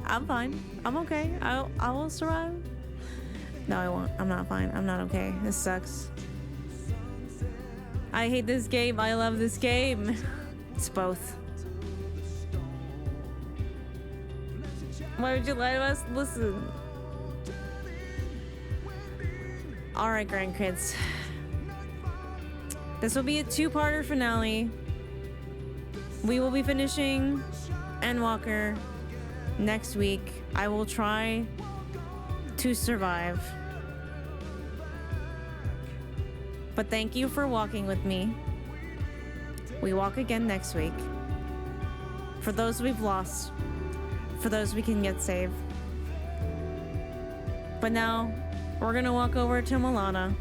I'm fine. I'm okay. I will survive. No, I won't. I'm not fine. I'm not okay. This sucks. I hate this game. I love this game. It's both. Why would you lie to us? Listen. Alright, grandkids. This will be a two-parter finale. We will be finishing Endwalker next week. I will try to survive. But thank you for walking with me. We walk again next week. For those we've lost. For those we can get saved. But now, we're gonna walk over to Milana.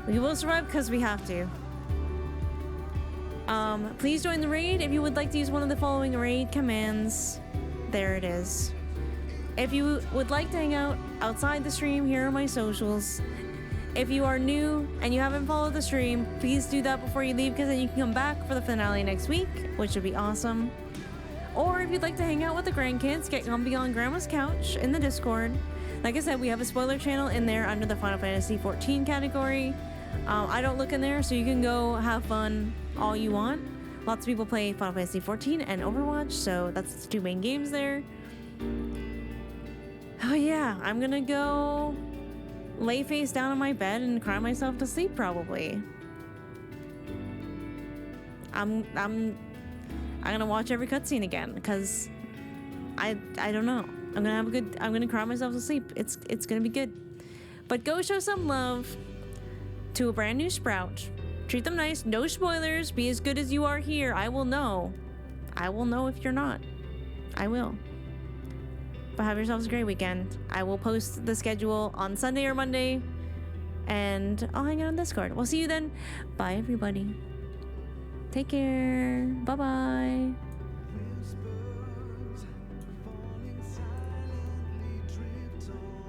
We will survive because we have to. Please join the raid if you would like to use one of the following raid commands. There it is. If you would like to hang out outside the stream, here are my socials. If you are new and you haven't followed the stream, please do that before you leave, because then you can come back for the finale next week, which would be awesome. Or if you'd like to hang out with the grandkids, get comfy on Grandma's couch in the Discord. Like I said, we have a spoiler channel in there under the Final Fantasy XIV category. I don't look in there, so you can go have fun all you want. Lots of people play Final Fantasy XIV and Overwatch, so that's the two main games there. Oh yeah, I'm gonna go lay face down on my bed and cry myself to sleep probably. I'm gonna watch every cutscene again because I don't know. I'm gonna cry myself to sleep. It's gonna be good. But go show some love to a brand new sprout. Treat them nice. No spoilers. Be as good as you are here. I will know. I will know if you're not. I will. But have yourselves a great weekend. I will post the schedule on Sunday or Monday, and I'll hang out on Discord. We'll see you then. Bye, everybody. Take care. Bye-bye. Whispers falling silently drift on.